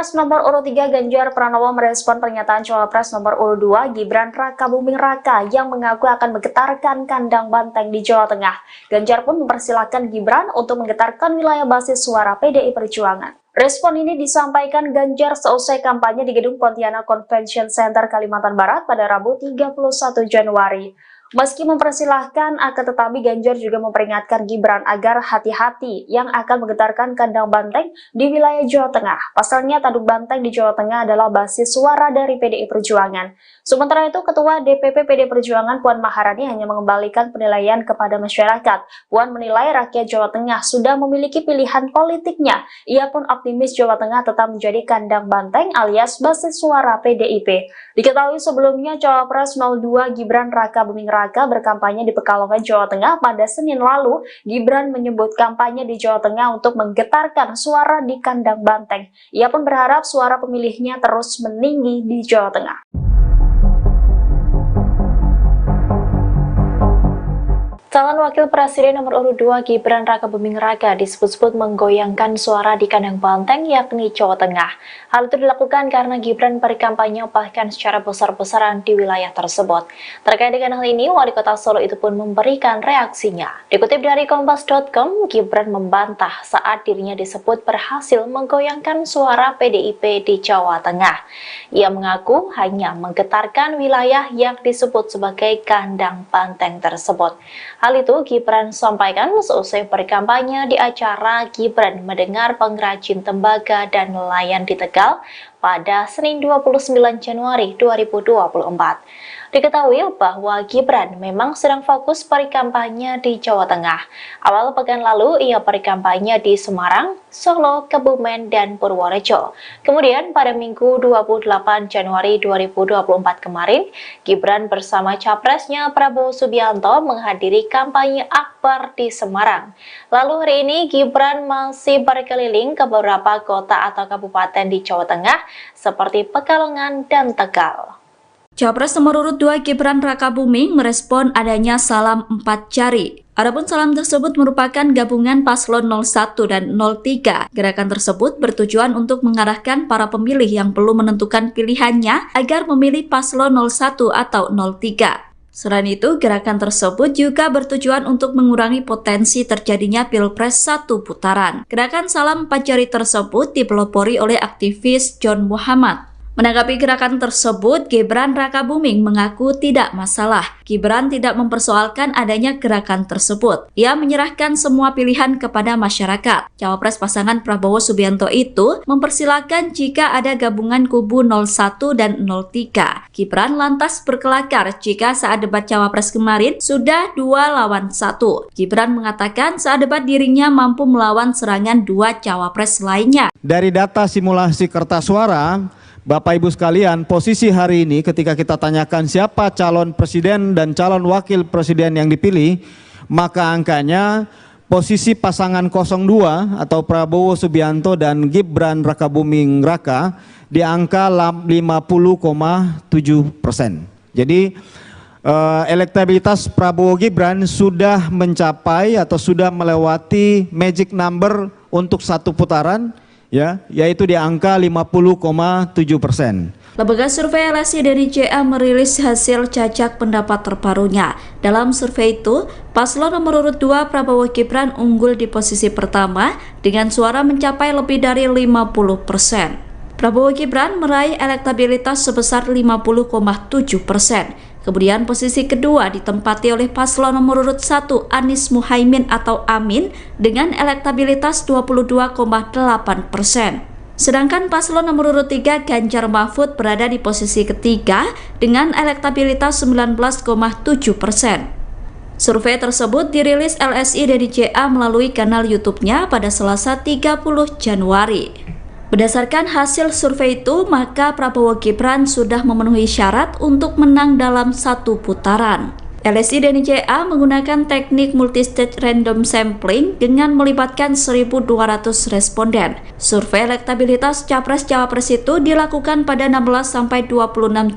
Cawapres nomor urut 3 Ganjar Pranowo merespon pernyataan Cawapres nomor urut 2 Gibran Rakabuming Raka yang mengaku akan menggetarkan kandang banteng di Jawa Tengah. Ganjar pun mempersilahkan Gibran untuk menggetarkan wilayah basis suara PDI Perjuangan. Respon ini disampaikan Ganjar seusai kampanye di Gedung Pontianak Convention Center Kalimantan Barat pada Rabu 31 Januari. Meski mempersilahkan, akan tetapi Ganjar juga memperingatkan Gibran agar hati-hati yang akan menggetarkan kandang banteng di wilayah Jawa Tengah. Pasalnya, tanduk banteng di Jawa Tengah adalah basis suara dari PDI Perjuangan. Sementara itu, Ketua DPP PDI Perjuangan Puan Maharani hanya mengembalikan penilaian kepada masyarakat. Puan menilai rakyat Jawa Tengah sudah memiliki pilihan politiknya. Ia pun optimis Jawa Tengah tetap menjadi kandang banteng alias basis suara PDIP. Diketahui sebelumnya Cawapres 02 Gibran Rakabuming Raka berkampanye di Pekalongan, Jawa Tengah pada Senin lalu. Gibran menyebut kampanye di Jawa Tengah untuk menggetarkan suara di kandang banteng. Ia pun berharap suara pemilihnya terus meninggi di Jawa Tengah. Calon Wakil Presiden nomor urut 2 Gibran Rakabuming Raka disebut-sebut menggoyangkan suara di kandang banteng yakni Jawa Tengah. Hal itu dilakukan karena Gibran berkampanye bahkan secara besar-besaran di wilayah tersebut. Terkait dengan hal ini, Wali Kota Solo itu pun memberikan reaksinya. Dikutip dari Kompas.com, Gibran membantah saat dirinya disebut berhasil menggoyangkan suara PDIP di Jawa Tengah. Ia mengaku hanya menggetarkan wilayah yang disebut sebagai kandang banteng tersebut. Hal itu Gibran sampaikan seusai berkampanye di acara Gibran Mendengar Pengrajin Tembaga dan Nelayan di Tegal pada Senin 29 Januari 2024. Diketahui bahwa Gibran memang sedang fokus berkampanye di Jawa Tengah. Awal pekan lalu ia berkampanye di Semarang, Solo, Kebumen, dan Purworejo. Kemudian pada Minggu 28 Januari 2024 kemarin, Gibran bersama capresnya Prabowo Subianto menghadiri kampanye akbar di Semarang. Lalu hari ini Gibran masih berkeliling ke beberapa kota atau kabupaten di Jawa Tengah seperti Pekalongan dan Tegal. Cawapres nomor urut 2 Gibran Rakabuming merespon adanya salam 4 jari. Adapun salam tersebut merupakan gabungan paslon 01 dan 03. Gerakan tersebut bertujuan untuk mengarahkan para pemilih yang belum menentukan pilihannya agar memilih paslon 01 atau 03. Selain itu, gerakan tersebut juga bertujuan untuk mengurangi potensi terjadinya Pilpres 1 putaran. Gerakan salam 4 jari tersebut dipelopori oleh aktivis John Muhammad. Menanggapi gerakan tersebut, Gibran Rakabuming mengaku tidak masalah. Gibran tidak mempersoalkan adanya gerakan tersebut. Ia menyerahkan semua pilihan kepada masyarakat. Cawapres pasangan Prabowo Subianto itu mempersilahkan jika ada gabungan kubu 01 dan 03. Gibran lantas berkelakar jika saat debat Cawapres kemarin sudah 2 lawan 1. Gibran mengatakan saat debat dirinya mampu melawan serangan 2 Cawapres lainnya. Dari data simulasi kertas suara, Bapak Ibu sekalian, posisi hari ini ketika kita tanyakan siapa calon presiden dan calon wakil presiden yang dipilih, maka angkanya posisi pasangan 02 atau Prabowo Subianto dan Gibran Rakabuming Raka di angka 50,7%. Jadi elektabilitas Prabowo Gibran sudah mencapai atau sudah melewati magic number untuk satu putaran, yaitu di angka 50,7%. Lembaga survei LSI dari JA merilis hasil cacak pendapat terbarunya. Dalam survei itu, paslon nomor urut 2 Prabowo Gibran unggul di posisi pertama dengan suara mencapai lebih dari 50%. Prabowo Gibran meraih elektabilitas sebesar 50,7%. Kemudian posisi kedua ditempati oleh paslon nomor urut 1 Anies Muhaimin atau Amin dengan elektabilitas 22,8%. Sedangkan paslon nomor urut 3 Ganjar Mahfud berada di posisi ketiga dengan elektabilitas 19,7%. Survei tersebut dirilis LSI dari JA melalui kanal YouTube-nya pada Selasa 30 Januari. Berdasarkan hasil survei itu, maka Prabowo Gibran sudah memenuhi syarat untuk menang dalam satu putaran. LSI dan JA menggunakan teknik multistage random sampling dengan melibatkan 1.200 responden. Survei elektabilitas Capres-Cawapres itu dilakukan pada 16-26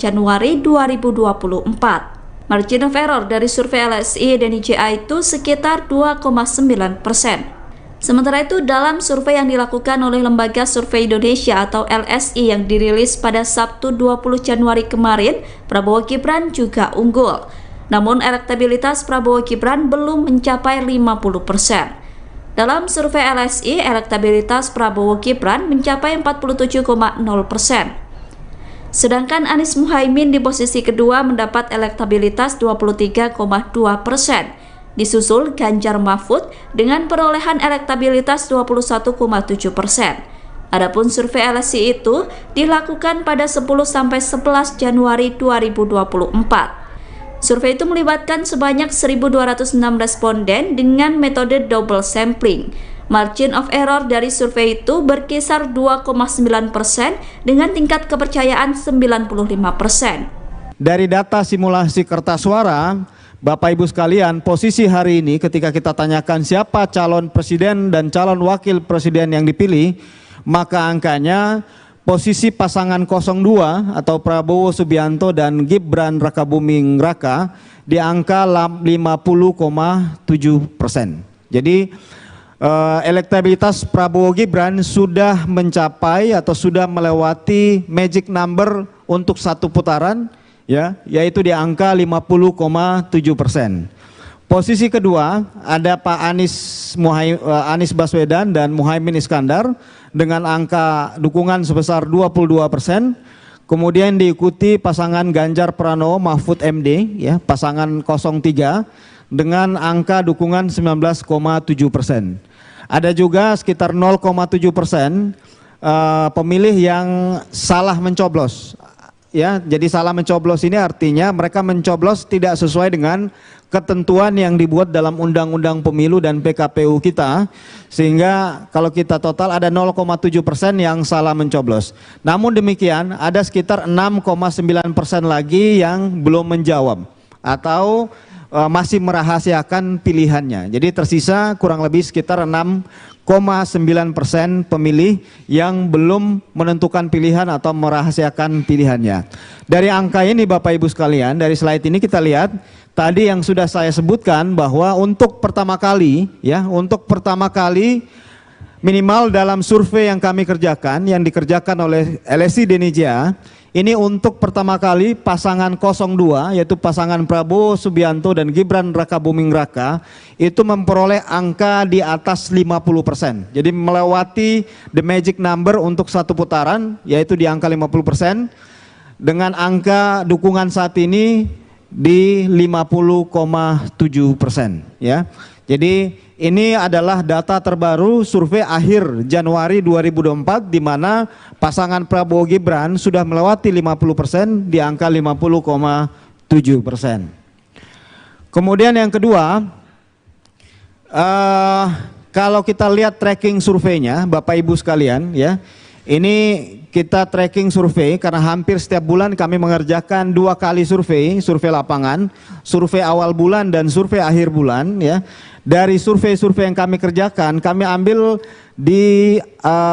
Januari 2024. Margin of error dari survei LSI dan JA itu sekitar 2,9%. Sementara itu, dalam survei yang dilakukan oleh Lembaga Survei Indonesia atau LSI yang dirilis pada Sabtu 20 Januari kemarin, Prabowo Gibran juga unggul. Namun elektabilitas Prabowo Gibran belum mencapai 50%. Dalam survei LSI, elektabilitas Prabowo Gibran mencapai 47,0%. Sedangkan Anies Muhaimin di posisi kedua mendapat elektabilitas 23,2%. Disusul Ganjar Mahfud dengan perolehan elektabilitas 21,7%. Adapun survei LSI itu dilakukan pada 10-11 Januari 2024. Survei itu melibatkan sebanyak 1.206 responden dengan metode double sampling. Margin of error dari survei itu berkisar 2,9% dengan tingkat kepercayaan 95%. Dari data simulasi kertas suara, Bapak Ibu sekalian, posisi hari ini ketika kita tanyakan siapa calon presiden dan calon wakil presiden yang dipilih, maka angkanya posisi pasangan 02 atau Prabowo Subianto dan Gibran Rakabuming Raka di angka 50,7%. Jadi elektabilitas Prabowo Gibran sudah mencapai atau sudah melewati magic number untuk satu putaran, ya, yaitu di angka 50,7%. Posisi kedua ada Pak Anies Baswedan dan Muhaimin Iskandar dengan angka dukungan sebesar 22%. Kemudian diikuti pasangan Ganjar Pranowo Mahfud MD, ya, pasangan 03 dengan angka dukungan 19,7%. Ada juga sekitar 0,7% pemilih yang salah mencoblos. Ya, jadi salah mencoblos ini artinya mereka mencoblos tidak sesuai dengan ketentuan yang dibuat dalam Undang-Undang Pemilu dan PKPU kita, sehingga kalau kita total ada 0,7% yang salah mencoblos. Namun demikian ada sekitar 6,9% lagi yang belum menjawab atau masih merahasiakan pilihannya. Jadi tersisa kurang lebih sekitar 6,9% pemilih yang belum menentukan pilihan atau merahasiakan pilihannya. Dari angka ini Bapak Ibu sekalian, dari slide ini kita lihat tadi yang sudah saya sebutkan bahwa untuk pertama kali, ya, untuk pertama kali minimal dalam survei yang kami kerjakan, yang dikerjakan oleh LSI Denija, ini untuk pertama kali pasangan 02 yaitu pasangan Prabowo Subianto dan Gibran Rakabuming Raka itu memperoleh angka di atas 50%. Jadi melewati the magic number untuk satu putaran yaitu di angka 50%, dengan angka dukungan saat ini di 50,7%, ya. Jadi ini adalah data terbaru survei akhir Januari 2024 di mana pasangan Prabowo Gibran sudah melewati 50% di angka 50,7%. Kemudian yang kedua, kalau kita lihat tracking surveinya Bapak Ibu sekalian, ya, ini kita tracking survei karena hampir setiap bulan kami mengerjakan 2 kali survei lapangan, survei awal bulan dan survei akhir bulan, ya. Dari survei-survei yang kami kerjakan, kami ambil di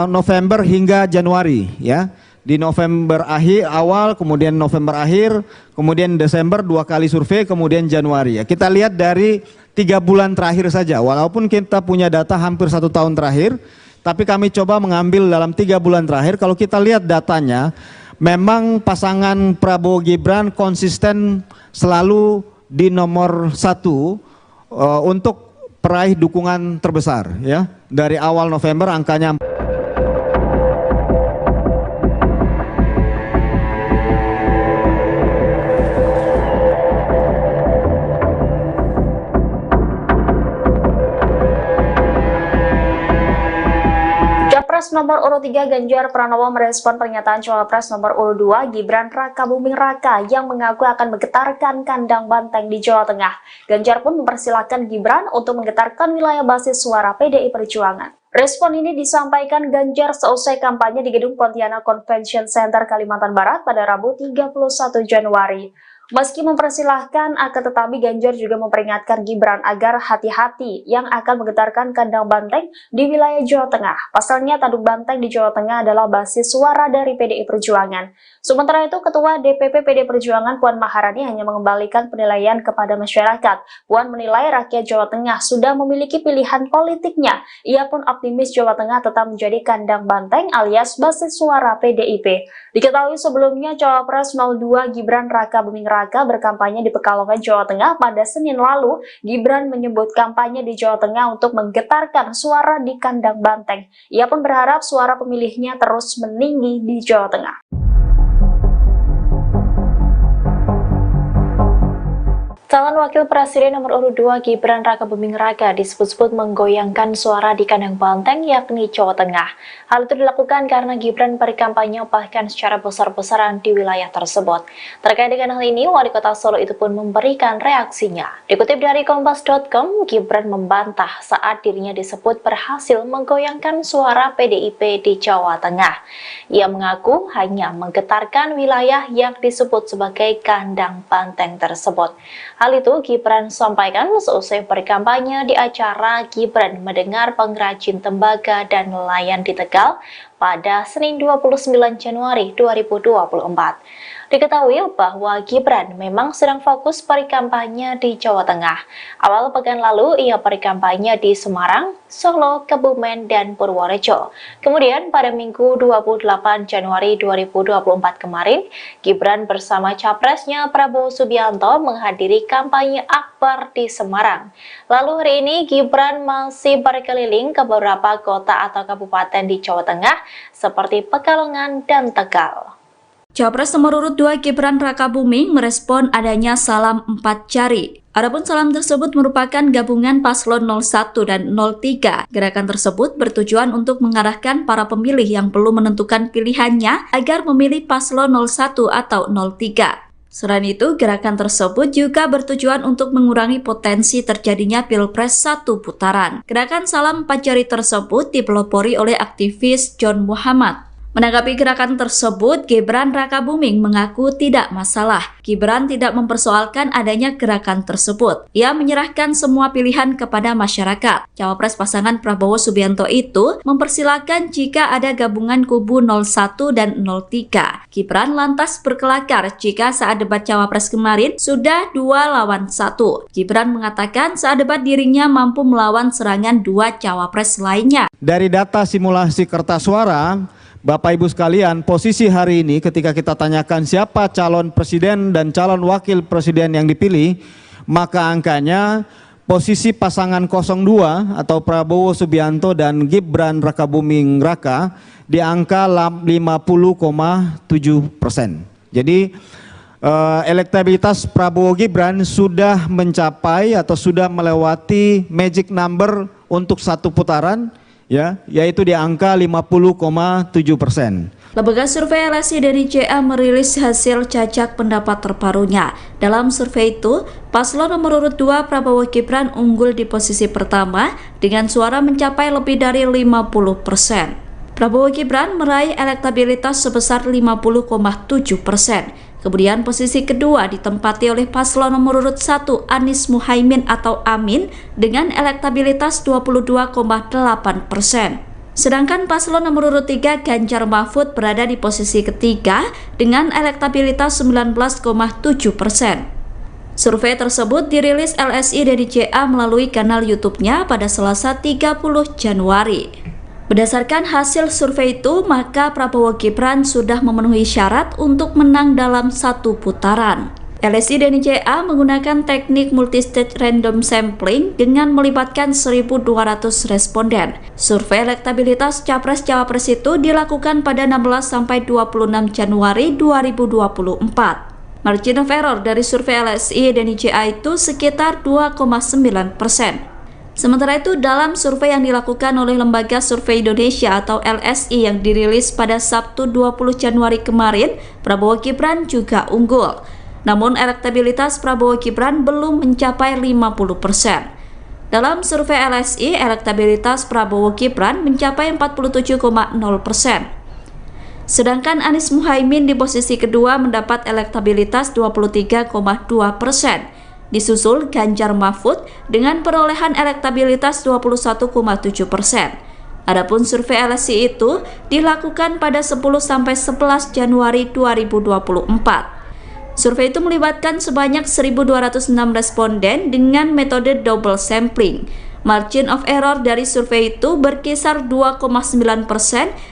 November hingga Januari, ya. Di November akhir awal, kemudian November akhir, kemudian Desember 2 kali survei, kemudian Januari, ya. Kita lihat dari 3 bulan terakhir saja, walaupun kita punya data hampir 1 tahun terakhir, tapi kami coba mengambil dalam 3 bulan terakhir. Kalau kita lihat datanya, memang pasangan Prabowo Gibran konsisten selalu di nomor 1 untuk peraih dukungan terbesar, ya. Dari awal November angkanya Capres nomor urut 3 Ganjar Pranowo merespon pernyataan Cawapres nomor urut 2 Gibran Rakabuming Raka yang mengaku akan menggetarkan kandang banteng di Jawa Tengah. Ganjar pun mempersilahkan Gibran untuk menggetarkan wilayah basis suara PDI Perjuangan. Respon ini disampaikan Ganjar seusai kampanye di Gedung Pontianak Convention Center Kalimantan Barat pada Rabu 31 Januari. Meski mempersilahkan, akan tetapi Ganjar juga memperingatkan Gibran agar hati-hati yang akan menggetarkan kandang banteng di wilayah Jawa Tengah. Pasalnya, tanduk banteng di Jawa Tengah adalah basis suara dari PDI Perjuangan. Sementara itu, Ketua DPP PDI Perjuangan Puan Maharani hanya mengembalikan penilaian kepada masyarakat. Puan menilai rakyat Jawa Tengah sudah memiliki pilihan politiknya. Ia pun optimis Jawa Tengah tetap menjadi kandang banteng alias basis suara PDIP. Diketahui sebelumnya Cawapres 02 Gibran Raka Buming Raka berkampanye di Pekalongan, Jawa Tengah pada Senin lalu. Gibran menyebut kampanye di Jawa Tengah untuk menggetarkan suara di kandang banteng. Ia pun berharap suara pemilihnya terus meninggi di Jawa Tengah. Calon Wakil Presiden nomor urut 2 Gibran Raka Buming Raka disebut-sebut menggoyangkan suara di kandang banteng yakni Jawa Tengah. Hal itu dilakukan karena Gibran berkampanye bahkan secara besar-besaran di wilayah tersebut. Terkait dengan hal ini, Wali Kota Solo itu pun memberikan reaksinya. Dikutip dari Kompas.com, Gibran membantah saat dirinya disebut berhasil menggoyangkan suara PDIP di Jawa Tengah. Ia mengaku hanya menggetarkan wilayah yang disebut sebagai kandang banteng tersebut. Hal itu Gibran sampaikan seusai berkampanye di acara Gibran Mendengar Pengrajin Tembaga dan Nelayan di Tegal pada Senin 29 Januari 2024. Diketahui bahwa Gibran memang sedang fokus berkampanye di Jawa Tengah. Awal pekan lalu ia berkampanye di Semarang, Solo, Kebumen, dan Purworejo. Kemudian pada Minggu 28 Januari 2024 kemarin, Gibran bersama capresnya Prabowo Subianto menghadiri kampanye akbar di Semarang. Lalu hari ini Gibran masih berkeliling ke beberapa kota atau kabupaten di Jawa Tengah seperti Pekalongan dan Tegal. Cawapres nomor urut 2 Gibran Raka Buming merespon adanya salam 4 jari. Adapun salam tersebut merupakan gabungan paslon 01 dan 03. Gerakan tersebut bertujuan untuk mengarahkan para pemilih yang belum menentukan pilihannya agar memilih paslon 01 atau 03. Selain itu, gerakan tersebut juga bertujuan untuk mengurangi potensi terjadinya Pilpres 1 putaran. Gerakan salam 4 jari tersebut dipelopori oleh aktivis John Muhammad. Menanggapi gerakan tersebut, Gibran Raka Buming mengaku tidak masalah. Gibran tidak mempersoalkan adanya gerakan tersebut. Ia menyerahkan semua pilihan kepada masyarakat. Cawapres pasangan Prabowo Subianto itu mempersilahkan jika ada gabungan kubu 01 dan 03. Gibran lantas berkelakar jika saat debat Cawapres kemarin sudah 2 lawan 1. Gibran mengatakan saat debat dirinya mampu melawan serangan 2 Cawapres lainnya. Dari data simulasi kertas suara, Bapak Ibu sekalian, posisi hari ini ketika kita tanyakan siapa calon presiden dan calon wakil presiden yang dipilih, maka angkanya posisi pasangan 02 atau Prabowo Subianto dan Gibran Raka Buming Raka di angka 50,7%. Jadi elektabilitas Prabowo Gibran sudah mencapai atau sudah melewati magic number untuk satu putaran, ya, yaitu di angka 50,7%. Lembaga survei LSI dari JA merilis hasil cacak pendapat terbarunya. Dalam survei itu, paslon nomor urut 2 Prabowo Gibran unggul di posisi pertama dengan suara mencapai lebih dari 50%. Prabowo Gibran meraih elektabilitas sebesar 50,7%. Kemudian posisi kedua ditempati oleh paslon nomor urut 1 Anies Muhaimin atau Amin dengan elektabilitas 22,8%. Sedangkan paslon nomor urut 3 Ganjar Mahfud berada di posisi ketiga dengan elektabilitas 19,7%. Survei tersebut dirilis LSI dari JA melalui kanal YouTube-nya pada Selasa 30 Januari. Berdasarkan hasil survei itu, maka Prabowo Gibran sudah memenuhi syarat untuk menang dalam satu putaran. LSI dan JA menggunakan teknik multistage random sampling dengan melibatkan 1.200 responden. Survei elektabilitas Capres-Cawapres itu dilakukan pada 16-26 Januari 2024. Margin of error dari survei LSI dan JA itu sekitar 2,9%. Sementara itu, dalam survei yang dilakukan oleh Lembaga Survei Indonesia atau LSI yang dirilis pada Sabtu 20 Januari kemarin, Prabowo Gibran juga unggul. Namun elektabilitas Prabowo Gibran belum mencapai 50%. Dalam survei LSI, elektabilitas Prabowo Gibran mencapai 47,0%. Sedangkan Anies Muhaimin di posisi kedua mendapat elektabilitas 23,2%. Disusul Ganjar Mahfud dengan perolehan elektabilitas 21,7%. Adapun survei LSI itu dilakukan pada 10–11 Januari 2024. Survei itu melibatkan sebanyak 1.206 responden dengan metode double sampling. Margin of error dari survei itu berkisar 2,9%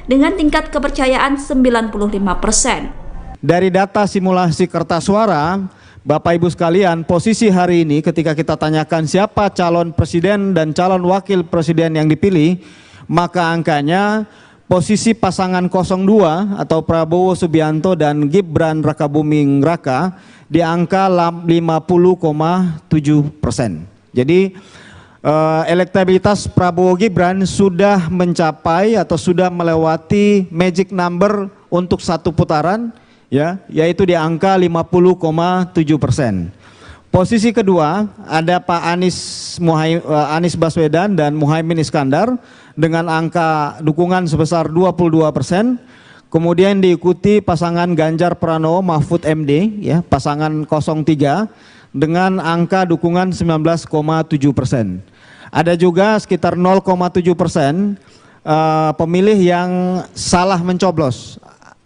dengan tingkat kepercayaan 95%. Dari data simulasi kertas suara, Bapak Ibu sekalian, posisi hari ini ketika kita tanyakan siapa calon presiden dan calon wakil presiden yang dipilih, maka angkanya posisi pasangan 02 atau Prabowo Subianto dan Gibran Rakabuming Raka di angka 50,7%. Jadi elektabilitas Prabowo Gibran sudah mencapai atau sudah melewati magic number untuk satu putaran, ya, yaitu di angka 50,7%. Posisi kedua ada Pak Anies Baswedan dan Muhaimin Iskandar dengan angka dukungan sebesar 22%. Kemudian diikuti pasangan Ganjar Pranowo Mahfud MD, ya, pasangan 03 dengan angka dukungan 19,7%. Ada juga sekitar 0,7% pemilih yang salah mencoblos.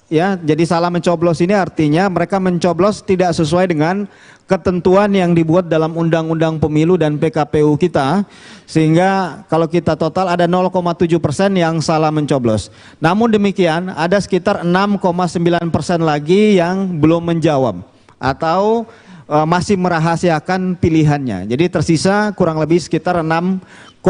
Ya, jadi salah mencoblos ini artinya mereka mencoblos tidak sesuai dengan ketentuan yang dibuat dalam Undang-Undang Pemilu dan PKPU kita, sehingga kalau kita total ada 0,7% yang salah mencoblos. Namun demikian ada sekitar 6,9% lagi yang belum menjawab atau masih merahasiakan pilihannya. Jadi tersisa kurang lebih sekitar 6,9%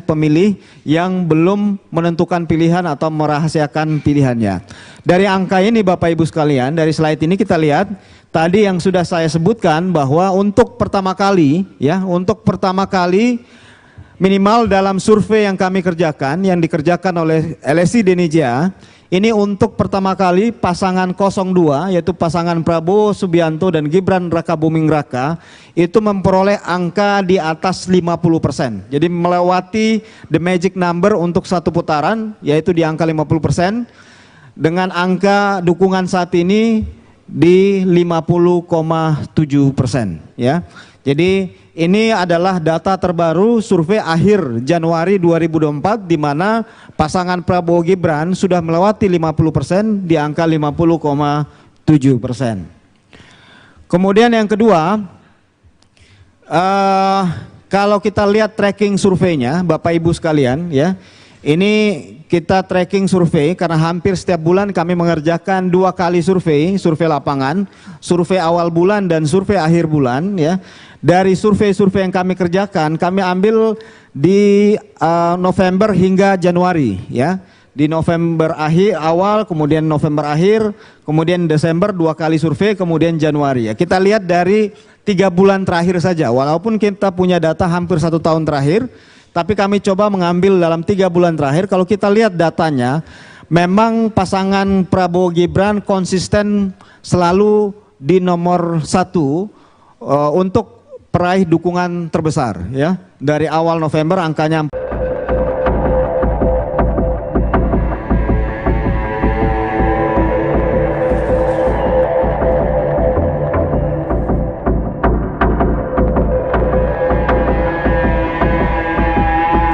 pemilih yang belum menentukan pilihan atau merahasiakan pilihannya. Dari angka ini Bapak Ibu sekalian, dari slide ini kita lihat tadi yang sudah saya sebutkan bahwa untuk pertama kali, ya, untuk pertama kali minimal dalam survei yang kami kerjakan, yang dikerjakan oleh LSI Denija, ini untuk pertama kali pasangan 02 yaitu pasangan Prabowo Subianto dan Gibran Rakabuming Raka itu memperoleh angka di atas 50%. Jadi melewati the magic number untuk satu putaran yaitu di angka 50% dengan angka dukungan saat ini di 50,7%, ya. Jadi ini adalah data terbaru survei akhir Januari 2024 di mana pasangan Prabowo Gibran sudah melewati 50% di angka 50,7%. Kemudian yang kedua, kalau kita lihat tracking surveinya Bapak Ibu sekalian, ya, ini kita tracking survei karena hampir setiap bulan kami mengerjakan 2 kali survei lapangan, survei awal bulan dan survei akhir bulan, ya. Dari survei-survei yang kami kerjakan, kami ambil di November hingga Januari, ya. Di November awal, kemudian November akhir, kemudian Desember 2 kali survei, kemudian Januari. Ya. Kita lihat dari 3 bulan terakhir saja, walaupun kita punya data hampir 1 tahun terakhir, tapi kami coba mengambil dalam 3 bulan terakhir. Kalau kita lihat datanya, memang pasangan Prabowo Gibran konsisten selalu di nomor 1 untuk peraih dukungan terbesar, ya. Dari awal November angkanya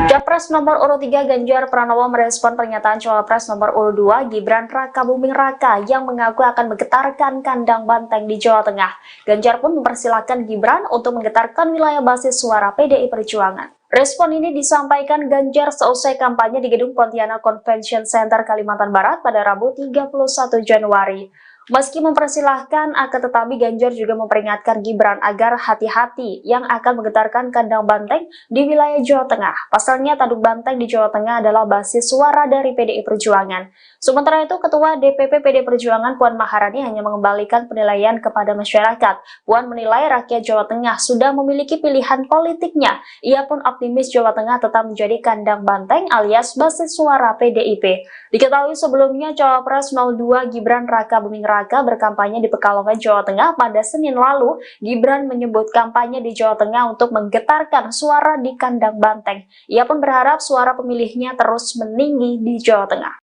Capres nomor urut 3 Ganjar Pranowo merespon pernyataan Cawapres nomor urut 2 Gibran Rakabuming Raka yang mengaku akan menggetarkan kandang banteng di Jawa Tengah. Ganjar pun mempersilahkan Gibran untuk menggetarkan wilayah basis suara PDI Perjuangan. Respon ini disampaikan Ganjar seusai kampanye di Gedung Pontianak Convention Center Kalimantan Barat pada Rabu 31 Januari. Meski mempersilahkan, akan tetapi Ganjar juga memperingatkan Gibran agar hati-hati yang akan menggetarkan kandang banteng di wilayah Jawa Tengah. Pasalnya tanduk banteng di Jawa Tengah adalah basis suara dari PDI Perjuangan. Sementara itu, Ketua DPP PDI Perjuangan Puan Maharani hanya mengembalikan penilaian kepada masyarakat. Puan menilai rakyat Jawa Tengah sudah memiliki pilihan politiknya. Ia pun optimis Jawa Tengah tetap menjadi kandang banteng alias basis suara PDIP. Diketahui sebelumnya Cawapres 02 Gibran Rakabuming Raka berkampanye di Pekalongan, Jawa Tengah pada Senin lalu. Gibran menyebut kampanye di Jawa Tengah untuk menggetarkan suara di kandang banteng. Ia pun berharap suara pemilihnya terus meninggi di Jawa Tengah.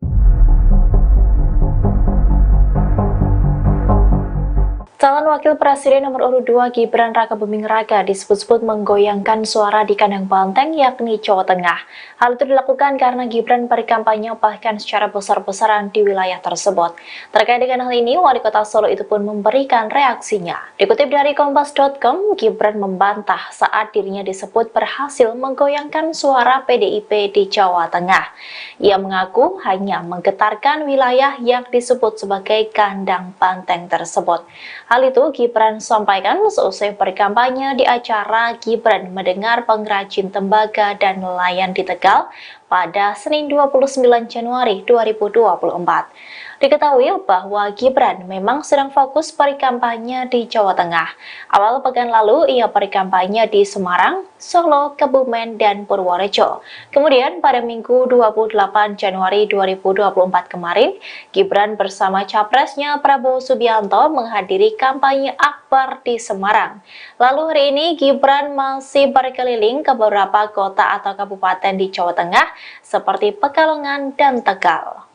Calon Wakil Presiden nomor urut 2 Gibran Rakabuming Raka disebut-sebut menggoyangkan suara di kandang banteng yakni Jawa Tengah. Hal itu dilakukan karena Gibran berkampanye bahkan secara besar-besaran di wilayah tersebut. Terkait dengan hal ini, Wali Kota Solo itu pun memberikan reaksinya. Dikutip dari Kompas.com, Gibran membantah saat dirinya disebut berhasil menggoyangkan suara PDIP di Jawa Tengah. Ia mengaku hanya menggetarkan wilayah yang disebut sebagai kandang banteng tersebut. Hal itu Gibran sampaikan seusai berkampanye di acara Gibran Mendengar Pengrajin Tembaga dan Nelayan di Tegal pada Senin 29 Januari 2024. Diketahui bahwa Gibran memang sedang fokus berkampanye di Jawa Tengah. Awal pekan lalu ia berkampanye di Semarang, Solo, Kebumen, dan Purworejo. Kemudian pada Minggu 28 Januari 2024 kemarin, Gibran bersama capresnya Prabowo Subianto menghadiri kampanye akbar di Semarang. Lalu hari ini Gibran masih berkeliling ke beberapa kota atau kabupaten di Jawa Tengah seperti Pekalongan dan Tegal.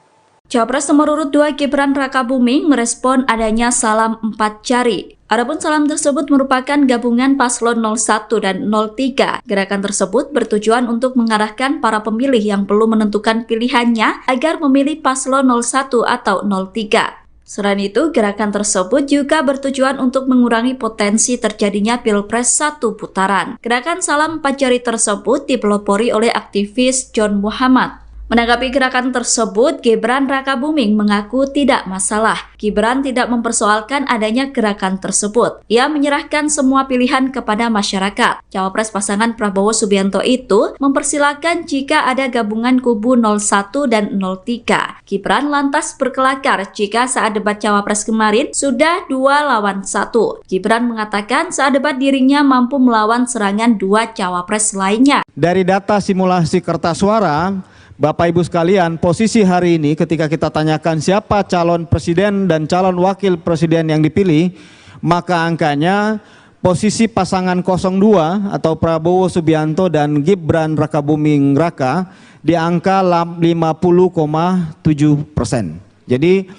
Capres nomor urut 2 Gibran Rakabuming merespon adanya salam 4 jari. Adapun salam tersebut merupakan gabungan paslon 01 dan 03. Gerakan tersebut bertujuan untuk mengarahkan para pemilih yang belum menentukan pilihannya agar memilih paslon 01 atau 03. Selain itu, gerakan tersebut juga bertujuan untuk mengurangi potensi terjadinya Pilpres 1 putaran. Gerakan salam 4 jari tersebut dipelopori oleh aktivis John Muhammad. Menanggapi gerakan tersebut, Gibran Rakabuming mengaku tidak masalah. Gibran tidak mempersoalkan adanya gerakan tersebut. Ia menyerahkan semua pilihan kepada masyarakat. Cawapres pasangan Prabowo Subianto itu mempersilahkan jika ada gabungan kubu 01 dan 03. Gibran lantas berkelakar jika saat debat Cawapres kemarin sudah 2 lawan 1. Gibran mengatakan saat debat dirinya mampu melawan serangan 2 Cawapres lainnya. Dari data simulasi kertas suara, Bapak Ibu sekalian, posisi hari ini ketika kita tanyakan siapa calon presiden dan calon wakil presiden yang dipilih, maka angkanya posisi pasangan 02 atau Prabowo Subianto dan Gibran Rakabuming Raka di angka 50,7%. Jadi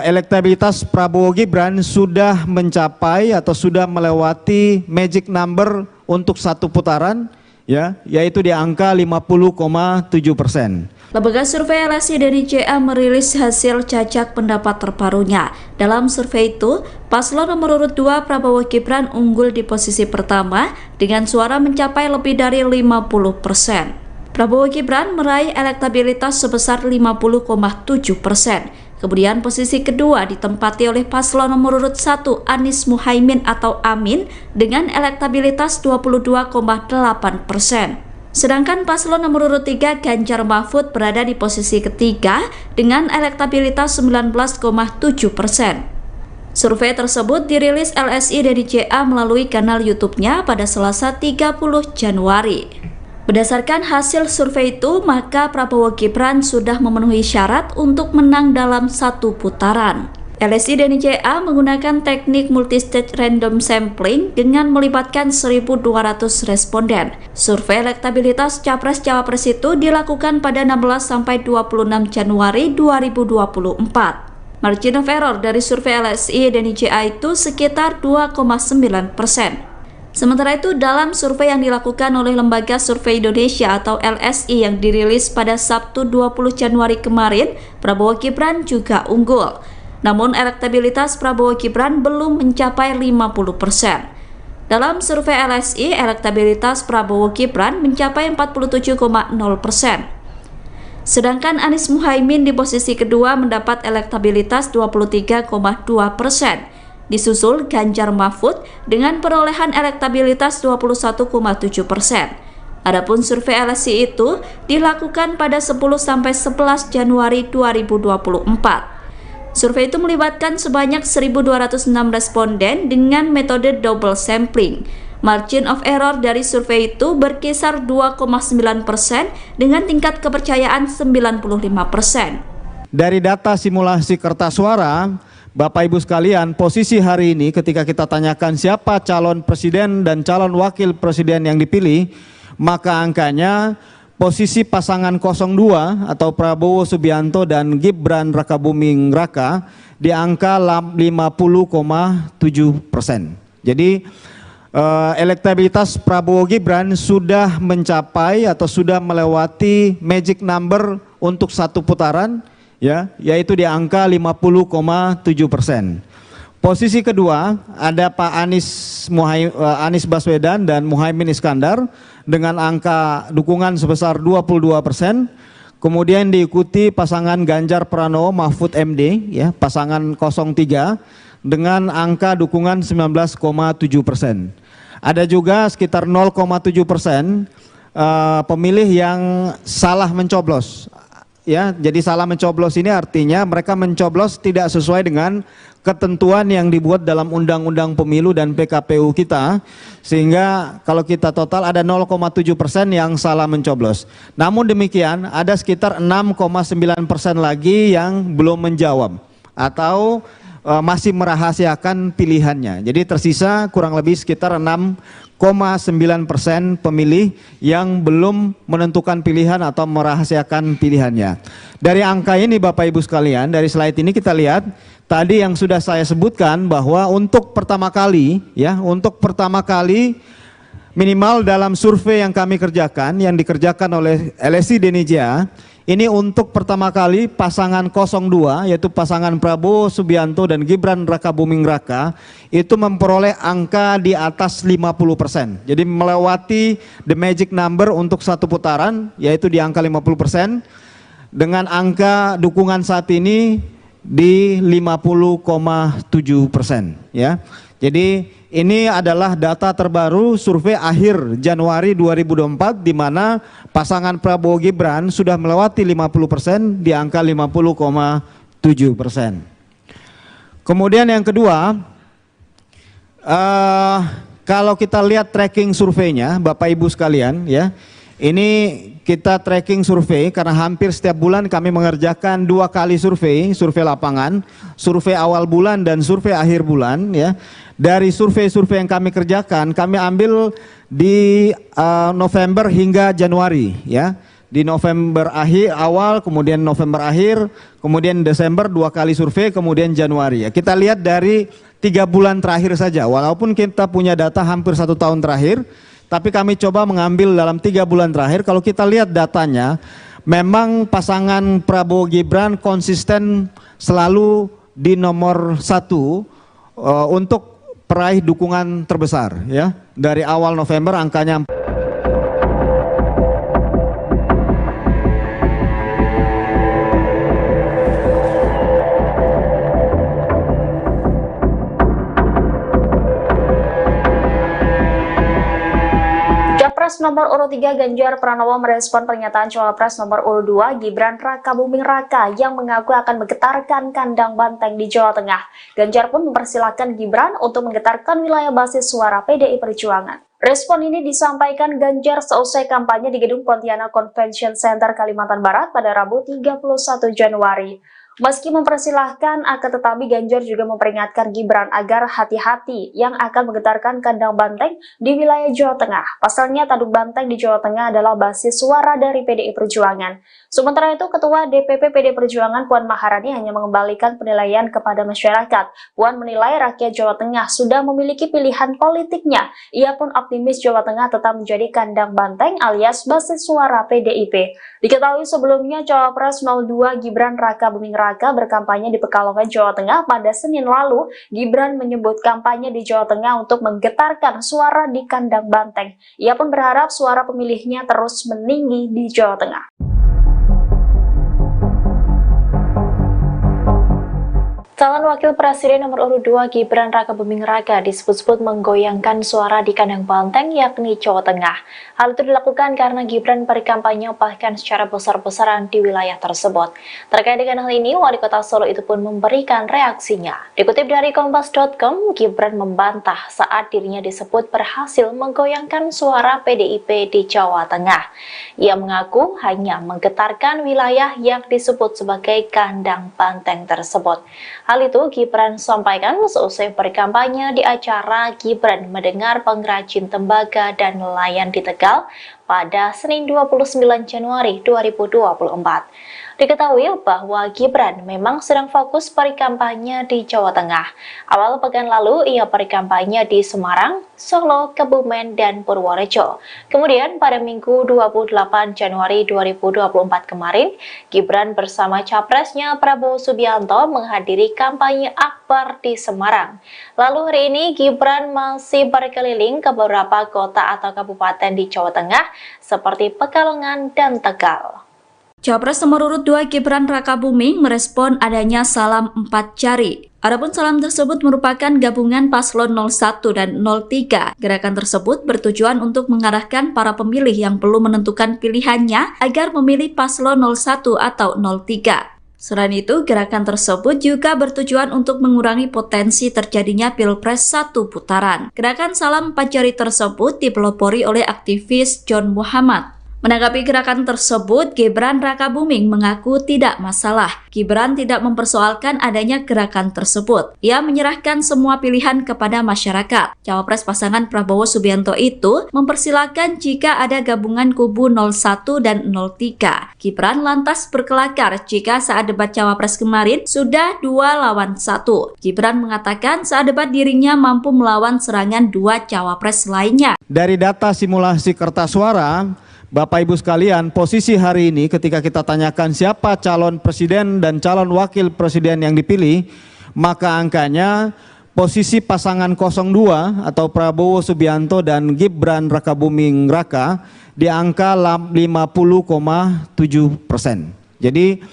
elektabilitas Prabowo Gibran sudah mencapai atau sudah melewati magic number untuk satu putaran, ya, yaitu di angka 50,7%. Lembaga survei LSI dari JA merilis hasil cacak pendapat terbarunya. Dalam survei itu, paslon nomor urut 2 Prabowo Gibran unggul di posisi pertama dengan suara mencapai lebih dari 50%. Prabowo Gibran meraih elektabilitas sebesar 50,7%. Kemudian posisi kedua ditempati oleh paslon nomor urut 1 Anies Muhaimin atau Amin dengan elektabilitas 22,8%. Sedangkan paslon nomor urut 3 Ganjar Mahfud berada di posisi ketiga dengan elektabilitas 19,7%. Survei tersebut dirilis LSI dari JA melalui kanal YouTube-nya pada Selasa 30 Januari. Berdasarkan hasil survei itu, maka Prabowo Gibran sudah memenuhi syarat untuk menang dalam satu putaran. LSI dan JA menggunakan teknik multistage random sampling dengan melibatkan 1.200 responden. Survei elektabilitas Capres-Cawapres itu dilakukan pada 16-26 Januari 2024. Margin of error dari survei LSI dan JA itu sekitar 2,9%. Sementara itu, dalam survei yang dilakukan oleh Lembaga Survei Indonesia atau LSI yang dirilis pada Sabtu 20 Januari kemarin, Prabowo Gibran juga unggul. Namun elektabilitas Prabowo Gibran belum mencapai 50%. Dalam survei LSI, elektabilitas Prabowo Gibran mencapai 47,0%. Sedangkan Anies Muhaimin di posisi kedua mendapat elektabilitas 23,2%. Disusul Ganjar Mahfud dengan perolehan elektabilitas 21,7%. Adapun survei LSI itu dilakukan pada 10-11 Januari 2024. Survei itu melibatkan sebanyak 1.206 responden dengan metode double sampling. Margin of error dari survei itu berkisar 2,9% dengan tingkat kepercayaan 95%. Dari data simulasi kertas suara, Bapak Ibu sekalian, posisi hari ini ketika kita tanyakan siapa calon presiden dan calon wakil presiden yang dipilih, maka angkanya posisi pasangan 02 atau Prabowo Subianto dan Gibran Rakabuming Raka di angka 50,7%. Jadi elektabilitas Prabowo Gibran sudah mencapai atau sudah melewati magic number untuk satu putaran, ya, yaitu di angka 50,7%. Posisi kedua ada Pak Anies Baswedan dan Muhaimin Iskandar dengan angka dukungan sebesar 22%. Kemudian diikuti pasangan Ganjar Pranowo Mahfud MD, ya, pasangan 03 dengan angka dukungan 19,7%. Ada juga sekitar 0,7% pemilih yang salah mencoblos. Ya, jadi salah mencoblos ini artinya mereka mencoblos tidak sesuai dengan ketentuan yang dibuat dalam Undang-Undang Pemilu dan PKPU kita, sehingga kalau kita total ada 0,7% yang salah mencoblos. Namun demikian ada sekitar 6,9% lagi yang belum menjawab atau masih merahasiakan pilihannya. Jadi tersisa kurang lebih sekitar 6,9% pemilih yang belum menentukan pilihan atau merahasiakan pilihannya. Dari angka ini Bapak Ibu sekalian, dari slide ini kita lihat tadi yang sudah saya sebutkan bahwa untuk pertama kali, ya, untuk pertama kali minimal dalam survei yang kami kerjakan, yang dikerjakan oleh LSI Denija, ini untuk pertama kali pasangan 02 yaitu pasangan Prabowo Subianto dan Gibran Rakabuming Raka itu memperoleh angka di atas 50%. Jadi melewati the magic number untuk satu putaran yaitu di angka 50% dengan angka dukungan saat ini di 50,7%, ya. Jadi ini adalah data terbaru survei akhir Januari 2024 di mana pasangan Prabowo Gibran sudah melewati 50% di angka 50,7%. Kemudian yang kedua, kalau kita lihat tracking surveinya Bapak Ibu sekalian, ya. Ini kita tracking survei karena hampir setiap bulan kami mengerjakan 2 kali survei lapangan, survei awal bulan dan survei akhir bulan, ya. Dari survei-survei yang kami kerjakan, kami ambil di November hingga Januari, ya. Di November awal, kemudian November akhir, kemudian Desember 2 kali survei, kemudian Januari. Ya. Kita lihat dari 3 bulan terakhir saja, walaupun kita punya data hampir 1 tahun terakhir, tapi kami coba mengambil dalam 3 bulan terakhir. Kalau kita lihat datanya, memang pasangan Prabowo Gibran konsisten selalu di nomor 1 untuk peraih dukungan terbesar, ya. Dari awal November angkanya Capres nomor urut 3 Ganjar Pranowo merespon pernyataan Cawapres nomor urut 2 Gibran Rakabuming Raka yang mengaku akan menggetarkan kandang banteng di Jawa Tengah. Ganjar pun mempersilahkan Gibran untuk menggetarkan wilayah basis suara PDI Perjuangan. Respon ini disampaikan Ganjar seusai kampanye di Gedung Pontianak Convention Center Kalimantan Barat pada Rabu 31 Januari. Meski mempersilahkan, akan tetapi Ganjar juga memperingatkan Gibran agar hati-hati yang akan menggetarkan kandang banteng di wilayah Jawa Tengah. Pasalnya tanduk banteng di Jawa Tengah adalah basis suara dari PDI Perjuangan. Sementara itu, Ketua DPP PDI Perjuangan Puan Maharani hanya mengembalikan penilaian kepada masyarakat. Puan menilai rakyat Jawa Tengah sudah memiliki pilihan politiknya. Ia pun optimis Jawa Tengah tetap menjadi kandang banteng alias basis suara PDIP. Diketahui sebelumnya Cawapres 02 Gibran Rakabuming Raka berkampanye di Pekalongan, Jawa Tengah pada Senin lalu. Gibran menyebut kampanye di Jawa Tengah untuk menggetarkan suara di kandang banteng. Ia pun berharap suara pemilihnya terus meninggi di Jawa Tengah. Calon Wakil Presiden nomor urut 2 Gibran Rakabuming Raka disebut-sebut menggoyangkan suara di kandang banteng yakni Jawa Tengah. Hal itu dilakukan karena Gibran berkampanye bahkan secara besar-besaran di wilayah tersebut. Terkait dengan hal ini, Wali Kota Solo itu pun memberikan reaksinya. Dikutip dari Kompas.com, Gibran membantah saat dirinya disebut berhasil menggoyangkan suara PDIP di Jawa Tengah. Ia mengaku hanya menggetarkan wilayah yang disebut sebagai kandang banteng tersebut. Hal itu Gibran sampaikan seusai berkampanye di acara Gibran Mendengar Pengrajin Tembaga dan Nelayan di Tegal pada Senin 29 Januari 2024. Diketahui bahwa Gibran memang sedang fokus berkampanye di Jawa Tengah. Awal pekan lalu ia berkampanye di Semarang, Solo, Kebumen, dan Purworejo. Kemudian pada Minggu 28 Januari 2024 kemarin, Gibran bersama capresnya Prabowo Subianto menghadiri kampanye akbar di Semarang. Lalu hari ini Gibran masih berkeliling ke beberapa kota atau kabupaten di Jawa Tengah seperti Pekalongan dan Tegal. Capres nomor urut 2 Gibran Rakabuming merespon adanya salam 4 jari. Adapun salam tersebut merupakan gabungan paslon 01 dan 03. Gerakan tersebut bertujuan untuk mengarahkan para pemilih yang belum menentukan pilihannya agar memilih paslon 01 atau 03. Selain itu, gerakan tersebut juga bertujuan untuk mengurangi potensi terjadinya Pilpres 1 putaran. Gerakan salam 4 jari tersebut dipelopori oleh aktivis John Muhammad. Menanggapi gerakan tersebut, Gibran Rakabuming mengaku tidak masalah. Gibran tidak mempersoalkan adanya gerakan tersebut. Ia menyerahkan semua pilihan kepada masyarakat. Cawapres pasangan Prabowo Subianto itu mempersilahkan jika ada gabungan kubu 01 dan 03. Gibran lantas berkelakar jika saat debat Cawapres kemarin sudah 2 lawan 1. Gibran mengatakan saat debat dirinya mampu melawan serangan 2 Cawapres lainnya. Dari data simulasi kertas suara, Bapak Ibu sekalian, posisi hari ini ketika kita tanyakan siapa calon presiden dan calon wakil presiden yang dipilih, maka angkanya posisi pasangan 02 atau Prabowo Subianto dan Gibran Rakabuming Raka di angka 50,7%. Jadi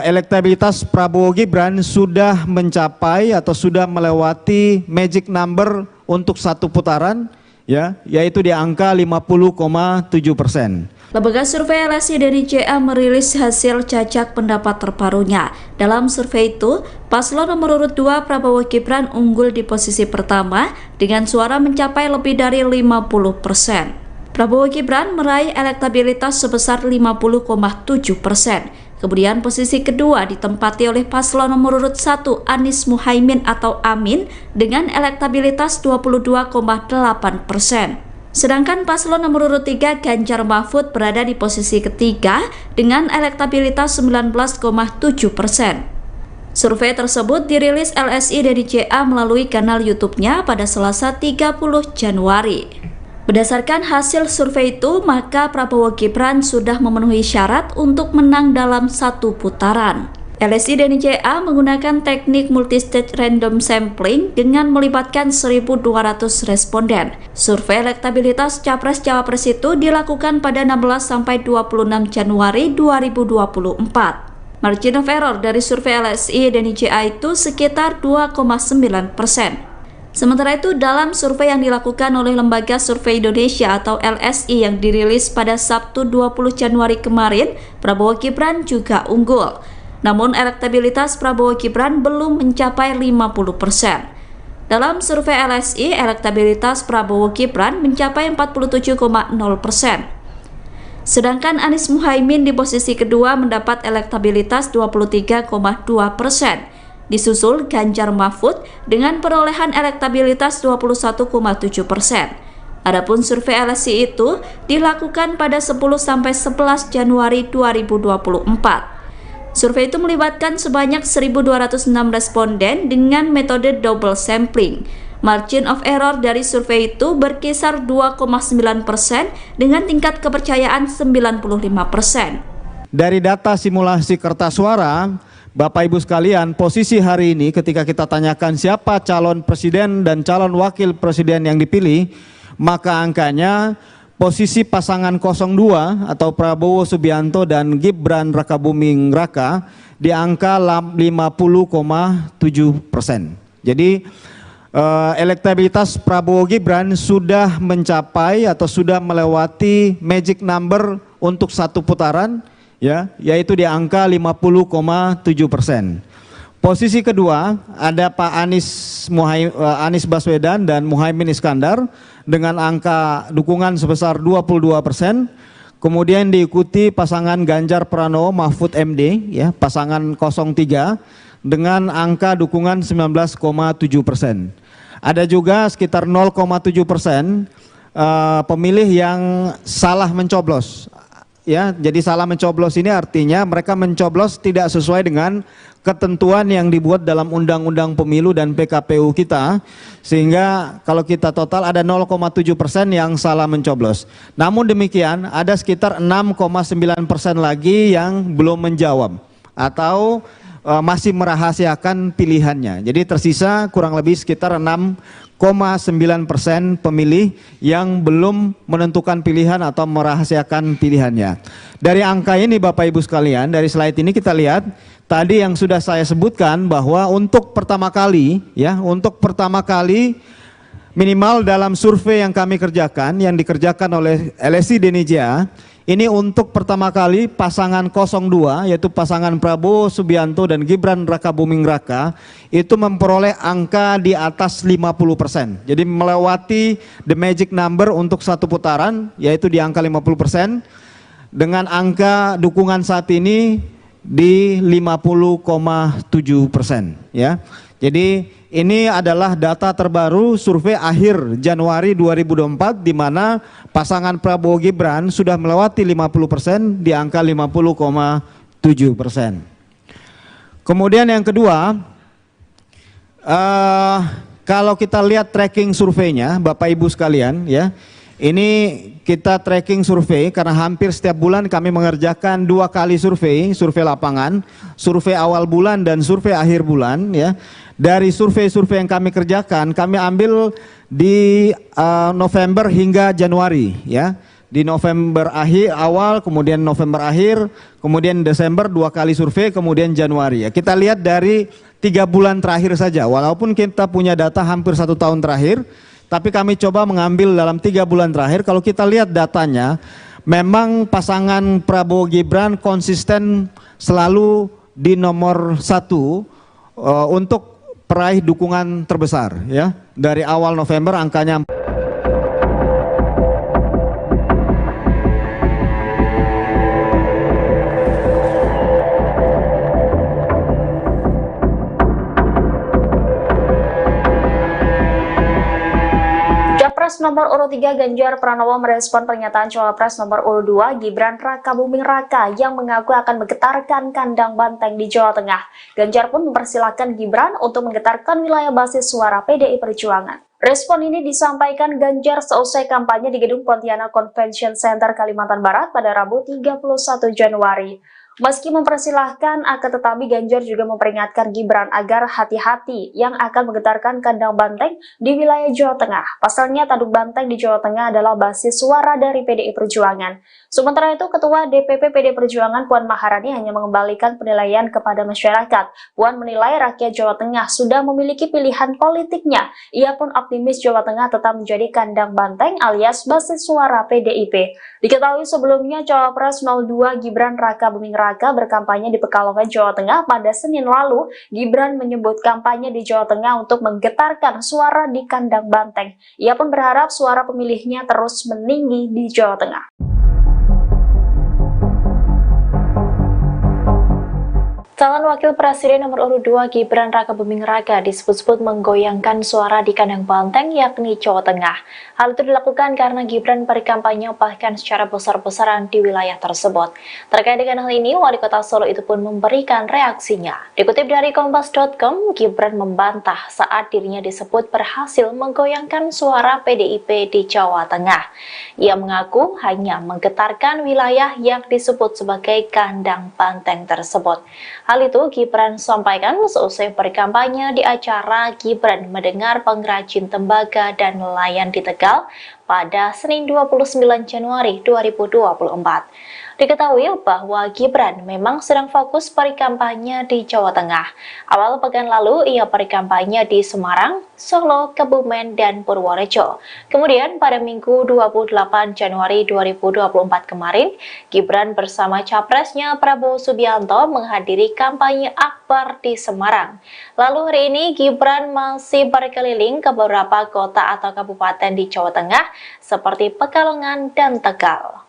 elektabilitas Prabowo Gibran sudah mencapai atau sudah melewati magic number untuk satu putaran, ya, yaitu di angka 50,7%. Lembaga survei LSI dari JA merilis hasil cacak pendapat terbarunya. Dalam survei itu, paslon nomor urut 2 Prabowo Gibran unggul di posisi pertama dengan suara mencapai lebih dari 50%. Prabowo Gibran meraih elektabilitas sebesar 50,7%. Kemudian posisi kedua ditempati oleh paslon nomor urut 1 Anies Muhaimin atau Amin dengan elektabilitas 22,8%. Sedangkan paslon nomor urut 3 Ganjar Mahfud berada di posisi ketiga dengan elektabilitas 19,7%. Survei tersebut dirilis LSI dari JA melalui kanal YouTube-nya pada Selasa 30 Januari. Berdasarkan hasil survei itu, maka Prabowo Gibran sudah memenuhi syarat untuk menang dalam satu putaran. LSI dan JA menggunakan teknik multistage random sampling dengan melibatkan 1.200 responden. Survei elektabilitas Capres-Cawapres itu dilakukan pada 16-26 Januari 2024. Margin of error dari survei LSI dan JA itu sekitar 2,9%. Sementara itu, dalam survei yang dilakukan oleh Lembaga Survei Indonesia atau LSI yang dirilis pada Sabtu 20 Januari kemarin, Prabowo Gibran juga unggul. Namun elektabilitas Prabowo Gibran belum mencapai 50%. Dalam survei LSI, elektabilitas Prabowo Gibran mencapai 47,0%. Sedangkan Anies Muhaimin di posisi kedua mendapat elektabilitas 23,2%. Disusul Ganjar Mahfud dengan perolehan elektabilitas 21,7%. Adapun survei LSI itu dilakukan pada 10-11 Januari 2024. Survei itu melibatkan sebanyak 1.206 responden dengan metode double sampling. Margin of error dari survei itu berkisar 2,9% dengan tingkat kepercayaan 95%. Dari data simulasi kertas suara, Bapak Ibu sekalian, posisi hari ini ketika kita tanyakan siapa calon presiden dan calon wakil presiden yang dipilih, maka angkanya posisi pasangan 02 atau Prabowo Subianto dan Gibran Rakabuming Raka di angka 50,7%. Jadi elektabilitas Prabowo Gibran sudah mencapai atau sudah melewati magic number untuk satu putaran, ya, yaitu di angka 50,7%. Posisi kedua ada Pak Anies Baswedan dan Muhaimin Iskandar dengan angka dukungan sebesar 22%. Kemudian diikuti pasangan Ganjar Pranowo Mahfud MD, ya, pasangan 03 dengan angka dukungan 19,7%. Ada juga sekitar 0,7% pemilih yang salah mencoblos. Ya, jadi salah mencoblos ini artinya mereka mencoblos tidak sesuai dengan ketentuan yang dibuat dalam Undang-Undang Pemilu dan PKPU kita, sehingga kalau kita total ada 0,7% yang salah mencoblos. Namun demikian ada sekitar 6,9% lagi yang belum menjawab atau masih merahasiakan pilihannya. Jadi tersisa kurang lebih sekitar 6,9% pemilih yang belum menentukan pilihan atau merahasiakan pilihannya. Dari angka ini Bapak Ibu sekalian, dari slide ini kita lihat tadi yang sudah saya sebutkan bahwa untuk pertama kali minimal dalam survei yang kami kerjakan, yang dikerjakan oleh LSI Denija, ini untuk pertama kali pasangan 02 yaitu pasangan Prabowo Subianto dan Gibran Rakabuming Raka itu memperoleh angka di atas 50%. Jadi melewati the magic number untuk satu putaran yaitu di angka 50% dengan angka dukungan saat ini di 50,7% ya. Jadi ini adalah data terbaru survei akhir Januari 2024 di mana pasangan Prabowo Gibran sudah melewati 50% di angka 50,7%. Kemudian yang kedua, kalau kita lihat tracking surveinya Bapak Ibu sekalian ya, ini kita tracking survei karena hampir setiap bulan kami mengerjakan 2 kali survei lapangan, survei awal bulan dan survei akhir bulan ya. Dari survei-survei yang kami kerjakan, kami ambil di November hingga Januari ya. Di November awal, kemudian November akhir, kemudian Desember 2 kali survei, kemudian Januari ya. Kita lihat dari 3 bulan terakhir saja, walaupun kita punya data hampir 1 tahun terakhir, tapi kami coba mengambil dalam 3 bulan terakhir. Kalau kita lihat datanya, memang pasangan Prabowo Gibran konsisten selalu di nomor 1 untuk peraih dukungan terbesar ya. Dari awal November angkanya Capres nomor urut 3 Ganjar Pranowo merespon pernyataan Cawapres nomor urut 2 Gibran Rakabuming Raka yang mengaku akan menggetarkan kandang banteng di Jawa Tengah. Ganjar pun mempersilahkan Gibran untuk menggetarkan wilayah basis suara PDI Perjuangan. Respon ini disampaikan Ganjar seusai kampanye di Gedung Pontianak Convention Center Kalimantan Barat pada Rabu 31 Januari. Meski mempersilahkan, akan tetapi Ganjar juga memperingatkan Gibran agar hati-hati yang akan menggetarkan kandang banteng di wilayah Jawa Tengah. Pasalnya tanduk banteng di Jawa Tengah adalah basis suara dari PDI Perjuangan. Sementara itu, Ketua DPP PDI Perjuangan Puan Maharani hanya mengembalikan penilaian kepada masyarakat. Puan menilai rakyat Jawa Tengah sudah memiliki pilihan politiknya. Ia pun optimis Jawa Tengah tetap menjadi kandang banteng alias basis suara PDIP. Diketahui sebelumnya Cawapres 02 Gibran Rakabuming Raka berkampanye di Pekalongan, Jawa Tengah pada Senin lalu. Gibran menyebut kampanye di Jawa Tengah untuk menggetarkan suara di kandang banteng. Ia pun berharap suara pemilihnya terus meninggi di Jawa Tengah. Calon Wakil Presiden nomor urut 2 Gibran Rakabuming Raka disebut-sebut menggoyangkan suara di kandang banteng yakni Jawa Tengah. Hal itu dilakukan karena Gibran berkampanye bahkan secara besar-besaran di wilayah tersebut. Terkait dengan hal ini, Wali Kota Solo itu pun memberikan reaksinya. Dikutip dari Kompas.com, Gibran membantah saat dirinya disebut berhasil menggoyangkan suara PDIP di Jawa Tengah. Ia mengaku hanya menggetarkan wilayah yang disebut sebagai kandang banteng tersebut. Hal itu Gibran sampaikan seusai berkampanye di acara Gibran Mendengar Pengrajin Tembaga dan Nelayan di Tegal pada Senin 29 Januari 2024. Diketahui bahwa Gibran memang sedang fokus berkampanye di Jawa Tengah. Awal pekan lalu ia berkampanye di Semarang, Solo, Kebumen, dan Purworejo. Kemudian pada Minggu 28 Januari 2024 kemarin, Gibran bersama capresnya Prabowo Subianto menghadiri kampanye akbar di Semarang. Lalu hari ini Gibran masih berkeliling ke beberapa kota atau kabupaten di Jawa Tengah seperti Pekalongan dan Tegal.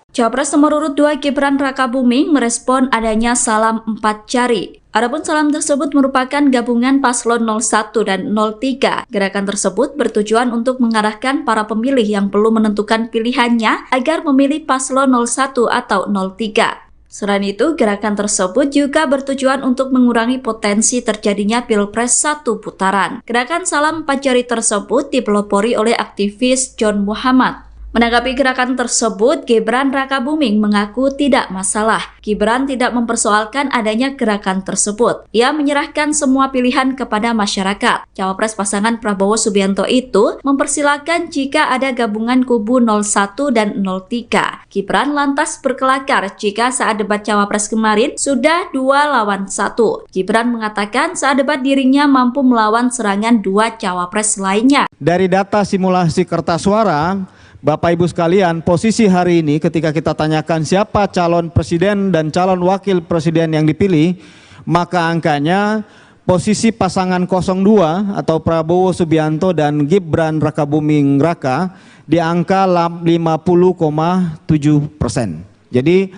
Capres nomor urut 2 Gibran Rakabuming merespon adanya salam 4 jari. Adapun salam tersebut merupakan gabungan paslon 01 dan 03. Gerakan tersebut bertujuan untuk mengarahkan para pemilih yang belum menentukan pilihannya agar memilih paslon 01 atau 03. Selain itu, gerakan tersebut juga bertujuan untuk mengurangi potensi terjadinya Pilpres satu putaran. Gerakan salam 4 jari tersebut dipelopori oleh aktivis John Muhammad. Menanggapi gerakan tersebut, Gibran Rakabuming mengaku tidak masalah. Gibran tidak mempersoalkan adanya gerakan tersebut. Ia menyerahkan semua pilihan kepada masyarakat. Cawapres pasangan Prabowo Subianto itu mempersilahkan jika ada gabungan kubu 01 dan 03. Gibran lantas berkelakar jika saat debat Cawapres kemarin sudah 2 lawan 1. Gibran mengatakan saat debat dirinya mampu melawan serangan 2 Cawapres lainnya. Dari data simulasi kertas suara, Bapak Ibu sekalian, posisi hari ini ketika kita tanyakan siapa calon presiden dan calon wakil presiden yang dipilih, maka angkanya posisi pasangan 02 atau Prabowo Subianto dan Gibran Rakabuming Raka di angka 50,7%. Jadi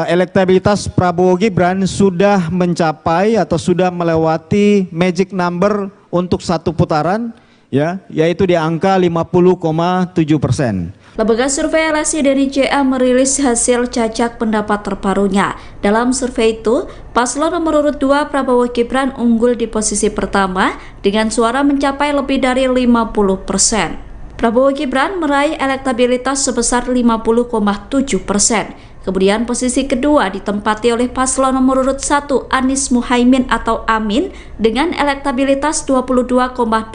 elektabilitas Prabowo Gibran sudah mencapai atau sudah melewati magic number untuk satu putaran, ya, yaitu di angka 50,7%. Lembaga survei LSI dari JA merilis hasil cacak pendapat terbarunya. Dalam survei itu, paslon nomor urut 2 Prabowo Gibran unggul di posisi pertama dengan suara mencapai lebih dari 50%. Prabowo Gibran meraih elektabilitas sebesar 50,7%. Kemudian posisi kedua ditempati oleh paslon nomor urut 1 Anies Muhaimin atau Amin dengan elektabilitas 22,8%.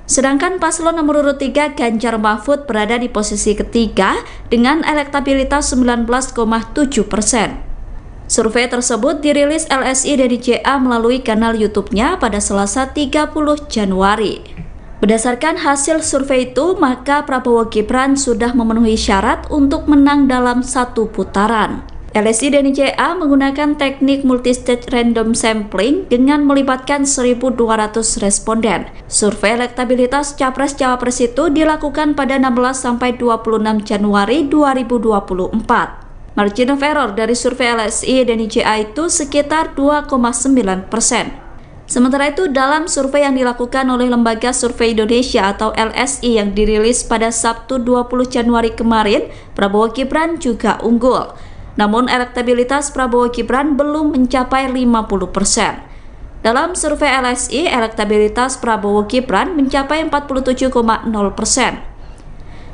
Sedangkan paslon nomor urut 3 Ganjar Mahfud berada di posisi ketiga dengan elektabilitas 19,7%. Survei tersebut dirilis LSI dari JA melalui kanal YouTube-nya pada Selasa 30 Januari. Berdasarkan hasil survei itu, maka Prabowo Gibran sudah memenuhi syarat untuk menang dalam satu putaran. LSI dan JA menggunakan teknik multistage random sampling dengan melibatkan 1.200 responden. Survei elektabilitas Capres-Cawapres itu dilakukan pada 16-26 Januari 2024. Margin of error dari survei LSI dan JA itu sekitar 2,9%. Sementara itu, dalam survei yang dilakukan oleh Lembaga Survei Indonesia atau LSI yang dirilis pada Sabtu 20 Januari kemarin, Prabowo Gibran juga unggul. Namun elektabilitas Prabowo Gibran belum mencapai 50%. Dalam survei LSI, elektabilitas Prabowo Gibran mencapai 47,0%.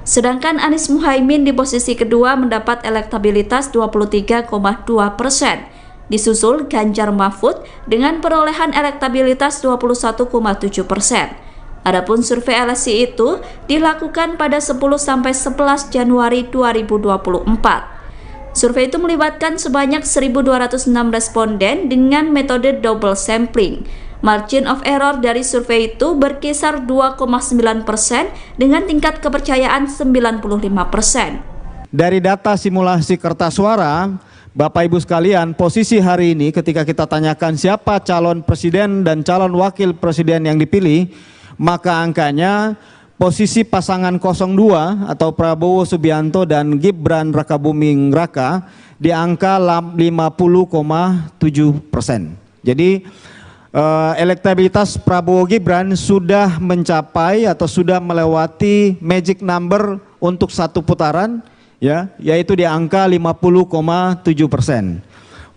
Sedangkan Anies Muhaimin di posisi kedua mendapat elektabilitas 23,2%. Disusul Ganjar Mahfud dengan perolehan elektabilitas 21,7%. Adapun survei LSI itu dilakukan pada 10-11 Januari 2024. Survei itu melibatkan sebanyak 1.206 responden dengan metode double sampling. Margin of error dari survei itu berkisar 2,9% dengan tingkat kepercayaan 95%. Dari data simulasi kertas suara, Bapak Ibu sekalian, posisi hari ini ketika kita tanyakan siapa calon presiden dan calon wakil presiden yang dipilih, maka angkanya posisi pasangan 02 atau Prabowo Subianto dan Gibran Rakabuming Raka di angka 50,7%. Jadi elektabilitas Prabowo Gibran sudah mencapai atau sudah melewati magic number untuk satu putaran, ya, yaitu di angka 50,7%.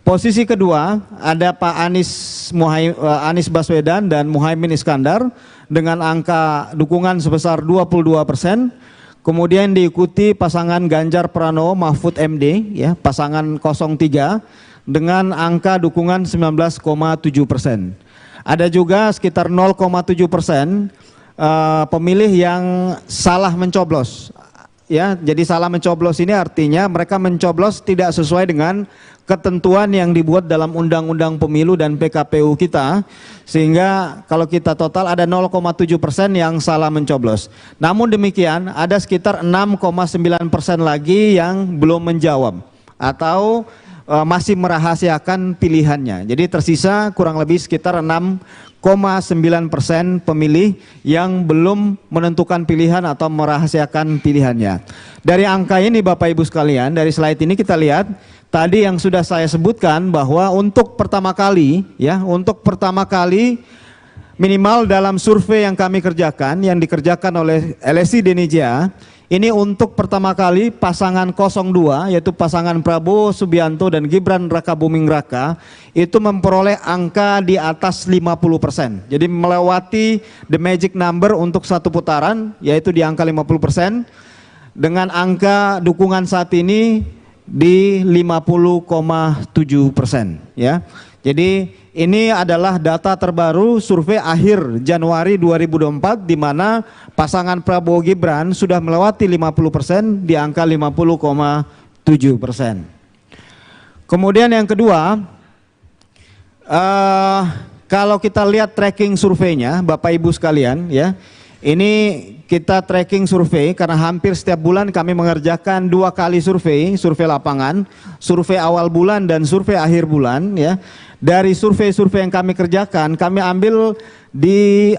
Posisi kedua ada Pak Anies Baswedan dan Muhaimin Iskandar dengan angka dukungan sebesar 22%. Kemudian diikuti pasangan Ganjar Pranowo Mahfud MD, ya, pasangan 03 dengan angka dukungan 19,7%. Ada juga sekitar 0,7% pemilih yang salah mencoblos. Ya, jadi salah mencoblos ini artinya mereka mencoblos tidak sesuai dengan ketentuan yang dibuat dalam Undang-Undang Pemilu dan PKPU kita, sehingga kalau kita total ada 0,7% yang salah mencoblos. Namun demikian ada sekitar 6,9% lagi yang belum menjawab atau masih merahasiakan pilihannya. Jadi tersisa kurang lebih sekitar 6,9% pemilih yang belum menentukan pilihan atau merahasiakan pilihannya. Dari angka ini Bapak Ibu sekalian, dari slide ini kita lihat tadi yang sudah saya sebutkan bahwa untuk pertama kali minimal dalam survei yang kami kerjakan, yang dikerjakan oleh LSI Denija, ini untuk pertama kali pasangan 02, yaitu pasangan Prabowo Subianto dan Gibran Rakabuming Raka, itu memperoleh angka di atas 50%. Jadi melewati the magic number untuk satu putaran, yaitu di angka 50%, dengan angka dukungan saat ini di 50,7%. Ya. Jadi ini adalah data terbaru survei akhir Januari 2024 di mana pasangan Prabowo Gibran sudah melewati 50% di angka 50,7%. Kemudian yang kedua, kalau kita lihat tracking surveinya Bapak Ibu sekalian ya, ini kita tracking survei karena hampir setiap bulan kami mengerjakan 2 kali survei lapangan, survei awal bulan dan survei akhir bulan ya. Dari survei-survei yang kami kerjakan, kami ambil di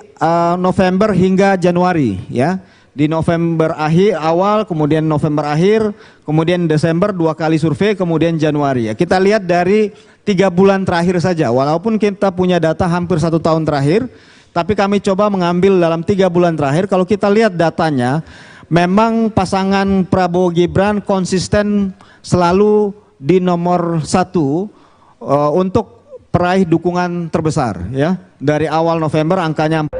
November hingga Januari ya. Di November awal, kemudian November akhir, kemudian Desember 2 kali survei, kemudian Januari ya. Kita lihat dari 3 bulan terakhir saja, walaupun kita punya data hampir 1 tahun terakhir, tapi kami coba mengambil dalam 3 bulan terakhir. Kalau kita lihat datanya, memang pasangan Prabowo Gibran konsisten selalu di nomor 1 untuk peraih dukungan terbesar ya. Dari awal November angkanya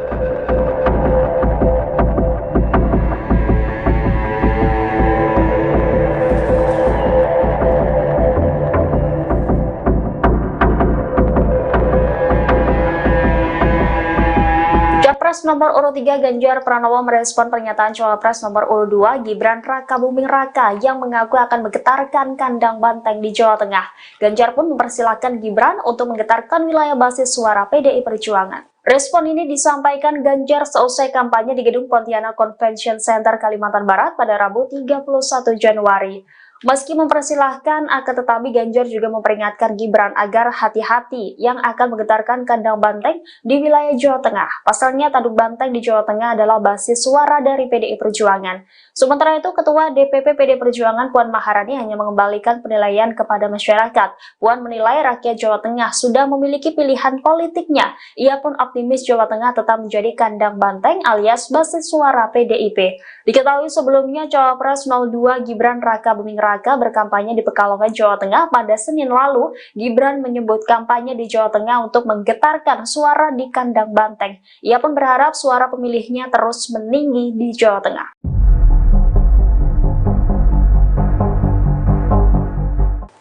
Capres nomor urut 3 Ganjar Pranowo merespon pernyataan Cawapres nomor urut 2 Gibran Rakabuming Raka yang mengaku akan menggetarkan kandang banteng di Jawa Tengah. Ganjar pun mempersilahkan Gibran untuk menggetarkan wilayah basis suara PDI Perjuangan. Respon ini disampaikan Ganjar seusai kampanye di Gedung Pontianak Convention Center Kalimantan Barat pada Rabu 31 Januari. Meski mempersilahkan, akan tetapi Ganjar juga memperingatkan Gibran agar hati-hati yang akan menggetarkan kandang banteng di wilayah Jawa Tengah. Pasalnya tanduk banteng di Jawa Tengah adalah basis suara dari PDI Perjuangan. Sementara itu, Ketua DPP PDI Perjuangan Puan Maharani hanya mengembalikan penilaian kepada masyarakat. Puan menilai rakyat Jawa Tengah sudah memiliki pilihan politiknya. Ia pun optimis Jawa Tengah tetap menjadi kandang banteng alias basis suara PDIP. Diketahui sebelumnya Cawapres 02 Gibran Rakabuming Raka berkampanye di Pekalongan, Jawa Tengah pada Senin lalu. Gibran menyebut kampanye di Jawa Tengah untuk menggetarkan suara di kandang banteng. Ia pun berharap suara pemilihnya terus meninggi di Jawa Tengah.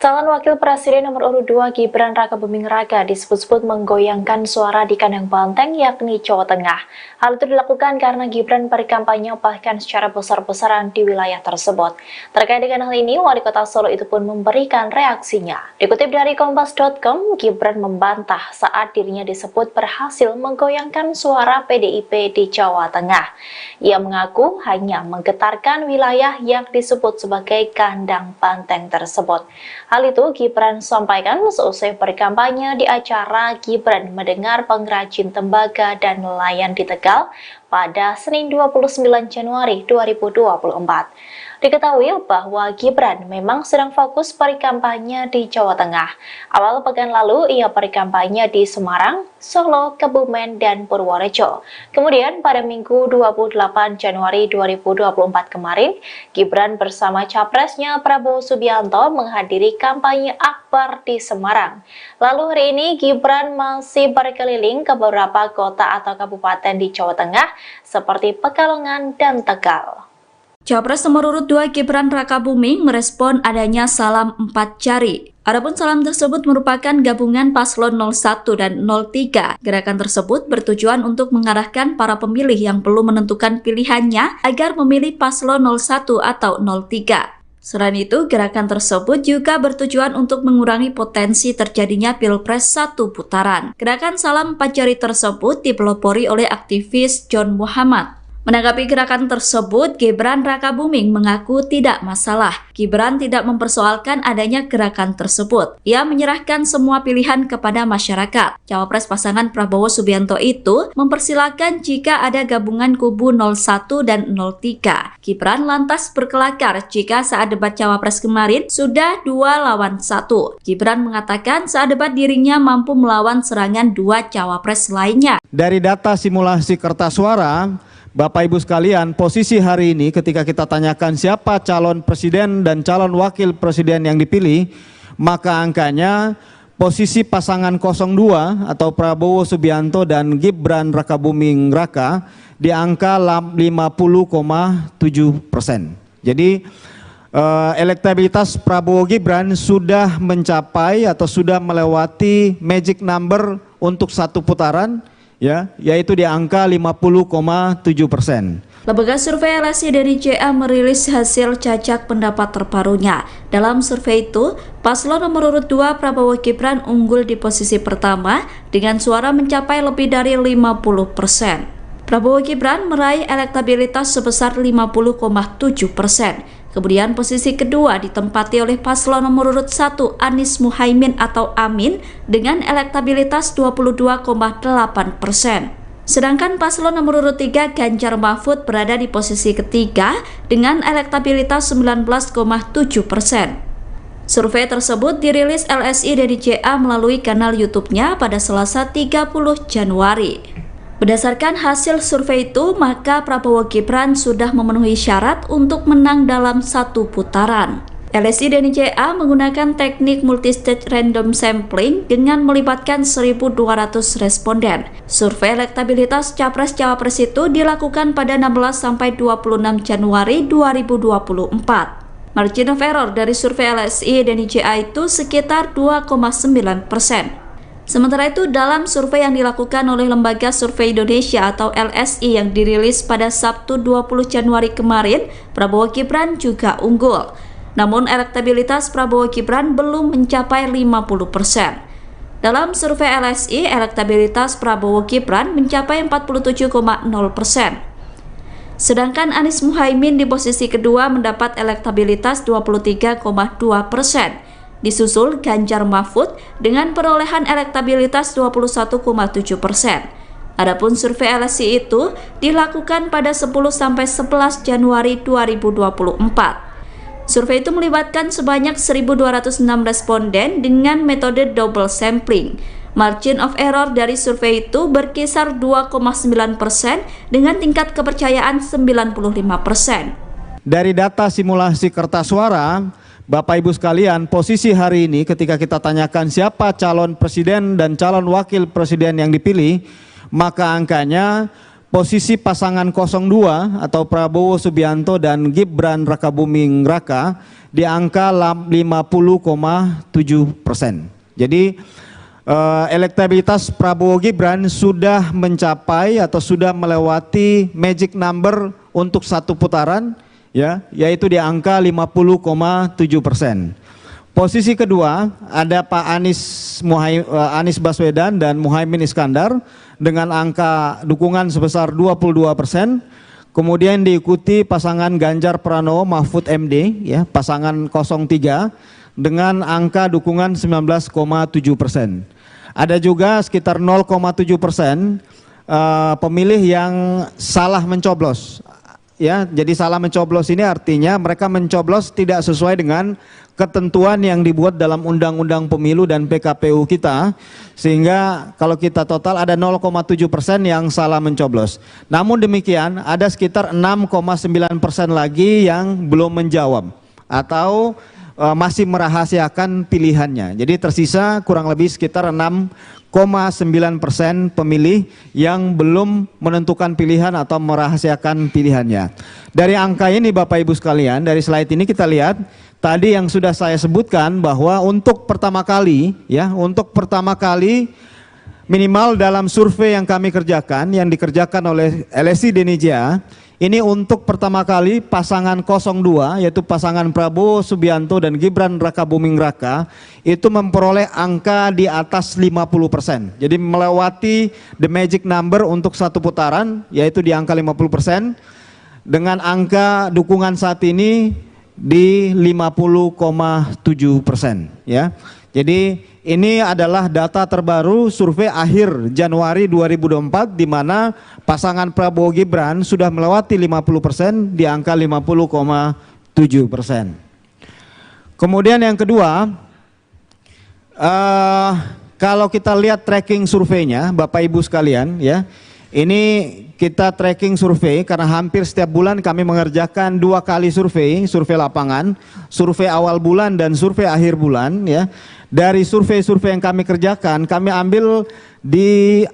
Calon Wakil Presiden nomor urut 2 Gibran Rakabuming Raka disebut-sebut menggoyangkan suara di kandang banteng yakni Jawa Tengah. Hal itu dilakukan karena Gibran berkampanye bahkan secara besar-besaran di wilayah tersebut. Terkait dengan hal ini, Wali Kota Solo itu pun memberikan reaksinya. Dikutip dari Kompas.com, Gibran membantah saat dirinya disebut berhasil menggoyangkan suara PDIP di Jawa Tengah. Ia mengaku hanya menggetarkan wilayah yang disebut sebagai kandang banteng tersebut. Hal itu Gibran sampaikan seusai berkampanye di acara Gibran Mendengar Pengrajin Tembaga dan Nelayan di Tegal pada Senin 29 Januari 2024. Diketahui bahwa Gibran memang sedang fokus berkampanye di Jawa Tengah. Awal pekan lalu ia berkampanye di Semarang, Solo, Kebumen, dan Purworejo. Kemudian pada Minggu 28 Januari 2024 kemarin, Gibran bersama capresnya Prabowo Subianto menghadiri kampanye akbar di Semarang. Lalu hari ini Gibran masih berkeliling ke beberapa kota atau kabupaten di Jawa Tengah seperti Pekalongan dan Tegal. Capres nomor urut 2 Gibran Rakabuming merespon adanya salam 4 jari. Adapun salam tersebut merupakan gabungan paslon 01 dan 03. Gerakan tersebut bertujuan untuk mengarahkan para pemilih yang belum menentukan pilihannya agar memilih paslon 01 atau 03. Selain itu, gerakan tersebut juga bertujuan untuk mengurangi potensi terjadinya Pilpres 1 putaran. Gerakan salam 4 jari tersebut dipelopori oleh aktivis John Muhammad. Menanggapi gerakan tersebut, Gibran Rakabuming mengaku tidak masalah. Gibran tidak mempersoalkan adanya gerakan tersebut. Ia menyerahkan semua pilihan kepada masyarakat. Cawapres pasangan Prabowo Subianto itu mempersilahkan jika ada gabungan kubu 01 dan 03. Gibran lantas berkelakar jika saat debat Cawapres kemarin sudah 2 lawan 1. Gibran mengatakan saat debat dirinya mampu melawan serangan 2 Cawapres lainnya. Dari data simulasi kertas suara, Bapak Ibu sekalian, posisi hari ini ketika kita tanyakan siapa calon presiden dan calon wakil presiden yang dipilih, maka angkanya posisi pasangan 02 atau Prabowo Subianto dan Gibran Rakabuming Raka di angka 50,7%. Jadi elektabilitas Prabowo Gibran sudah mencapai atau sudah melewati magic number untuk satu putaran, ya, yaitu di angka 50,7%. Lembaga survei LSI dari JA merilis hasil cacak pendapat terbarunya. Dalam survei itu, paslon nomor urut 2 Prabowo Gibran unggul di posisi pertama dengan suara mencapai lebih dari 50%. Prabowo Gibran meraih elektabilitas sebesar 50,7%. Kemudian posisi kedua ditempati oleh paslon nomor urut 1 Anies Muhaimin atau Amin dengan elektabilitas 22,8%. Sedangkan paslon nomor urut 3 Ganjar Mahfud berada di posisi ketiga dengan elektabilitas 19,7%. Survei tersebut dirilis LSI dari JA melalui kanal YouTube-nya pada Selasa 30 Januari. Berdasarkan hasil survei itu, maka Prabowo Gibran sudah memenuhi syarat untuk menang dalam satu putaran. LSI dan JA menggunakan teknik multistage random sampling dengan melibatkan 1.200 responden. Survei elektabilitas Capres-Cawapres itu dilakukan pada 16-26 Januari 2024. Margin of error dari survei LSI dan JA itu sekitar 2,9%. Sementara itu, dalam survei yang dilakukan oleh Lembaga Survei Indonesia atau LSI yang dirilis pada Sabtu 20 Januari kemarin, Prabowo Gibran juga unggul. Namun elektabilitas Prabowo Gibran belum mencapai 50%. Dalam survei LSI, elektabilitas Prabowo Gibran mencapai 47,0%. Sedangkan Anies Muhaimin di posisi kedua mendapat elektabilitas 23,2%. Disusul Ganjar Mahfud dengan perolehan elektabilitas 21,7%. Adapun survei LSI itu dilakukan pada 10-11 Januari 2024. Survei itu melibatkan sebanyak 1.206 responden dengan metode double sampling. Margin of error dari survei itu berkisar 2,9% dengan tingkat kepercayaan 95%. Dari data simulasi kertas suara, Bapak Ibu sekalian, posisi hari ini ketika kita tanyakan siapa calon presiden dan calon wakil presiden yang dipilih, maka angkanya posisi pasangan 02 atau Prabowo Subianto dan Gibran Rakabuming Raka di angka 50,7%. Jadi elektabilitas Prabowo Gibran sudah mencapai atau sudah melewati magic number untuk satu putaran, ya, yaitu di angka 50,7%. Posisi kedua ada Pak Anies Baswedan dan Muhaimin Iskandar dengan angka dukungan sebesar 22%. Kemudian diikuti pasangan Ganjar Pranowo Mahfud MD, ya, pasangan 03 dengan angka dukungan 19,7%. Ada juga sekitar 0,7% pemilih yang salah mencoblos. Ya, jadi salah mencoblos ini artinya mereka mencoblos tidak sesuai dengan ketentuan yang dibuat dalam Undang-Undang Pemilu dan PKPU kita, sehingga kalau kita total ada 0,7% yang salah mencoblos. Namun demikian ada sekitar 6,9% lagi yang belum menjawab atau masih merahasiakan pilihannya. Jadi tersisa kurang lebih sekitar 6,9% pemilih yang belum menentukan pilihan atau merahasiakan pilihannya. Dari angka ini Bapak Ibu sekalian, dari slide ini kita lihat tadi yang sudah saya sebutkan bahwa untuk pertama kali, ya, untuk pertama kali minimal dalam survei yang kami kerjakan, yang dikerjakan oleh LSI Denija, Ini untuk pertama kali pasangan 02 yaitu pasangan Prabowo Subianto dan Gibran Rakabuming Raka itu memperoleh angka di atas 50%. Jadi melewati the magic number untuk satu putaran yaitu di angka 50% dengan angka dukungan saat ini di 50,7% ya. Jadi ini adalah data terbaru survei akhir Januari 2024 di mana pasangan Prabowo Gibran sudah melewati 50% di angka 50,7%. Kemudian yang kedua, kalau kita lihat tracking surveinya Bapak Ibu sekalian ya, ini kita tracking survei karena hampir setiap bulan kami mengerjakan 2 kali survei lapangan, survei awal bulan dan survei akhir bulan ya. Dari survei-survei yang kami kerjakan, kami ambil di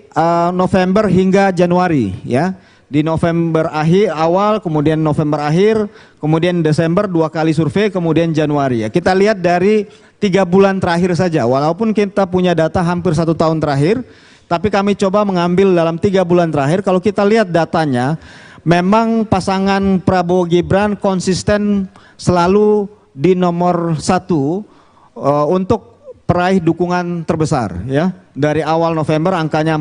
November hingga Januari ya. Di November awal, kemudian November akhir, kemudian Desember 2 kali survei, kemudian Januari ya. Kita lihat dari 3 bulan terakhir saja, walaupun kita punya data hampir 1 tahun terakhir, tapi kami coba mengambil dalam 3 bulan terakhir. Kalau kita lihat datanya, memang pasangan Prabowo Gibran konsisten selalu di nomor 1 untuk peraih dukungan terbesar ya. Dari awal November angkanya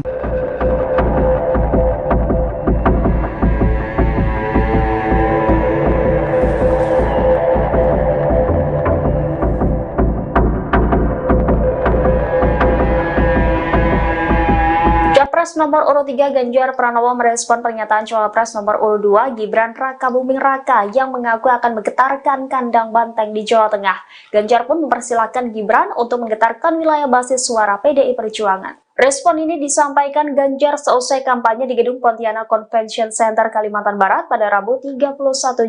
Capres nomor urut 3 Ganjar Pranowo merespon pernyataan Cawapres nomor urut 2 Gibran Rakabuming Raka yang mengaku akan menggetarkan kandang banteng di Jawa Tengah. Ganjar pun mempersilahkan Gibran untuk menggetarkan wilayah basis suara PDI Perjuangan. Respon ini disampaikan Ganjar seusai kampanye di Gedung Pontianak Convention Center Kalimantan Barat pada Rabu 31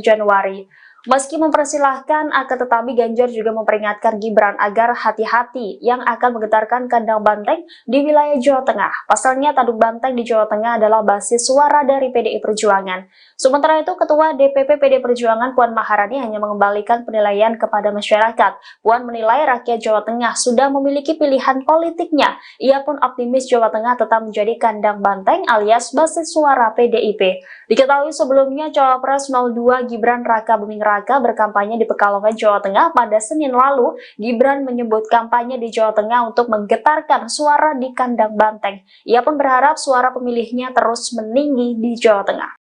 Januari. Meski mempersilahkan, akan tetapi Ganjar juga memperingatkan Gibran agar hati-hati yang akan menggetarkan kandang banteng di wilayah Jawa Tengah. Pasalnya tanduk banteng di Jawa Tengah adalah basis suara dari PDI Perjuangan. Sementara itu, Ketua DPP PDI Perjuangan Puan Maharani hanya mengembalikan penilaian kepada masyarakat. Puan menilai rakyat Jawa Tengah sudah memiliki pilihan politiknya. Ia pun optimis Jawa Tengah tetap menjadi kandang banteng alias basis suara PDIP. Diketahui sebelumnya Cawapres 02 Gibran Rakabuming Raka berkampanye di Pekalongan, Jawa Tengah pada Senin lalu. Gibran menyebut kampanye di Jawa Tengah untuk menggetarkan suara di kandang banteng. Ia pun berharap suara pemilihnya terus meninggi di Jawa Tengah.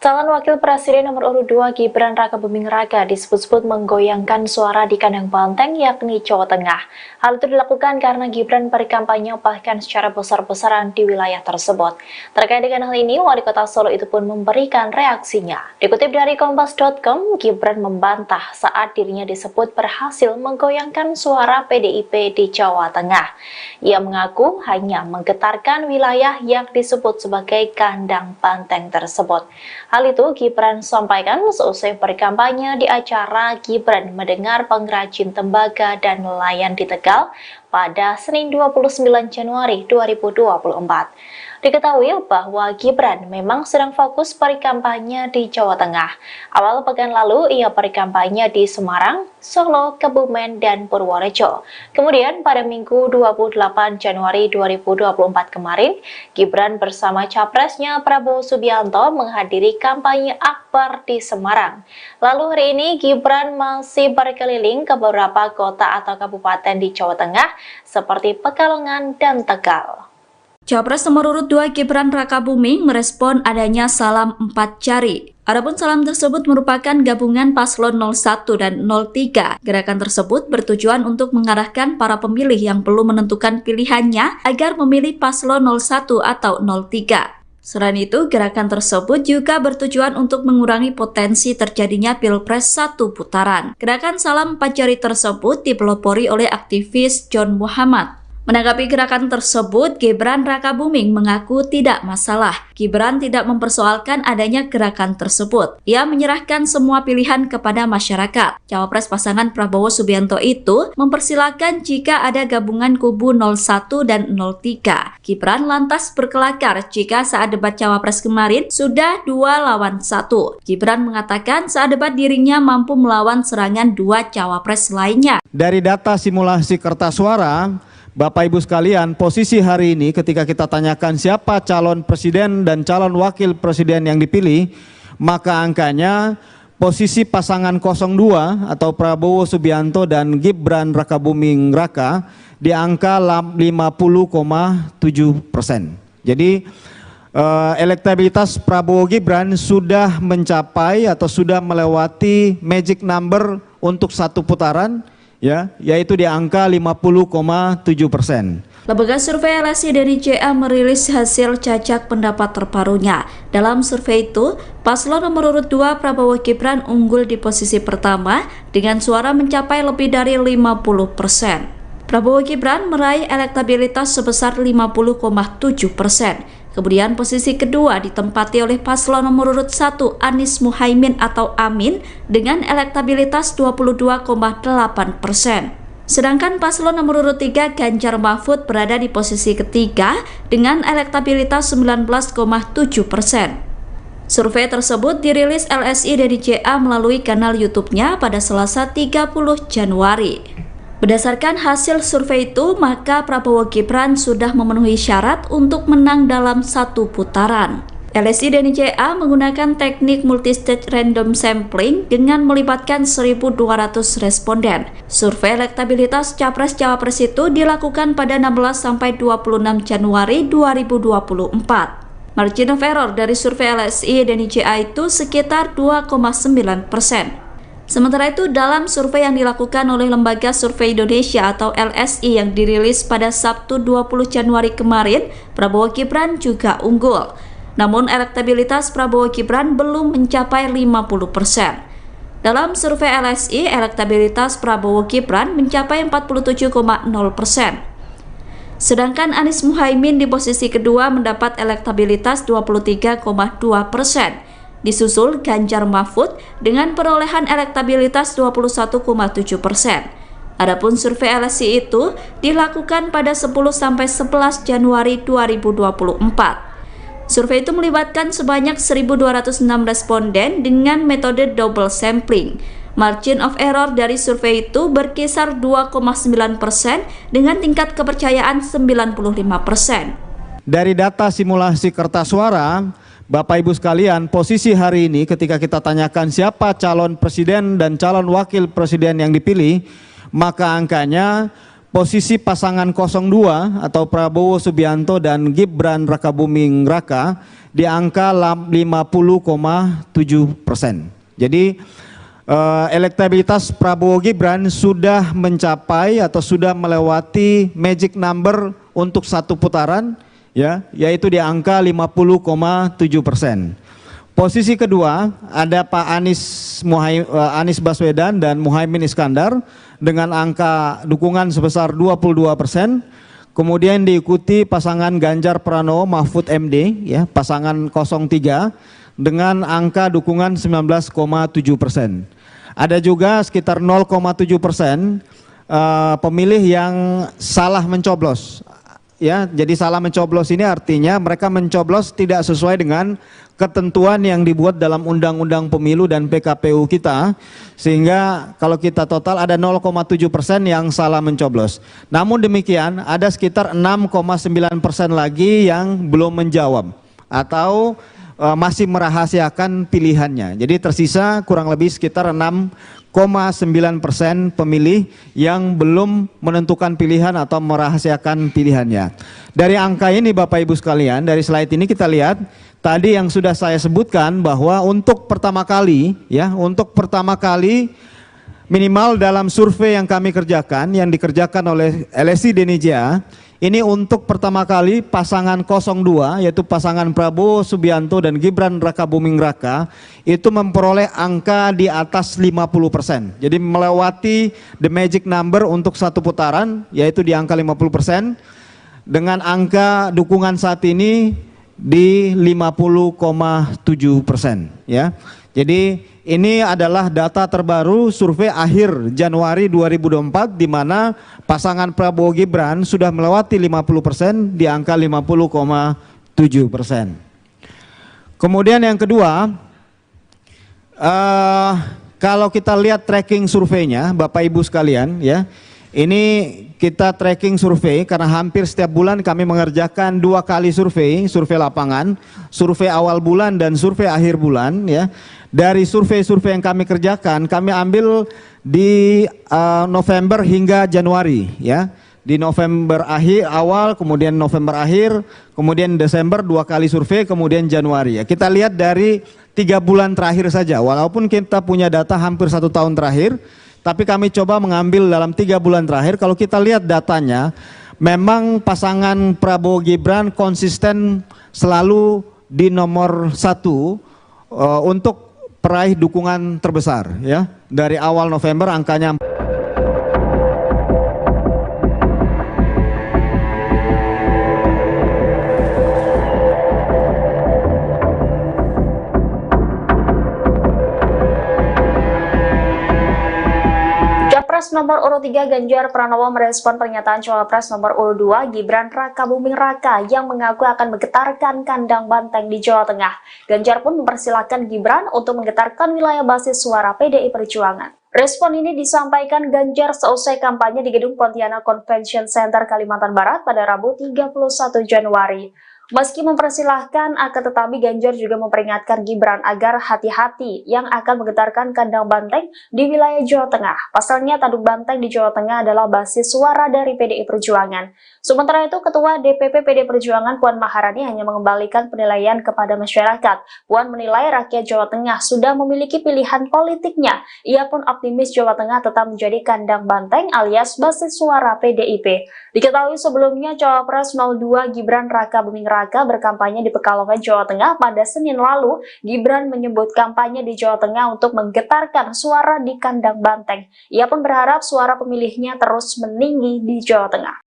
Calon Wakil Presiden nomor urut 2 Gibran Rakabuming Raka disebut-sebut menggoyangkan suara di kandang banteng yakni Jawa Tengah. Hal itu dilakukan karena Gibran berkampanye bahkan secara besar-besaran di wilayah tersebut. Terkait dengan hal ini, Wali Kota Solo itu pun memberikan reaksinya. Dikutip dari Kompas.com, Gibran membantah saat dirinya disebut berhasil menggoyangkan suara PDIP di Jawa Tengah. Ia mengaku hanya menggetarkan wilayah yang disebut sebagai kandang banteng tersebut. Hal itu Gibran sampaikan seusai berkampanye di acara Gibran Mendengar Pengrajin Tembaga dan Nelayan di Tegal pada Senin 29 Januari 2024. Diketahui bahwa Gibran memang sedang fokus berkampanye di Jawa Tengah. Awal pekan lalu ia berkampanye di Semarang, Solo, Kebumen, dan Purworejo. Kemudian pada Minggu 28 Januari 2024 kemarin, Gibran bersama capresnya Prabowo Subianto menghadiri kampanye akbar di Semarang. Lalu hari ini Gibran masih berkeliling ke beberapa kota atau kabupaten di Jawa Tengah seperti Pekalongan dan Tegal. Capres nomor urut 2 Gibran Rakabuming merespon adanya salam 4 jari. Adapun salam tersebut merupakan gabungan paslon 01 dan 03. Gerakan tersebut bertujuan untuk mengarahkan para pemilih yang belum menentukan pilihannya agar memilih paslon 01 atau 03. Selain itu, gerakan tersebut juga bertujuan untuk mengurangi potensi terjadinya Pilpres 1 putaran. Gerakan salam 4 jari tersebut dipelopori oleh aktivis John Muhammad. Menanggapi gerakan tersebut, Gibran Rakabuming mengaku tidak masalah. Gibran tidak mempersoalkan adanya gerakan tersebut. Ia menyerahkan semua pilihan kepada masyarakat. Cawapres pasangan Prabowo Subianto itu mempersilahkan jika ada gabungan kubu 01 dan 03. Gibran lantas berkelakar jika saat debat Cawapres kemarin sudah 2 lawan 1. Gibran mengatakan saat debat dirinya mampu melawan serangan 2 Cawapres lainnya. Dari data simulasi kertas suara, Bapak Ibu sekalian, posisi hari ini ketika kita tanyakan siapa calon presiden dan calon wakil presiden yang dipilih, maka angkanya posisi pasangan 02 atau Prabowo Subianto dan Gibran Rakabuming Raka di angka 50,7%. Jadi elektabilitas Prabowo Gibran sudah mencapai atau sudah melewati magic number untuk satu putaran, ya, yaitu di angka 50,7%. Lembaga survei LSI dari JA merilis hasil cacak pendapat terbarunya. Dalam survei itu, paslon nomor urut 2 Prabowo Gibran unggul di posisi pertama dengan suara mencapai lebih dari 50%. Prabowo Gibran meraih elektabilitas sebesar 50,7%. Kemudian posisi kedua ditempati oleh paslon nomor urut 1 Anies Muhaimin atau Amin dengan elektabilitas 22,8%. Sedangkan paslon nomor urut 3 Ganjar Mahfud berada di posisi ketiga dengan elektabilitas 19,7%. Survei tersebut dirilis LSI dari JA melalui kanal YouTube-nya pada Selasa 30 Januari. Berdasarkan hasil survei itu, maka Prabowo Gibran sudah memenuhi syarat untuk menang dalam satu putaran. LSI dan JA menggunakan teknik multistage random sampling dengan melibatkan 1.200 responden. Survei elektabilitas Capres-Cawapres itu dilakukan pada 16-26 Januari 2024. Margin of error dari survei LSI dan JA itu sekitar 2,9%. Sementara itu, dalam survei yang dilakukan oleh Lembaga Survei Indonesia atau LSI yang dirilis pada Sabtu 20 Januari kemarin, Prabowo Gibran juga unggul. Namun elektabilitas Prabowo Gibran belum mencapai 50%. Dalam survei LSI, elektabilitas Prabowo Gibran mencapai 47,0%. Sedangkan Anies Muhaimin di posisi kedua mendapat elektabilitas 23,2%. Disusul Ganjar Mahfud dengan perolehan elektabilitas 21,7%. Adapun survei LSI itu dilakukan pada 10-11 Januari 2024. Survei itu melibatkan sebanyak 1.206 responden dengan metode double sampling. Margin of error dari survei itu berkisar 2,9% dengan tingkat kepercayaan 95%. Dari data simulasi kertas suara, Bapak Ibu sekalian, posisi hari ini ketika kita tanyakan siapa calon presiden dan calon wakil presiden yang dipilih, maka angkanya posisi pasangan 02 atau Prabowo Subianto dan Gibran Rakabuming Raka di angka 50,7%. Jadi elektabilitas Prabowo Gibran sudah mencapai atau sudah melewati magic number untuk satu putaran, ya, yaitu di angka 50,7%. Posisi kedua ada Pak Anies Baswedan dan Muhaimin Iskandar dengan angka dukungan sebesar 22%. Kemudian diikuti pasangan Ganjar Pranowo Mahfud MD, ya, pasangan 03 dengan angka dukungan 19,7%. Ada juga sekitar 0,7% pemilih yang salah mencoblos. Ya, jadi salah mencoblos ini artinya mereka mencoblos tidak sesuai dengan ketentuan yang dibuat dalam Undang-Undang Pemilu dan PKPU kita, sehingga kalau kita total ada 0,7% yang salah mencoblos. Namun demikian ada sekitar 6,9% lagi yang belum menjawab atau masih merahasiakan pilihannya. Jadi tersisa kurang lebih sekitar 6,9% pemilih yang belum menentukan pilihan atau merahasiakan pilihannya. Dari angka ini Bapak Ibu sekalian, dari slide ini kita lihat tadi yang sudah saya sebutkan bahwa untuk pertama kali, ya, untuk pertama kali minimal dalam survei yang kami kerjakan, yang dikerjakan oleh LSI Denija, ini untuk pertama kali pasangan 02 yaitu pasangan Prabowo Subianto dan Gibran Rakabuming Raka itu memperoleh angka di atas 50%. Jadi melewati the magic number untuk satu putaran yaitu di angka 50%, dengan angka dukungan saat ini di 50,7%, ya. Jadi ini adalah data terbaru survei akhir Januari 2024 di mana pasangan Prabowo Gibran sudah melewati 50% di angka 50,7%. Kemudian yang kedua, kalau kita lihat tracking surveinya Bapak Ibu sekalian, ya, Ini kita tracking survei karena hampir setiap bulan kami mengerjakan 2 kali survei lapangan, survei awal bulan dan survei akhir bulan ya. Dari survei-survei yang kami kerjakan, kami ambil di November hingga Januari ya. Di November awal, kemudian November akhir, kemudian Desember 2 kali survei, kemudian Januari ya. Kita lihat dari 3 bulan terakhir saja, walaupun kita punya data hampir 1 tahun terakhir, tapi kami coba mengambil dalam 3 bulan terakhir. Kalau kita lihat datanya, memang pasangan Prabowo Gibran konsisten selalu di nomor 1 untuk peraih dukungan terbesar ya. Dari awal November angkanya Capres nomor urut 3 Ganjar Pranowo merespon pernyataan Cawapres nomor urut 2 Gibran Rakabuming Raka yang mengaku akan menggetarkan kandang banteng di Jawa Tengah. Ganjar pun mempersilahkan Gibran untuk menggetarkan wilayah basis suara PDI Perjuangan. Respon ini disampaikan Ganjar seusai kampanye di Gedung Pontianak Convention Center Kalimantan Barat pada Rabu 31 Januari. Meski mempersilahkan, akan tetapi Ganjar juga memperingatkan Gibran agar hati-hati yang akan menggetarkan kandang banteng di wilayah Jawa Tengah. Pasalnya, tanduk banteng di Jawa Tengah adalah basis suara dari PDI Perjuangan. Sementara itu, Ketua DPP PDI Perjuangan Puan Maharani hanya mengembalikan penilaian kepada masyarakat. Puan menilai rakyat Jawa Tengah sudah memiliki pilihan politiknya. Ia pun optimis Jawa Tengah tetap menjadi kandang banteng alias basis suara PDIP. Diketahui sebelumnya, Cawapres 02 Gibran Rakabuming Raka berkampanye di Pekalongan, Jawa Tengah pada Senin lalu. Gibran menyebut kampanye di Jawa Tengah untuk menggetarkan suara di kandang banteng. Ia pun berharap suara pemilihnya terus meninggi di Jawa Tengah.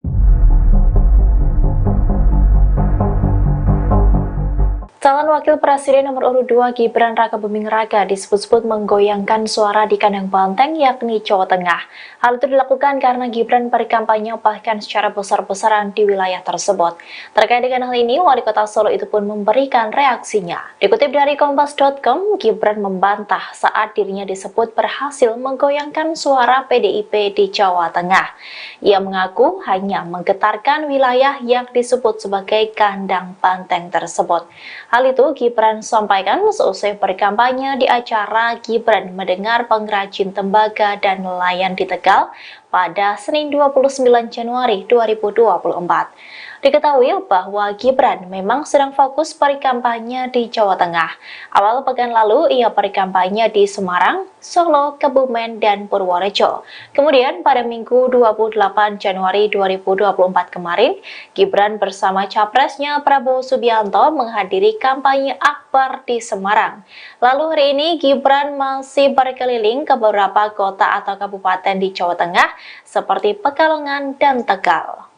Calon Wakil Presiden nomor urut 2 Gibran Rakabuming Raka disebut-sebut menggoyangkan suara di kandang banteng yakni Jawa Tengah. Hal itu dilakukan karena Gibran berkampanye bahkan secara besar-besaran di wilayah tersebut. Terkait dengan hal ini, Wali Kota Solo itu pun memberikan reaksinya. Dikutip dari Kompas.com, Gibran membantah saat dirinya disebut berhasil menggoyangkan suara PDIP di Jawa Tengah. Ia mengaku hanya menggetarkan wilayah yang disebut sebagai kandang banteng tersebut. Hal itu Gibran sampaikan seusai berkampanye di acara Gibran Mendengar Pengrajin Tembaga dan Nelayan di Tegal pada Senin 29 Januari 2024. Diketahui bahwa Gibran memang sedang fokus berkampanye di Jawa Tengah. Awal pekan lalu ia berkampanye di Semarang, Solo, Kebumen, dan Purworejo. Kemudian pada Minggu 28 Januari 2024 kemarin, Gibran bersama capresnya Prabowo Subianto menghadiri kampanye akbar di Semarang. Lalu hari ini Gibran masih berkeliling ke beberapa kota atau kabupaten di Jawa Tengah seperti Pekalongan dan Tegal.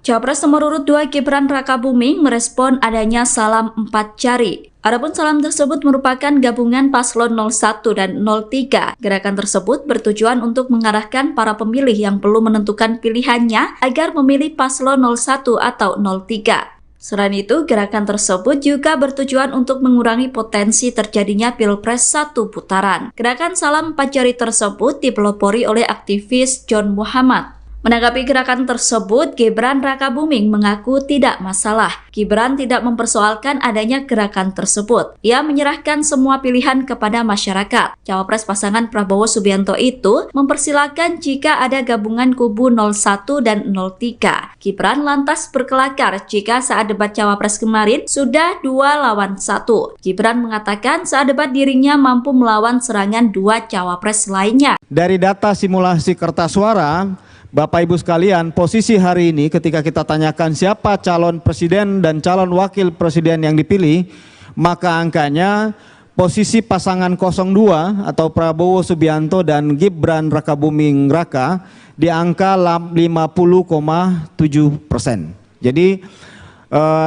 Capres nomor urut 2 Gibran Rakabuming merespon adanya salam 4 jari. Adapun salam tersebut merupakan gabungan paslon 01 dan 03. Gerakan tersebut bertujuan untuk mengarahkan para pemilih yang belum menentukan pilihannya agar memilih paslon 01 atau 03. Selain itu, gerakan tersebut juga bertujuan untuk mengurangi potensi terjadinya Pilpres 1 putaran. Gerakan salam 4 jari tersebut dipelopori oleh aktivis John Muhammad. Menanggapi gerakan tersebut, Gibran Rakabuming mengaku tidak masalah. Gibran tidak mempersoalkan adanya gerakan tersebut. Ia menyerahkan semua pilihan kepada masyarakat. Cawapres pasangan Prabowo Subianto itu mempersilahkan jika ada gabungan kubu 01 dan 03. Gibran lantas berkelakar jika saat debat Cawapres kemarin sudah 2 lawan 1. Gibran mengatakan saat debat dirinya mampu melawan serangan 2 Cawapres lainnya. Dari data simulasi kertas suara, Bapak Ibu sekalian, posisi hari ini ketika kita tanyakan siapa calon presiden dan calon wakil presiden yang dipilih, maka angkanya posisi pasangan 02 atau Prabowo Subianto dan Gibran Rakabuming Raka di angka 50,7%. Jadi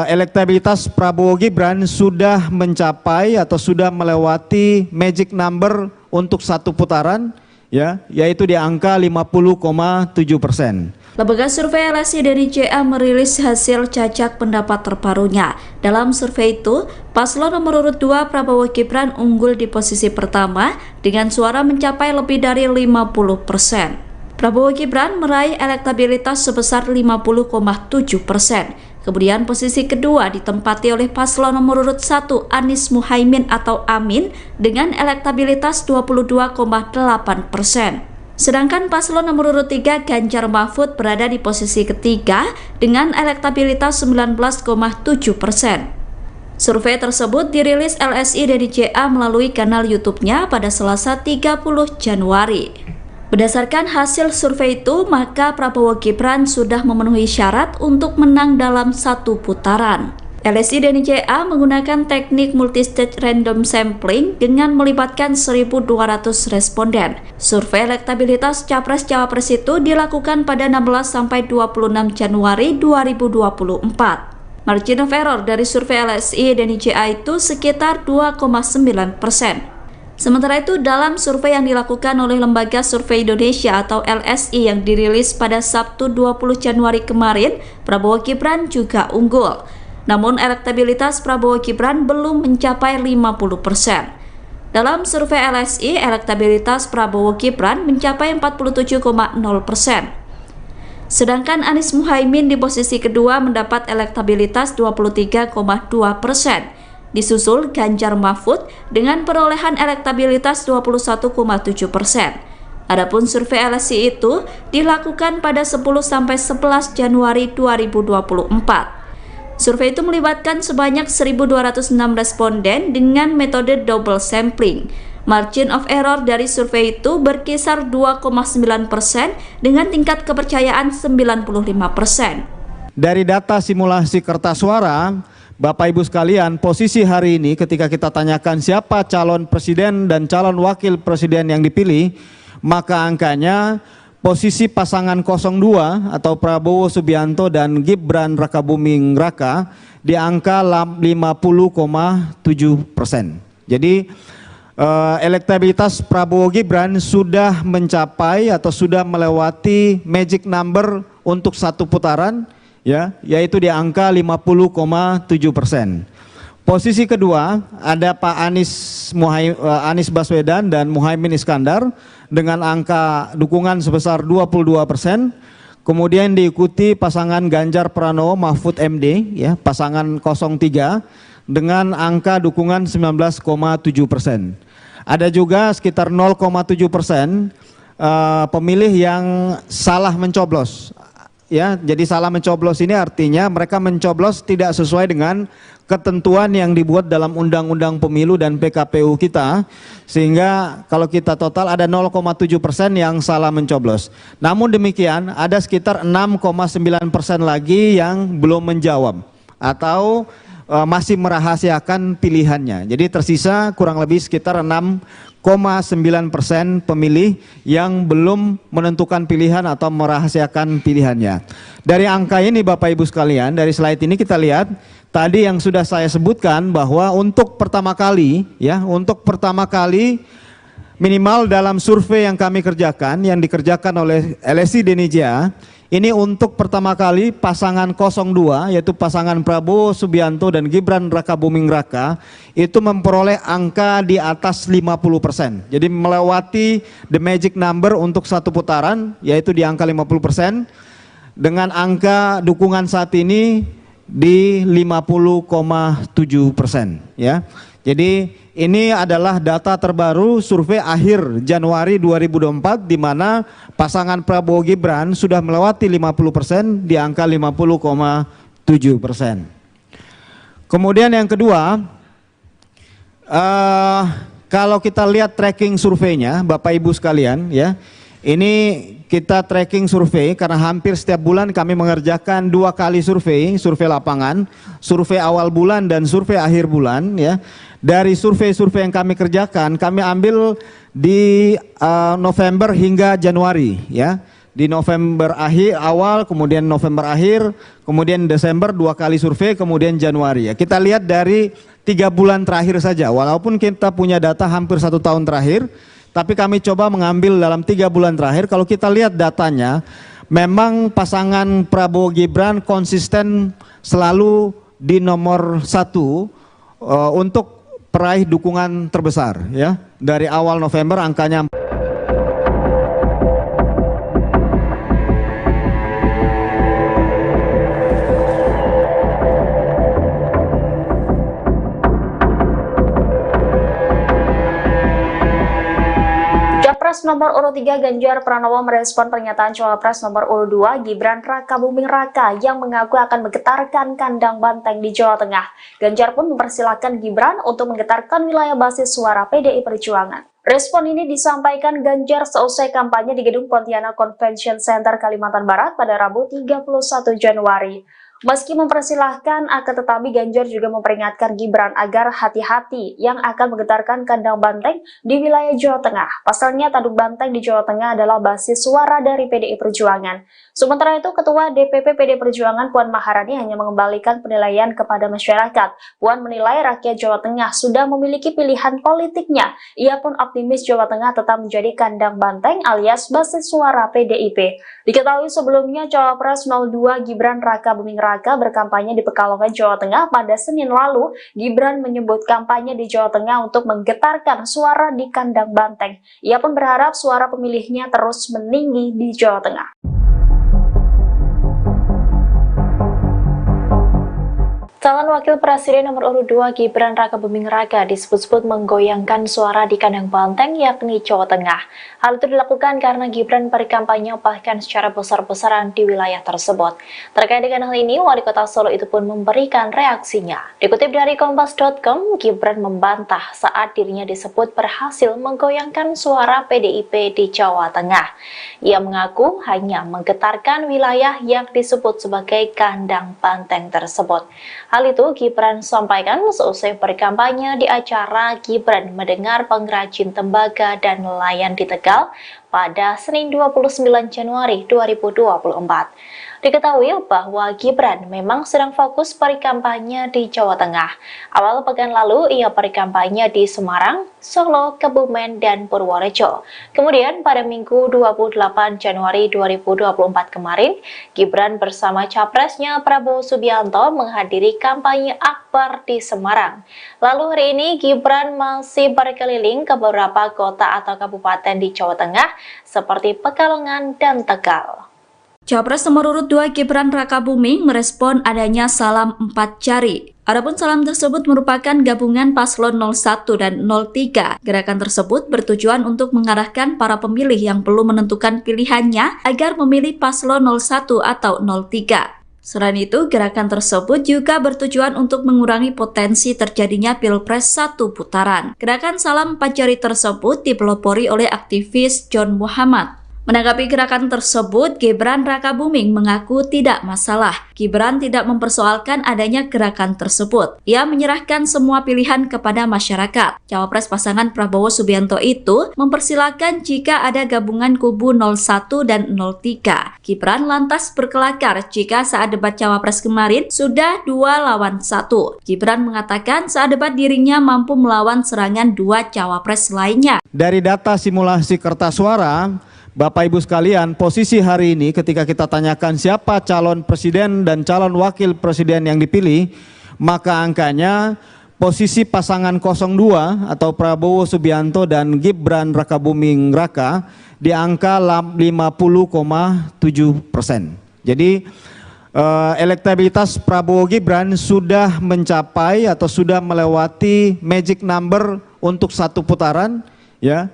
elektabilitas Prabowo Gibran sudah mencapai atau sudah melewati magic number untuk 1 putaran, ya, yaitu di angka 50,7%. Lembaga survei LSI dari JA merilis hasil cacak pendapat terbarunya. Dalam survei itu, paslon nomor urut 2 Prabowo Gibran unggul di posisi pertama dengan suara mencapai lebih dari 50%. Prabowo Gibran meraih elektabilitas sebesar 50,7%. Kemudian posisi kedua ditempati oleh paslon nomor urut 1 Anies Muhaimin atau Amin dengan elektabilitas 22,8%. Sedangkan paslon nomor urut 3 Ganjar Mahfud berada di posisi ketiga dengan elektabilitas 19,7%. Survei tersebut dirilis LSI dari JA melalui kanal YouTube-nya pada Selasa 30 Januari. Berdasarkan hasil survei itu, maka Prabowo Gibran sudah memenuhi syarat untuk menang dalam satu putaran. LSI dan JA menggunakan teknik multistage random sampling dengan melibatkan 1.200 responden. Survei elektabilitas Capres-Cawapres itu dilakukan pada 16-26 Januari 2024. Margin of error dari survei LSI dan JA itu sekitar 2,9%. Sementara itu, dalam survei yang dilakukan oleh Lembaga Survei Indonesia atau LSI yang dirilis pada Sabtu 20 Januari kemarin, Prabowo Gibran juga unggul. Namun elektabilitas Prabowo Gibran belum mencapai 50%. Dalam survei LSI, elektabilitas Prabowo Gibran mencapai 47,0%. Sedangkan Anies Muhaimin di posisi kedua mendapat elektabilitas 23,2%. Disusul Ganjar Mahfud dengan perolehan elektabilitas 21,7%. Adapun survei LSI itu dilakukan pada 10-11 Januari 2024. Survei itu melibatkan sebanyak 1.206 responden dengan metode double sampling. Margin of error dari survei itu berkisar 2,9% dengan tingkat kepercayaan 95%. Dari data simulasi kertas suara, Bapak Ibu sekalian, posisi hari ini ketika kita tanyakan siapa calon presiden dan calon wakil presiden yang dipilih, maka angkanya posisi pasangan 02 atau Prabowo Subianto dan Gibran Rakabuming Raka di angka 50,7%. Jadi elektabilitas Prabowo Gibran sudah mencapai atau sudah melewati magic number untuk satu putaran, ya, yaitu di angka 50,7%. Posisi kedua ada Pak Anies Baswedan dan Muhaimin Iskandar dengan angka dukungan sebesar 22%. Kemudian diikuti pasangan Ganjar Pranowo Mahfud MD, ya, pasangan 03 dengan angka dukungan 19,7%. Ada juga sekitar 0,7% pemilih yang salah mencoblos. Ya, jadi salah mencoblos ini artinya mereka mencoblos tidak sesuai dengan ketentuan yang dibuat dalam Undang-Undang Pemilu dan PKPU kita, sehingga kalau kita total ada 0,7% yang salah mencoblos. Namun demikian ada sekitar 6,9% lagi yang belum menjawab atau masih merahasiakan pilihannya. Jadi tersisa kurang lebih sekitar 6,9% pemilih yang belum menentukan pilihan atau merahasiakan pilihannya. Dari angka ini Bapak Ibu sekalian, dari slide ini kita lihat tadi yang sudah saya sebutkan bahwa untuk pertama kali, ya, untuk pertama kali minimal dalam survei yang kami kerjakan, yang dikerjakan oleh LSI Denija, ini untuk pertama kali pasangan 02 yaitu pasangan Prabowo Subianto dan Gibran Rakabuming Raka itu memperoleh angka di atas 50%. Jadi melewati the magic number untuk satu putaran yaitu di angka 50%, dengan angka dukungan saat ini di 50,7%, ya. Jadi ini adalah data terbaru survei akhir Januari 2024 di mana pasangan Prabowo Gibran sudah melewati 50% di angka 50,7%. Kemudian yang kedua, kalau kita lihat tracking surveinya Bapak Ibu sekalian, ya, ini kita tracking survei karena hampir setiap bulan kami mengerjakan 2 kali survei lapangan, survei awal bulan dan survei akhir bulan, ya. Dari survei-survei yang kami kerjakan, kami ambil di November hingga Januari, ya. Di November akhir awal, kemudian November akhir, kemudian Desember 2 kali survei, kemudian Januari, ya. Kita lihat dari 3 bulan terakhir saja, walaupun kita punya data hampir 1 tahun terakhir, tapi kami coba mengambil dalam 3 bulan terakhir. Kalau kita lihat datanya, memang pasangan Prabowo Gibran konsisten selalu di nomor 1 untuk peraih dukungan terbesar, ya. Dari awal November angkanya nomor urut 3 Ganjar Pranowo merespon pernyataan Cawapres nomor urut 2 Gibran Rakabuming Raka yang mengaku akan menggetarkan kandang banteng di Jawa Tengah. Ganjar pun mempersilahkan Gibran untuk menggetarkan wilayah basis suara PDI Perjuangan. Respon ini disampaikan Ganjar seusai kampanye di Gedung Pontianak Convention Center Kalimantan Barat pada Rabu 31 Januari. Meski mempersilahkan, akan tetapi Ganjar juga memperingatkan Gibran agar hati-hati yang akan menggetarkan kandang banteng di wilayah Jawa Tengah. Pasalnya, tanduk banteng di Jawa Tengah adalah basis suara dari PDI Perjuangan. Sementara itu, Ketua DPP PDI Perjuangan Puan Maharani hanya mengembalikan penilaian kepada masyarakat. Puan menilai rakyat Jawa Tengah sudah memiliki pilihan politiknya. Ia pun optimis Jawa Tengah tetap menjadi kandang banteng alias basis suara PDIP. Diketahui sebelumnya, Cawapres 02 Gibran Rakabuming Raka berkampanye di Pekalongan, Jawa Tengah pada Senin lalu. Gibran menyebut kampanye di Jawa Tengah untuk menggetarkan suara di kandang banteng. Ia pun berharap suara pemilihnya terus meninggi di Jawa Tengah. Calon Wakil Presiden nomor urut 2 Gibran Rakabuming Raka disebut-sebut menggoyangkan suara di kandang banteng yakni Jawa Tengah. Hal itu dilakukan karena Gibran berkampanye bahkan secara besar-besaran di wilayah tersebut. Terkait dengan hal ini, Wali Kota Solo itu pun memberikan reaksinya. Dikutip dari Kompas.com, Gibran membantah saat dirinya disebut berhasil menggoyangkan suara PDIP di Jawa Tengah. Ia mengaku hanya menggetarkan wilayah yang disebut sebagai kandang banteng tersebut. Hal itu Gibran sampaikan seusai berkampanye di acara Gibran Mendengar Pengrajin Tembaga dan Nelayan di Tegal pada Senin 29 Januari 2024. Diketahui bahwa Gibran memang sedang fokus berkampanye di Jawa Tengah. Awal pekan lalu ia berkampanye di Semarang, Solo, Kebumen, dan Purworejo. Kemudian pada Minggu 28 Januari 2024 kemarin, Gibran bersama capresnya Prabowo Subianto menghadiri kampanye akbar di Semarang. Lalu hari ini Gibran masih berkeliling ke beberapa kota atau kabupaten di Jawa Tengah seperti Pekalongan dan Tegal. Cawapres nomor urut 2 Gibran Rakabuming merespon adanya salam 4 jari. Adapun salam tersebut merupakan gabungan paslon 01 dan 03. Gerakan tersebut bertujuan untuk mengarahkan para pemilih yang belum menentukan pilihannya agar memilih paslon 01 atau 03. Selain itu, gerakan tersebut juga bertujuan untuk mengurangi potensi terjadinya Pilpres 1 putaran. Gerakan salam 4 jari tersebut dipelopori oleh aktivis John Muhammad. Menanggapi gerakan tersebut, Gibran Rakabuming mengaku tidak masalah. Gibran tidak mempersoalkan adanya gerakan tersebut. Ia menyerahkan semua pilihan kepada masyarakat. Cawapres pasangan Prabowo Subianto itu mempersilahkan jika ada gabungan kubu 01 dan 03. Gibran lantas berkelakar jika saat debat Cawapres kemarin sudah 2 lawan 1. Gibran mengatakan saat debat dirinya mampu melawan serangan 2 Cawapres lainnya. Dari data simulasi kertas suara, Bapak Ibu sekalian, posisi hari ini ketika kita tanyakan siapa calon presiden dan calon wakil presiden yang dipilih, maka angkanya posisi pasangan 02 atau Prabowo Subianto dan Gibran Rakabuming Raka di angka 50,7%. Jadi elektabilitas Prabowo Gibran sudah mencapai atau sudah melewati magic number untuk satu putaran,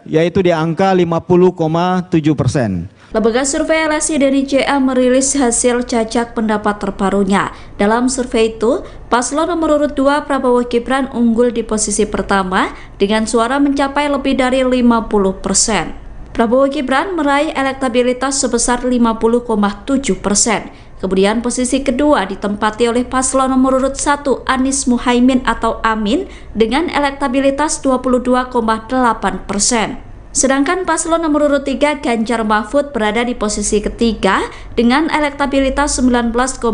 yaitu di angka 50,7%. Lembaga survei LSI dari JA merilis hasil cacak pendapat terbarunya. Dalam survei itu, paslon nomor urut 2 Prabowo Gibran unggul di posisi pertama dengan suara mencapai lebih dari 50%. Prabowo Gibran meraih elektabilitas sebesar 50,7%. Kemudian posisi kedua ditempati oleh paslon nomor urut 1 Anies Muhaimin atau Amin dengan elektabilitas 22,8%. Sedangkan paslon nomor urut 3 Ganjar Mahfud berada di posisi ketiga dengan elektabilitas 19,7%.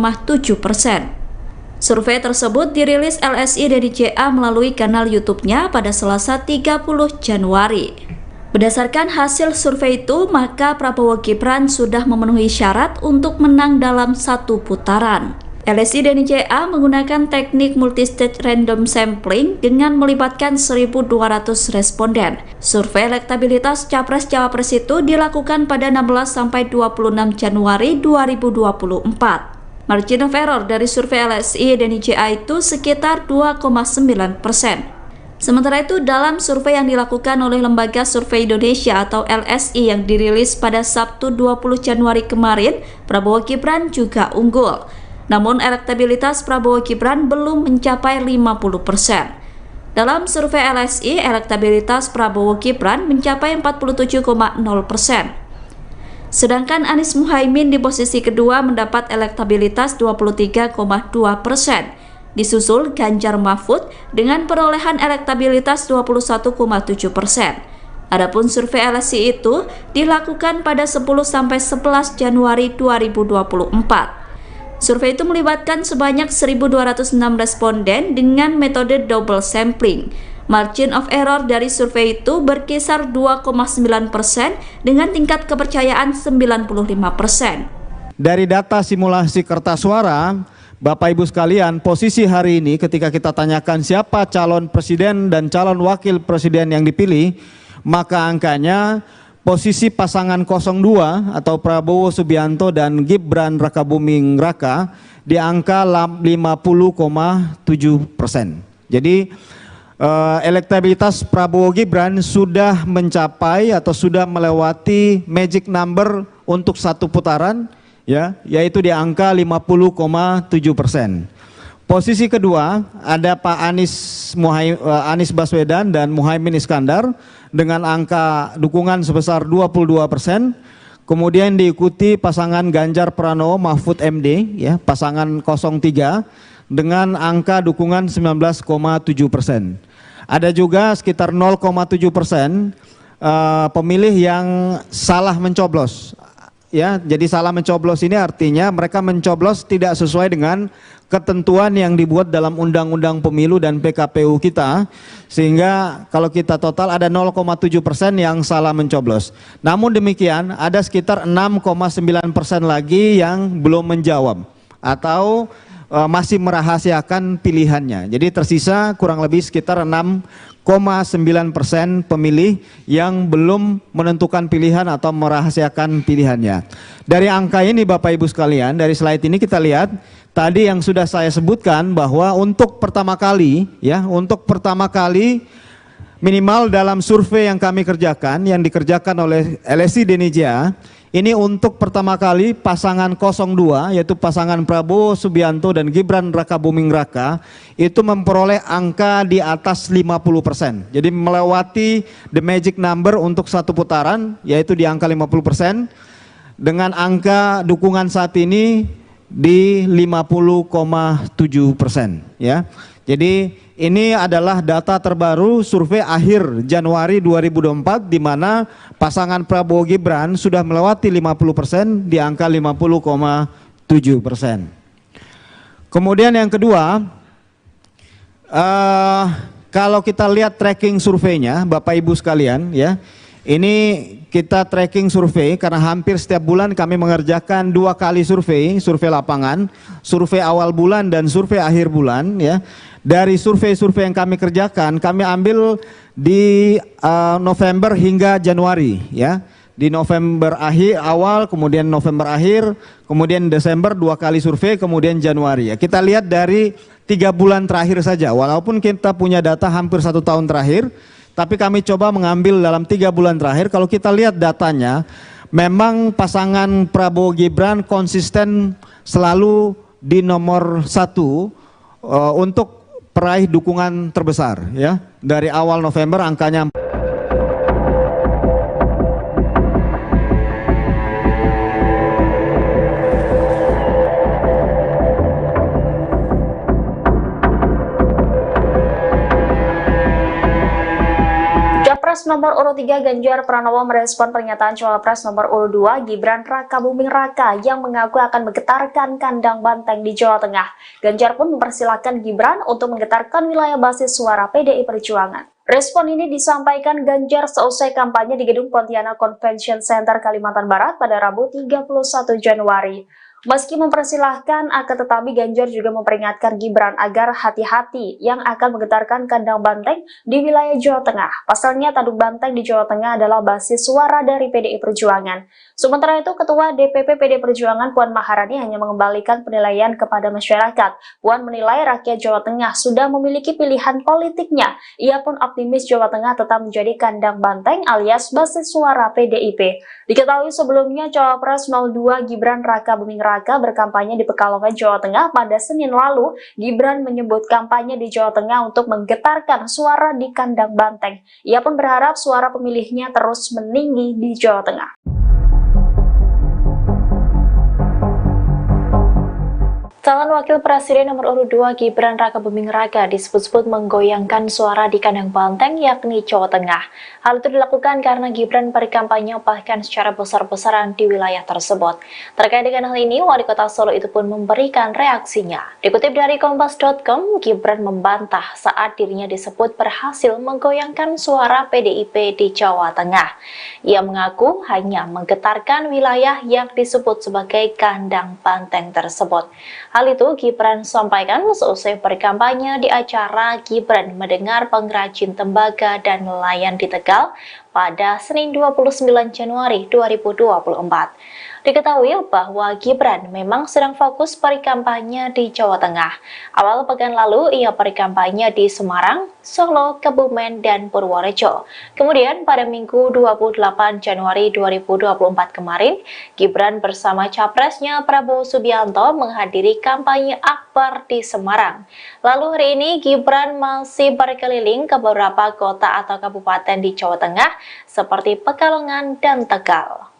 Survei tersebut dirilis LSI dari JA melalui kanal YouTube-nya pada Selasa 30 Januari. Berdasarkan hasil survei itu, maka Prabowo Gibran sudah memenuhi syarat untuk menang dalam satu putaran. LSI dan JA menggunakan teknik multistage random sampling dengan melibatkan 1.200 responden. Survei elektabilitas Capres-Cawapres itu dilakukan pada 16-26 Januari 2024. Margin of error dari survei LSI dan JA itu sekitar 2,9%. Sementara itu, dalam survei yang dilakukan oleh Lembaga Survei Indonesia atau LSI yang dirilis pada Sabtu 20 Januari kemarin, Prabowo Gibran juga unggul. Namun elektabilitas Prabowo Gibran belum mencapai 50%. Dalam survei LSI, elektabilitas Prabowo Gibran mencapai 47,0%. Sedangkan Anies Muhaimin di posisi kedua mendapat elektabilitas 23,2%. Disusul Ganjar Mahfud dengan perolehan elektabilitas 21,7%. Adapun survei LSI itu dilakukan pada 10-11 Januari 2024. Survei itu melibatkan sebanyak 1.206 responden dengan metode double sampling. Margin of error dari survei itu berkisar 2,9% dengan tingkat kepercayaan 95%. Dari data simulasi kertas suara, Bapak Ibu sekalian, posisi hari ini ketika kita tanyakan siapa calon presiden dan calon wakil presiden yang dipilih, maka angkanya posisi pasangan 02 atau Prabowo Subianto dan Gibran Rakabuming Raka di angka 50,7%. Jadi elektabilitas Prabowo Gibran sudah mencapai atau sudah melewati magic number untuk satu putaran, ya, yaitu di angka 50,7%. Posisi kedua ada Pak Anies Baswedan dan Muhaimin Iskandar dengan angka dukungan sebesar 22%. Kemudian diikuti pasangan Ganjar Pranowo Mahfud MD, ya, pasangan 03 dengan angka dukungan 19,7%. Ada juga sekitar 0,7% pemilih yang salah mencoblos. Ya, jadi salah mencoblos ini artinya mereka mencoblos tidak sesuai dengan ketentuan yang dibuat dalam Undang-Undang Pemilu dan PKPU kita, sehingga kalau kita total ada 0,7% yang salah mencoblos. Namun demikian ada sekitar 6,9% lagi yang belum menjawab atau masih merahasiakan pilihannya. Jadi tersisa kurang lebih sekitar 6,9% pemilih yang belum menentukan pilihan atau merahasiakan pilihannya. Dari angka ini Bapak Ibu sekalian, dari slide ini kita lihat tadi yang sudah saya sebutkan bahwa untuk pertama kali, ya, untuk pertama kali minimal dalam survei yang kami kerjakan, yang dikerjakan oleh LSI Denija, ini untuk pertama kali pasangan 02 yaitu pasangan Prabowo Subianto dan Gibran Rakabuming Raka itu memperoleh angka di atas 50%. Jadi melewati the magic number untuk satu putaran yaitu di angka 50%, dengan angka dukungan saat ini di 50,7%, ya. Jadi ini adalah data terbaru survei akhir Januari 2024 di mana pasangan Prabowo Gibran sudah melewati 50% di angka 50,7%. Kemudian yang kedua, kalau kita lihat tracking surveinya Bapak Ibu sekalian, ya. Ini kita tracking survei karena hampir setiap bulan kami mengerjakan 2 kali survei lapangan, survei awal bulan dan survei akhir bulan, ya. Dari survei-survei yang kami kerjakan, kami ambil di November hingga Januari, ya. Di November akhir awal, kemudian November akhir, kemudian Desember 2 kali survei, kemudian Januari, ya. Kita lihat dari 3 bulan terakhir saja, walaupun kita punya data hampir 1 tahun terakhir, tapi kami coba mengambil dalam 3 bulan terakhir. Kalau kita lihat datanya, memang pasangan Prabowo Gibran konsisten selalu di nomor 1 untuk peraih dukungan terbesar, ya. Dari awal November angkanya Nomor urut 3 Ganjar Pranowo merespon pernyataan Cawapres nomor urut 2 Gibran Rakabuming Raka yang mengaku akan menggetarkan kandang banteng di Jawa Tengah. Ganjar pun mempersilahkan Gibran untuk menggetarkan wilayah basis suara PDI Perjuangan. Respon ini disampaikan Ganjar seusai kampanye di Gedung Pontianak Convention Center Kalimantan Barat pada Rabu 31 Januari. Meski mempersilahkan, akan tetapi Ganjar juga memperingatkan Gibran agar hati-hati yang akan menggetarkan kandang banteng di wilayah Jawa Tengah. Pasalnya, tanduk banteng di Jawa Tengah adalah basis suara dari PDI Perjuangan. Sementara itu, Ketua DPP PDI Perjuangan Puan Maharani hanya mengembalikan penilaian kepada masyarakat. Puan menilai rakyat Jawa Tengah sudah memiliki pilihan politiknya. Ia pun optimis Jawa Tengah tetap menjadi kandang banteng alias basis suara PDIP. Diketahui sebelumnya, Cawapres 02 Gibran Rakabuming Raka berkampanye di Pekalongan, Jawa Tengah pada Senin lalu. Gibran menyebut kampanye di Jawa Tengah untuk menggetarkan suara di kandang banteng. Ia pun berharap suara pemilihnya terus meninggi di Jawa Tengah. Calon Wakil Presiden nomor urut 2 Gibran Rakabuming Raka disebut-sebut menggoyangkan suara di kandang banteng yakni Jawa Tengah. Hal itu dilakukan karena Gibran berkampanye bahkan secara besar-besaran di wilayah tersebut. Terkait dengan hal ini, Wali Kota Solo itu pun memberikan reaksinya. Dikutip dari Kompas.com, Gibran membantah saat dirinya disebut berhasil menggoyangkan suara PDIP di Jawa Tengah. Ia mengaku hanya menggetarkan wilayah yang disebut sebagai kandang banteng tersebut. Hal itu Gibran sampaikan seusai berkampanye di acara Gibran Mendengar Pengrajin Tembaga dan Nelayan di Tegal pada Senin 29 Januari 2024. Diketahui bahwa Gibran memang sedang fokus berkampanye di Jawa Tengah. Awal pekan lalu ia berkampanye di Semarang, Solo, Kebumen, dan Purworejo. Kemudian pada Minggu 28 Januari 2024 kemarin, Gibran bersama capresnya Prabowo Subianto menghadiri kampanye akbar di Semarang. Lalu hari ini Gibran masih berkeliling ke beberapa kota atau kabupaten di Jawa Tengah seperti Pekalongan dan Tegal.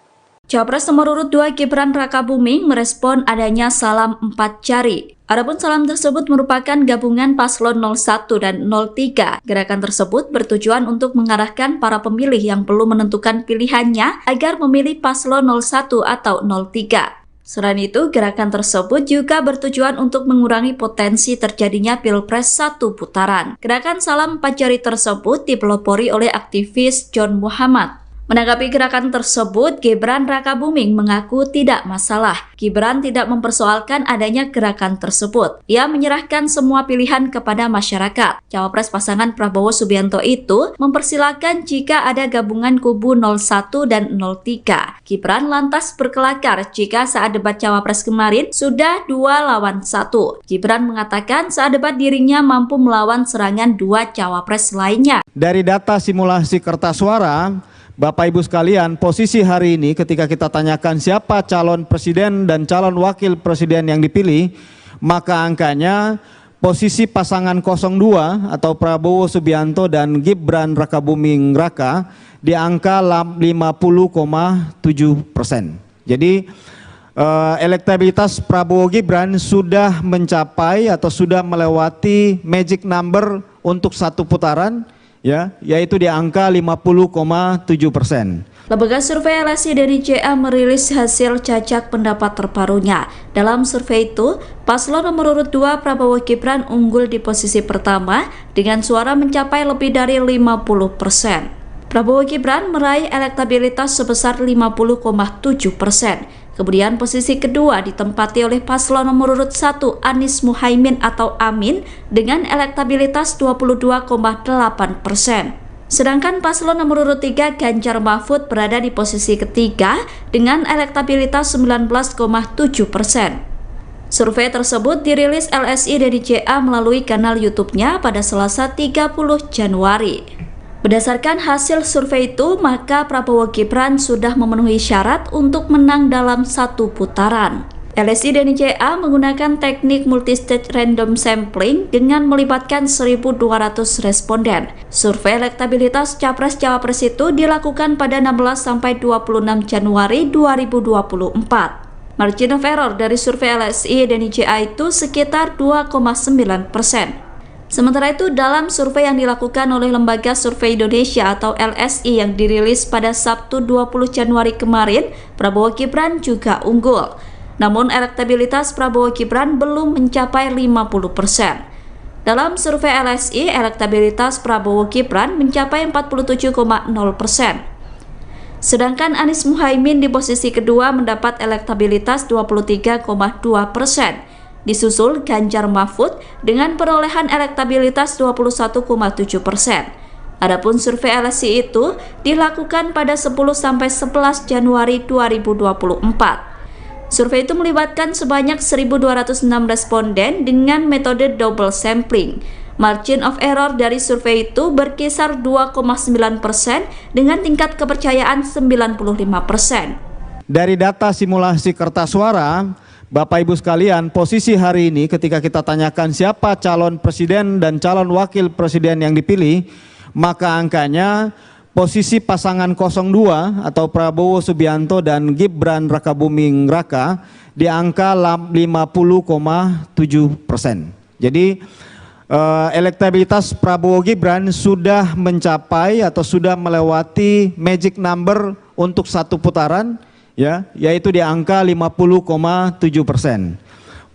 Capres nomor urut 2 Gibran Rakabuming merespon adanya salam 4 jari. Adapun salam tersebut merupakan gabungan paslon 01 dan 03. Gerakan tersebut bertujuan untuk mengarahkan para pemilih yang belum menentukan pilihannya agar memilih paslon 01 atau 03. Selain itu, gerakan tersebut juga bertujuan untuk mengurangi potensi terjadinya Pilpres 1 putaran. Gerakan salam 4 jari tersebut dipelopori oleh aktivis John Muhammad. Menanggapi gerakan tersebut, Gibran Rakabuming mengaku tidak masalah. Gibran tidak mempersoalkan adanya gerakan tersebut. Ia menyerahkan semua pilihan kepada masyarakat. Cawapres pasangan Prabowo Subianto itu mempersilahkan jika ada gabungan kubu 01 dan 03. Gibran lantas berkelakar jika saat debat Cawapres kemarin sudah 2 lawan 1. Gibran mengatakan saat debat dirinya mampu melawan serangan 2 Cawapres lainnya. Dari data simulasi kertas suara, Bapak Ibu sekalian, posisi hari ini ketika kita tanyakan siapa calon presiden dan calon wakil presiden yang dipilih, maka angkanya posisi pasangan 02 atau Prabowo Subianto dan Gibran Rakabuming Raka di angka 50,7%. Jadi elektabilitas Prabowo Gibran sudah mencapai atau sudah melewati magic number untuk satu putaran, ya, yaitu di angka 50,7%. Lembaga survei LSI dari JA merilis hasil cacak pendapat terbarunya. Dalam survei itu, paslon nomor urut 2 Prabowo Gibran unggul di posisi pertama dengan suara mencapai lebih dari 50%. Prabowo Gibran meraih elektabilitas sebesar 50,7%. Kemudian posisi kedua ditempati oleh paslon nomor urut 1 Anies Muhaimin atau Amin dengan elektabilitas 22,8%. Sedangkan paslon nomor urut 3 Ganjar Mahfud berada di posisi ketiga dengan elektabilitas 19,7%. Survei tersebut dirilis LSI dari JA melalui kanal YouTube-nya pada Selasa 30 Januari. Berdasarkan hasil survei itu, maka Prabowo Gibran sudah memenuhi syarat untuk menang dalam satu putaran. LSI dan JA menggunakan teknik multistage random sampling dengan melibatkan 1.200 responden. Survei elektabilitas Capres-Cawapres itu dilakukan pada 16-26 Januari 2024. Margin of error dari survei LSI dan JA itu sekitar 2,9%. Sementara itu, dalam survei yang dilakukan oleh Lembaga Survei Indonesia atau LSI yang dirilis pada Sabtu 20 Januari kemarin, Prabowo Gibran juga unggul. Namun elektabilitas Prabowo Gibran belum mencapai 50%. Dalam survei LSI, elektabilitas Prabowo Gibran mencapai 47,0%. Sedangkan Anies Muhaimin di posisi kedua mendapat elektabilitas 23,2%, disusul Ganjar Mahfud dengan perolehan elektabilitas 21,7%. Adapun survei LSI itu dilakukan pada 10–11 Januari 2024. Survei itu melibatkan sebanyak 1.206 responden dengan metode double sampling. Margin of error dari survei itu berkisar 2,9% dengan tingkat kepercayaan 95%. Dari data simulasi kertas suara, Bapak Ibu sekalian, posisi hari ini ketika kita tanyakan siapa calon presiden dan calon wakil presiden yang dipilih, maka angkanya posisi pasangan 02 atau Prabowo Subianto dan Gibran Rakabuming Raka di angka 50,7%. Jadi elektabilitas Prabowo Gibran sudah mencapai atau sudah melewati magic number untuk satu putaran, ya, yaitu di angka 50,7%.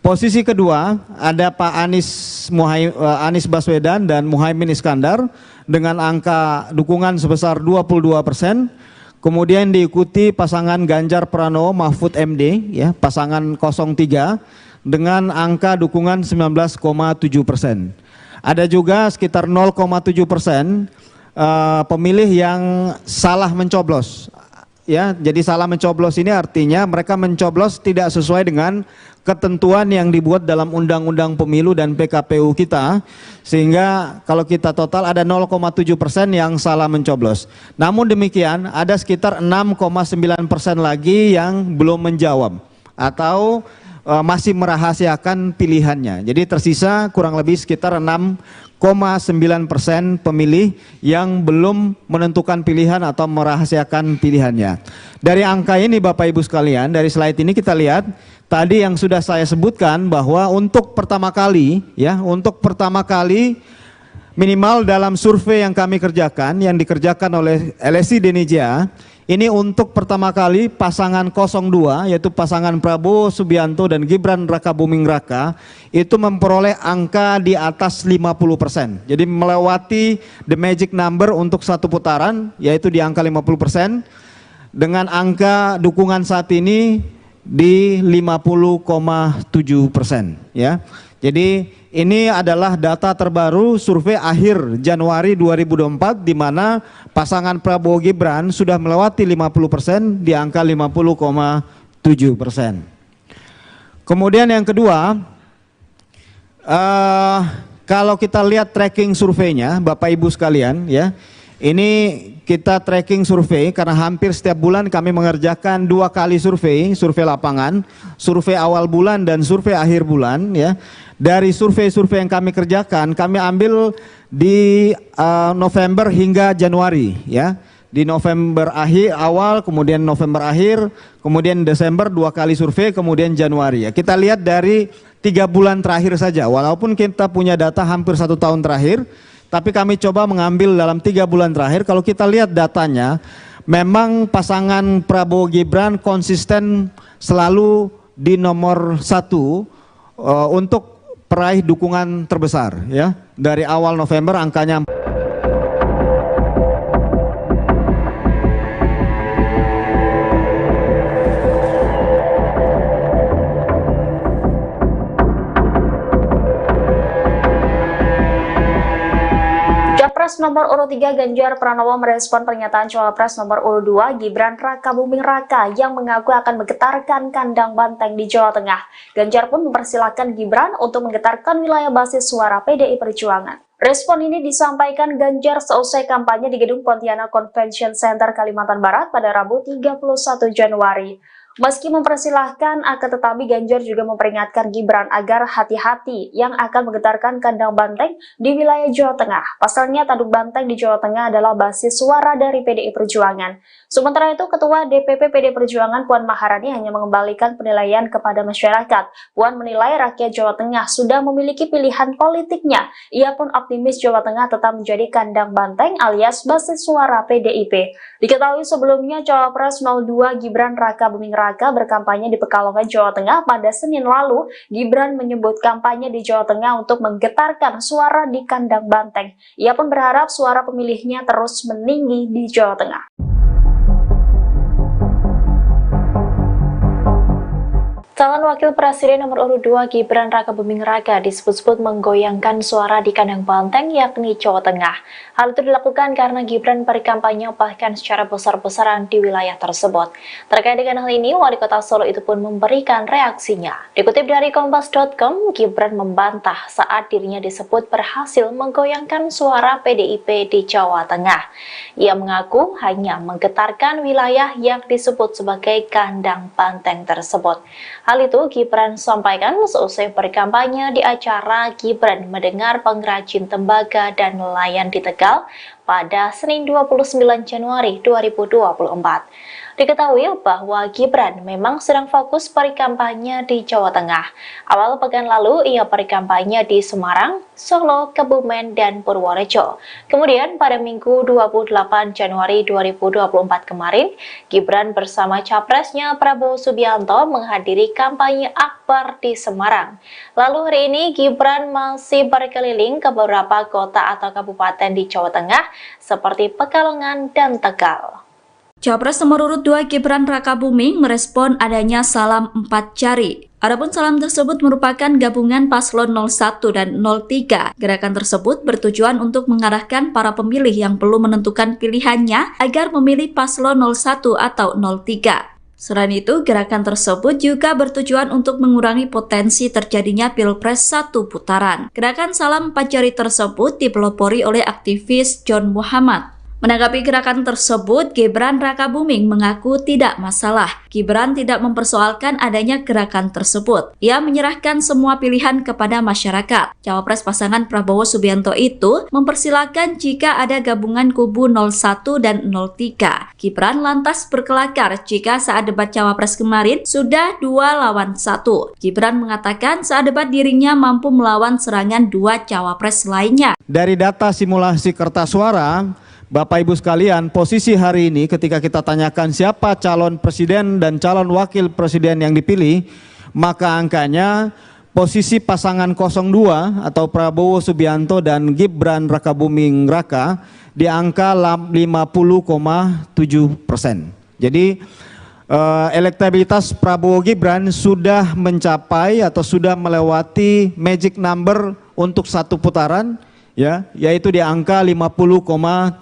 Posisi kedua ada Pak Anies Baswedan dan Muhaimin Iskandar dengan angka dukungan sebesar 22%. Kemudian diikuti pasangan Ganjar Pranowo Mahfud MD, ya, pasangan 03 dengan angka dukungan 19,7%. Ada juga sekitar 0,7% pemilih yang salah mencoblos. Ya, jadi salah mencoblos ini artinya mereka mencoblos tidak sesuai dengan ketentuan yang dibuat dalam Undang-Undang Pemilu dan PKPU kita, sehingga kalau kita total ada 0,7% yang salah mencoblos. Namun demikian ada sekitar 6,9% lagi yang belum menjawab atau masih merahasiakan pilihannya. Jadi tersisa kurang lebih sekitar 6,9% pemilih yang belum menentukan pilihan atau merahasiakan pilihannya. Dari angka ini Bapak Ibu sekalian, dari slide ini kita lihat tadi yang sudah saya sebutkan bahwa untuk pertama kali, ya, untuk pertama kali minimal dalam survei yang kami kerjakan, yang dikerjakan oleh LSI Denija, ini untuk pertama kali pasangan 02 yaitu pasangan Prabowo Subianto dan Gibran Rakabuming Raka itu memperoleh angka di atas 50%. Jadi melewati the magic number untuk satu putaran yaitu di angka 50%, dengan angka dukungan saat ini di 50,7%, ya. Jadi ini adalah data terbaru survei akhir Januari 2024 di mana pasangan Prabowo Gibran sudah melewati 50% di angka 50,7%. Kemudian yang kedua, kalau kita lihat tracking surveinya Bapak Ibu sekalian, ya, ini kita tracking survei karena hampir setiap bulan kami mengerjakan 2 kali survei lapangan, survei awal bulan dan survei akhir bulan, ya. Dari survei-survei yang kami kerjakan, kami ambil di November hingga Januari, ya. Di November akhir awal, kemudian November akhir, kemudian Desember 2 kali survei, kemudian Januari, ya. Kita lihat dari 3 bulan terakhir saja, walaupun kita punya data hampir 1 tahun terakhir, tapi kami coba mengambil dalam 3 bulan terakhir. Kalau kita lihat datanya, memang pasangan Prabowo Gibran konsisten selalu di nomor 1 untuk peraih dukungan terbesar, ya. Dari awal November angkanya Capres nomor urut 3 Ganjar Pranowo merespon pernyataan Cawapres nomor urut 2 Gibran Rakabuming Raka yang mengaku akan menggetarkan kandang banteng di Jawa Tengah. Ganjar pun mempersilahkan Gibran untuk menggetarkan wilayah basis suara PDI Perjuangan. Respon ini disampaikan Ganjar seusai kampanye di Gedung Pontianak Convention Center Kalimantan Barat pada Rabu 31 Januari. Meski mempersilahkan, akan tetapi Ganjar juga memperingatkan Gibran agar hati-hati yang akan menggetarkan kandang banteng di wilayah Jawa Tengah. Pasalnya, tanduk banteng di Jawa Tengah adalah basis suara dari PDI Perjuangan. Sementara itu, Ketua DPP PDI Perjuangan Puan Maharani hanya mengembalikan penilaian kepada masyarakat. Puan menilai rakyat Jawa Tengah sudah memiliki pilihan politiknya. Ia pun optimis Jawa Tengah tetap menjadi kandang banteng alias basis suara PDIP. Diketahui sebelumnya, Cawapres 02 Gibran Rakabuming Raka berkampanye di Pekalongan, Jawa Tengah pada Senin lalu. Gibran menyebut kampanye di Jawa Tengah untuk menggetarkan suara di kandang banteng. Ia pun berharap suara pemilihnya terus meninggi di Jawa Tengah. Calon Wakil Presiden nomor urut 2 Gibran Rakabuming Raka disebut-sebut menggoyangkan suara di kandang banteng yakni Jawa Tengah. Hal itu dilakukan karena Gibran berkampanye bahkan secara besar-besaran di wilayah tersebut. Terkait dengan hal ini, Wali Kota Solo itu pun memberikan reaksinya. Dikutip dari Kompas.com, Gibran membantah saat dirinya disebut berhasil menggoyangkan suara PDIP di Jawa Tengah. Ia mengaku hanya menggetarkan wilayah yang disebut sebagai kandang banteng tersebut. Hal itu Gibran sampaikan seusai berkampanye di acara Gibran mendengar pengrajin tembaga dan nelayan di Tegal pada Senin 29 Januari 2024. Diketahui bahwa Gibran memang sedang fokus berkampanye di Jawa Tengah. Awal pekan lalu ia berkampanye di Semarang, Solo, Kebumen, dan Purworejo. Kemudian pada Minggu 28 Januari 2024 kemarin, Gibran bersama capresnya Prabowo Subianto menghadiri kampanye akbar di Semarang. Lalu hari ini Gibran masih berkeliling ke beberapa kota atau kabupaten di Jawa Tengah seperti Pekalongan dan Tegal. Capres nomor urut 2 Gibran Rakabuming merespon adanya salam 4 jari. Adapun salam tersebut merupakan gabungan paslon 01 dan 03. Gerakan tersebut bertujuan untuk mengarahkan para pemilih yang belum menentukan pilihannya agar memilih paslon 01 atau 03. Selain itu, gerakan tersebut juga bertujuan untuk mengurangi potensi terjadinya Pilpres satu putaran. Gerakan salam 4 jari tersebut dipelopori oleh aktivis John Muhammad. Menanggapi gerakan tersebut, Gibran Rakabuming mengaku tidak masalah. Gibran tidak mempersoalkan adanya gerakan tersebut. Ia menyerahkan semua pilihan kepada masyarakat. Cawapres pasangan Prabowo Subianto itu mempersilahkan jika ada gabungan kubu 01 dan 03. Gibran lantas berkelakar jika saat debat Cawapres kemarin sudah 2 lawan 1. Gibran mengatakan saat debat dirinya mampu melawan serangan 2 Cawapres lainnya. Dari data simulasi kertas suara, Bapak Ibu sekalian, posisi hari ini ketika kita tanyakan siapa calon presiden dan calon wakil presiden yang dipilih, maka angkanya posisi pasangan 02 atau Prabowo Subianto dan Gibran Rakabuming Raka di angka 50,7%. Jadi elektabilitas Prabowo Gibran sudah mencapai atau sudah melewati magic number untuk satu putaran, ya, yaitu di angka 50,7%.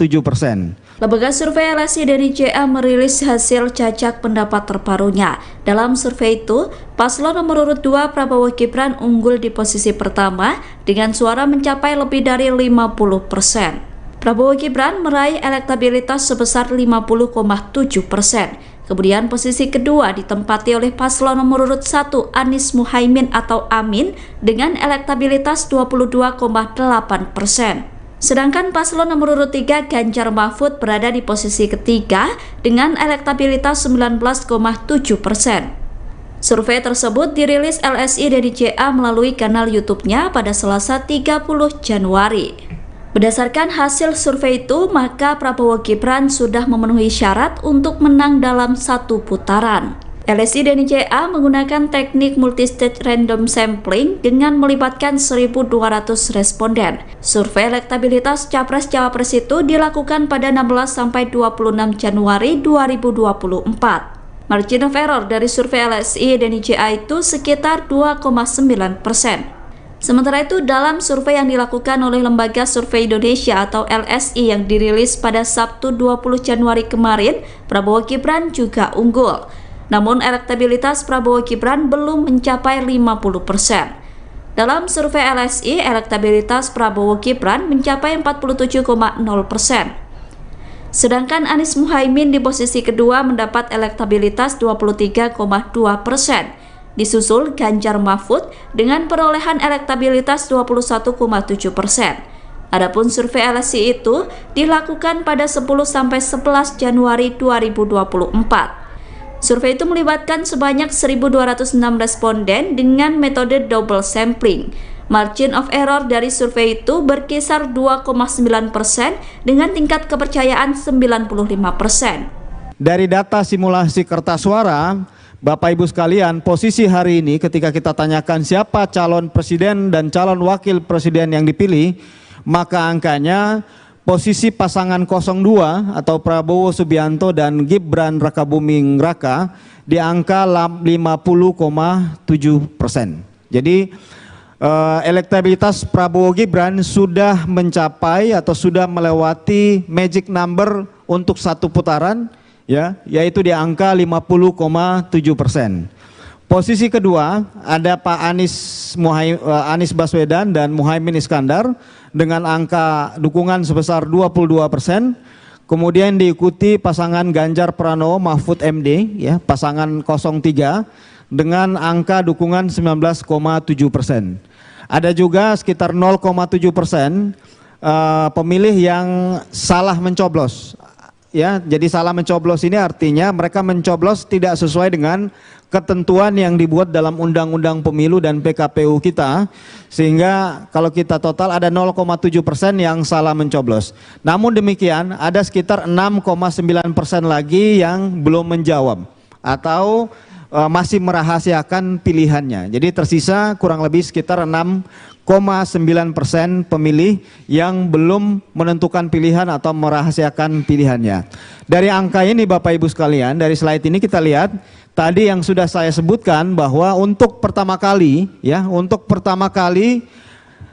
Lembaga survei LSI dari JA merilis hasil cacak pendapat terbarunya. Dalam survei itu, paslon nomor urut 2 Prabowo Gibran unggul di posisi pertama dengan suara mencapai lebih dari 50%. Prabowo Gibran meraih elektabilitas sebesar 50,7%. Kemudian posisi kedua ditempati oleh paslon nomor urut 1 Anies Muhaimin atau Amin dengan elektabilitas 22,8%. Sedangkan paslon nomor urut 3 Ganjar Mahfud berada di posisi ketiga dengan elektabilitas 19,7%. Survei tersebut dirilis LSI dari JA melalui kanal YouTube-nya pada Selasa 30 Januari. Berdasarkan hasil survei itu, maka Prabowo Gibran sudah memenuhi syarat untuk menang dalam satu putaran. LSI dan JA menggunakan teknik multistage random sampling dengan melibatkan 1.200 responden. Survei elektabilitas Capres-Cawapres itu dilakukan pada 16-26 Januari 2024. Margin of error dari survei LSI dan JA itu sekitar 2,9%. Sementara itu, dalam survei yang dilakukan oleh Lembaga Survei Indonesia atau LSI yang dirilis pada Sabtu 20 Januari kemarin, Prabowo Gibran juga unggul. Namun elektabilitas Prabowo Gibran belum mencapai 50%. Dalam survei LSI, elektabilitas Prabowo Gibran mencapai 47,0%. Sedangkan Anies Muhaimin di posisi kedua mendapat elektabilitas 23,2%. Disusul Ganjar Mahfud dengan perolehan elektabilitas 21,7%. Adapun survei LSI itu dilakukan pada 10-11 Januari 2024. Survei itu melibatkan sebanyak 1.206 responden dengan metode double sampling. Margin of error dari survei itu berkisar 2,9% dengan tingkat kepercayaan 95%. Dari data simulasi kertas suara, Bapak Ibu sekalian, posisi hari ini ketika kita tanyakan siapa calon presiden dan calon wakil presiden yang dipilih, maka angkanya posisi pasangan 02 atau Prabowo Subianto dan Gibran Rakabuming Raka di angka 50,7%. Jadi elektabilitas Prabowo Gibran sudah mencapai atau sudah melewati magic number untuk satu putaran, ya, yaitu di angka 50,7%. Posisi kedua ada Pak Anies Baswedan dan Muhaimin Iskandar dengan angka dukungan sebesar 22%. Kemudian diikuti pasangan Ganjar Pranowo Mahfud MD, ya, pasangan 03 dengan angka dukungan 19,7%. Ada juga sekitar 0,7% pemilih yang salah mencoblos. Ya, jadi salah mencoblos ini artinya mereka mencoblos tidak sesuai dengan ketentuan yang dibuat dalam Undang-Undang Pemilu dan PKPU kita, sehingga kalau kita total ada 0,7% yang salah mencoblos. Namun demikian ada sekitar 6,9% lagi yang belum menjawab atau masih merahasiakan pilihannya. Jadi tersisa kurang lebih sekitar 6,9% pemilih yang belum menentukan pilihan atau merahasiakan pilihannya. Dari angka ini Bapak Ibu sekalian, dari slide ini kita lihat tadi yang sudah saya sebutkan bahwa untuk pertama kali, ya, untuk pertama kali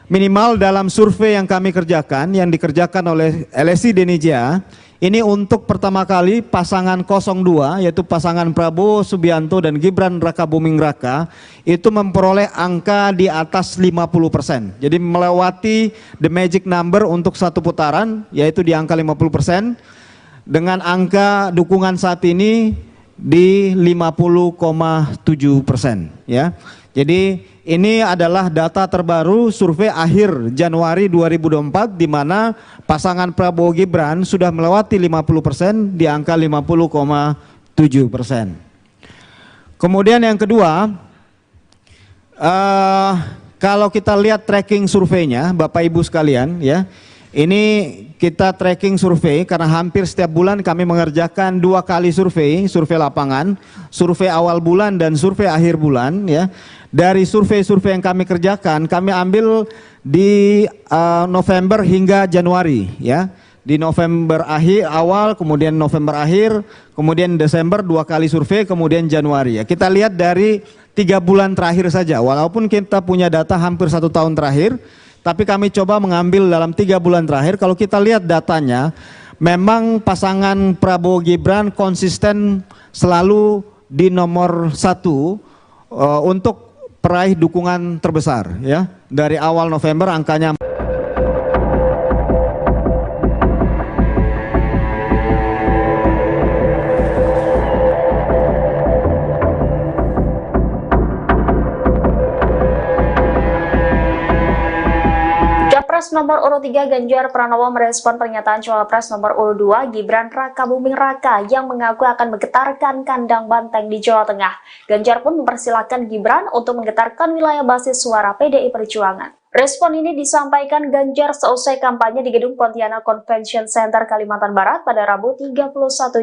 minimal dalam survei yang kami kerjakan, yang dikerjakan oleh LSI Denija, ini untuk pertama kali pasangan 02 yaitu pasangan Prabowo Subianto dan Gibran Rakabuming Raka itu memperoleh angka di atas 50%. Jadi melewati the magic number untuk satu putaran yaitu di angka 50%, dengan angka dukungan saat ini di 50,7%, ya. Jadi ini adalah data terbaru survei akhir Januari 2024 di mana pasangan Prabowo Gibran sudah melewati 50% di angka 50,7%. Kemudian yang kedua, kalau kita lihat tracking surveinya Bapak Ibu sekalian, ya, ini kita tracking survei karena hampir setiap bulan kami mengerjakan 2 kali survei lapangan, survei awal bulan dan survei akhir bulan, ya. Dari survei-survei yang kami kerjakan, kami ambil di November hingga Januari, ya. Di November akhir awal, kemudian November akhir, kemudian Desember 2 kali survei, kemudian Januari, ya. Kita lihat dari 3 bulan terakhir saja, walaupun kita punya data hampir 1 tahun terakhir, tapi kami coba mengambil dalam 3 bulan terakhir. Kalau kita lihat datanya, memang pasangan Prabowo Gibran konsisten selalu di nomor 1 untuk peraih dukungan terbesar, ya. Dari awal November angkanya Capres nomor urut 3 Ganjar Pranowo merespon pernyataan Cawapres nomor urut 2 Gibran Rakabuming Raka yang mengaku akan menggetarkan kandang banteng di Jawa Tengah. Ganjar pun mempersilahkan Gibran untuk menggetarkan wilayah basis suara PDI Perjuangan. Respon ini disampaikan Ganjar seusai kampanye di Gedung Pontianak Convention Center Kalimantan Barat pada Rabu 31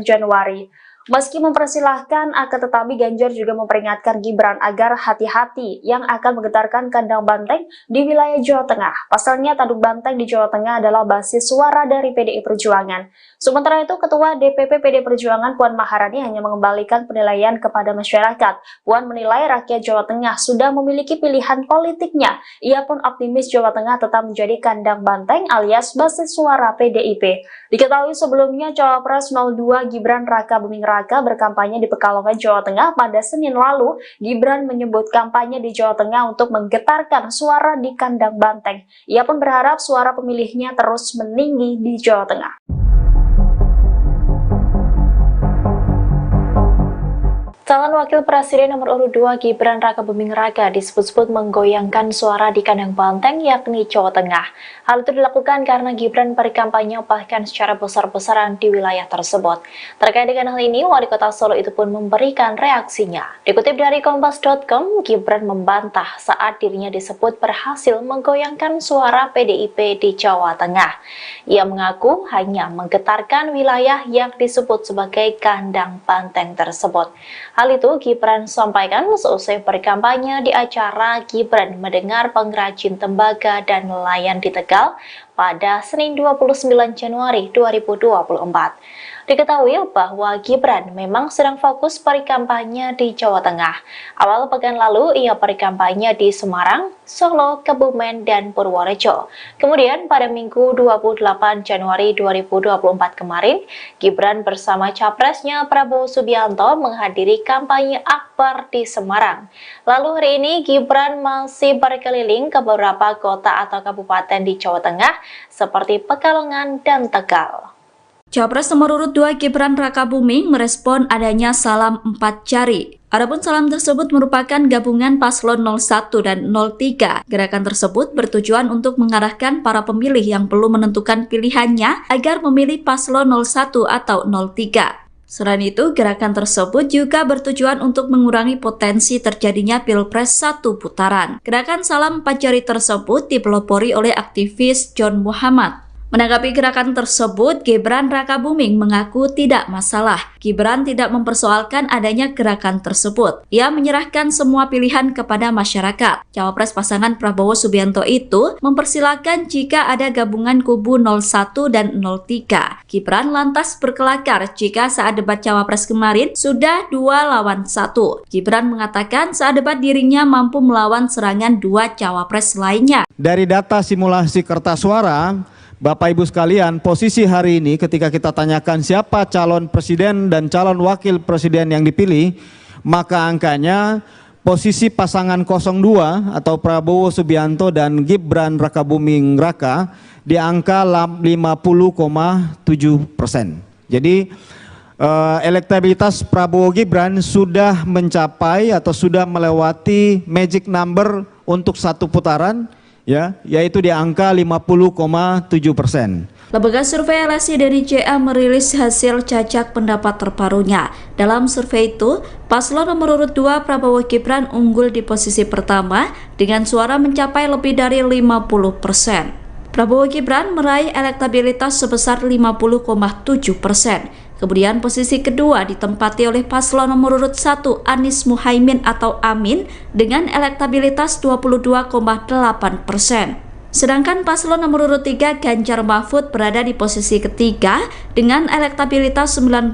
Januari. Meski mempersilahkan, akan tetapi Ganjar juga memperingatkan Gibran agar hati-hati yang akan menggetarkan kandang banteng di wilayah Jawa Tengah. Pasalnya tanduk banteng di Jawa Tengah adalah basis suara dari PDI Perjuangan. Sementara itu, Ketua DPP PDI Perjuangan Puan Maharani hanya mengembalikan penilaian kepada masyarakat. Puan menilai rakyat Jawa Tengah sudah memiliki pilihan politiknya. Ia pun optimis Jawa Tengah tetap menjadi kandang banteng alias basis suara PDIP. Diketahui sebelumnya Cawapres 02 Gibran Rakabuming Raka berkampanye di Pekalongan, Jawa Tengah pada Senin lalu. Gibran menyebut kampanye di Jawa Tengah untuk menggetarkan suara di kandang banteng. Ia pun berharap suara pemilihnya terus meninggi di Jawa Tengah. Calon Wakil Presiden nomor urut 2 Gibran Rakabuming Raka disebut-sebut menggoyangkan suara di kandang banteng yakni Jawa Tengah. Hal itu dilakukan karena Gibran berkampanye bahkan secara besar-besaran di wilayah tersebut. Terkait dengan hal ini, Wali Kota Solo itu pun memberikan reaksinya. Dikutip dari Kompas.com, Gibran membantah saat dirinya disebut berhasil menggoyangkan suara PDIP di Jawa Tengah. Ia mengaku hanya menggetarkan wilayah yang disebut sebagai kandang banteng tersebut. Hal itu Gibran sampaikan seusai berkampanye di acara Gibran Mendengar Pengrajin Tembaga dan Nelayan di Tegal pada Senin 29 Januari 2024. Diketahui bahwa Gibran memang sedang fokus perikampanye di Jawa Tengah. Awal pekan lalu ia perikampanye di Semarang, Solo, Kebumen, dan Purworejo. Kemudian pada Minggu 28 Januari 2024 kemarin, Gibran bersama capresnya Prabowo Subianto menghadiri kampanye akbar di Semarang. Lalu hari ini Gibran masih berkeliling ke beberapa kota atau kabupaten di Jawa Tengah seperti Pekalongan dan Tegal. Capres nomor urut 2 Gibran Rakabuming merespon adanya salam 4 jari. Adapun salam tersebut merupakan gabungan paslon 01 dan 03. Gerakan tersebut bertujuan untuk mengarahkan para pemilih yang belum menentukan pilihannya agar memilih paslon 01 atau 03. Selain itu, gerakan tersebut juga bertujuan untuk mengurangi potensi terjadinya Pilpres 1 putaran. Gerakan salam 4 jari tersebut dipelopori oleh aktivis John Muhammad. Menanggapi gerakan tersebut, Gibran Rakabuming mengaku tidak masalah. Gibran tidak mempersoalkan adanya gerakan tersebut. Ia menyerahkan semua pilihan kepada masyarakat. Cawapres pasangan Prabowo Subianto itu mempersilahkan jika ada gabungan kubu 01 dan 03. Gibran lantas berkelakar jika saat debat Cawapres kemarin sudah 2 lawan 1. Gibran mengatakan saat debat dirinya mampu melawan serangan 2 Cawapres lainnya. Dari data simulasi kertas suara, Bapak Ibu sekalian, posisi hari ini ketika kita tanyakan siapa calon presiden dan calon wakil presiden yang dipilih, maka angkanya posisi pasangan 02 atau Prabowo Subianto dan Gibran Rakabuming Raka di angka 50,7%. Jadi elektabilitas Prabowo Gibran sudah mencapai atau sudah melewati magic number untuk satu putaran, yaitu di angka 50,7%. Lembaga survei LSI dari JA merilis hasil cacak pendapat terbarunya. Dalam survei itu, paslon nomor urut 2 Prabowo Gibran unggul di posisi pertama dengan suara mencapai lebih dari 50%. Prabowo Gibran meraih elektabilitas sebesar 50,7%. Kemudian posisi kedua ditempati oleh paslon nomor urut 1 Anies Muhaimin atau Amin dengan elektabilitas 22,8%. Sedangkan paslon nomor urut 3 Ganjar Mahfud berada di posisi ketiga dengan elektabilitas 19,7%.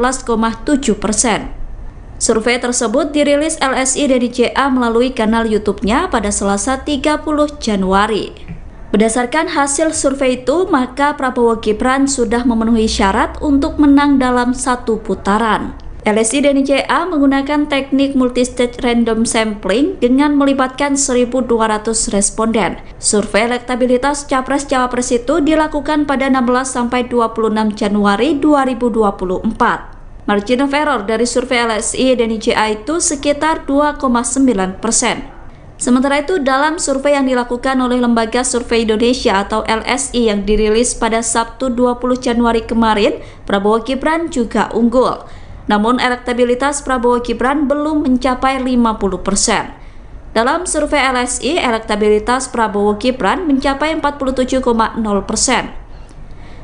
Survei tersebut dirilis LSI dari JA melalui kanal YouTube-nya pada Selasa 30 Januari. Berdasarkan hasil survei itu, maka Prabowo Gibran sudah memenuhi syarat untuk menang dalam satu putaran. LSI dan JA menggunakan teknik multistage random sampling dengan melibatkan 1.200 responden. Survei elektabilitas Capres-Cawapres itu dilakukan pada 16-26 Januari 2024. Margin of error dari survei LSI dan JA itu sekitar 2,9%. Sementara itu, dalam survei yang dilakukan oleh Lembaga Survei Indonesia atau LSI yang dirilis pada Sabtu 20 Januari kemarin, Prabowo Gibran juga unggul. Namun elektabilitas Prabowo Gibran belum mencapai 50%. Dalam survei LSI, elektabilitas Prabowo Gibran mencapai 47,0%.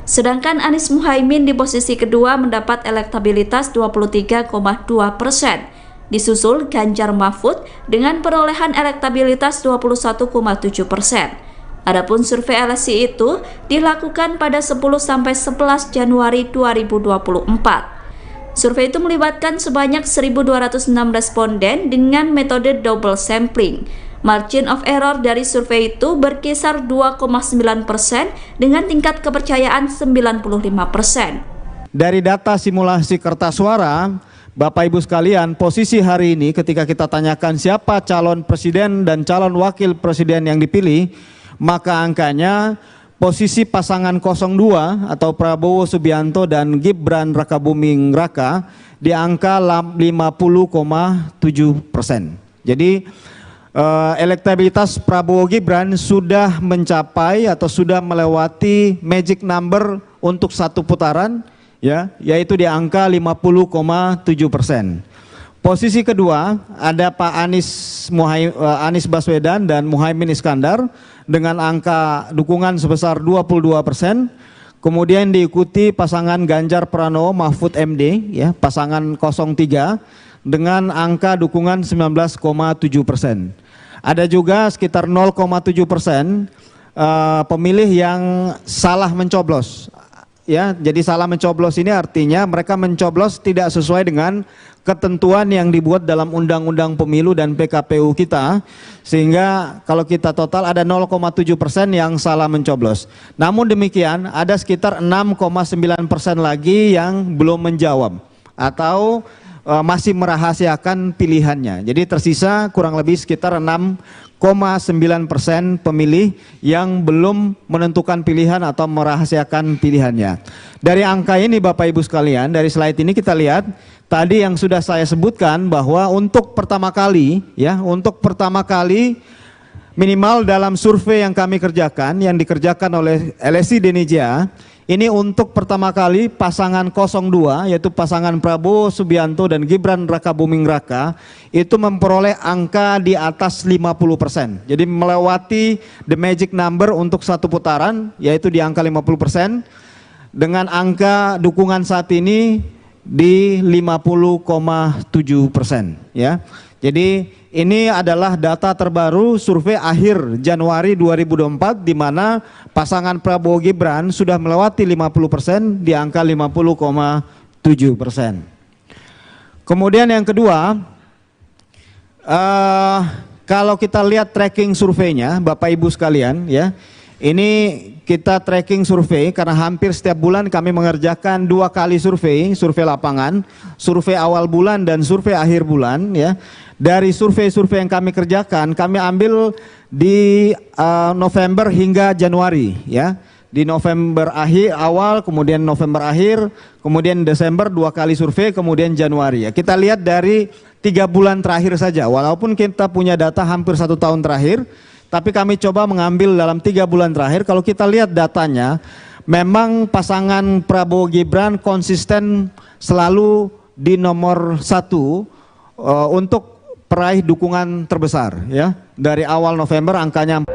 Sedangkan Anies Muhaimin di posisi kedua mendapat elektabilitas 23,2%. Disusul Ganjar Mahfud dengan perolehan elektabilitas 21,7%. Adapun survei LSI itu dilakukan pada 10-11 Januari 2024. Survei itu melibatkan sebanyak 1.206 responden dengan metode double sampling. Margin of error dari survei itu berkisar 2,9% dengan tingkat kepercayaan 95%. Dari data simulasi kertas suara, Bapak Ibu sekalian, posisi hari ini ketika kita tanyakan siapa calon presiden dan calon wakil presiden yang dipilih, maka angkanya posisi pasangan 02 atau Prabowo Subianto dan Gibran Rakabuming Raka di angka 50,7%. Jadi elektabilitas Prabowo Gibran sudah mencapai atau sudah melewati magic number untuk satu putaran, yaitu di angka 50,7%. Posisi kedua ada Pak Anies Baswedan dan Muhaimin Iskandar dengan angka dukungan sebesar 22%. Kemudian diikuti pasangan Ganjar Pranowo Mahfud MD, pasangan 03 dengan angka dukungan 19,7%. Ada juga sekitar 0,7% pemilih yang salah mencoblos. Ya, jadi salah mencoblos ini artinya mereka mencoblos tidak sesuai dengan ketentuan yang dibuat dalam Undang-Undang Pemilu dan PKPU kita, sehingga kalau kita total ada 0,7% yang salah mencoblos. Namun demikian ada sekitar 6,9% lagi yang belum menjawab atau masih merahasiakan pilihannya. Jadi tersisa kurang lebih sekitar 6,9% pemilih yang belum menentukan pilihan atau merahasiakan pilihannya. Dari angka ini Bapak Ibu sekalian, dari slide ini kita lihat tadi yang sudah saya sebutkan bahwa untuk pertama kali minimal dalam survei yang kami kerjakan, yang dikerjakan oleh LSI Denija, ini untuk pertama kali pasangan 02 yaitu pasangan Prabowo Subianto dan Gibran Rakabuming Raka itu memperoleh angka di atas 50%. Jadi melewati the magic number untuk satu putaran yaitu di angka 50%, dengan angka dukungan saat ini di 50,7% ya. Jadi ini adalah data terbaru survei akhir Januari 2024 di mana pasangan Prabowo Gibran sudah melewati 50% di angka 50,7%. Kemudian yang kedua, kalau kita lihat tracking surveinya Bapak Ibu sekalian ya, ini kita tracking survei karena hampir setiap bulan kami mengerjakan 2 kali survei lapangan, survei awal bulan dan survei akhir bulan ya. Dari survei-survei yang kami kerjakan, kami ambil di November hingga Januari ya. Di November akhir awal, kemudian November akhir, kemudian Desember 2 kali survei, kemudian Januari ya. Kita lihat dari 3 bulan terakhir saja, walaupun kita punya data hampir 1 tahun terakhir, tapi kami coba mengambil dalam 3 bulan terakhir. Kalau kita lihat datanya, memang pasangan Prabowo Gibran konsisten selalu di nomor 1 untuk peraih dukungan terbesar ya. Dari awal November angkanya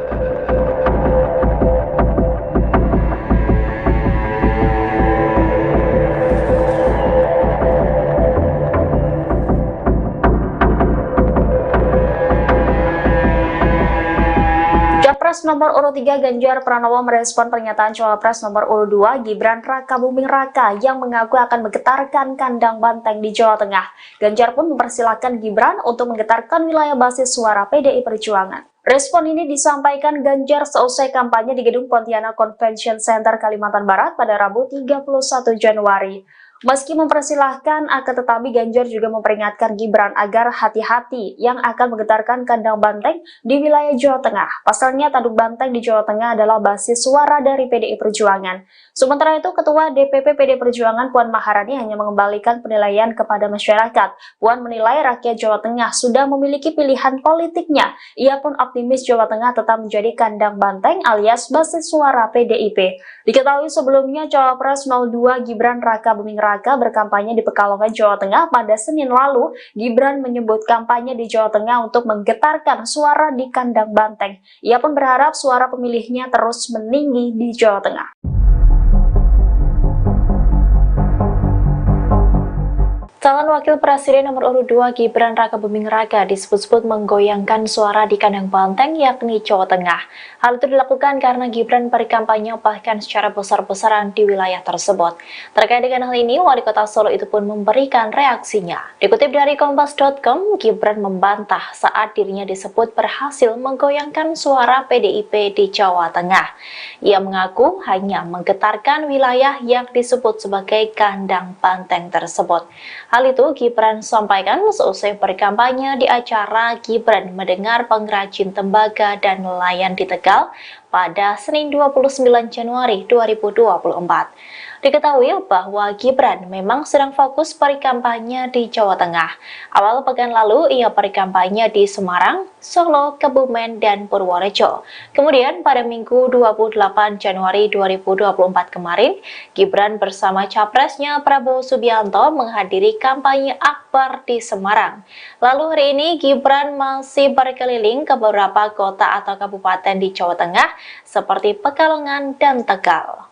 Capres nomor urut 3 Ganjar Pranowo merespon pernyataan Cawapres nomor urut 2 Gibran Rakabuming Raka yang mengaku akan menggetarkan kandang banteng di Jawa Tengah. Ganjar pun mempersilahkan Gibran untuk menggetarkan wilayah basis suara PDI Perjuangan. Respon ini disampaikan Ganjar seusai kampanye di Gedung Pontianak Convention Center Kalimantan Barat pada Rabu 31 Januari. Meski mempersilahkan, akan tetapi Ganjar juga memperingatkan Gibran agar hati-hati yang akan menggetarkan kandang banteng di wilayah Jawa Tengah. Pasalnya tanduk banteng di Jawa Tengah adalah basis suara dari PDI Perjuangan. Sementara itu, Ketua DPP PDI Perjuangan Puan Maharani hanya mengembalikan penilaian kepada masyarakat. Puan menilai rakyat Jawa Tengah sudah memiliki pilihan politiknya. Ia pun optimis Jawa Tengah tetap menjadi kandang banteng alias basis suara PDIP. Diketahui sebelumnya Cawapres 02 Gibran Rakabuming Raka berkampanye di Pekalongan, Jawa Tengah pada Senin lalu. Gibran menyebut kampanye di Jawa Tengah untuk menggetarkan suara di kandang banteng. Ia pun berharap suara pemilihnya terus meninggi di Jawa Tengah. Calon Wakil Presiden nomor urut 2 Gibran Rakabuming Raka disebut-sebut menggoyangkan suara di kandang banteng yakni Jawa Tengah. Hal itu dilakukan karena Gibran berkampanye bahkan secara besar-besaran di wilayah tersebut. Terkait dengan hal ini, Wali Kota Solo itu pun memberikan reaksinya. Dikutip dari Kompas.com, Gibran membantah saat dirinya disebut berhasil menggoyangkan suara PDIP di Jawa Tengah. Ia mengaku hanya menggetarkan wilayah yang disebut sebagai kandang banteng tersebut. Hal itu Gibran sampaikan seusai berkampanye di acara Gibran Mendengar Pengrajin Tembaga dan Nelayan di Tegal pada Senin 29 Januari 2024. Diketahui bahwa Gibran memang sedang fokus berkampanye di Jawa Tengah. Awal pekan lalu ia berkampanye di Semarang, Solo, Kebumen, dan Purworejo. Kemudian pada Minggu 28 Januari 2024 kemarin, Gibran bersama capresnya Prabowo Subianto menghadiri kampanye akbar di Semarang. Lalu hari ini Gibran masih berkeliling ke beberapa kota atau kabupaten di Jawa Tengah seperti Pekalongan dan Tegal.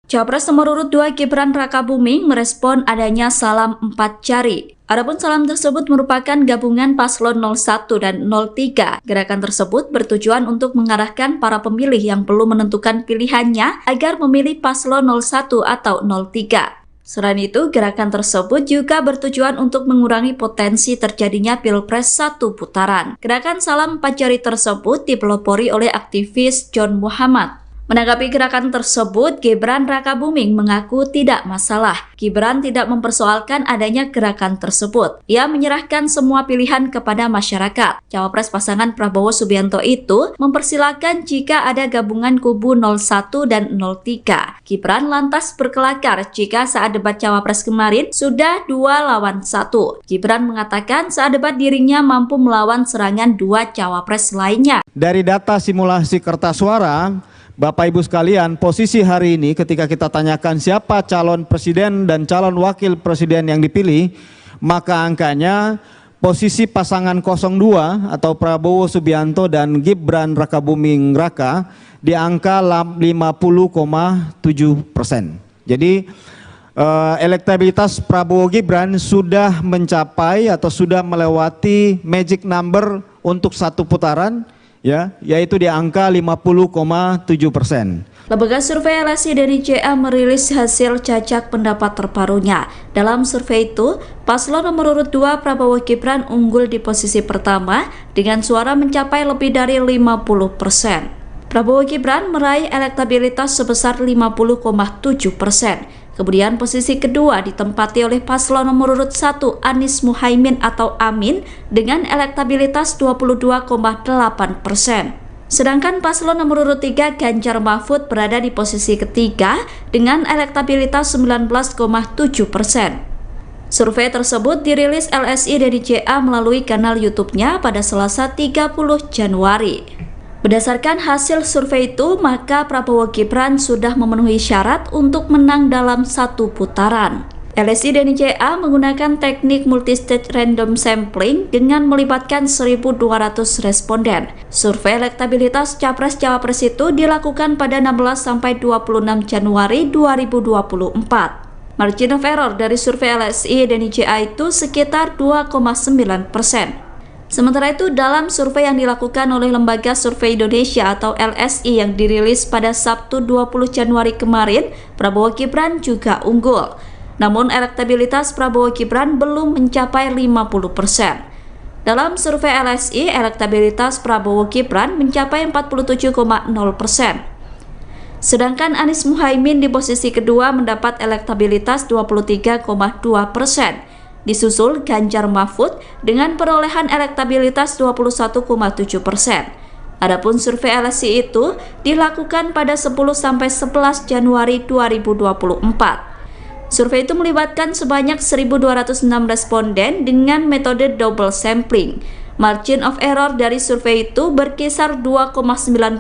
Capres nomor urut 2 Gibran Rakabuming merespon adanya salam 4 jari. Adapun salam tersebut merupakan gabungan paslon 01 dan 03. Gerakan tersebut bertujuan untuk mengarahkan para pemilih yang belum menentukan pilihannya agar memilih paslon 01 atau 03. Selain itu, gerakan tersebut juga bertujuan untuk mengurangi potensi terjadinya Pilpres satu putaran. Gerakan Salam 4 Jari tersebut dipelopori oleh aktivis John Muhammad. Menanggapi gerakan tersebut, Gibran Rakabuming mengaku tidak masalah. Gibran tidak mempersoalkan adanya gerakan tersebut. Ia menyerahkan semua pilihan kepada masyarakat. Cawapres pasangan Prabowo Subianto itu mempersilahkan jika ada gabungan kubu 01 dan 03. Gibran lantas berkelakar jika saat debat Cawapres kemarin sudah 2 lawan 1. Gibran mengatakan saat debat dirinya mampu melawan serangan 2 Cawapres lainnya. Dari data simulasi kertas suara, Bapak Ibu sekalian, posisi hari ini ketika kita tanyakan siapa calon presiden dan calon wakil presiden yang dipilih, maka angkanya posisi pasangan 02 atau Prabowo Subianto dan Gibran Rakabuming Raka di angka 50,7%. Jadi elektabilitas Prabowo Gibran sudah mencapai atau sudah melewati magic number untuk satu putaran, ya, yaitu di angka 50,7%. Lembaga survei LSI dari JA merilis hasil cacak pendapat terbarunya. Dalam survei itu, paslon nomor urut 2 Prabowo Gibran unggul di posisi pertama dengan suara mencapai lebih dari 50%. Prabowo Gibran meraih elektabilitas sebesar 50,7%. Kemudian posisi kedua ditempati oleh paslon nomor urut 1 Anies Muhaimin atau Amin dengan elektabilitas 22,8%. Sedangkan paslon nomor urut 3 Ganjar Mahfud berada di posisi ketiga dengan elektabilitas 19,7%. Survei tersebut dirilis LSI dari JA melalui kanal YouTube-nya pada Selasa 30 Januari. Berdasarkan hasil survei itu, maka Prabowo Gibran sudah memenuhi syarat untuk menang dalam satu putaran. LSI dan JA menggunakan teknik multistage random sampling dengan melibatkan 1.200 responden. Survei elektabilitas Capres-Cawapres itu dilakukan pada 16-26 Januari 2024. Margin of error dari survei LSI dan JA itu sekitar 2,9%. Sementara itu, dalam survei yang dilakukan oleh Lembaga Survei Indonesia atau LSI yang dirilis pada Sabtu 20 Januari kemarin, Prabowo Gibran juga unggul. Namun elektabilitas Prabowo Gibran belum mencapai 50%. Dalam survei LSI, elektabilitas Prabowo Gibran mencapai 47,0%. Sedangkan Anies Muhaimin di posisi kedua mendapat elektabilitas 23,2%. Disusul Ganjar Mahfud dengan perolehan elektabilitas 21,7%. Adapun survei LSI itu dilakukan pada 10-11 Januari 2024. Survei itu melibatkan sebanyak 1.206 responden dengan metode double sampling. Margin of error dari survei itu berkisar 2,9%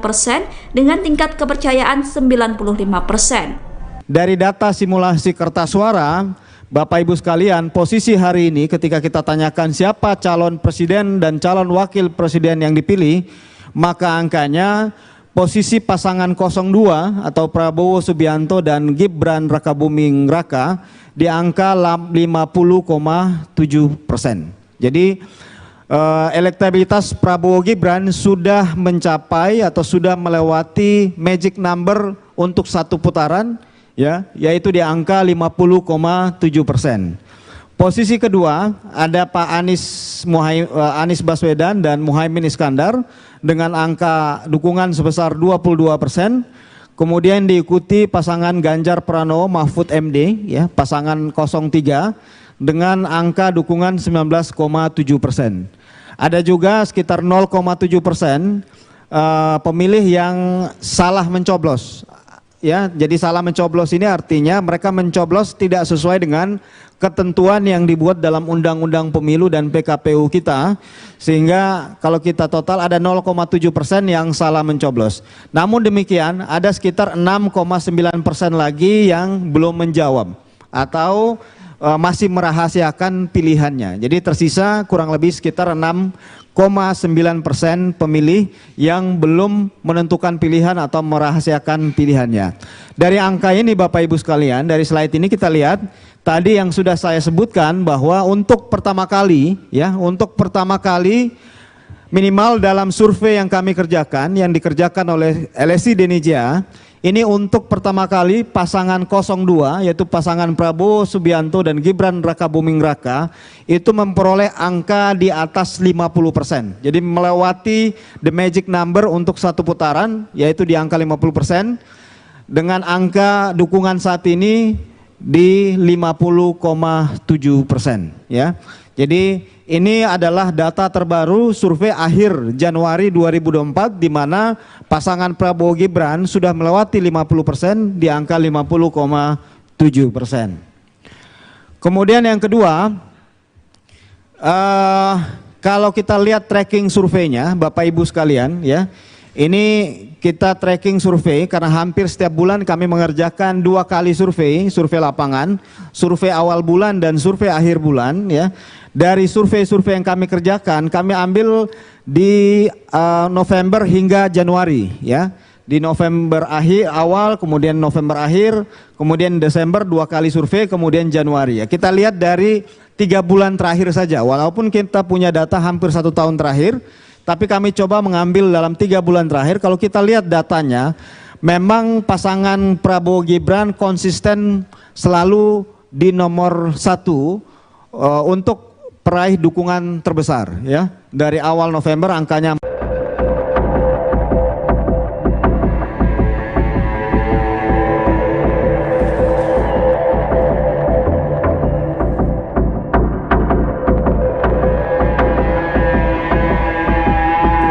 dengan tingkat kepercayaan 95%. Dari data simulasi kertas suara, Bapak Ibu sekalian, posisi hari ini ketika kita tanyakan siapa calon presiden dan calon wakil presiden yang dipilih, maka angkanya posisi pasangan 02 atau Prabowo Subianto dan Gibran Rakabuming Raka di angka 50,7%. Jadi elektabilitas Prabowo Gibran sudah mencapai atau sudah melewati magic number untuk satu putaran, ya, yaitu di angka 50,7%. Posisi kedua ada Pak Anies Baswedan dan Muhaimin Iskandar dengan angka dukungan sebesar 22%. Kemudian diikuti pasangan Ganjar Pranowo Mahfud MD, ya, pasangan 03 dengan angka dukungan 19,7%. Ada juga sekitar 0,7% pemilih yang salah mencoblos. Ya, jadi salah mencoblos ini artinya mereka mencoblos tidak sesuai dengan ketentuan yang dibuat dalam Undang-Undang Pemilu dan PKPU kita, sehingga kalau kita total ada 0,7% yang salah mencoblos. Namun demikian ada sekitar 6,9% lagi yang belum menjawab atau masih merahasiakan pilihannya. Jadi tersisa kurang lebih sekitar 6,9% pemilih yang belum menentukan pilihan atau merahasiakan pilihannya. Dari angka ini Bapak Ibu sekalian, dari slide ini kita lihat tadi yang sudah saya sebutkan bahwa untuk pertama kali minimal dalam survei yang kami kerjakan, yang dikerjakan oleh LSI Denija, ini untuk pertama kali pasangan 02, yaitu pasangan Prabowo Subianto dan Gibran Rakabuming Raka, itu memperoleh angka di atas 50%. Jadi melewati the magic number untuk satu putaran, yaitu di angka 50%, dengan angka dukungan saat ini di 50,7%. Ya. Jadi ini adalah data terbaru survei akhir Januari 2024 di mana pasangan Prabowo Gibran sudah melewati 50% di angka 50,7%. Kemudian yang kedua, kalau kita lihat tracking surveinya Bapak Ibu sekalian ya, ini kita tracking survei karena hampir setiap bulan kami mengerjakan 2 kali survei lapangan, survei awal bulan dan survei akhir bulan ya. Dari survei-survei yang kami kerjakan, kami ambil di November hingga Januari ya. Di November awal, kemudian November akhir, kemudian Desember 2 kali survei, kemudian Januari ya. Kita lihat dari 3 bulan terakhir saja, walaupun kita punya data hampir 1 tahun terakhir, tapi kami coba mengambil dalam 3 bulan terakhir. Kalau kita lihat datanya, memang pasangan Prabowo Gibran konsisten selalu di nomor 1 untuk peraih dukungan terbesar ya. Dari awal November angkanya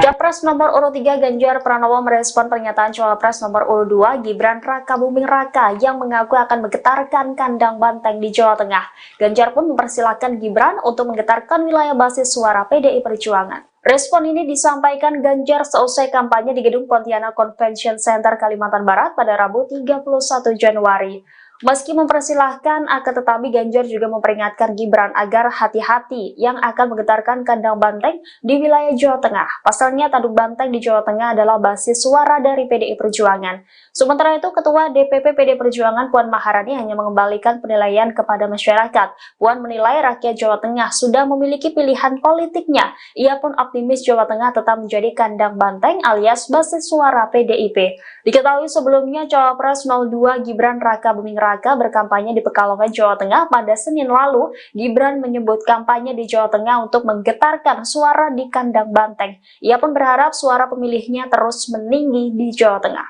Capres nomor urut 3 Ganjar Pranowo merespon pernyataan Cawapres nomor urut 2 Gibran Rakabuming Raka yang mengaku akan menggetarkan kandang banteng di Jawa Tengah. Ganjar pun mempersilahkan Gibran untuk menggetarkan wilayah basis suara PDI Perjuangan. Respon ini disampaikan Ganjar seusai kampanye di Gedung Pontianak Convention Center Kalimantan Barat pada Rabu 31 Januari. Meski mempersilahkan, akan tetapi Ganjar juga memperingatkan Gibran agar hati-hati yang akan menggetarkan kandang banteng di wilayah Jawa Tengah. Pasalnya tanduk banteng di Jawa Tengah adalah basis suara dari PDI Perjuangan. Sementara itu, Ketua DPP PDI Perjuangan Puan Maharani hanya mengembalikan penilaian kepada masyarakat. Puan menilai rakyat Jawa Tengah sudah memiliki pilihan politiknya. Ia pun optimis Jawa Tengah tetap menjadi kandang banteng alias basis suara PDIP. Diketahui sebelumnya Cawapres 02 Gibran Rakabuming Raka berkampanye di Pekalongan, Jawa Tengah pada Senin lalu. Gibran menyebut kampanye di Jawa Tengah untuk menggetarkan suara di kandang banteng. Ia pun berharap suara pemilihnya terus meninggi di Jawa Tengah.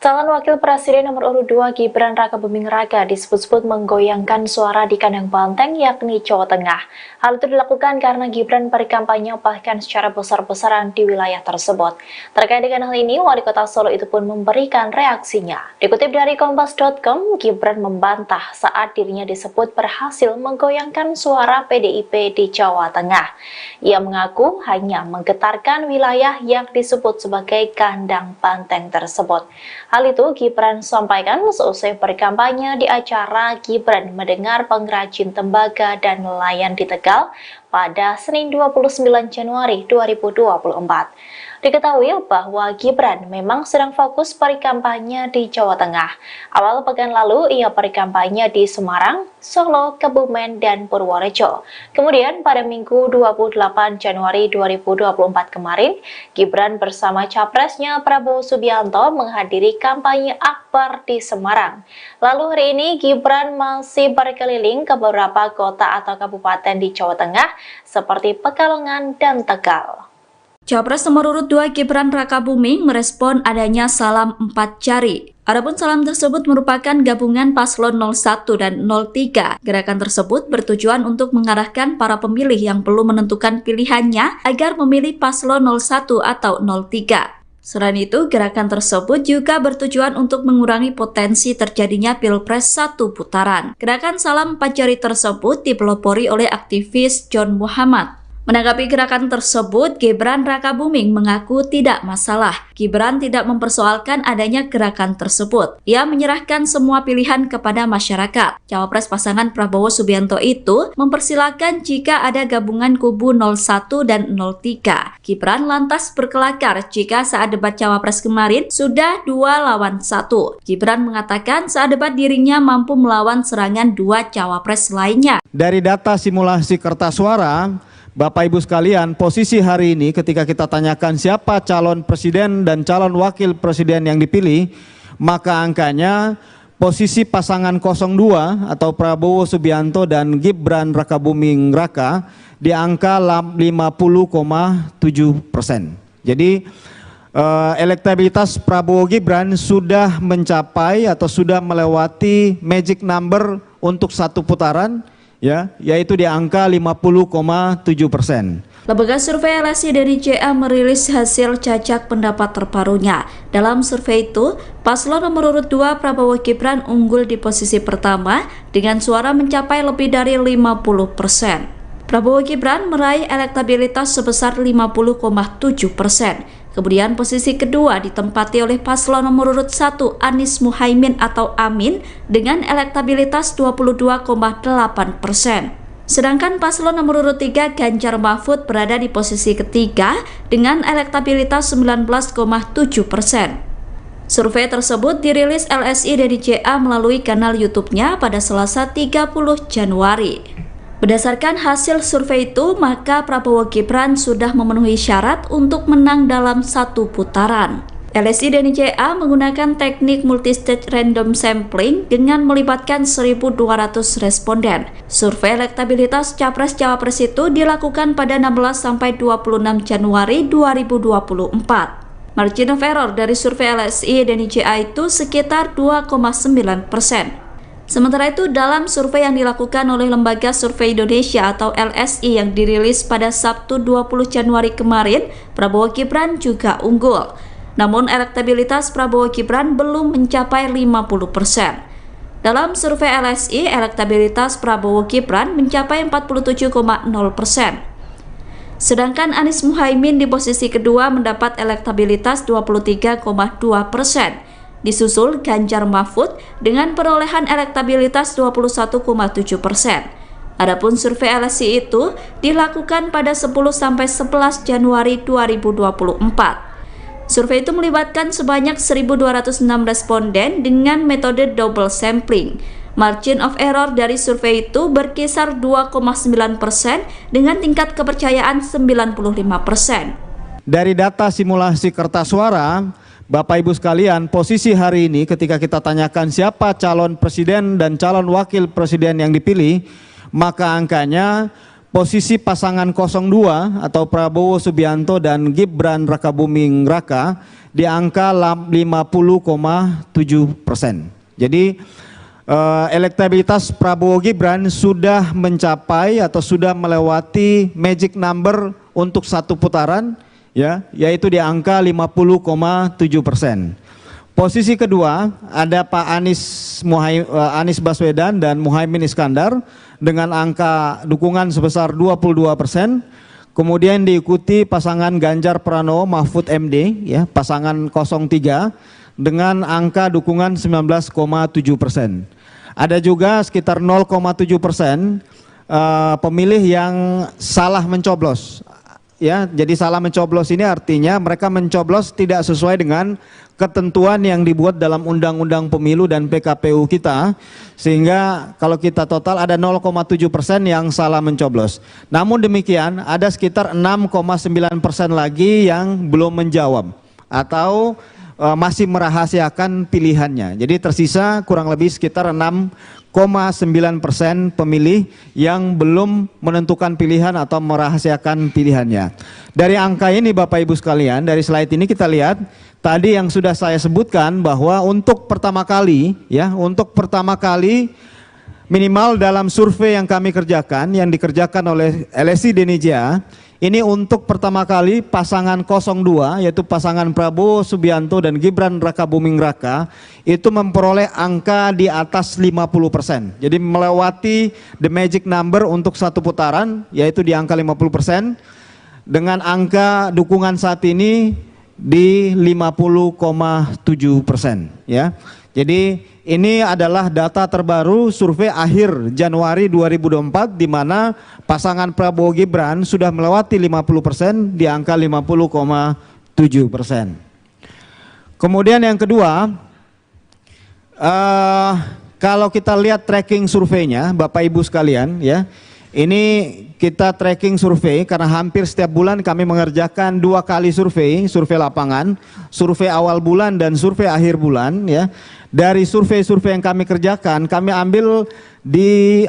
Calon Wakil Presiden nomor urut 2 Gibran Rakabuming Raka disebut-sebut menggoyangkan suara di kandang banteng yakni Jawa Tengah. Hal itu dilakukan karena Gibran berkampanye bahkan secara besar-besaran di wilayah tersebut. Terkait dengan hal ini, Wali Kota Solo itu pun memberikan reaksinya. Dikutip dari Kompas.com, Gibran membantah saat dirinya disebut berhasil menggoyangkan suara PDIP di Jawa Tengah. Ia mengaku hanya menggetarkan wilayah yang disebut sebagai kandang banteng tersebut. Hal itu Gibran sampaikan seusai berkampanye di acara Gibran Mendengar Pengrajin Tembaga dan Nelayan di Tegal pada Senin 29 Januari 2024. Diketahui bahwa Gibran memang sedang fokus berkampanye di Jawa Tengah. Awal pekan lalu ia berkampanye di Semarang, Solo, Kebumen, dan Purworejo. Kemudian pada Minggu 28 Januari 2024 kemarin, Gibran bersama capresnya Prabowo Subianto menghadiri kampanye akbar di Semarang. Lalu hari ini Gibran masih berkeliling ke beberapa kota atau kabupaten di Jawa Tengah seperti Pekalongan dan Tegal. Capres nomor urut 2 Gibran Rakabuming merespon adanya salam 4 jari. Adapun salam tersebut merupakan gabungan paslon 01 dan 03. Gerakan tersebut bertujuan untuk mengarahkan para pemilih yang belum menentukan pilihannya agar memilih paslon 01 atau 03. Selain itu, gerakan tersebut juga bertujuan untuk mengurangi potensi terjadinya Pilpres 1 putaran. Gerakan salam 4 jari tersebut dipelopori oleh aktivis John Muhammad. Menanggapi gerakan tersebut, Gibran Rakabuming mengaku tidak masalah. Gibran tidak mempersoalkan adanya gerakan tersebut. Ia menyerahkan semua pilihan kepada masyarakat. Cawapres pasangan Prabowo Subianto itu mempersilahkan jika ada gabungan kubu 01 dan 03. Gibran lantas berkelakar jika saat debat Cawapres kemarin sudah 2 lawan 1. Gibran mengatakan saat debat dirinya mampu melawan serangan 2 Cawapres lainnya. Dari data simulasi kertas suara, Bapak Ibu sekalian, posisi hari ini ketika kita tanyakan siapa calon presiden dan calon wakil presiden yang dipilih, maka angkanya posisi pasangan 02 atau Prabowo Subianto dan Gibran Rakabuming Raka di angka 50,7%. Jadi elektabilitas Prabowo Gibran sudah mencapai atau sudah melewati magic number untuk satu putaran, yaitu di angka 50,7%. Lembaga survei LSI dari JA merilis hasil cacak pendapat terbarunya. Dalam survei itu, paslon nomor urut 2 Prabowo Gibran unggul di posisi pertama dengan suara mencapai lebih dari 50%. Prabowo Gibran meraih elektabilitas sebesar 50,7%. Kemudian posisi kedua ditempati oleh paslon nomor urut 1 Anies Muhaimin atau Amin dengan elektabilitas 22,8%. Sedangkan paslon nomor urut 3 Ganjar Mahfud berada di posisi ketiga dengan elektabilitas 19,7%. Survei tersebut dirilis LSI dari JA melalui kanal YouTube-nya pada Selasa 30 Januari. Berdasarkan hasil survei itu, maka Prabowo Gibran sudah memenuhi syarat untuk menang dalam satu putaran. LSI dan JA menggunakan teknik multistage random sampling dengan melibatkan 1.200 responden. Survei elektabilitas Capres-Cawapres itu dilakukan pada 16-26 Januari 2024. Margin of error dari survei LSI dan JA itu sekitar 2,9%. Sementara itu, dalam survei yang dilakukan oleh Lembaga Survei Indonesia atau LSI yang dirilis pada Sabtu 20 Januari kemarin, Prabowo Gibran juga unggul. Namun elektabilitas Prabowo Gibran belum mencapai 50%. Dalam survei LSI, elektabilitas Prabowo Gibran mencapai 47,0%. Sedangkan Anies Muhaimin di posisi kedua mendapat elektabilitas 23,2%. Disusul Ganjar Mahfud dengan perolehan elektabilitas 21,7%. Adapun survei LSI itu dilakukan pada 10-11 Januari 2024. Survei itu melibatkan sebanyak 1.206 responden dengan metode double sampling. Margin of error dari survei itu berkisar 2,9% dengan tingkat kepercayaan 95%. Dari data simulasi kertas suara, Bapak Ibu sekalian, posisi hari ini ketika kita tanyakan siapa calon presiden dan calon wakil presiden yang dipilih, maka angkanya posisi pasangan 02 atau Prabowo Subianto dan Gibran Rakabuming Raka di angka 50,7%. Jadi elektabilitas Prabowo Gibran sudah mencapai atau sudah melewati magic number untuk satu putaran, yaitu di angka 50,7%. Posisi kedua ada Pak Anies Baswedan dan Muhaimin Iskandar dengan angka dukungan sebesar 22%. Kemudian diikuti pasangan Ganjar Pranowo Mahfud MD, pasangan 03 dengan angka dukungan 19,7%. Ada juga sekitar 0,7% pemilih yang salah mencoblos. Jadi salah mencoblos ini artinya mereka mencoblos tidak sesuai dengan ketentuan yang dibuat dalam Undang-Undang Pemilu dan PKPU kita, sehingga kalau kita total ada 0,7% yang salah mencoblos. Namun demikian ada sekitar 6,9% lagi yang belum menjawab atau masih merahasiakan pilihannya. Jadi tersisa kurang lebih sekitar 6,9% pemilih yang belum menentukan pilihan atau merahasiakan pilihannya. Dari angka ini Bapak Ibu sekalian, dari slide ini kita lihat tadi yang sudah saya sebutkan bahwa untuk pertama kali minimal dalam survei yang kami kerjakan, yang dikerjakan oleh LSI Denija, ini untuk pertama kali pasangan 02, yaitu pasangan Prabowo Subianto dan Gibran Rakabuming Raka, itu memperoleh angka di atas 50%. Jadi melewati the magic number untuk satu putaran, yaitu di angka 50%, dengan angka dukungan saat ini di 50,7%. Ya. Jadi ini adalah data terbaru survei akhir Januari 2024 di mana pasangan Prabowo Gibran sudah melewati 50% di angka 50,7%. Kemudian yang kedua, kalau kita lihat tracking surveinya Bapak Ibu sekalian ya, ini kita tracking survei karena hampir setiap bulan kami mengerjakan 2 kali survei lapangan, survei awal bulan dan survei akhir bulan ya. Dari survei-survei yang kami kerjakan, kami ambil di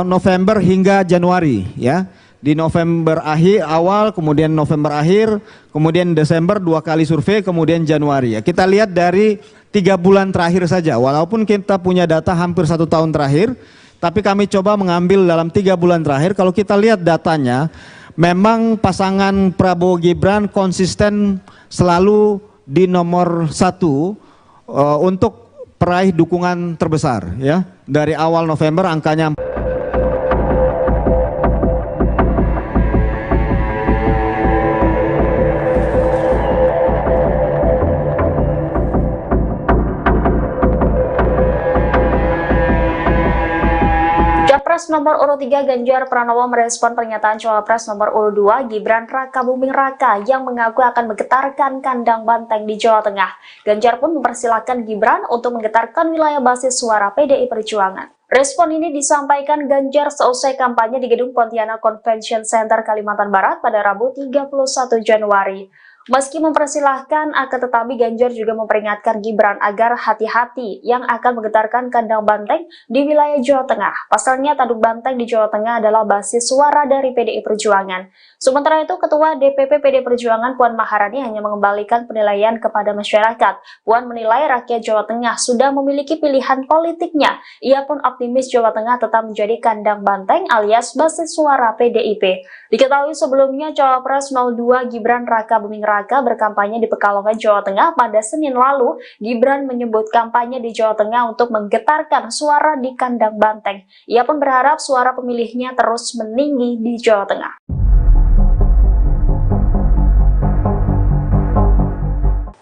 November hingga Januari ya. Di November awal, kemudian November akhir, kemudian Desember 2 kali survei, kemudian Januari ya. Kita lihat dari 3 bulan terakhir saja, walaupun kita punya data hampir 1 tahun terakhir, tapi kami coba mengambil dalam 3 bulan terakhir. Kalau kita lihat datanya, memang pasangan Prabowo Gibran konsisten selalu di nomor 1 untuk peraih dukungan terbesar ya. Dari awal November angkanya Capres nomor urut 3 Ganjar Pranowo merespon pernyataan Cawapres nomor urut 2 Gibran Rakabuming Raka yang mengaku akan menggetarkan kandang banteng di Jawa Tengah. Ganjar pun mempersilahkan Gibran untuk menggetarkan wilayah basis suara PDI Perjuangan. Respon ini disampaikan Ganjar seusai kampanye di Gedung Pontianak Convention Center Kalimantan Barat pada Rabu 31 Januari. Meski mempersilahkan, akan tetapi Ganjar juga memperingatkan Gibran agar hati-hati yang akan menggetarkan kandang banteng di wilayah Jawa Tengah. Pasalnya tanduk banteng di Jawa Tengah adalah basis suara dari PDI Perjuangan. Sementara itu, Ketua DPP PDI Perjuangan Puan Maharani hanya mengembalikan penilaian kepada masyarakat. Puan menilai rakyat Jawa Tengah sudah memiliki pilihan politiknya. Ia pun optimis Jawa Tengah tetap menjadi kandang banteng alias basis suara PDIP. Diketahui sebelumnya Cawapres 02 Gibran Rakabuming Raka berkampanye di Pekalongan, Jawa Tengah pada Senin lalu. Gibran menyebut kampanye di Jawa Tengah untuk menggetarkan suara di kandang banteng. Ia pun berharap suara pemilihnya terus meninggi di Jawa Tengah.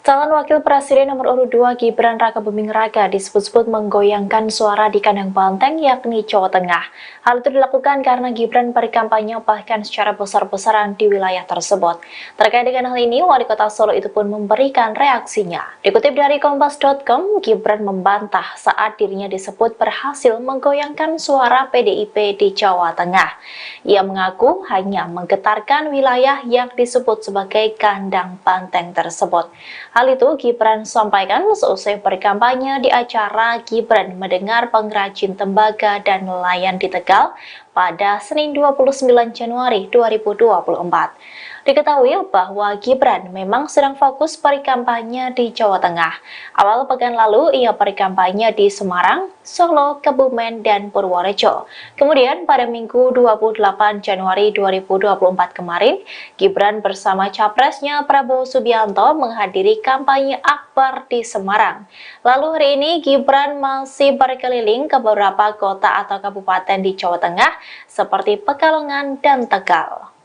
Calon Wakil Presiden nomor urut 2 Gibran Rakabuming Raka disebut-sebut menggoyangkan suara di kandang banteng yakni Jawa Tengah. Hal itu dilakukan karena Gibran berkampanye bahkan secara besar-besaran di wilayah tersebut. Terkait dengan hal ini, Wali Kota Solo itu pun memberikan reaksinya. Dikutip dari Kompas.com, Gibran membantah saat dirinya disebut berhasil menggoyangkan suara PDIP di Jawa Tengah. Ia mengaku hanya menggetarkan wilayah yang disebut sebagai kandang banteng tersebut. Hal itu Gibran sampaikan seusai berkampanye di acara Gibran Mendengar Pengrajin Tembaga dan Nelayan di Tegal pada Senin 29 Januari 2024. Diketahui bahwa Gibran memang sedang fokus berkampanye di Jawa Tengah. Awal pekan lalu ia berkampanye di Semarang, Solo, Kebumen, dan Purworejo. Kemudian pada Minggu 28 Januari 2024 kemarin, Gibran bersama capresnya Prabowo Subianto menghadiri kampanye akbar di Semarang. Lalu hari ini Gibran masih berkeliling ke beberapa kota atau kabupaten di Jawa Tengah seperti Pekalongan dan Tegal.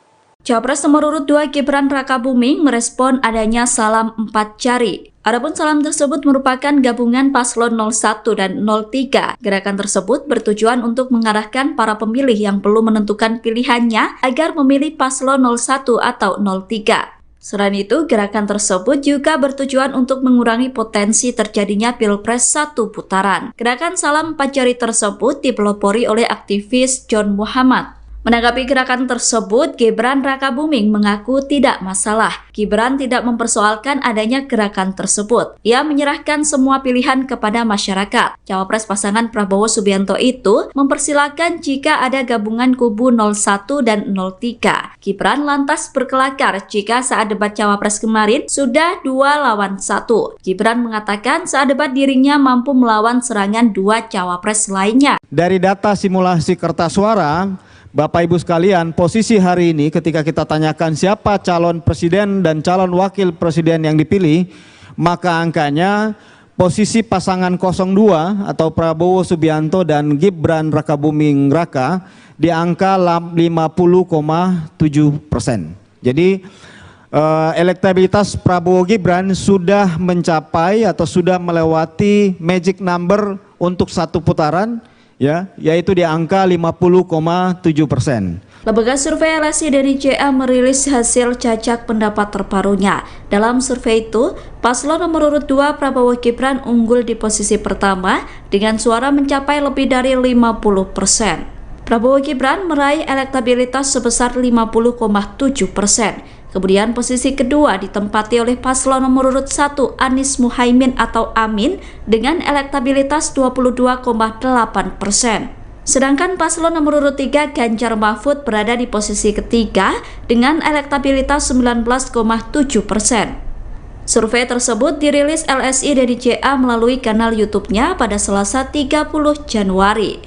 Capres nomor urut 2 Gibran Rakabuming merespon adanya salam 4 jari. Adapun salam tersebut merupakan gabungan paslon 01 dan 03. Gerakan tersebut bertujuan untuk mengarahkan para pemilih yang belum menentukan pilihannya agar memilih paslon 01 atau 03. Selain itu, gerakan tersebut juga bertujuan untuk mengurangi potensi terjadinya Pilpres 1 putaran. Gerakan salam 4 jari tersebut dipelopori oleh aktivis John Muhammad. Menanggapi gerakan tersebut, Gibran Rakabuming mengaku tidak masalah. Gibran tidak mempersoalkan adanya gerakan tersebut. Ia menyerahkan semua pilihan kepada masyarakat. Cawapres pasangan Prabowo Subianto itu mempersilahkan jika ada gabungan kubu 01 dan 03. Gibran lantas berkelakar jika saat debat Cawapres kemarin sudah 2 lawan 1. Gibran mengatakan saat debat dirinya mampu melawan serangan 2 Cawapres lainnya. Dari data simulasi kertas suara, Bapak Ibu sekalian, posisi hari ini ketika kita tanyakan siapa calon presiden dan calon wakil presiden yang dipilih, maka angkanya posisi pasangan 02 atau Prabowo Subianto dan Gibran Rakabuming Raka di angka 50,7%. Jadi elektabilitas Prabowo Gibran sudah mencapai atau sudah melewati magic number untuk satu putaran, ya, yaitu di angka 50,7%. Lembaga survei LSI dari JA merilis hasil cacak pendapat terbarunya. Dalam survei itu, paslon nomor urut 2 Prabowo Gibran unggul di posisi pertama dengan suara mencapai lebih dari 50%. Prabowo Gibran meraih elektabilitas sebesar 50,7%. Kemudian posisi kedua ditempati oleh paslon nomor urut 1 Anies Muhaimin atau Amin dengan elektabilitas 22,8%. Sedangkan paslon nomor urut 3 Ganjar Mahfud berada di posisi ketiga dengan elektabilitas 19,7%. Survei tersebut dirilis LSI dari JA melalui kanal YouTube-nya pada Selasa 30 Januari.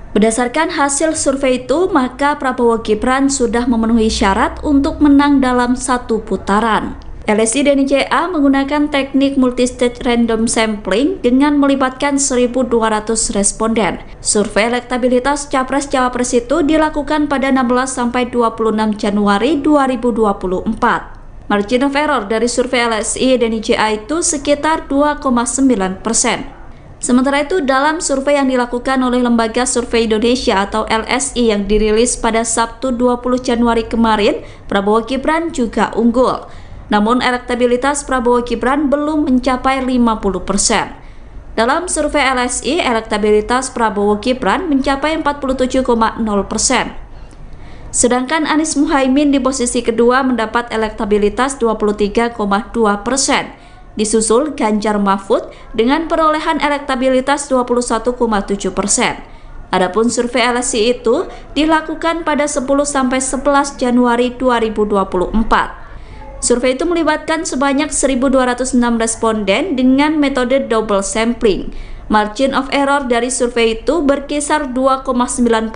Berdasarkan hasil survei itu, maka Prabowo Gibran sudah memenuhi syarat untuk menang dalam satu putaran. LSI dan JA menggunakan teknik multistage random sampling dengan melibatkan 1.200 responden. Survei elektabilitas Capres-Cawapres itu dilakukan pada 16-26 Januari 2024. Margin of error dari survei LSI dan JA itu sekitar 2,9%. Sementara itu, dalam survei yang dilakukan oleh Lembaga Survei Indonesia atau LSI yang dirilis pada Sabtu 20 Januari kemarin, Prabowo Gibran juga unggul. Namun elektabilitas Prabowo Gibran belum mencapai 50%. Dalam survei LSI, elektabilitas Prabowo Gibran mencapai 47,0%. Sedangkan Anies Muhaimin di posisi kedua mendapat elektabilitas 23,2%. Disusul Ganjar Mahfud dengan perolehan elektabilitas 21,7%. Adapun survei LSI itu dilakukan pada 10-11 Januari 2024. Survei itu melibatkan sebanyak 1.206 responden dengan metode double sampling. Margin of error dari survei itu berkisar 2,9%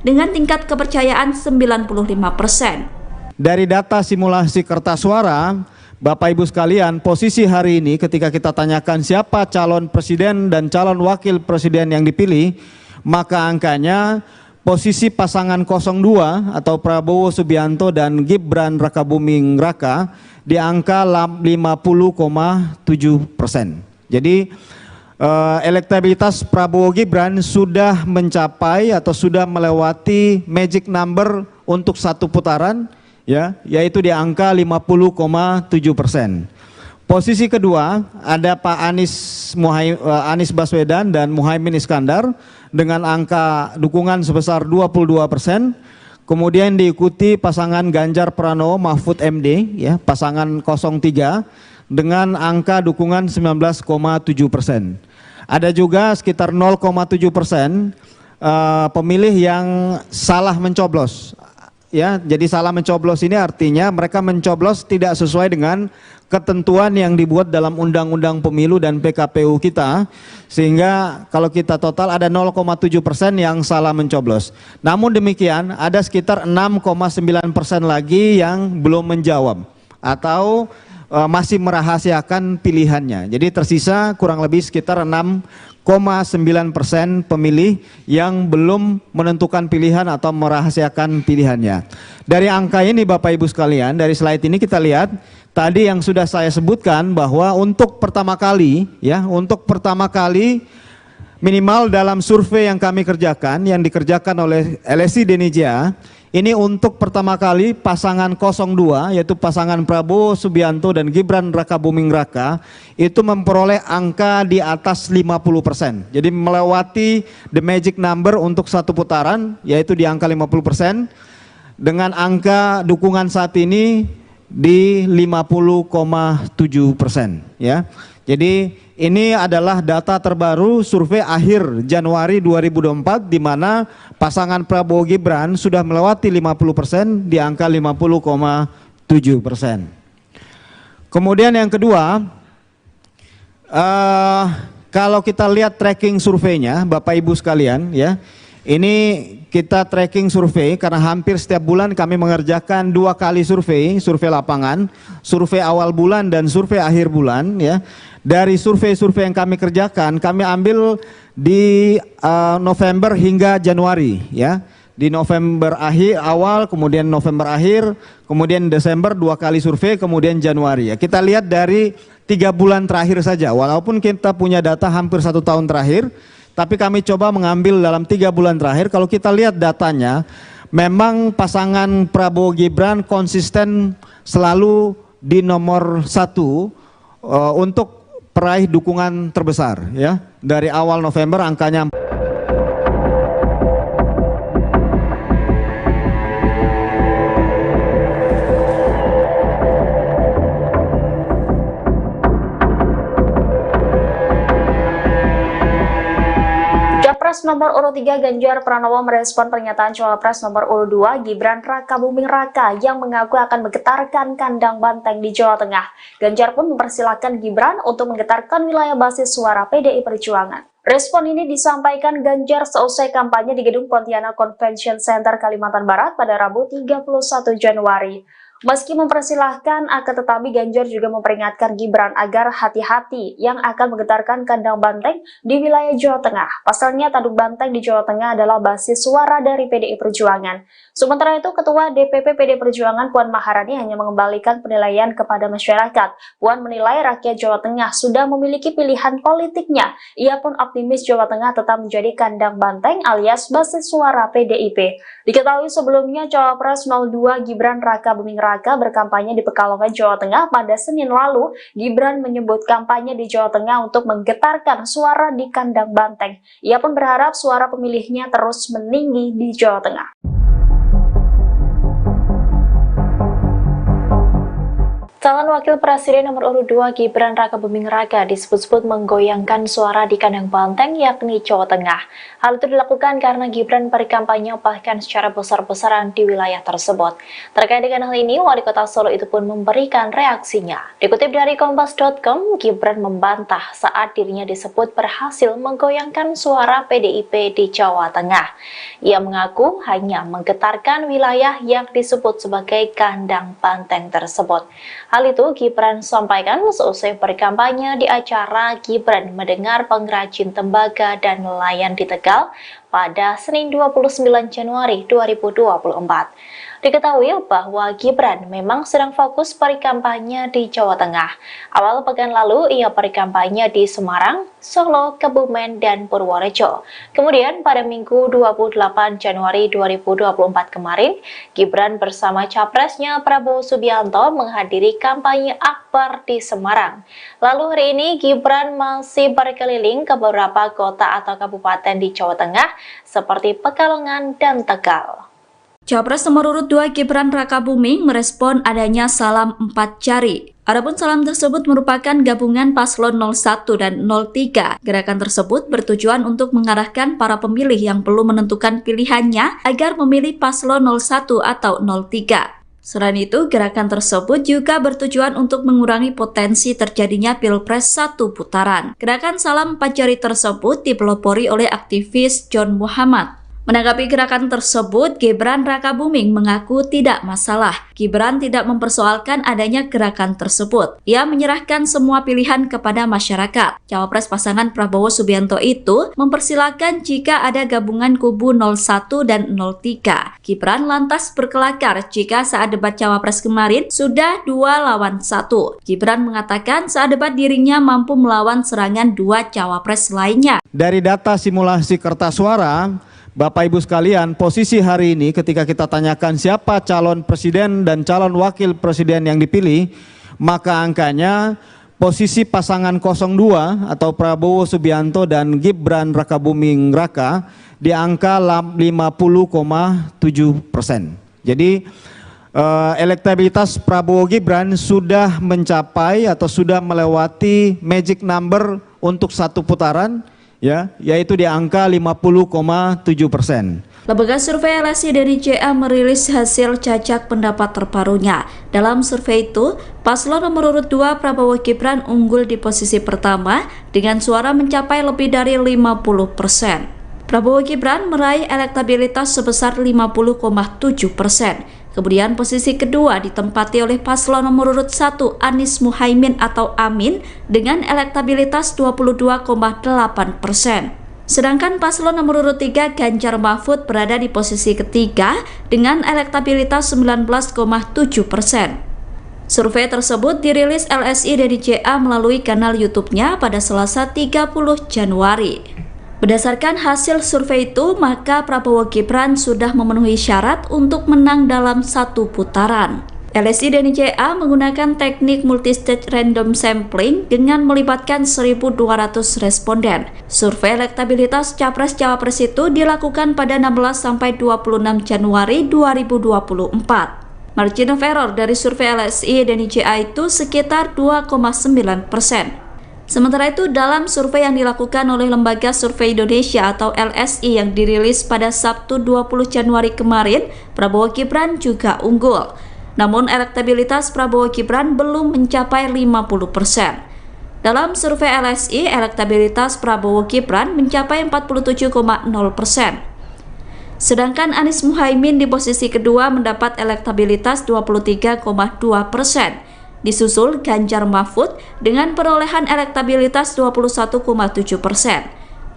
dengan tingkat kepercayaan 95%. Dari data simulasi kertas suara, Bapak Ibu sekalian, posisi hari ini ketika kita tanyakan siapa calon presiden dan calon wakil presiden yang dipilih, maka angkanya posisi pasangan 02 atau Prabowo Subianto dan Gibran Rakabuming Raka di angka 50,7%. Jadi elektabilitas Prabowo Gibran sudah mencapai atau sudah melewati magic number untuk satu putaran, ya, yaitu di angka 50,7%. Posisi kedua ada Pak Anies Baswedan dan Muhaimin Iskandar dengan angka dukungan sebesar 22%. Kemudian diikuti pasangan Ganjar Pranowo Mahfud MD, ya, pasangan 03 dengan angka dukungan 19,7%. Ada juga sekitar 0,7% pemilih yang salah mencoblos. Ya, jadi salah mencoblos ini artinya mereka mencoblos tidak sesuai dengan ketentuan yang dibuat dalam Undang-Undang Pemilu dan PKPU kita, sehingga kalau kita total ada 0,7% yang salah mencoblos. Namun demikian ada sekitar 6,9% lagi yang belum menjawab atau masih merahasiakan pilihannya. Jadi tersisa kurang lebih sekitar 6,9% pemilih yang belum menentukan pilihan atau merahasiakan pilihannya. Dari angka ini Bapak Ibu sekalian, dari slide ini kita lihat tadi yang sudah saya sebutkan bahwa untuk pertama kali, ya, untuk pertama kali minimal dalam survei yang kami kerjakan, yang dikerjakan oleh LSI Denijia, Ini untuk pertama kali pasangan 02 yaitu pasangan Prabowo Subianto dan Gibran Rakabuming Raka itu memperoleh angka di atas 50%. Jadi melewati the magic number untuk satu putaran yaitu di angka 50%, dengan angka dukungan saat ini di 50,7% ya. Jadi ini adalah data terbaru survei akhir Januari 2024 di mana pasangan Prabowo Gibran sudah melewati 50% di angka 50,7%. Kemudian yang kedua, kalau kita lihat tracking surveinya Bapak Ibu sekalian ya, ini kita tracking survei karena hampir setiap bulan kami mengerjakan 2 kali survei lapangan, survei awal bulan dan survei akhir bulan ya. Dari survei-survei yang kami kerjakan, kami ambil di November hingga Januari ya. Di November akhir awal, kemudian November akhir, kemudian Desember 2 kali survei, kemudian Januari ya. Kita lihat dari 3 bulan terakhir saja, walaupun kita punya data hampir 1 tahun terakhir, tapi kami coba mengambil dalam 3 bulan terakhir. Kalau kita lihat datanya, memang pasangan Prabowo Gibran konsisten selalu di nomor 1 untuk peraih dukungan terbesar ya. Dari awal November angkanya Capres nomor urut 3 Ganjar Pranowo merespon pernyataan Cawapres nomor urut 2 Gibran Rakabuming Raka yang mengaku akan menggetarkan kandang banteng di Jawa Tengah. Ganjar pun mempersilahkan Gibran untuk menggetarkan wilayah basis suara PDI Perjuangan. Respon ini disampaikan Ganjar seusai kampanye di Gedung Pontianak Convention Center Kalimantan Barat pada Rabu 31 Januari. Meski mempersilahkan, akan tetapi Ganjar juga memperingatkan Gibran agar hati-hati yang akan menggetarkan kandang banteng di wilayah Jawa Tengah. Pasalnya, tanduk banteng di Jawa Tengah adalah basis suara dari PDI Perjuangan. Sementara itu, Ketua DPP PDI Perjuangan Puan Maharani hanya mengembalikan penilaian kepada masyarakat. Puan menilai rakyat Jawa Tengah sudah memiliki pilihan politiknya. Ia pun optimis Jawa Tengah tetap menjadi kandang banteng alias basis suara PDIP. Diketahui sebelumnya, Cawapres 02 Gibran Rakabuming Raka berkampanye di Pekalongan, Jawa Tengah pada Senin lalu. Gibran menyebut kampanye di Jawa Tengah untuk menggetarkan suara di kandang banteng. Ia pun berharap suara pemilihnya terus meninggi di Jawa Tengah. Calon Wakil Presiden nomor urut 2 Gibran Rakabuming Raka disebut-sebut menggoyangkan suara di kandang banteng yakni Jawa Tengah. Hal itu dilakukan karena Gibran berkampanye bahkan secara besar-besaran di wilayah tersebut. Terkait dengan hal ini, Wali Kota Solo itu pun memberikan reaksinya. Dikutip dari Kompas.com, Gibran membantah saat dirinya disebut berhasil menggoyangkan suara PDIP di Jawa Tengah. Ia mengaku hanya menggetarkan wilayah yang disebut sebagai kandang banteng tersebut. Hal itu Gibran sampaikan seusai berkampanye di acara Gibran Mendengar Pengrajin Tembaga dan Nelayan di Tegal pada Senin 29 Januari 2024. Diketahui bahwa Gibran memang sedang fokus berkampanye di Jawa Tengah. Awal pekan lalu ia berkampanye di Semarang, Solo, Kebumen, dan Purworejo. Kemudian pada Minggu 28 Januari 2024 kemarin, Gibran bersama capresnya Prabowo Subianto menghadiri kampanye akbar di Semarang. Lalu hari ini Gibran masih berkeliling ke beberapa kota atau kabupaten di Jawa Tengah seperti Pekalongan dan Tegal. Capres nomor urut 2 Gibran Rakabuming merespon adanya salam 4 jari. Adapun salam tersebut merupakan gabungan paslon 01 dan 03. Gerakan tersebut bertujuan untuk mengarahkan para pemilih yang belum menentukan pilihannya agar memilih paslon 01 atau 03. Selain itu, gerakan tersebut juga bertujuan untuk mengurangi potensi terjadinya Pilpres 1 putaran. Gerakan salam 4 jari tersebut dipelopori oleh aktivis John Muhammad. Menanggapi gerakan tersebut, Gibran Rakabuming mengaku tidak masalah. Gibran tidak mempersoalkan adanya gerakan tersebut. Ia menyerahkan semua pilihan kepada masyarakat. Cawapres pasangan Prabowo Subianto itu mempersilahkan jika ada gabungan kubu 01 dan 03. Gibran lantas berkelakar jika saat debat Cawapres kemarin sudah 2 lawan 1. Gibran mengatakan saat debat dirinya mampu melawan serangan 2 Cawapres lainnya. Dari data simulasi kertas suara, Bapak Ibu sekalian, posisi hari ini ketika kita tanyakan siapa calon presiden dan calon wakil presiden yang dipilih, maka angkanya posisi pasangan 02 atau Prabowo Subianto dan Gibran Rakabuming Raka di angka 50,7%. Jadi elektabilitas Prabowo Gibran sudah mencapai atau sudah melewati magic number untuk satu putaran, ya, yaitu di angka 50,7%. Lembaga survei LSI dari JA merilis hasil cacak pendapat terbarunya. Dalam survei itu, paslon nomor urut 2 Prabowo Gibran unggul di posisi pertama dengan suara mencapai lebih dari 50%. Prabowo Gibran meraih elektabilitas sebesar 50,7%. Kemudian posisi kedua ditempati oleh paslon nomor urut 1 Anies Muhaimin atau Amin dengan elektabilitas 22,8%. Sedangkan paslon nomor urut 3 Ganjar Mahfud berada di posisi ketiga dengan elektabilitas 19,7%. Survei tersebut dirilis LSI dari JA melalui kanal YouTube-nya pada Selasa 30 Januari. Berdasarkan hasil survei itu, maka Prabowo Gibran sudah memenuhi syarat untuk menang dalam satu putaran. LSI dan JA menggunakan teknik multistage random sampling dengan melibatkan 1.200 responden. Survei elektabilitas Capres-Cawapres itu dilakukan pada 16-26 Januari 2024. Margin of error dari survei LSI dan JA itu sekitar 2,9%. Sementara itu, dalam survei yang dilakukan oleh Lembaga Survei Indonesia atau LSI yang dirilis pada Sabtu 20 Januari kemarin, Prabowo Gibran juga unggul. Namun elektabilitas Prabowo Gibran belum mencapai 50%. Dalam survei LSI, elektabilitas Prabowo Gibran mencapai 47,0%. Sedangkan Anies Muhaimin di posisi kedua mendapat elektabilitas 23,2%. Disusul Ganjar Mahfud dengan perolehan elektabilitas 21,7%.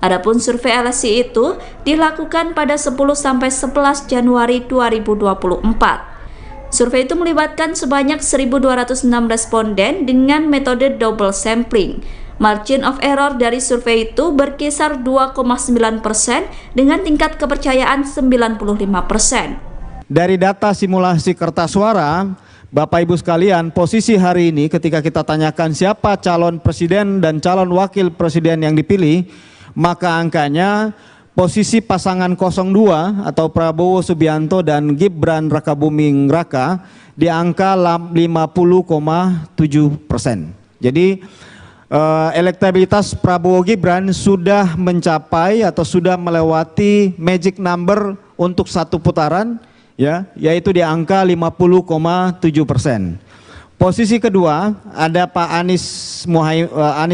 Adapun survei LSI itu dilakukan pada 10-11 Januari 2024. Survei itu melibatkan sebanyak 1.206 responden dengan metode double sampling. Margin of error dari survei itu berkisar 2,9% dengan tingkat kepercayaan 95%. Dari data simulasi kertas suara, Bapak Ibu sekalian, posisi hari ini ketika kita tanyakan siapa calon presiden dan calon wakil presiden yang dipilih, maka angkanya posisi pasangan 02 atau Prabowo Subianto dan Gibran Rakabuming Raka di angka 50,7%. Jadi elektabilitas Prabowo Gibran sudah mencapai atau sudah melewati magic number untuk satu putaran, ya, yaitu di angka 50,7%. Posisi kedua ada Pak Anies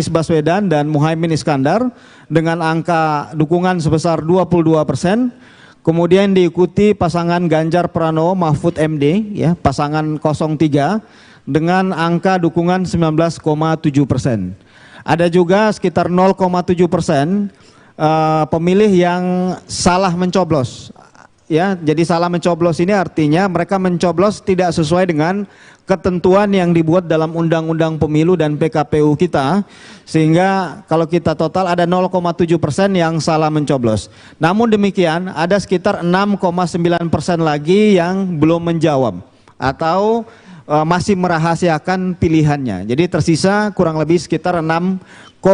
Baswedan dan Muhaimin Iskandar dengan angka dukungan sebesar 22%. Kemudian diikuti pasangan Ganjar Pranowo Mahfud MD, ya, pasangan 03 dengan angka dukungan 19,7%. Ada juga sekitar 0,7% pemilih yang salah mencoblos. Ya, jadi salah mencoblos ini artinya mereka mencoblos tidak sesuai dengan ketentuan yang dibuat dalam Undang-Undang Pemilu dan PKPU kita, sehingga kalau kita total ada 0,7% yang salah mencoblos. Namun demikian ada sekitar 6,9% lagi yang belum menjawab atau masih merahasiakan pilihannya. Jadi tersisa kurang lebih sekitar 6,9%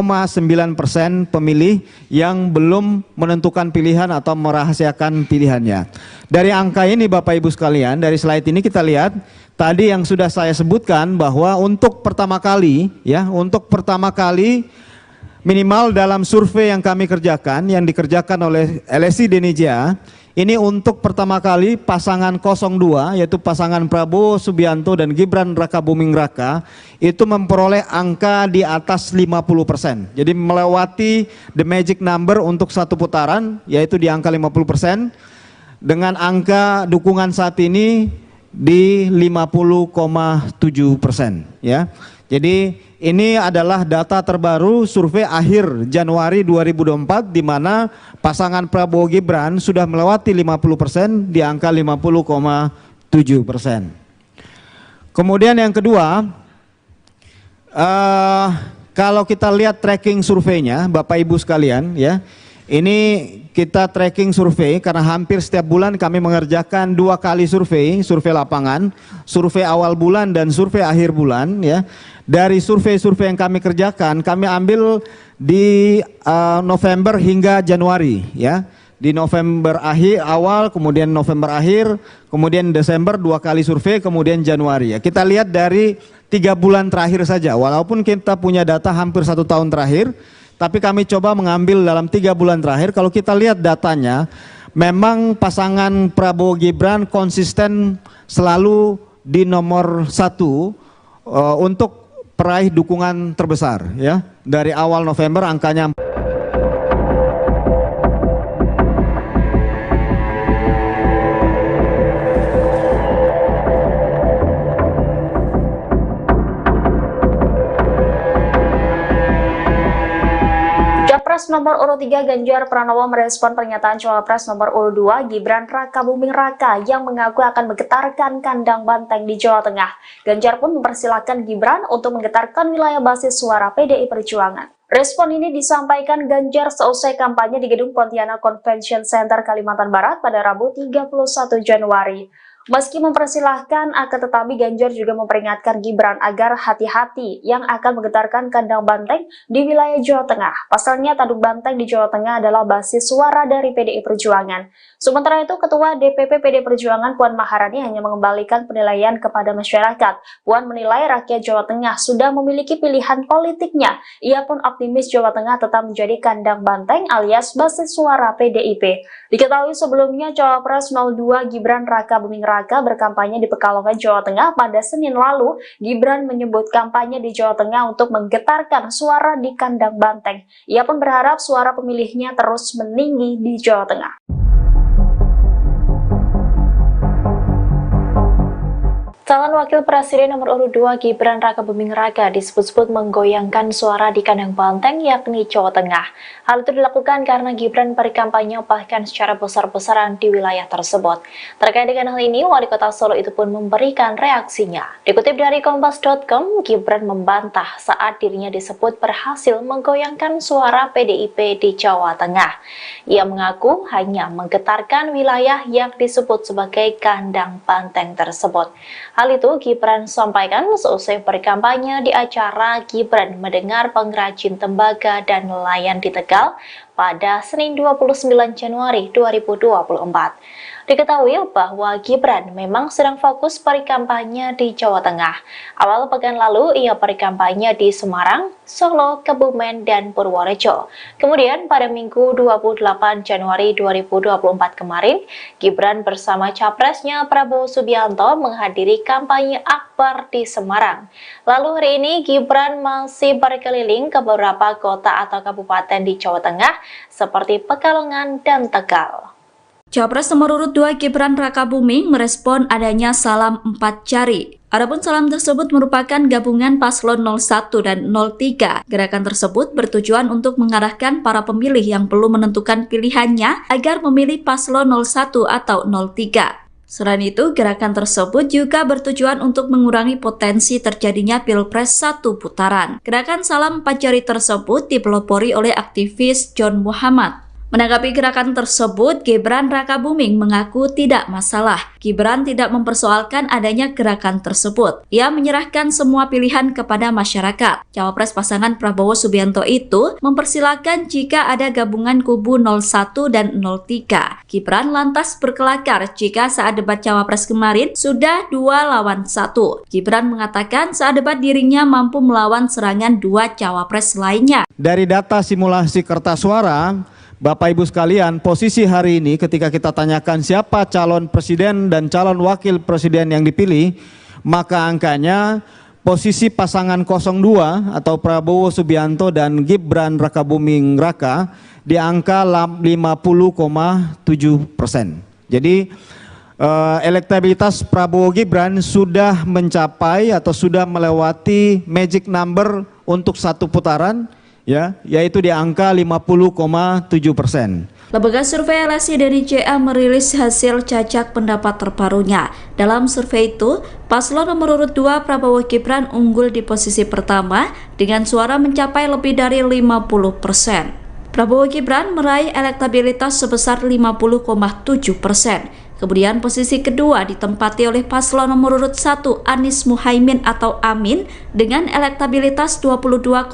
pemilih yang belum menentukan pilihan atau merahasiakan pilihannya. Dari angka ini Bapak Ibu sekalian, dari slide ini kita lihat tadi yang sudah saya sebutkan bahwa untuk pertama kali, ya, untuk pertama kali minimal dalam survei yang kami kerjakan, yang dikerjakan oleh LSI Denija, ini untuk pertama kali pasangan 02 yaitu pasangan Prabowo Subianto dan Gibran Rakabuming Raka itu memperoleh angka di atas 50%. Jadi melewati the magic number untuk satu putaran yaitu di angka 50%, dengan angka dukungan saat ini di 50,7%, ya. Jadi ini adalah data terbaru survei akhir Januari 2024 di mana pasangan Prabowo Gibran sudah melewati 50% di angka 50,7%. Kemudian yang kedua, kalau kita lihat tracking surveinya Bapak Ibu sekalian, ya, Ini kita tracking survei karena hampir setiap bulan kami mengerjakan 2 kali survei lapangan, survei awal bulan dan survei akhir bulan ya. Dari survei-survei yang kami kerjakan, kami ambil di November hingga Januari ya. Di November akhir awal, kemudian November akhir, kemudian Desember 2 kali survei, kemudian Januari ya. Kita lihat dari 3 bulan terakhir saja, walaupun kita punya data hampir 1 tahun terakhir, tapi kami coba mengambil dalam 3 bulan terakhir. Kalau kita lihat datanya, memang pasangan Prabowo Gibran konsisten selalu di nomor 1 untuk peraih dukungan terbesar ya. Dari awal November angkanya Capres nomor urut 3 Ganjar Pranowo merespon pernyataan Cawapres nomor urut 2 Gibran Rakabuming Raka yang mengaku akan menggetarkan kandang banteng di Jawa Tengah. Ganjar pun mempersilahkan Gibran untuk menggetarkan wilayah basis suara PDI Perjuangan. Respon ini disampaikan Ganjar seusai kampanye di Gedung Pontianak Convention Center Kalimantan Barat pada Rabu 31 Januari. Meski mempersilahkan, akan tetapi Ganjar juga memperingatkan Gibran agar hati-hati yang akan menggetarkan kandang banteng di wilayah Jawa Tengah. Pasalnya, tanduk banteng di Jawa Tengah adalah basis suara dari PDI Perjuangan. Sementara itu, Ketua DPP PDI Perjuangan Puan Maharani hanya mengembalikan penilaian kepada masyarakat. Puan menilai rakyat Jawa Tengah sudah memiliki pilihan politiknya. Ia pun optimis Jawa Tengah tetap menjadi kandang banteng alias basis suara PDIP. Diketahui sebelumnya, Cawapres 02 Gibran Rakabuming Raka berkampanye di Pekalongan, Jawa Tengah pada Senin lalu. Gibran menyebut kampanye di Jawa Tengah untuk menggetarkan suara di kandang banteng. Ia pun berharap suara pemilihnya terus meninggi di Jawa Tengah. Calon Wakil Presiden nomor urut 2 Gibran Rakabuming Raka disebut-sebut menggoyangkan suara di kandang banteng yakni Jawa Tengah. Hal itu dilakukan karena Gibran berkampanye bahkan secara besar-besaran di wilayah tersebut. Terkait dengan hal ini, Wali Kota Solo itu pun memberikan reaksinya. Dikutip dari Kompas.com, Gibran membantah saat dirinya disebut berhasil menggoyangkan suara PDIP di Jawa Tengah. Ia mengaku hanya menggetarkan wilayah yang disebut sebagai kandang banteng tersebut. Hal itu Gibran sampaikan seusai berkampanye di acara Gibran Mendengar Pengrajin Tembaga dan Nelayan di Tegal pada Senin 29 Januari 2024. Diketahui bahwa Gibran memang sedang fokus berkampanye di Jawa Tengah. Awal pekan lalu ia berkampanye di Semarang, Solo, Kebumen, dan Purworejo. Kemudian pada Minggu 28 Januari 2024 kemarin, Gibran bersama capresnya Prabowo Subianto menghadiri kampanye akbar di Semarang. Lalu hari ini Gibran masih berkeliling ke beberapa kota atau kabupaten di Jawa Tengah seperti Pekalongan dan Tegal. Capres nomor urut 2 Gibran Rakabuming merespon adanya salam 4 jari. Adapun salam tersebut merupakan gabungan paslon 01 dan 03. Gerakan tersebut bertujuan untuk mengarahkan para pemilih yang belum menentukan pilihannya agar memilih paslon 01 atau 03. Selain itu, gerakan tersebut juga bertujuan untuk mengurangi potensi terjadinya Pilpres 1 putaran. Gerakan salam 4 jari tersebut dipelopori oleh aktivis John Muhammad. Menanggapi gerakan tersebut, Gibran Rakabuming mengaku tidak masalah. Gibran tidak mempersoalkan adanya gerakan tersebut. Ia menyerahkan semua pilihan kepada masyarakat. Cawapres pasangan Prabowo Subianto itu mempersilahkan jika ada gabungan kubu 01 dan 03. Gibran lantas berkelakar jika saat debat Cawapres kemarin sudah 2 lawan 1. Gibran mengatakan saat debat dirinya mampu melawan serangan 2 Cawapres lainnya. Dari data simulasi kertas suara, Bapak Ibu sekalian, posisi hari ini ketika kita tanyakan siapa calon presiden dan calon wakil presiden yang dipilih, maka angkanya posisi pasangan 02 atau Prabowo Subianto dan Gibran Rakabuming Raka di angka 50,7%. Jadi elektabilitas Prabowo Gibran sudah mencapai atau sudah melewati magic number untuk 1 putaran, ya, yaitu di angka 50,7%. Lembaga survei LSI dari JA merilis hasil cacak pendapat terbarunya. Dalam survei itu, paslon nomor urut 2 Prabowo Gibran unggul di posisi pertama dengan suara mencapai lebih dari 50%. Prabowo Gibran meraih elektabilitas sebesar 50,7%. Kemudian posisi kedua ditempati oleh paslon nomor urut 1 Anies Muhaimin atau Amin dengan elektabilitas 22,8%.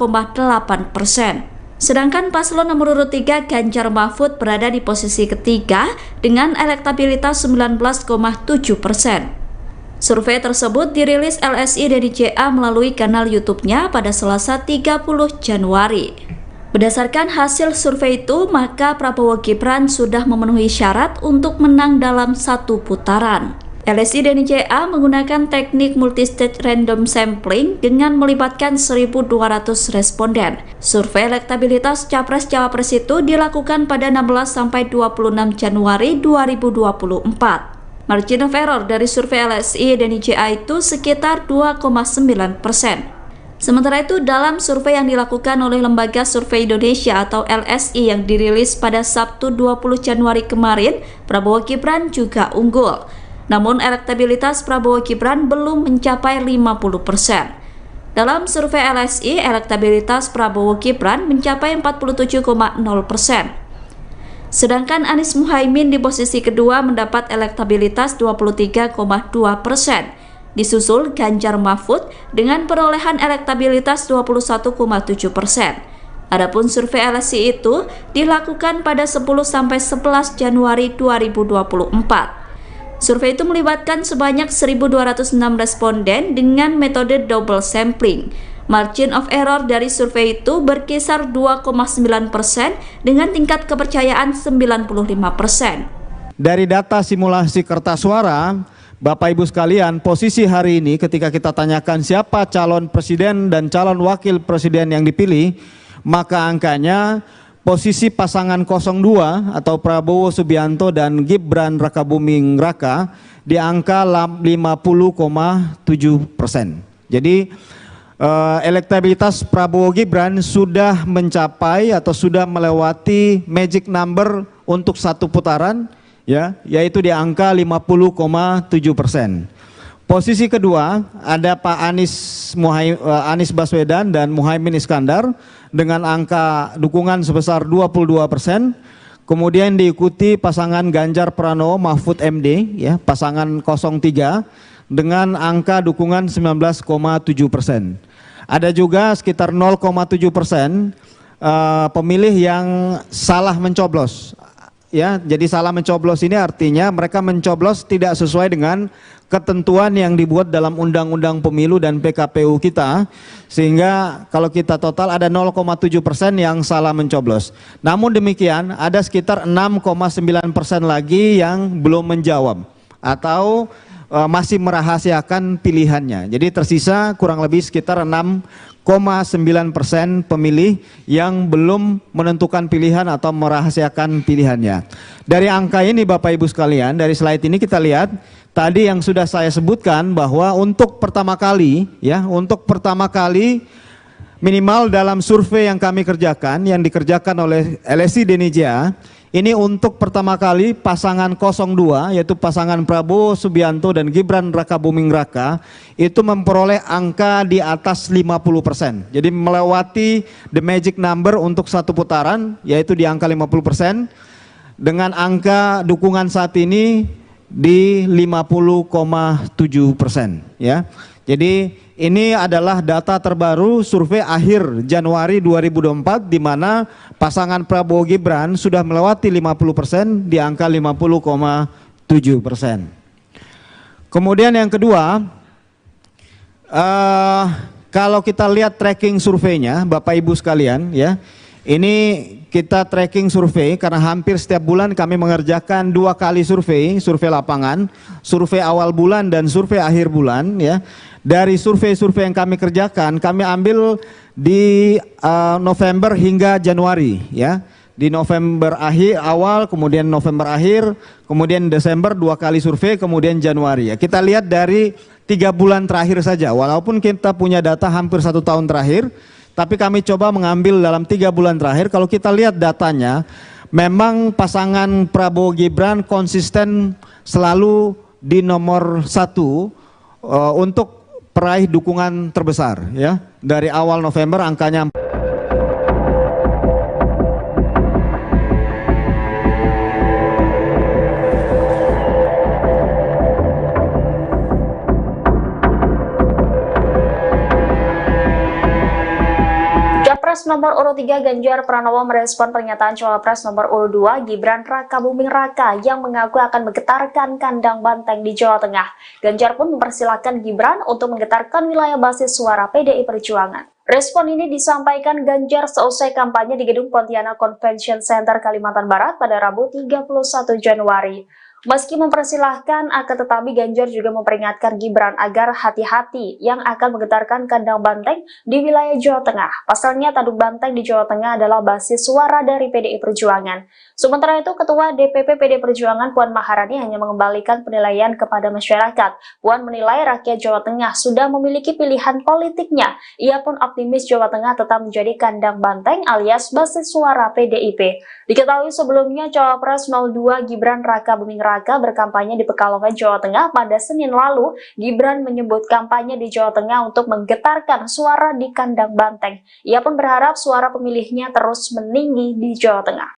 Sedangkan paslon nomor urut 3 Ganjar Mahfud berada di posisi ketiga dengan elektabilitas 19,7%. Survei tersebut dirilis LSI DNJA melalui kanal YouTube-nya pada Selasa 30 Januari. Berdasarkan hasil survei itu, maka Prabowo Gibran sudah memenuhi syarat untuk menang dalam satu putaran. LSI DNJA menggunakan teknik multistage random sampling dengan melibatkan 1.200 responden. Survei elektabilitas Capres-Cawapres itu dilakukan pada 16-26 Januari 2024. Margin of error dari survei LSI DNJA itu sekitar 2,9%. Sementara itu, dalam survei yang dilakukan oleh Lembaga Survei Indonesia atau LSI yang dirilis pada Sabtu 20 Januari kemarin, Prabowo Gibran juga unggul. Namun elektabilitas Prabowo Gibran belum mencapai 50%. Dalam survei LSI, elektabilitas Prabowo Gibran mencapai 47,0%. Sedangkan Anies Muhaimin di posisi kedua mendapat elektabilitas 23,2%. Disusul Ganjar Mahfud dengan perolehan elektabilitas 21,7%. Adapun survei LSI itu dilakukan pada 10-11 Januari 2024. Survei itu melibatkan sebanyak 1.206 responden dengan metode double sampling. Margin of error dari survei itu berkisar 2,9% dengan tingkat kepercayaan 95%. Dari data simulasi kertas suara, Bapak Ibu sekalian, posisi hari ini ketika kita tanyakan siapa calon presiden dan calon wakil presiden yang dipilih, maka angkanya posisi pasangan 02 atau Prabowo Subianto dan Gibran Rakabuming Raka di angka 50,7%. Jadi elektabilitas Prabowo Gibran sudah mencapai atau sudah melewati magic number untuk satu putaran, ya, yaitu di angka 50,7%. Posisi kedua ada Pak Anies Baswedan dan Muhaimin Iskandar dengan angka dukungan sebesar 22%. Kemudian diikuti pasangan Ganjar Pranowo Mahfud MD, ya, pasangan 03 dengan angka dukungan 19,7%. Ada juga sekitar 0,7% pemilih yang salah mencoblos. Ya, jadi salah mencoblos ini artinya mereka mencoblos tidak sesuai dengan ketentuan yang dibuat dalam Undang-Undang Pemilu dan PKPU kita, sehingga kalau kita total ada 0,7% yang salah mencoblos. Namun demikian ada sekitar 6,9% lagi yang belum menjawab atau masih merahasiakan pilihannya. Jadi tersisa kurang lebih sekitar 6,9% pemilih yang belum menentukan pilihan atau merahasiakan pilihannya. Dari angka ini Bapak Ibu sekalian, dari slide ini kita lihat tadi yang sudah saya sebutkan bahwa untuk pertama kali, ya, untuk pertama kali minimal dalam survei yang kami kerjakan, yang dikerjakan oleh LSI DNJA, ini untuk pertama kali pasangan 02 yaitu pasangan Prabowo Subianto dan Gibran Rakabuming Raka itu memperoleh angka di atas 50%. Jadi melewati the magic number untuk satu putaran yaitu di angka 50%, dengan angka dukungan saat ini di 50,7%, ya. Jadi ini adalah data terbaru survei akhir Januari 2024 di mana pasangan Prabowo Gibran sudah melewati 50% di angka 50,7%. Kemudian yang kedua, kalau kita lihat tracking surveinya Bapak Ibu sekalian, ya, ini kita tracking survei karena hampir setiap bulan kami mengerjakan 2 kali survei lapangan, survei awal bulan dan survei akhir bulan, ya. Dari survei-survei yang kami kerjakan, kami ambil di November hingga Januari, ya. Di November akhir awal, kemudian November akhir, kemudian Desember 2 kali survei, kemudian Januari, ya. Kita lihat dari 3 bulan terakhir saja, walaupun kita punya data hampir 1 tahun terakhir, tapi kami coba mengambil dalam 3 bulan terakhir. Kalau kita lihat datanya, memang pasangan Prabowo Gibran konsisten selalu di nomor 1 untuk peraih dukungan terbesar, ya. Dari awal November angkanya Cawapres nomor urut 3 Ganjar Pranowo merespon pernyataan Cawapres nomor urut 2 Gibran Rakabuming Raka yang mengaku akan menggetarkan kandang banteng di Jawa Tengah. Ganjar pun mempersilahkan Gibran untuk menggetarkan wilayah basis suara PDI Perjuangan. Respon ini disampaikan Ganjar seusai kampanye di Gedung Pontianak Convention Center Kalimantan Barat pada Rabu 31 Januari. Meski mempersilahkan, akan tetapi Ganjar juga memperingatkan Gibran agar hati-hati yang akan menggetarkan kandang banteng di wilayah Jawa Tengah. Pasalnya, tanduk banteng di Jawa Tengah adalah basis suara dari PDI Perjuangan. Sementara itu, Ketua DPP PDI Perjuangan Puan Maharani hanya mengembalikan penilaian kepada masyarakat. Puan menilai rakyat Jawa Tengah sudah memiliki pilihan politiknya. Ia pun optimis Jawa Tengah tetap menjadi kandang banteng alias basis suara PDIP. Diketahui sebelumnya, Cawapres 02 Gibran Rakabuming Raka berkampanye di Pekalongan, Jawa Tengah pada Senin lalu. Gibran menyebut kampanye di Jawa Tengah untuk menggetarkan suara di kandang banteng. Ia pun berharap suara pemilihnya terus meninggi di Jawa Tengah.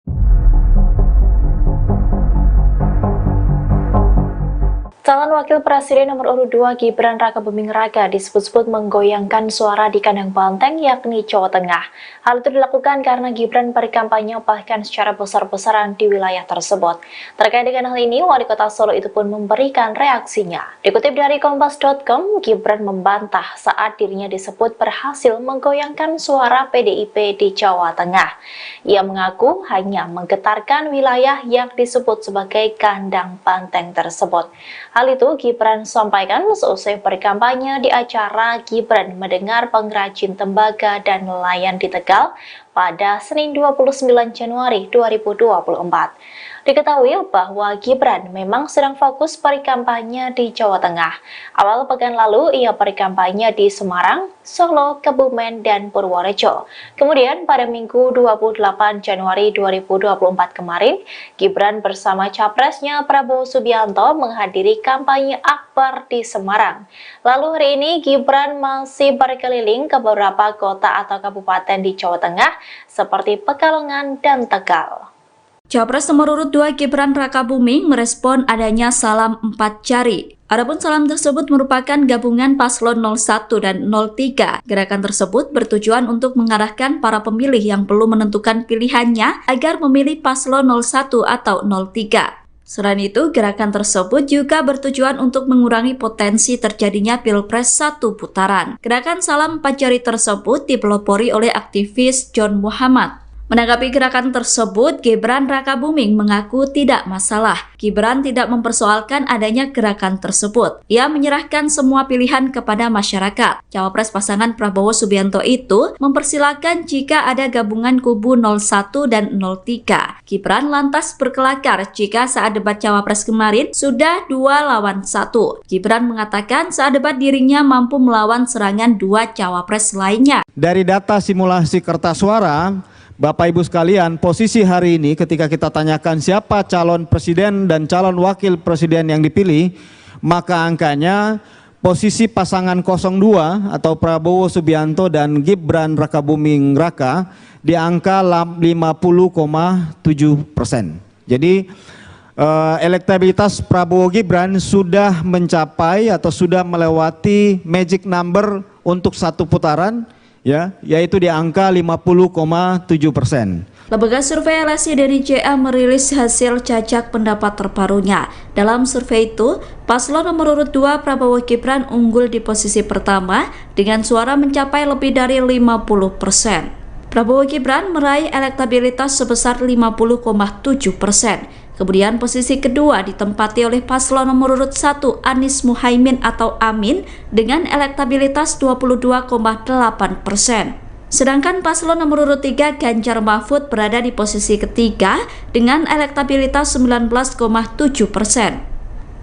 Calon Wakil Presiden nomor urut 2 Gibran Rakabuming Raka disebut-sebut menggoyangkan suara di kandang banteng yakni Jawa Tengah. Hal itu dilakukan karena Gibran berkampanye bahkan secara besar-besaran di wilayah tersebut. Terkait dengan hal ini, Wali Kota Solo itu pun memberikan reaksinya. Dikutip dari Kompas.com, Gibran membantah saat dirinya disebut berhasil menggoyangkan suara PDIP di Jawa Tengah. Ia mengaku hanya menggetarkan wilayah yang disebut sebagai kandang banteng tersebut. Hal itu Gibran sampaikan seusai berkampanye di acara Gibran Mendengar Pengrajin Tembaga dan Nelayan di Tegal pada Senin 29 Januari 2024. Diketahui bahwa Gibran memang sedang fokus berkampanye di Jawa Tengah. Awal pekan lalu ia berkampanye di Semarang, Solo, Kebumen, dan Purworejo. Kemudian pada Minggu 28 Januari 2024 kemarin, Gibran bersama capresnya Prabowo Subianto menghadiri kampanye akbar di Semarang. Lalu hari ini Gibran masih berkeliling ke beberapa kota atau kabupaten di Jawa Tengah seperti Pekalongan dan Tegal. Cawapres nomor urut 2 Gibran Rakabuming merespon adanya salam 4 jari. Adapun salam tersebut merupakan gabungan paslon 01 dan 03. Gerakan tersebut bertujuan untuk mengarahkan para pemilih yang belum menentukan pilihannya agar memilih paslon 01 atau 03. Selain itu, gerakan tersebut juga bertujuan untuk mengurangi potensi terjadinya Pilpres 1 putaran. Gerakan salam 4 jari tersebut dipelopori oleh aktivis John Muhammad. Menanggapi gerakan tersebut, Gibran Rakabuming mengaku tidak masalah. Gibran tidak mempersoalkan adanya gerakan tersebut. Ia menyerahkan semua pilihan kepada masyarakat. Cawapres pasangan Prabowo Subianto itu mempersilahkan jika ada gabungan kubu 01 dan 03. Gibran lantas berkelakar jika saat debat Cawapres kemarin sudah 2 lawan 1. Gibran mengatakan saat debat dirinya mampu melawan serangan 2 Cawapres lainnya. Dari data simulasi kertas suara, Bapak Ibu sekalian, posisi hari ini ketika kita tanyakan siapa calon presiden dan calon wakil presiden yang dipilih, maka angkanya posisi pasangan 02 atau Prabowo Subianto dan Gibran Rakabuming Raka di angka 50,7%. Jadi elektabilitas Prabowo Gibran sudah mencapai atau sudah melewati magic number untuk satu putaran, ya, yaitu di angka 50,7%. Lembaga survei LSI dari JA merilis hasil cacak pendapat terbarunya. Dalam survei itu, paslon nomor urut 2 Prabowo Gibran unggul di posisi pertama dengan suara mencapai lebih dari 50%. Prabowo Gibran meraih elektabilitas sebesar 50,7%. Kemudian posisi kedua ditempati oleh paslon nomor urut 1 Anies Muhaimin atau Amin dengan elektabilitas 22,8%. Sedangkan paslon nomor urut 3 Ganjar Mahfud berada di posisi ketiga dengan elektabilitas 19,7%.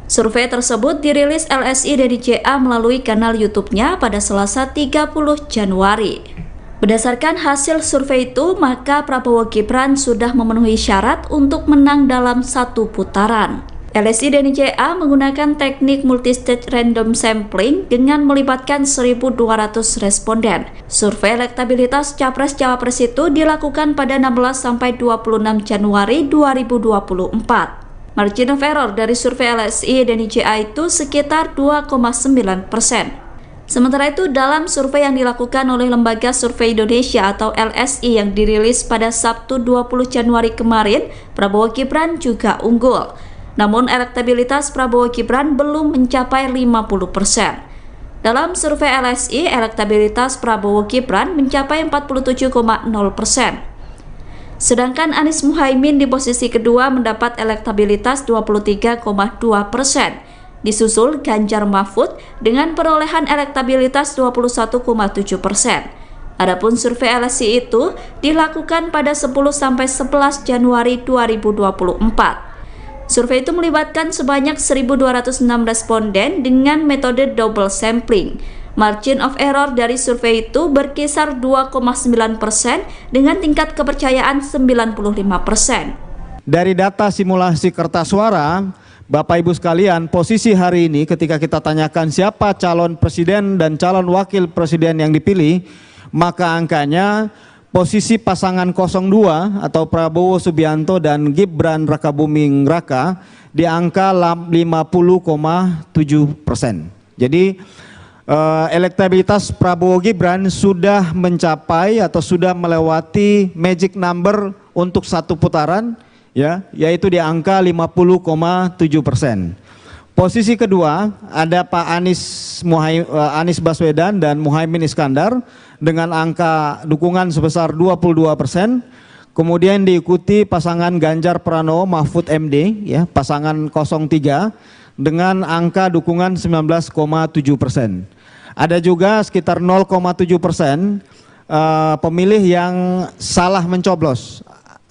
Survei tersebut dirilis LSI dari JA melalui kanal YouTube-nya pada Selasa 30 Januari. Berdasarkan hasil survei itu, maka Prabowo Gibran sudah memenuhi syarat untuk menang dalam satu putaran. LSI dan JA menggunakan teknik multistage random sampling dengan melibatkan 1.200 responden. Survei elektabilitas Capres-Cawapres itu dilakukan pada 16-26 Januari 2024. Margin of error dari survei LSI dan JA itu sekitar 2,9%. Sementara itu, dalam survei yang dilakukan oleh Lembaga Survei Indonesia atau LSI yang dirilis pada Sabtu 20 Januari kemarin, Prabowo Gibran juga unggul. Namun elektabilitas Prabowo Gibran belum mencapai 50%. Dalam survei LSI, elektabilitas Prabowo Gibran mencapai 47,0%. Sedangkan Anies Muhaimin di posisi kedua mendapat elektabilitas 23,2%. Disusul Ganjar Mahfud dengan perolehan elektabilitas 21,7%. Adapun survei LSI itu dilakukan pada 10–11 Januari 2024. Survei itu melibatkan sebanyak 1.206 responden dengan metode double sampling. Margin of error dari survei itu berkisar 2,9% dengan tingkat kepercayaan 95%. Dari data simulasi kertas suara, Bapak Ibu sekalian, posisi hari ini ketika kita tanyakan siapa calon presiden dan calon wakil presiden yang dipilih, maka angkanya posisi pasangan 02 atau Prabowo Subianto dan Gibran Rakabuming Raka di angka 50,7%. Jadi elektabilitas Prabowo Gibran sudah mencapai atau sudah melewati magic number untuk satu putaran, ya, yaitu di angka 50,7%. Posisi kedua ada Pak Anies Baswedan dan Muhaimin Iskandar dengan angka dukungan sebesar 22%. Kemudian diikuti pasangan Ganjar Pranowo Mahfud MD, ya, pasangan 03 dengan angka dukungan 19,7%. Ada juga sekitar 0,7% pemilih yang salah mencoblos.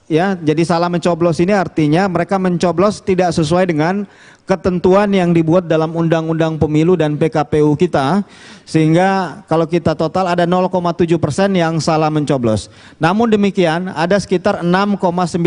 Ya, jadi salah mencoblos ini artinya mereka mencoblos tidak sesuai dengan ketentuan yang dibuat dalam Undang-Undang Pemilu dan PKPU kita, sehingga kalau kita total ada 0,7% yang salah mencoblos. Namun demikian ada sekitar 6,9%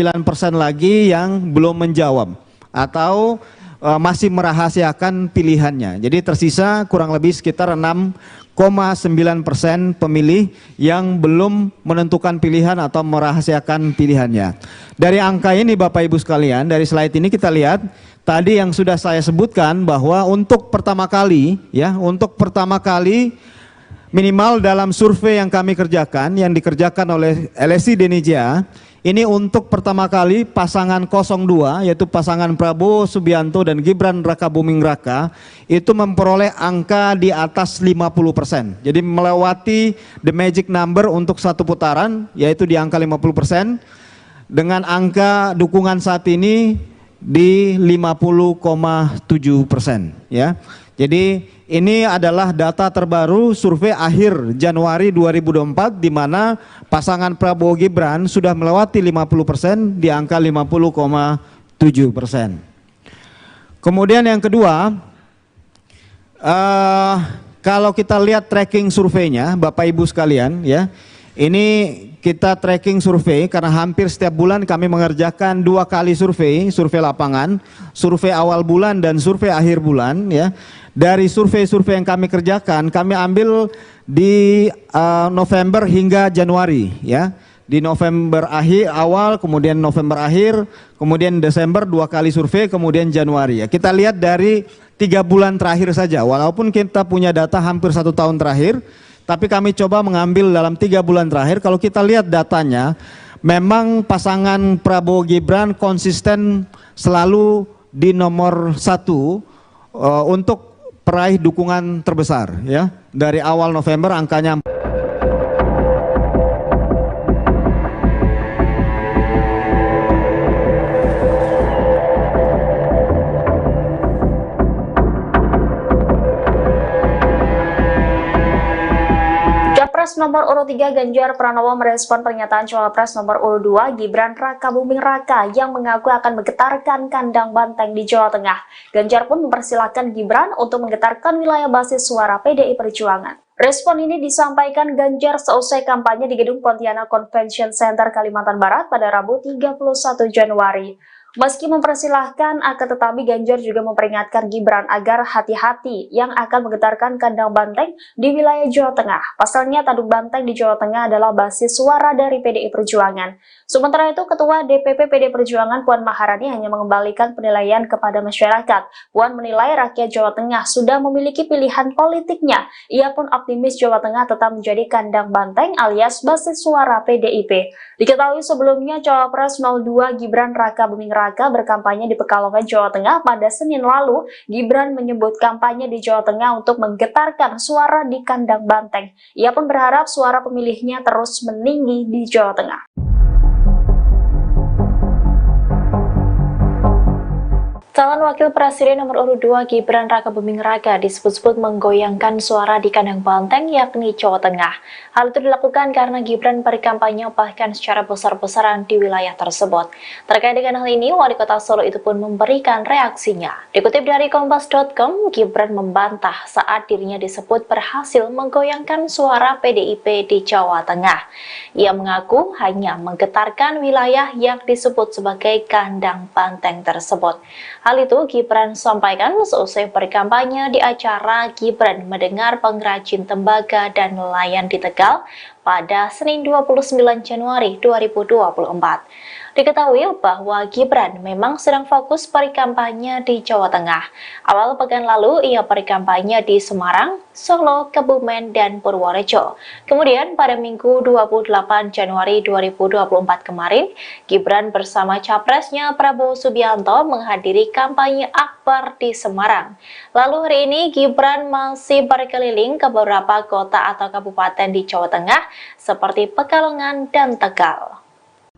lagi yang belum menjawab atau masih merahasiakan pilihannya. Jadi tersisa kurang lebih sekitar 6,9% pemilih yang belum menentukan pilihan atau merahasiakan pilihannya. Dari angka ini Bapak Ibu sekalian, dari slide ini kita lihat tadi yang sudah saya sebutkan bahwa untuk pertama kali, ya, untuk pertama kali minimal dalam survei yang kami kerjakan, yang dikerjakan oleh LSI Denija, ini untuk pertama kali pasangan 02 yaitu pasangan Prabowo Subianto dan Gibran Rakabuming Raka itu memperoleh angka di atas 50%. Jadi melewati the magic number untuk satu putaran yaitu di angka 50%, dengan angka dukungan saat ini di 50,7%, ya. Jadi ini adalah data terbaru survei akhir Januari 2024 di mana pasangan Prabowo Gibran sudah melewati 50% di angka 50,7%. Kemudian yang kedua, kalau kita lihat tracking surveinya Bapak Ibu sekalian, ya, ini kita tracking survei karena hampir setiap bulan kami mengerjakan 2 kali survei lapangan, survei awal bulan dan survei akhir bulan, ya. Dari survei-survei yang kami kerjakan, kami ambil di November hingga Januari, ya. Di November akhir awal, kemudian November akhir, kemudian Desember 2 kali survei, kemudian Januari, ya. Kita lihat dari 3 bulan terakhir saja, walaupun kita punya data hampir 1 tahun terakhir, tapi kami coba mengambil dalam 3 bulan terakhir. Kalau kita lihat datanya, memang pasangan Prabowo Gibran konsisten selalu di nomor 1 untuk peraih dukungan terbesar, ya. Dari awal November angkanya Capres nomor urut 3 Ganjar Pranowo merespon pernyataan Cawapres nomor urut 2 Gibran Rakabuming Raka yang mengaku akan menggetarkan kandang banteng di Jawa Tengah. Ganjar pun mempersilahkan Gibran untuk menggetarkan wilayah basis suara PDI Perjuangan. Respon ini disampaikan Ganjar seusai kampanye di Gedung Pontianak Convention Center Kalimantan Barat pada Rabu 31 Januari. Meski mempersilahkan, akan tetapi Ganjar juga memperingatkan Gibran agar hati-hati yang akan menggetarkan kandang banteng di wilayah Jawa Tengah. Pasalnya, tanduk banteng di Jawa Tengah adalah basis suara dari PDI Perjuangan. Sementara itu, Ketua DPP PDI Perjuangan Puan Maharani hanya mengembalikan penilaian kepada masyarakat. Puan menilai rakyat Jawa Tengah sudah memiliki pilihan politiknya. Ia pun optimis Jawa Tengah tetap menjadi kandang banteng alias basis suara PDIP. Diketahui sebelumnya, Cawapres 02 Gibran Rakabuming Raka berkampanye di Pekalongan, Jawa Tengah pada Senin lalu. Gibran menyebut kampanye di Jawa Tengah untuk menggetarkan suara di kandang banteng. Ia pun berharap suara pemilihnya terus meninggi di Jawa Tengah. Calon Wakil Presiden nomor urut 2 Gibran Rakabuming Raka disebut-sebut menggoyangkan suara di kandang banteng yakni Jawa Tengah. Hal itu dilakukan karena Gibran berkampanye bahkan secara besar-besaran di wilayah tersebut. Terkait dengan hal ini, Wali Kota Solo itu pun memberikan reaksinya. Dikutip dari Kompas.com, Gibran membantah saat dirinya disebut berhasil menggoyangkan suara PDIP di Jawa Tengah. Ia mengaku hanya menggetarkan wilayah yang disebut sebagai kandang banteng tersebut. Hal itu Gibran sampaikan seusai berkampanye di acara Gibran Mendengar Pengrajin Tembaga dan Nelayan di Tegal pada Senin 29 Januari 2024. Diketahui bahwa Gibran memang sedang fokus berkampanye di Jawa Tengah. Awal pekan lalu ia berkampanye di Semarang, Solo, Kebumen, dan Purworejo. Kemudian pada Minggu 28 Januari 2024 kemarin, Gibran bersama capresnya Prabowo Subianto menghadiri kampanye akbar di Semarang. Lalu hari ini Gibran masih berkeliling ke beberapa kota atau kabupaten di Jawa Tengah seperti Pekalongan dan Tegal.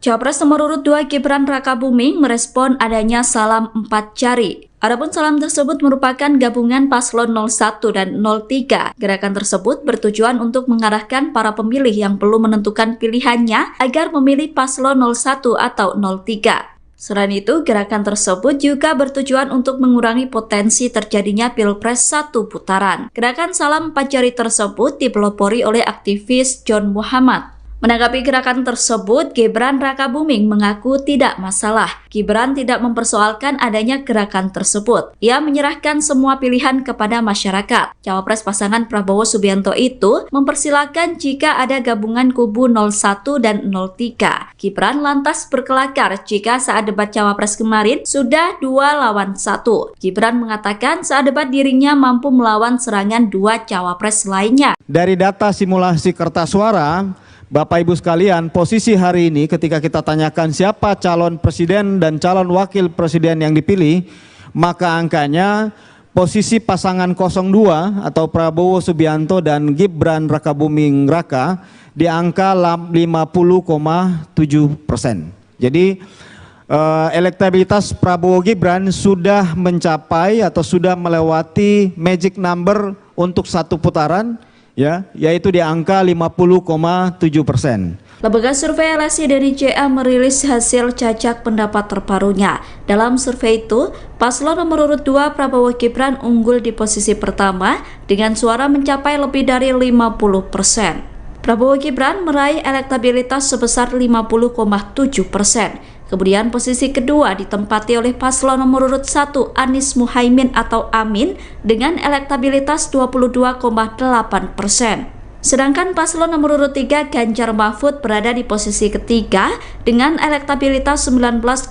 Capres nomor urut 2 Gibran Rakabuming merespon adanya salam 4 jari. Adapun salam tersebut merupakan gabungan paslon 01 dan 03. Gerakan tersebut bertujuan untuk mengarahkan para pemilih yang belum menentukan pilihannya agar memilih paslon 01 atau 03. Selain itu, gerakan tersebut juga bertujuan untuk mengurangi potensi terjadinya Pilpres 1 putaran. Gerakan salam 4 jari tersebut dipelopori oleh aktivis John Muhammad. Menanggapi gerakan tersebut, Gibran Rakabuming mengaku tidak masalah. Gibran tidak mempersoalkan adanya gerakan tersebut. Ia menyerahkan semua pilihan kepada masyarakat. Cawapres pasangan Prabowo Subianto itu mempersilahkan jika ada gabungan kubu 01 dan 03. Gibran lantas berkelakar jika saat debat Cawapres kemarin sudah 2 lawan 1. Gibran mengatakan saat debat dirinya mampu melawan serangan 2 Cawapres lainnya. Dari data simulasi kertas suara, Bapak Ibu sekalian, posisi hari ini ketika kita tanyakan siapa calon presiden dan calon wakil presiden yang dipilih, maka angkanya posisi pasangan 02 atau Prabowo Subianto dan Gibran Rakabuming Raka di angka 50,7%. Jadi elektabilitas Prabowo Gibran sudah mencapai atau sudah melewati magic number untuk satu putaran, ya, yaitu di angka 50,7%. Lembaga survei LSI dari JA merilis hasil cacak pendapat terbarunya. Dalam survei itu, paslon nomor urut 2 Prabowo Gibran unggul di posisi pertama dengan suara mencapai lebih dari 50%. Prabowo Gibran meraih elektabilitas sebesar 50,7%. Kemudian posisi kedua ditempati oleh paslon nomor urut 1 Anies Muhaimin atau Amin dengan elektabilitas 22,8%. Sedangkan paslon nomor urut 3 Ganjar Mahfud berada di posisi ketiga dengan elektabilitas 19,7%.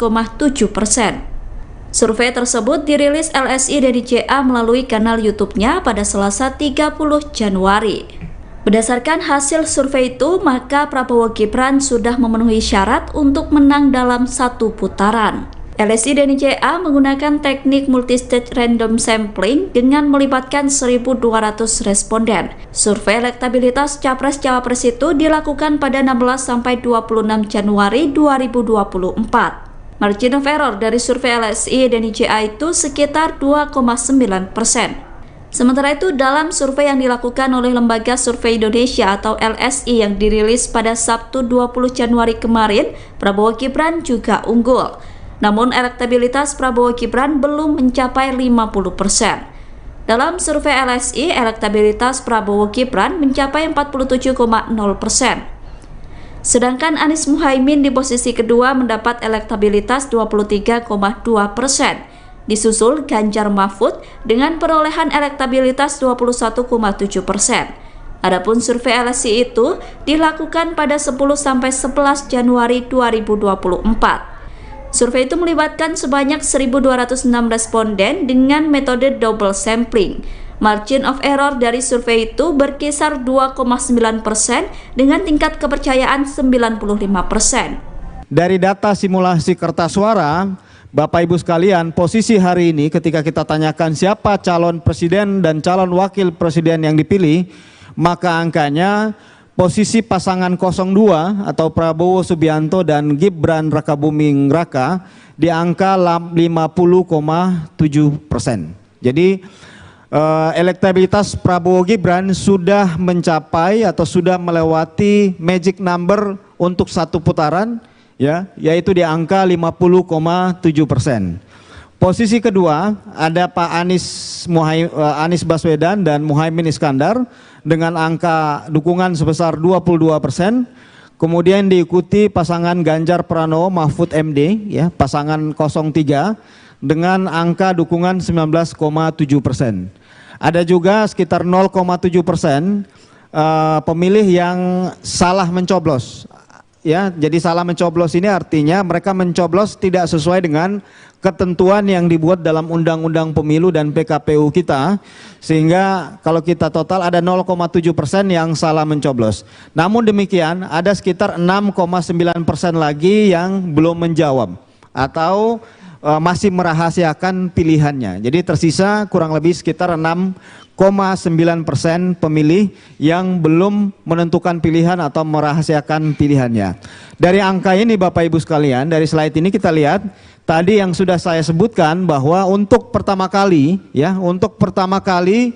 Survei tersebut dirilis LSI dari JA melalui kanal YouTube-nya pada Selasa 30 Januari. Berdasarkan hasil survei itu, maka Prabowo Gibran sudah memenuhi syarat untuk menang dalam satu putaran. LSI dan JA menggunakan teknik multistage random sampling dengan melibatkan 1.200 responden. Survei elektabilitas Capres-Cawapres itu dilakukan pada 16-26 Januari 2024. Margin of error dari survei LSI dan JA itu sekitar 2,9%. Sementara itu, dalam survei yang dilakukan oleh Lembaga Survei Indonesia atau LSI yang dirilis pada Sabtu 20 Januari kemarin, Prabowo Gibran juga unggul. Namun elektabilitas Prabowo Gibran belum mencapai 50%. Dalam survei LSI, elektabilitas Prabowo Gibran mencapai 47,0%. Sedangkan Anies Muhaimin di posisi kedua mendapat elektabilitas 23,2%, disusul Ganjar Mahfud dengan perolehan elektabilitas 21,7%. Adapun survei LSI itu dilakukan pada 10–11 Januari 2024. Survei itu melibatkan sebanyak 1.206 responden dengan metode double sampling. Margin of error dari survei itu berkisar 2,9% dengan tingkat kepercayaan 95%. Dari data simulasi kertas suara, Bapak Ibu sekalian, posisi hari ini ketika kita tanyakan siapa calon presiden dan calon wakil presiden yang dipilih, maka angkanya posisi pasangan 02 atau Prabowo Subianto dan Gibran Rakabuming Raka di angka 50,7%. Jadi elektabilitas Prabowo Gibran sudah mencapai atau sudah melewati magic number untuk satu putaran, ya, yaitu di angka 50,7%. Posisi kedua ada Pak Anies Baswedan dan Muhaimin Iskandar dengan angka dukungan sebesar 22%. Kemudian diikuti pasangan Ganjar Pranowo Mahfud MD, ya, pasangan 03 dengan angka dukungan 19,7%. Ada juga sekitar 0,7% pemilih yang salah mencoblos. Ya, jadi salah mencoblos ini artinya mereka mencoblos tidak sesuai dengan ketentuan yang dibuat dalam Undang-Undang Pemilu dan PKPU kita, sehingga kalau kita total ada 0,7% yang salah mencoblos. Namun demikian ada sekitar 6,9% lagi yang belum menjawab atau masih merahasiakan pilihannya. Jadi tersisa kurang lebih sekitar 6,9% pemilih yang belum menentukan pilihan atau merahasiakan pilihannya. Dari angka ini Bapak Ibu sekalian, dari slide ini kita lihat tadi yang sudah saya sebutkan bahwa untuk pertama kali, ya, untuk pertama kali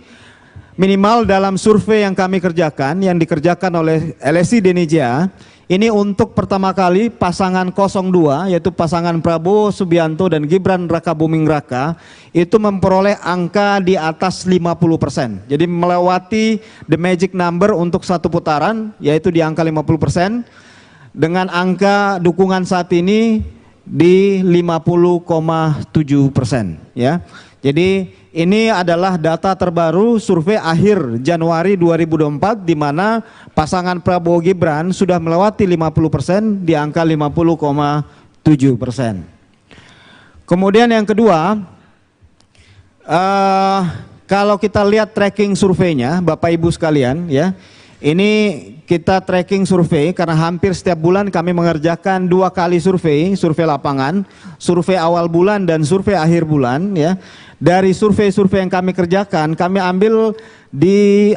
minimal dalam survei yang kami kerjakan, yang dikerjakan oleh LSI Denija, ini untuk pertama kali pasangan 02 yaitu pasangan Prabowo Subianto dan Gibran Rakabuming Raka itu memperoleh angka di atas 50%. Jadi melewati the magic number untuk satu putaran yaitu di angka 50%, dengan angka dukungan saat ini di 50,7%, ya. Jadi ini adalah data terbaru survei akhir Januari 2024 di mana pasangan Prabowo Gibran sudah melewati 50% di angka 50,7%. Kemudian yang kedua, kalau kita lihat tracking surveinya Bapak Ibu sekalian, ya, ini kita tracking survei karena hampir setiap bulan kami mengerjakan 2 kali survei lapangan, survei awal bulan dan survei akhir bulan, ya. Dari survei-survei yang kami kerjakan, kami ambil di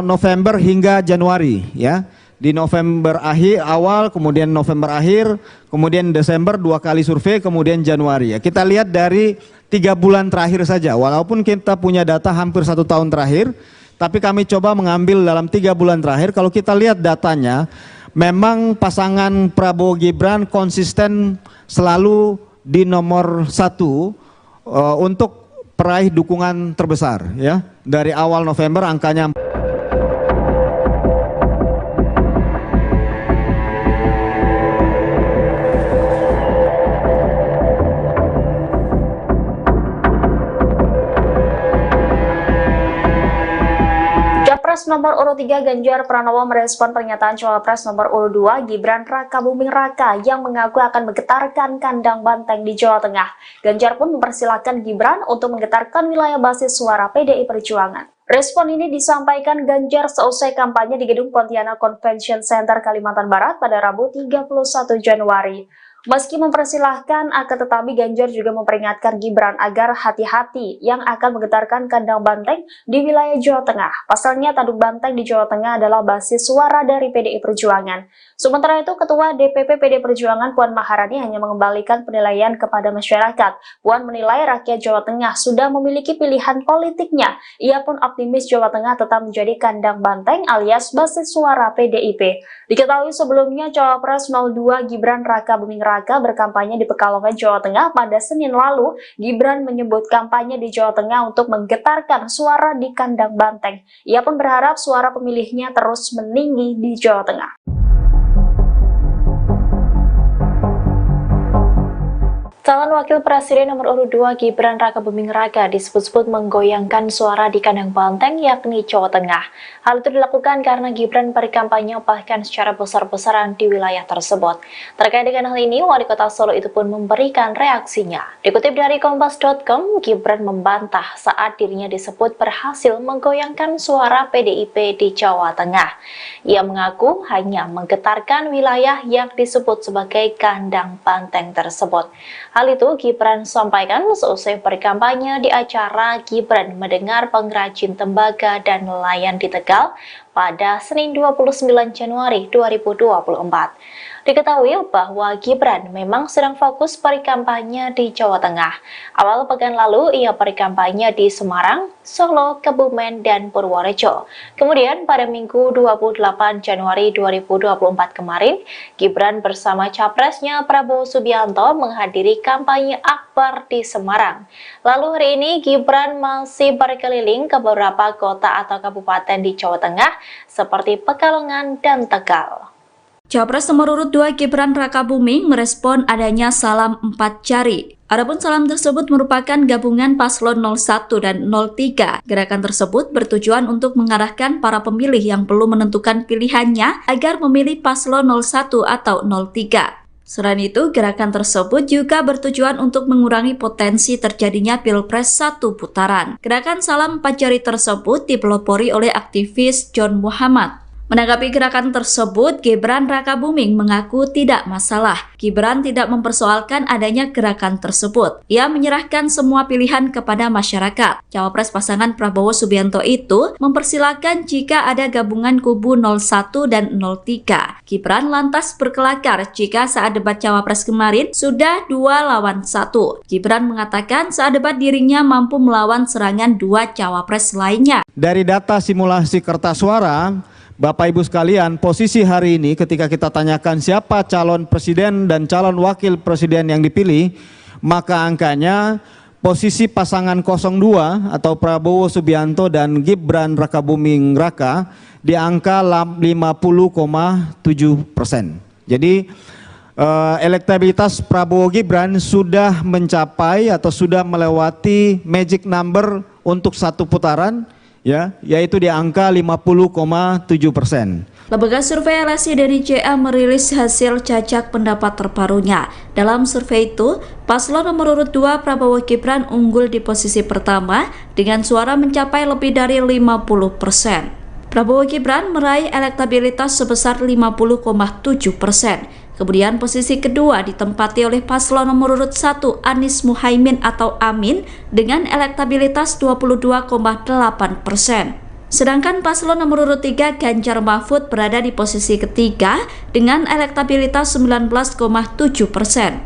November hingga Januari, ya. Di November awal, kemudian November akhir, kemudian Desember 2 kali survei, kemudian Januari, ya. Kita lihat dari 3 bulan terakhir saja, walaupun kita punya data hampir 1 tahun terakhir, tapi kami coba mengambil dalam 3 bulan terakhir. Kalau kita lihat datanya, memang pasangan Prabowo Gibran konsisten selalu di nomor 1 untuk peraih dukungan terbesar, ya. Dari awal November angkanya Capres nomor urut 3 Ganjar Pranowo merespon pernyataan Cawapres nomor urut 2 Gibran Rakabuming Raka yang mengaku akan menggetarkan kandang banteng di Jawa Tengah. Ganjar pun mempersilahkan Gibran untuk menggetarkan wilayah basis suara PDI Perjuangan. Respon ini disampaikan Ganjar seusai kampanye di Gedung Pontianak Convention Center Kalimantan Barat pada Rabu 31 Januari. Meski mempersilahkan, akan tetapi Ganjar juga memperingatkan Gibran agar hati-hati yang akan menggetarkan kandang banteng di wilayah Jawa Tengah. Pasalnya tanduk banteng di Jawa Tengah adalah basis suara dari PDI Perjuangan. Sementara itu, Ketua DPP PDI Perjuangan Puan Maharani hanya mengembalikan penilaian kepada masyarakat. Puan menilai rakyat Jawa Tengah sudah memiliki pilihan politiknya. Ia pun optimis Jawa Tengah tetap menjadi kandang banteng alias basis suara PDIP. Diketahui sebelumnya Cawapres 02 Gibran Rakabuming Raka berkampanye di Pekalongan, Jawa Tengah pada Senin lalu. Gibran menyebut kampanye di Jawa Tengah untuk menggetarkan suara di kandang banteng. Ia pun berharap suara pemilihnya terus meninggi di Jawa Tengah. Calon Wakil Presiden nomor urut 2 Gibran Rakabuming Raka disebut-sebut menggoyangkan suara di kandang banteng yakni Jawa Tengah. Hal itu dilakukan karena Gibran berkampanye bahkan secara besar-besaran di wilayah tersebut. Terkait dengan hal ini, Wali Kota Solo itu pun memberikan reaksinya. Dikutip dari Kompas.com, Gibran membantah saat dirinya disebut berhasil menggoyangkan suara PDIP di Jawa Tengah. Ia mengaku hanya menggetarkan wilayah yang disebut sebagai kandang banteng tersebut. Hal itu Gibran sampaikan seusai berkampanye di acara Gibran mendengar pengrajin tembaga dan nelayan di Tegal pada Senin 29 Januari 2024. Diketahui bahwa Gibran memang sedang fokus berkampanye di Jawa Tengah. Awal pekan lalu ia berkampanye di Semarang, Solo, Kebumen, dan Purworejo. Kemudian pada Minggu 28 Januari 2024 kemarin, Gibran bersama capresnya Prabowo Subianto menghadiri kampanye akbar di Semarang. Lalu hari ini Gibran masih berkeliling ke beberapa kota atau kabupaten di Jawa Tengah seperti Pekalongan dan Tegal. Capres nomor urut 2 Gibran Rakabuming merespon adanya salam 4 jari. Adapun salam tersebut merupakan gabungan paslon 01 dan 03. Gerakan tersebut bertujuan untuk mengarahkan para pemilih yang belum menentukan pilihannya agar memilih paslon 01 atau 03. Selain itu, gerakan tersebut juga bertujuan untuk mengurangi potensi terjadinya Pilpres 1 putaran. Gerakan salam 4 jari tersebut dipelopori oleh aktivis John Muhammad. Menanggapi gerakan tersebut, Gibran Rakabuming mengaku tidak masalah. Gibran tidak mempersoalkan adanya gerakan tersebut. Ia menyerahkan semua pilihan kepada masyarakat. Cawapres pasangan Prabowo Subianto itu mempersilahkan jika ada gabungan kubu 01 dan 03. Gibran lantas berkelakar jika saat debat Cawapres kemarin sudah 2 lawan 1. Gibran mengatakan saat debat dirinya mampu melawan serangan 2 Cawapres lainnya. Dari data simulasi kertas suara, Bapak Ibu sekalian, posisi hari ini ketika kita tanyakan siapa calon presiden dan calon wakil presiden yang dipilih, maka angkanya posisi pasangan 02 atau Prabowo Subianto dan Gibran Rakabuming Raka di angka 50,7%. Jadi elektabilitas Prabowo Gibran sudah mencapai atau sudah melewati magic number untuk satu putaran, ya, yaitu di angka 50,7%. Lembaga survei LSI dari JA merilis hasil cacak pendapat terbarunya. Dalam survei itu, paslon nomor urut 2 Prabowo Gibran unggul di posisi pertama dengan suara mencapai lebih dari 50%. Prabowo Gibran meraih elektabilitas sebesar 50,7%. Kemudian posisi kedua ditempati oleh paslon nomor urut 1 Anies Muhaimin atau Amin dengan elektabilitas 22,8%. Sedangkan paslon nomor urut 3 Ganjar Mahfud berada di posisi ketiga dengan elektabilitas 19,7%.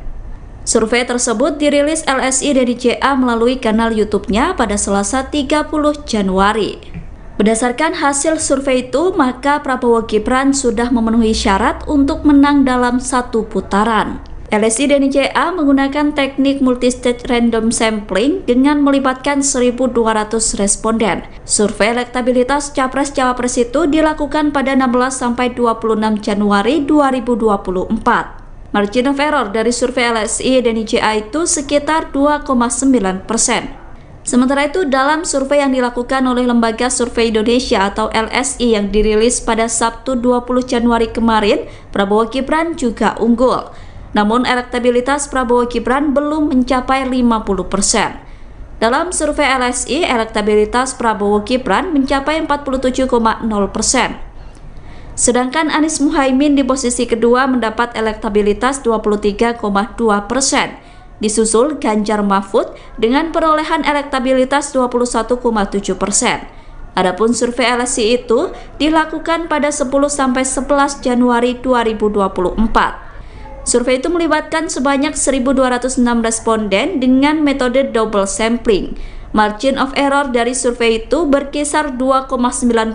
Survei tersebut dirilis LSI dari JA melalui kanal YouTube-nya pada Selasa 30 Januari. Berdasarkan hasil survei itu, maka Prabowo Gibran sudah memenuhi syarat untuk menang dalam satu putaran. LSI dan JA menggunakan teknik multistage random sampling dengan melibatkan 1.200 responden. Survei elektabilitas Capres-Cawapres itu dilakukan pada 16-26 Januari 2024. Margin of error dari survei LSI dan JA itu sekitar 2,9%. Sementara itu, dalam survei yang dilakukan oleh Lembaga Survei Indonesia atau LSI yang dirilis pada Sabtu 20 Januari kemarin, Prabowo Gibran juga unggul. Namun elektabilitas Prabowo Gibran belum mencapai 50%. Dalam survei LSI, elektabilitas Prabowo Gibran mencapai 47,0%. Sedangkan Anies Muhaimin di posisi kedua mendapat elektabilitas 23,2%. Disusul Ganjar Mahfud dengan perolehan elektabilitas 21,7%. Adapun survei LSI itu dilakukan pada 10-11 Januari 2024. Survei itu melibatkan sebanyak 1.206 responden dengan metode double sampling. Margin of error dari survei itu berkisar 2,9%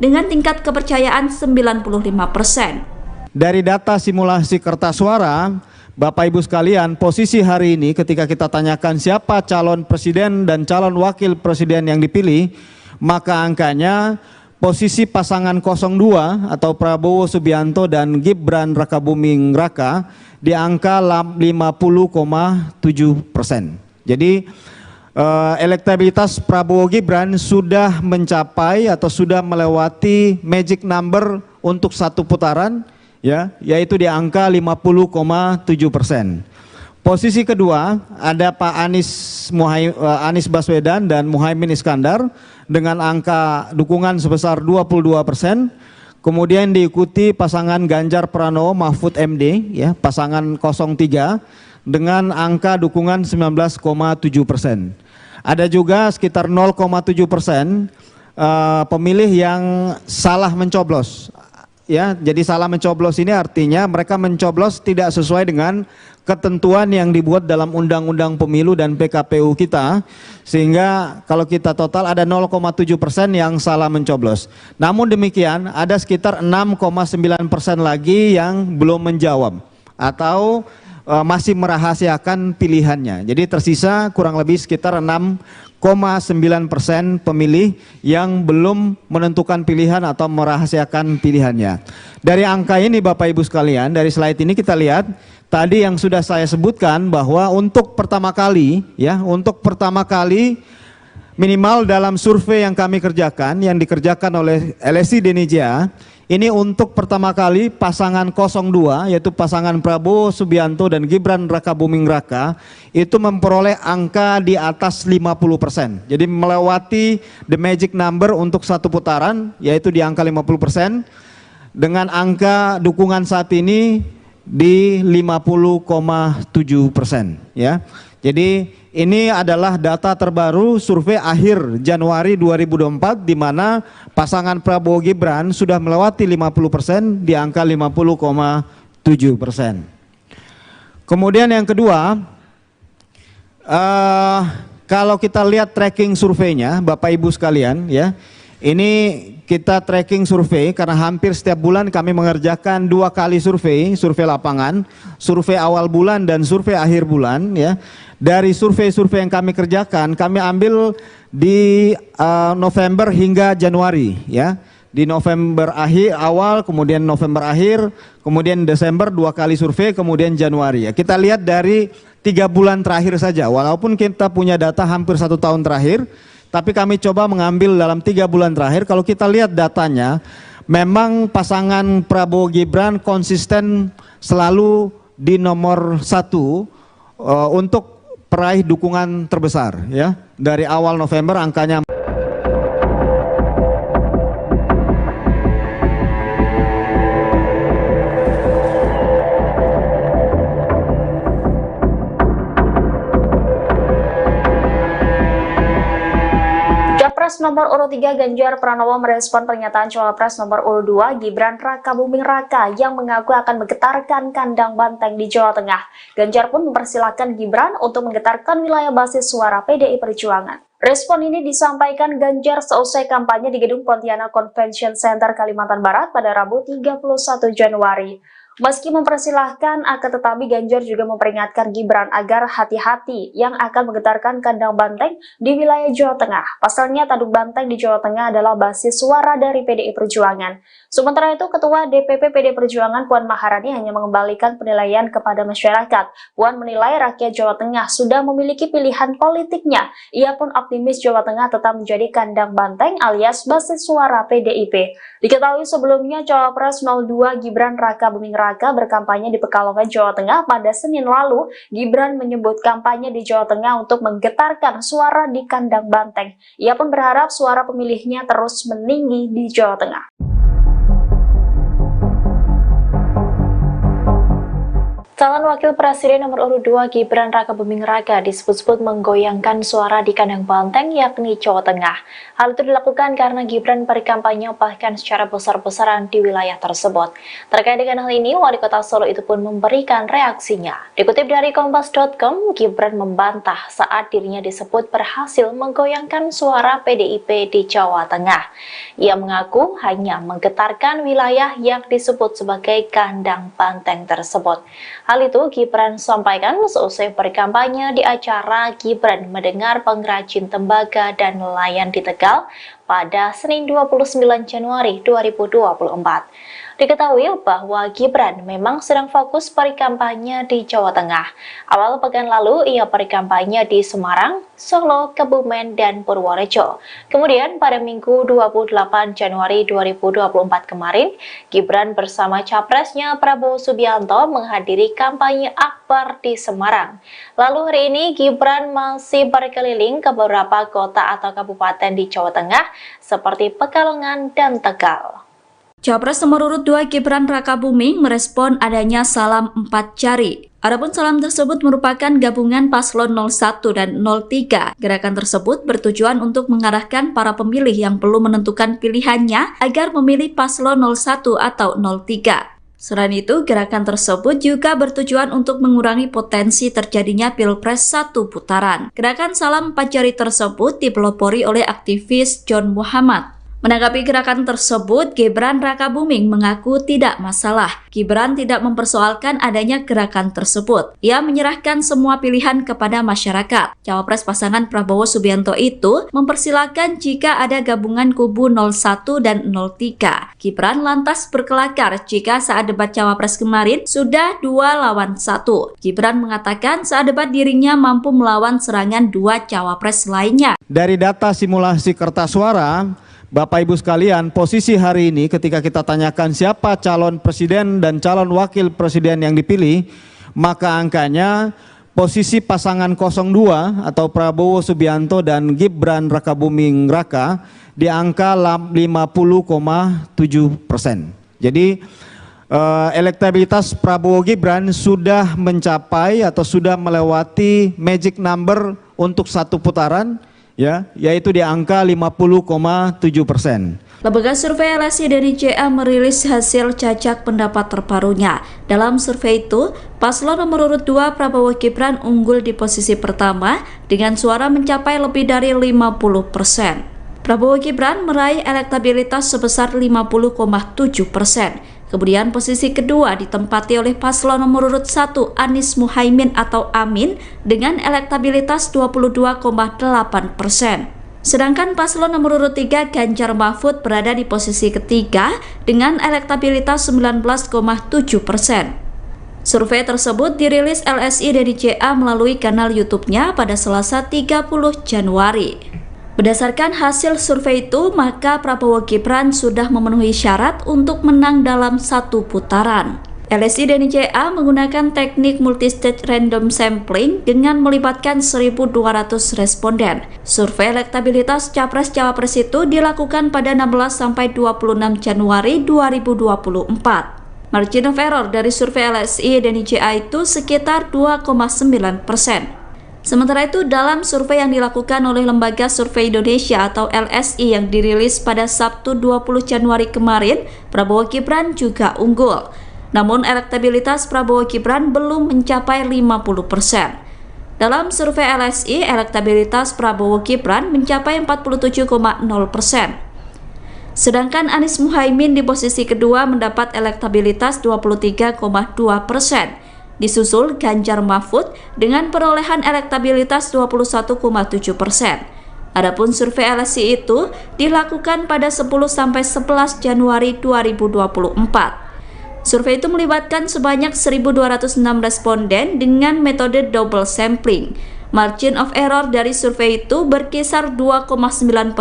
dengan tingkat kepercayaan 95%. Dari data simulasi kertas suara, Bapak Ibu sekalian, posisi hari ini ketika kita tanyakan siapa calon presiden dan calon wakil presiden yang dipilih, maka angkanya posisi pasangan 02 atau Prabowo Subianto dan Gibran Rakabuming Raka di angka 50,7%. Jadi elektabilitas Prabowo Gibran sudah mencapai atau sudah melewati magic number untuk satu putaran, ya, yaitu di angka 50,7%. Posisi kedua ada Pak Anies Baswedan dan Muhaimin Iskandar dengan angka dukungan sebesar 22%. Kemudian diikuti pasangan Ganjar Pranowo Mahfud MD, ya, pasangan 03 dengan angka dukungan 19,7%. Ada juga sekitar 0,7% pemilih yang salah mencoblos. Ya, jadi salah mencoblos ini artinya mereka mencoblos tidak sesuai dengan ketentuan yang dibuat dalam Undang-Undang Pemilu dan PKPU kita, sehingga kalau kita total ada 0,7% yang salah mencoblos. Namun demikian ada sekitar 6,9% lagi yang belum menjawab atau masih merahasiakan pilihannya. Jadi tersisa kurang lebih sekitar 6,9% pemilih yang belum menentukan pilihan atau merahasiakan pilihannya. Dari angka ini Bapak Ibu sekalian, dari slide ini kita lihat tadi yang sudah saya sebutkan bahwa untuk pertama kali, ya, untuk pertama kali minimal dalam survei yang kami kerjakan, yang dikerjakan oleh LSI Denija, ini untuk pertama kali pasangan 02 yaitu pasangan Prabowo Subianto dan Gibran Rakabuming Raka itu memperoleh angka di atas 50%. Jadi melewati the magic number untuk satu putaran yaitu di angka 50%, dengan angka dukungan saat ini di 50,7%, ya. Jadi ini adalah data terbaru survei akhir Januari 2024 di mana pasangan Prabowo Gibran sudah melewati 50% di angka 50,7%. Kemudian yang kedua, kalau kita lihat tracking surveinya Bapak Ibu sekalian, ya, ini kita tracking survei karena hampir setiap bulan kami mengerjakan 2 kali survei lapangan, survei awal bulan dan survei akhir bulan, ya. Dari survei-survei yang kami kerjakan, kami ambil di November hingga Januari, ya. Di November akhir awal, kemudian November akhir, kemudian Desember 2 kali survei, kemudian Januari, ya. Kita lihat dari 3 bulan terakhir saja, walaupun kita punya data hampir 1 tahun terakhir, tapi kami coba mengambil dalam 3 bulan terakhir. Kalau kita lihat datanya, memang pasangan Prabowo Gibran konsisten selalu di nomor 1 untuk peraih dukungan terbesar, ya. Dari awal November angkanya Capres nomor urut 3 Ganjar Pranowo merespon pernyataan Cawapres nomor urut 2 Gibran Rakabuming Raka yang mengaku akan menggetarkan kandang banteng di Jawa Tengah. Ganjar pun mempersilahkan Gibran untuk menggetarkan wilayah basis suara PDI Perjuangan. Respon ini disampaikan Ganjar seusai kampanye di Gedung Pontianak Convention Center Kalimantan Barat pada Rabu 31 Januari. Meski mempersilahkan, akan tetapi Ganjar juga memperingatkan Gibran agar hati-hati yang akan menggetarkan kandang banteng di wilayah Jawa Tengah. Pasalnya tanduk banteng di Jawa Tengah adalah basis suara dari PDI Perjuangan. Sementara itu, Ketua DPP PDI Perjuangan Puan Maharani hanya mengembalikan penilaian kepada masyarakat. Puan menilai rakyat Jawa Tengah sudah memiliki pilihan politiknya. Ia pun optimis Jawa Tengah tetap menjadi kandang banteng alias basis suara PDIP. Diketahui sebelumnya Cawapres 02 Gibran Rakabuming Raka berkampanye di Pekalongan, Jawa Tengah pada Senin lalu. Gibran menyebut kampanye di Jawa Tengah untuk menggetarkan suara di kandang banteng. Ia pun berharap suara pemilihnya terus meninggi di Jawa Tengah. Calon Wakil Presiden nomor urut 2 Gibran Rakabuming Raka disebut-sebut menggoyangkan suara di kandang banteng yakni Jawa Tengah. Hal itu dilakukan karena Gibran berkampanye bahkan secara besar-besaran di wilayah tersebut. Terkait dengan hal ini, Wali Kota Solo itu pun memberikan reaksinya. Dikutip dari Kompas.com, Gibran membantah saat dirinya disebut berhasil menggoyangkan suara PDIP di Jawa Tengah. Ia mengaku hanya menggetarkan wilayah yang disebut sebagai kandang banteng tersebut. Hal itu Gibran sampaikan seusai berkampanye di acara Gibran Mendengar Pengrajin Tembaga dan Nelayan di Tegal pada Senin 29 Januari 2024. Diketahui bahwa Gibran memang sedang fokus perikampanye di Jawa Tengah. Awal pekan lalu ia perikampanye di Semarang, Solo, Kebumen, dan Purworejo. Kemudian pada Minggu 28 Januari 2024 kemarin, Gibran bersama capresnya Prabowo Subianto menghadiri kampanye akbar di Semarang. Lalu hari ini Gibran masih berkeliling ke beberapa kota atau kabupaten di Jawa Tengah seperti Pekalongan dan Tegal. Capres nomor urut 2 Gibran Rakabuming merespon adanya salam 4 jari. Adapun salam tersebut merupakan gabungan paslon 01 dan 03. Gerakan tersebut bertujuan untuk mengarahkan para pemilih yang belum menentukan pilihannya agar memilih paslon 01 atau 03. Selain itu, gerakan tersebut juga bertujuan untuk mengurangi potensi terjadinya Pilpres 1 putaran. Gerakan salam 4 jari tersebut dipelopori oleh aktivis John Muhammad. Menanggapi gerakan tersebut, Gibran Rakabuming mengaku tidak masalah. Gibran tidak mempersoalkan adanya gerakan tersebut. Ia menyerahkan semua pilihan kepada masyarakat. Cawapres pasangan Prabowo Subianto itu mempersilahkan jika ada gabungan kubu 01 dan 03. Gibran lantas berkelakar jika saat debat Cawapres kemarin sudah 2 lawan 1. Gibran mengatakan saat debat dirinya mampu melawan serangan 2 Cawapres lainnya. Dari data simulasi kertas suara, Bapak Ibu sekalian, posisi hari ini ketika kita tanyakan siapa calon presiden dan calon wakil presiden yang dipilih, maka angkanya posisi pasangan 02 atau Prabowo Subianto dan Gibran Rakabuming Raka di angka 50,7%. Jadi elektabilitas Prabowo Gibran sudah mencapai atau sudah melewati magic number untuk satu putaran, ya, yaitu di angka 50,7%. Lembaga survei LSI dari JA merilis hasil cacak pendapat terbarunya. Dalam survei itu, paslon nomor urut 2 Prabowo Gibran unggul di posisi pertama dengan suara mencapai lebih dari 50%. Prabowo Gibran meraih elektabilitas sebesar 50,7%. Kemudian posisi kedua ditempati oleh paslon nomor urut 1 Anies Muhaimin atau Amin dengan elektabilitas 22,8%. Sedangkan paslon nomor urut 3 Ganjar Mahfud berada di posisi ketiga dengan elektabilitas 19,7%. Survei tersebut dirilis LSI dari JA melalui kanal YouTube-nya pada Selasa 30 Januari. Berdasarkan hasil survei itu, maka Prabowo Gibran sudah memenuhi syarat untuk menang dalam satu putaran. LSI dan JA menggunakan teknik multistage random sampling dengan melibatkan 1.200 responden. Survei elektabilitas Capres-Cawapres itu dilakukan pada 16-26 Januari 2024. Margin of error dari survei LSI dan JA itu sekitar 2,9%. Sementara itu, dalam survei yang dilakukan oleh Lembaga Survei Indonesia atau LSI yang dirilis pada Sabtu 20 Januari kemarin, Prabowo Gibran juga unggul. Namun elektabilitas Prabowo Gibran belum mencapai 50%. Dalam survei LSI, elektabilitas Prabowo Gibran mencapai 47,0%. Sedangkan Anies Muhaimin di posisi kedua mendapat elektabilitas 23,2%. Disusul Ganjar Mahfud dengan perolehan elektabilitas 21,7%. Adapun survei LSI itu dilakukan pada 10-11 Januari 2024. Survei itu melibatkan sebanyak 1.206 responden dengan metode double sampling. Margin of error dari survei itu berkisar 2,9%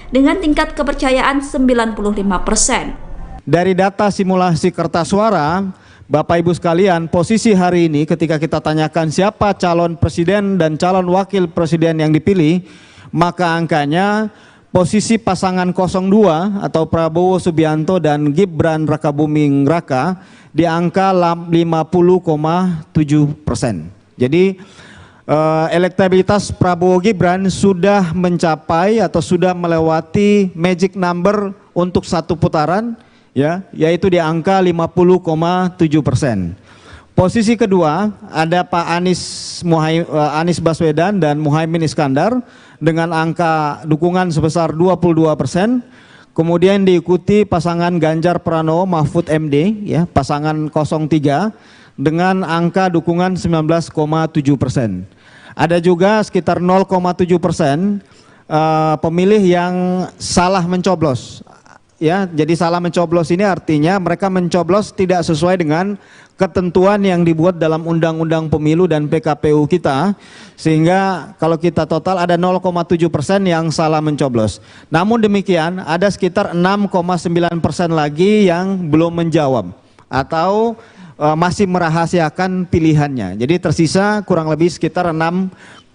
dengan tingkat kepercayaan 95%. Dari data simulasi kertas suara, Bapak Ibu sekalian, posisi hari ini ketika kita tanyakan siapa calon presiden dan calon wakil presiden yang dipilih, maka angkanya posisi pasangan 02 atau Prabowo Subianto dan Gibran Rakabuming Raka di angka 50,7%. Jadi elektabilitas Prabowo Gibran sudah mencapai atau sudah melewati magic number untuk satu putaran, ya, yaitu di angka 50,7%. Posisi kedua ada Pak Anies Baswedan dan Muhaimin Iskandar dengan angka dukungan sebesar 22%. Kemudian diikuti pasangan Ganjar Pranowo Mahfud MD, ya, pasangan 03 dengan angka dukungan 19,7%. Ada juga sekitar 0,7% pemilih yang salah mencoblos. Ya, jadi salah mencoblos ini artinya mereka mencoblos tidak sesuai dengan ketentuan yang dibuat dalam Undang-Undang Pemilu dan PKPU kita, sehingga kalau kita total ada 0,7% yang salah mencoblos. Namun demikian ada sekitar 6,9% lagi yang belum menjawab atau masih merahasiakan pilihannya. Jadi tersisa kurang lebih sekitar 6,9%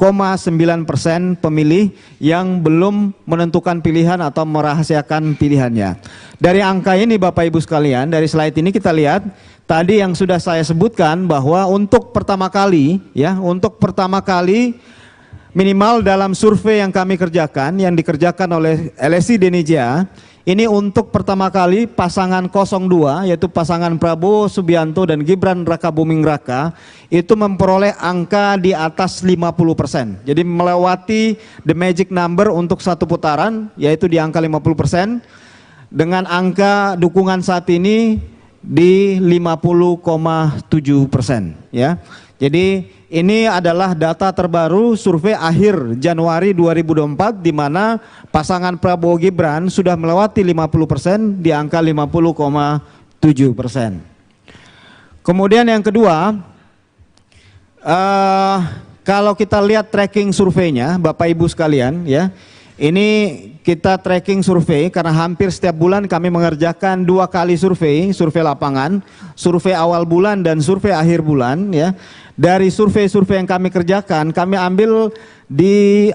pemilih yang belum menentukan pilihan atau merahasiakan pilihannya. Dari angka ini Bapak Ibu sekalian, dari slide ini kita lihat tadi yang sudah saya sebutkan bahwa untuk pertama kali minimal dalam survei yang kami kerjakan, yang dikerjakan oleh LSI Denija, ini untuk pertama kali pasangan 02, yaitu pasangan Prabowo Subianto dan Gibran Rakabuming Raka, itu memperoleh angka di atas 50%. Jadi melewati the magic number untuk satu putaran, yaitu di angka 50%, dengan angka dukungan saat ini di 50,7%. Ya. Jadi ini adalah data terbaru survei akhir Januari 2024 di mana pasangan Prabowo Gibran sudah melewati 50% di angka 50,7%. Kemudian yang kedua, kalau kita lihat tracking surveinya Bapak Ibu sekalian ya, ini kita tracking survei karena hampir setiap bulan kami mengerjakan 2 kali survei lapangan, survei awal bulan dan survei akhir bulan ya. Dari survei-survei yang kami kerjakan, kami ambil di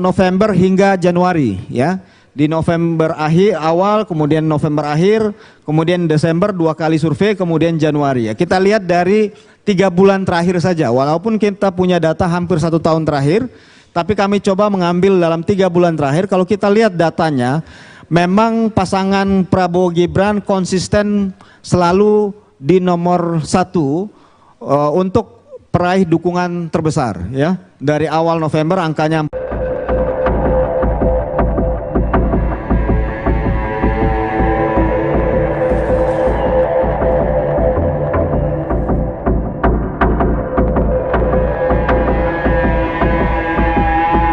November hingga Januari ya. Di November awal, kemudian November akhir, kemudian Desember 2 kali survei, kemudian Januari ya. Kita lihat dari 3 bulan terakhir saja, walaupun kita punya data hampir 1 tahun terakhir, tapi kami coba mengambil dalam 3 bulan terakhir. Kalau kita lihat datanya, memang pasangan Prabowo Gibran konsisten selalu di nomor 1 untuk peraih dukungan terbesar ya. Dari awal November angkanya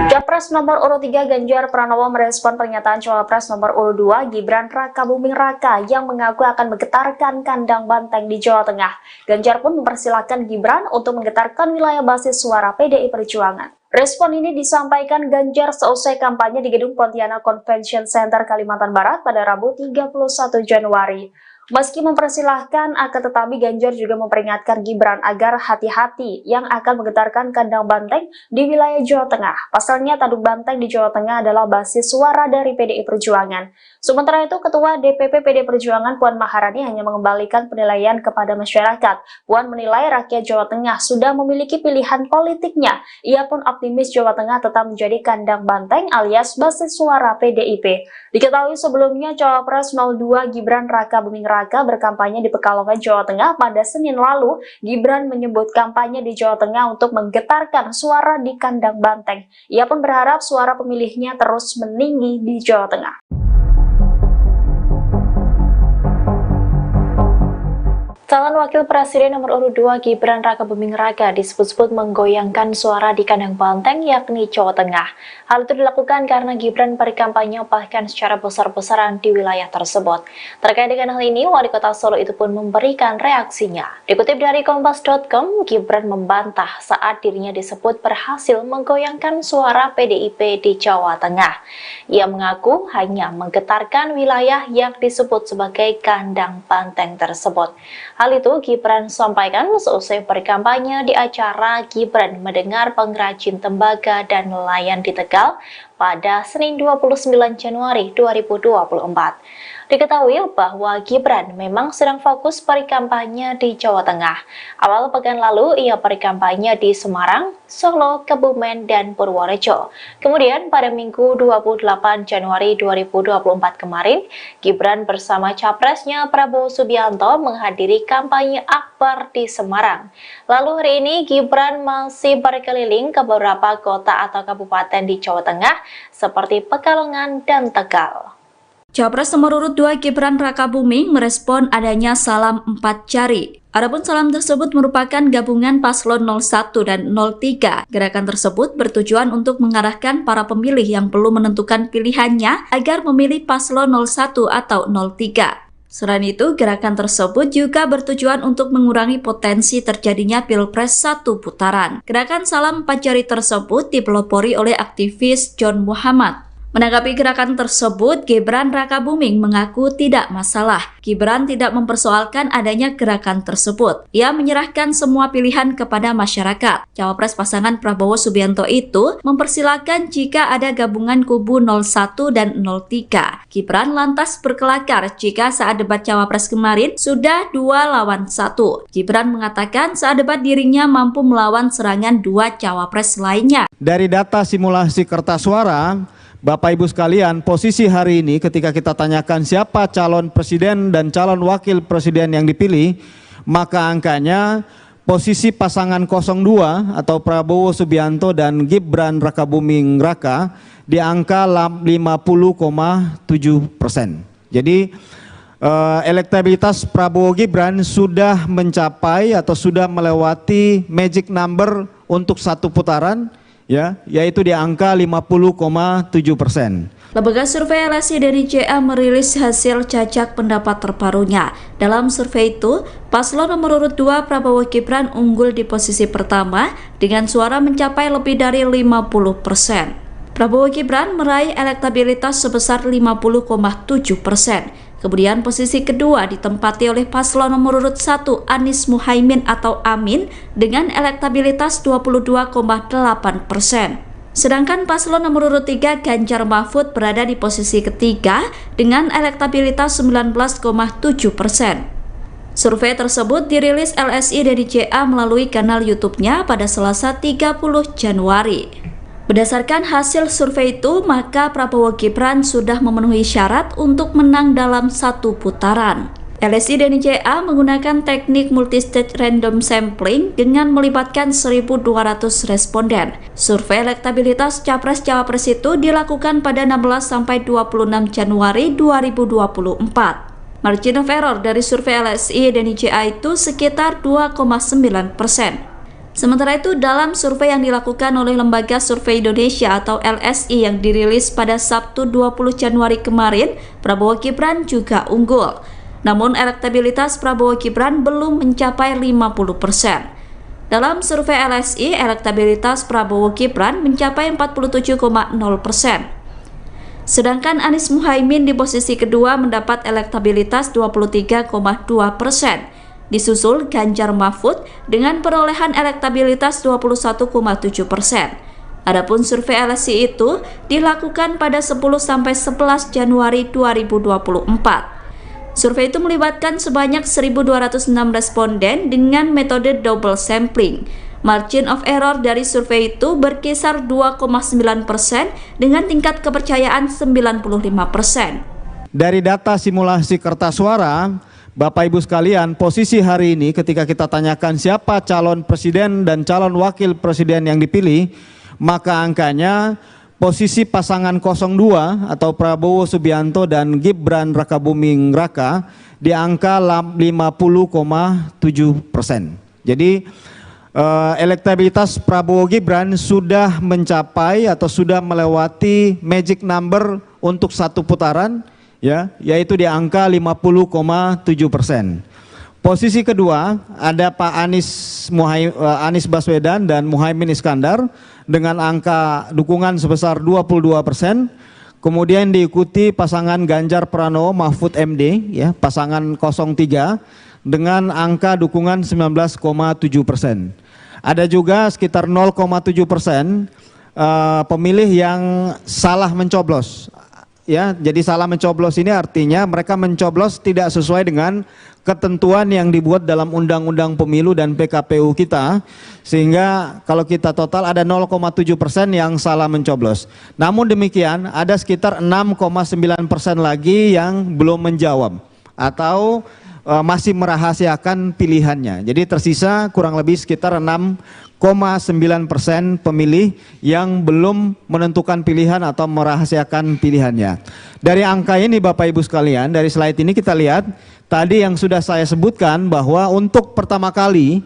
Capres nomor urut 3 Ganjar Pranowo merespon pernyataan Cawapres nomor urut 2 Gibran Rakabuming Raka yang mengaku akan menggetarkan kandang banteng di Jawa Tengah. Ganjar pun mempersilahkan Gibran untuk menggetarkan wilayah basis suara PDI Perjuangan. Respon ini disampaikan Ganjar seusai kampanye di Gedung Pontianak Convention Center Kalimantan Barat pada Rabu 31 Januari. Meski mempersilahkan, akan tetapi Ganjar juga memperingatkan Gibran agar hati-hati yang akan menggetarkan kandang banteng di wilayah Jawa Tengah. Pasalnya tanduk banteng di Jawa Tengah adalah basis suara dari PDI Perjuangan. Sementara itu, Ketua DPP PDI Perjuangan Puan Maharani hanya mengembalikan penilaian kepada masyarakat. Puan menilai rakyat Jawa Tengah sudah memiliki pilihan politiknya. Ia pun optimis Jawa Tengah tetap menjadi kandang banteng alias basis suara PDIP. Diketahui sebelumnya Cawapres 02 Gibran Rakabuming Raka berkampanye di Pekalongan, Jawa Tengah pada Senin lalu. Gibran menyebut kampanye di Jawa Tengah untuk menggetarkan suara di kandang banteng. Ia pun berharap suara pemilihnya terus meninggi di Jawa Tengah. Calon Wakil Presiden nomor urut 2 Gibran Rakabuming Raka disebut-sebut menggoyangkan suara di kandang banteng yakni Jawa Tengah. Hal itu dilakukan karena Gibran berkampanye bahkan secara besar-besaran di wilayah tersebut. Terkait dengan hal ini, Wali Kota Solo itu pun memberikan reaksinya. Dikutip dari Kompas.com, Gibran membantah saat dirinya disebut berhasil menggoyangkan suara PDIP di Jawa Tengah. Ia mengaku hanya menggetarkan wilayah yang disebut sebagai kandang banteng tersebut. Hal itu Gibran sampaikan seusai berkampanye di acara Gibran Mendengar Pengrajin Tembaga dan Nelayan di Tegal pada Senin 29 Januari 2024. Diketahui bahwa Gibran memang sedang fokus berkampanye di Jawa Tengah. Awal pekan lalu ia berkampanye di Semarang, Solo, Kebumen, dan Purworejo. Kemudian pada Minggu 28 Januari 2024 kemarin, Gibran bersama capresnya Prabowo Subianto menghadiri kampanye akbar di Semarang. Lalu hari ini Gibran masih berkeliling ke beberapa kota atau kabupaten di Jawa Tengah seperti Pekalongan dan Tegal. Cawapres nomor urut 2 Gibran Rakabuming merespon adanya salam 4 jari. Adapun salam tersebut merupakan gabungan paslon 01 dan 03. Gerakan tersebut bertujuan untuk mengarahkan para pemilih yang belum menentukan pilihannya agar memilih paslon 01 atau 03. Selain itu, gerakan tersebut juga bertujuan untuk mengurangi potensi terjadinya Pilpres 1 putaran. Gerakan salam 4 jari tersebut dipelopori oleh aktivis John Muhammad. Menanggapi gerakan tersebut, Gibran Rakabuming mengaku tidak masalah. Gibran tidak mempersoalkan adanya gerakan tersebut. Ia menyerahkan semua pilihan kepada masyarakat. Cawapres pasangan Prabowo Subianto itu mempersilahkan jika ada gabungan kubu 01 dan 03. Gibran lantas berkelakar jika saat debat Cawapres kemarin sudah 2 lawan 1. Gibran mengatakan saat debat dirinya mampu melawan serangan 2 Cawapres lainnya. Dari data simulasi kertas suara, Bapak Ibu sekalian, posisi hari ini ketika kita tanyakan siapa calon presiden dan calon wakil presiden yang dipilih, maka angkanya posisi pasangan 02 atau Prabowo Subianto dan Gibran Rakabuming Raka di angka 50,7%. Jadi elektabilitas Prabowo Gibran sudah mencapai atau sudah melewati magic number untuk satu putaran, ya, yaitu di angka 50,7%. Lembaga survei LSI dari JA merilis hasil cacak pendapat terbarunya. Dalam survei itu, paslon nomor urut 2 Prabowo Gibran unggul di posisi pertama dengan suara mencapai lebih dari 50%. Prabowo Gibran meraih elektabilitas sebesar 50,7%. Kemudian posisi kedua ditempati oleh paslon nomor urut 1 Anies Muhaimin atau Amin dengan elektabilitas 22,8%. Sedangkan paslon nomor urut 3 Ganjar Mahfud berada di posisi ketiga dengan elektabilitas 19,7%. Survei tersebut dirilis LSI dari JA melalui kanal YouTube-nya pada Selasa 30 Januari. Berdasarkan hasil survei itu, maka Prabowo Gibran sudah memenuhi syarat untuk menang dalam satu putaran. LSI dan JA menggunakan teknik multistage random sampling dengan melibatkan 1.200 responden. Survei elektabilitas Capres-Cawapres itu dilakukan pada 16-26 Januari 2024. Margin of error dari survei LSI dan JA itu sekitar 2,9%. Sementara itu, dalam survei yang dilakukan oleh Lembaga Survei Indonesia atau LSI yang dirilis pada Sabtu 20 Januari kemarin, Prabowo Gibran juga unggul. Namun elektabilitas Prabowo Gibran belum mencapai 50%. Dalam survei LSI, elektabilitas Prabowo Gibran mencapai 47,0%. Sedangkan Anies Muhaimin di posisi kedua mendapat elektabilitas 23,2%. Disusul Ganjar Mahfud dengan perolehan elektabilitas 21,7%. Adapun survei LSI itu dilakukan pada 10-11 Januari 2024. Survei itu melibatkan sebanyak 1.206 responden dengan metode double sampling. Margin of error dari survei itu berkisar 2,9% dengan tingkat kepercayaan 95%. Dari data simulasi kertas suara, Bapak Ibu sekalian, posisi hari ini ketika kita tanyakan siapa calon presiden dan calon wakil presiden yang dipilih, maka angkanya posisi pasangan 02 atau Prabowo Subianto dan Gibran Rakabuming Raka di angka 50,7%. Jadi elektabilitas Prabowo Gibran sudah mencapai atau sudah melewati magic number untuk satu putaran, ya, yaitu di angka 50,7%. Posisi kedua ada Pak Anies Baswedan dan Muhaimin Iskandar dengan angka dukungan sebesar 22%. Kemudian diikuti pasangan Ganjar Pranowo Mahfud MD, ya, pasangan 03 dengan angka dukungan 19,7%. Ada juga sekitar 0,7% pemilih yang salah mencoblos. Ya, jadi salah mencoblos ini artinya mereka mencoblos tidak sesuai dengan ketentuan yang dibuat dalam Undang-Undang Pemilu dan PKPU kita, sehingga kalau kita total ada 0,7% yang salah mencoblos. Namun demikian ada sekitar 6,9% lagi yang belum menjawab atau masih merahasiakan pilihannya. Jadi tersisa kurang lebih sekitar 6,9% pemilih yang belum menentukan pilihan atau merahasiakan pilihannya. Dari angka ini Bapak Ibu sekalian, dari slide ini kita lihat tadi yang sudah saya sebutkan bahwa untuk pertama kali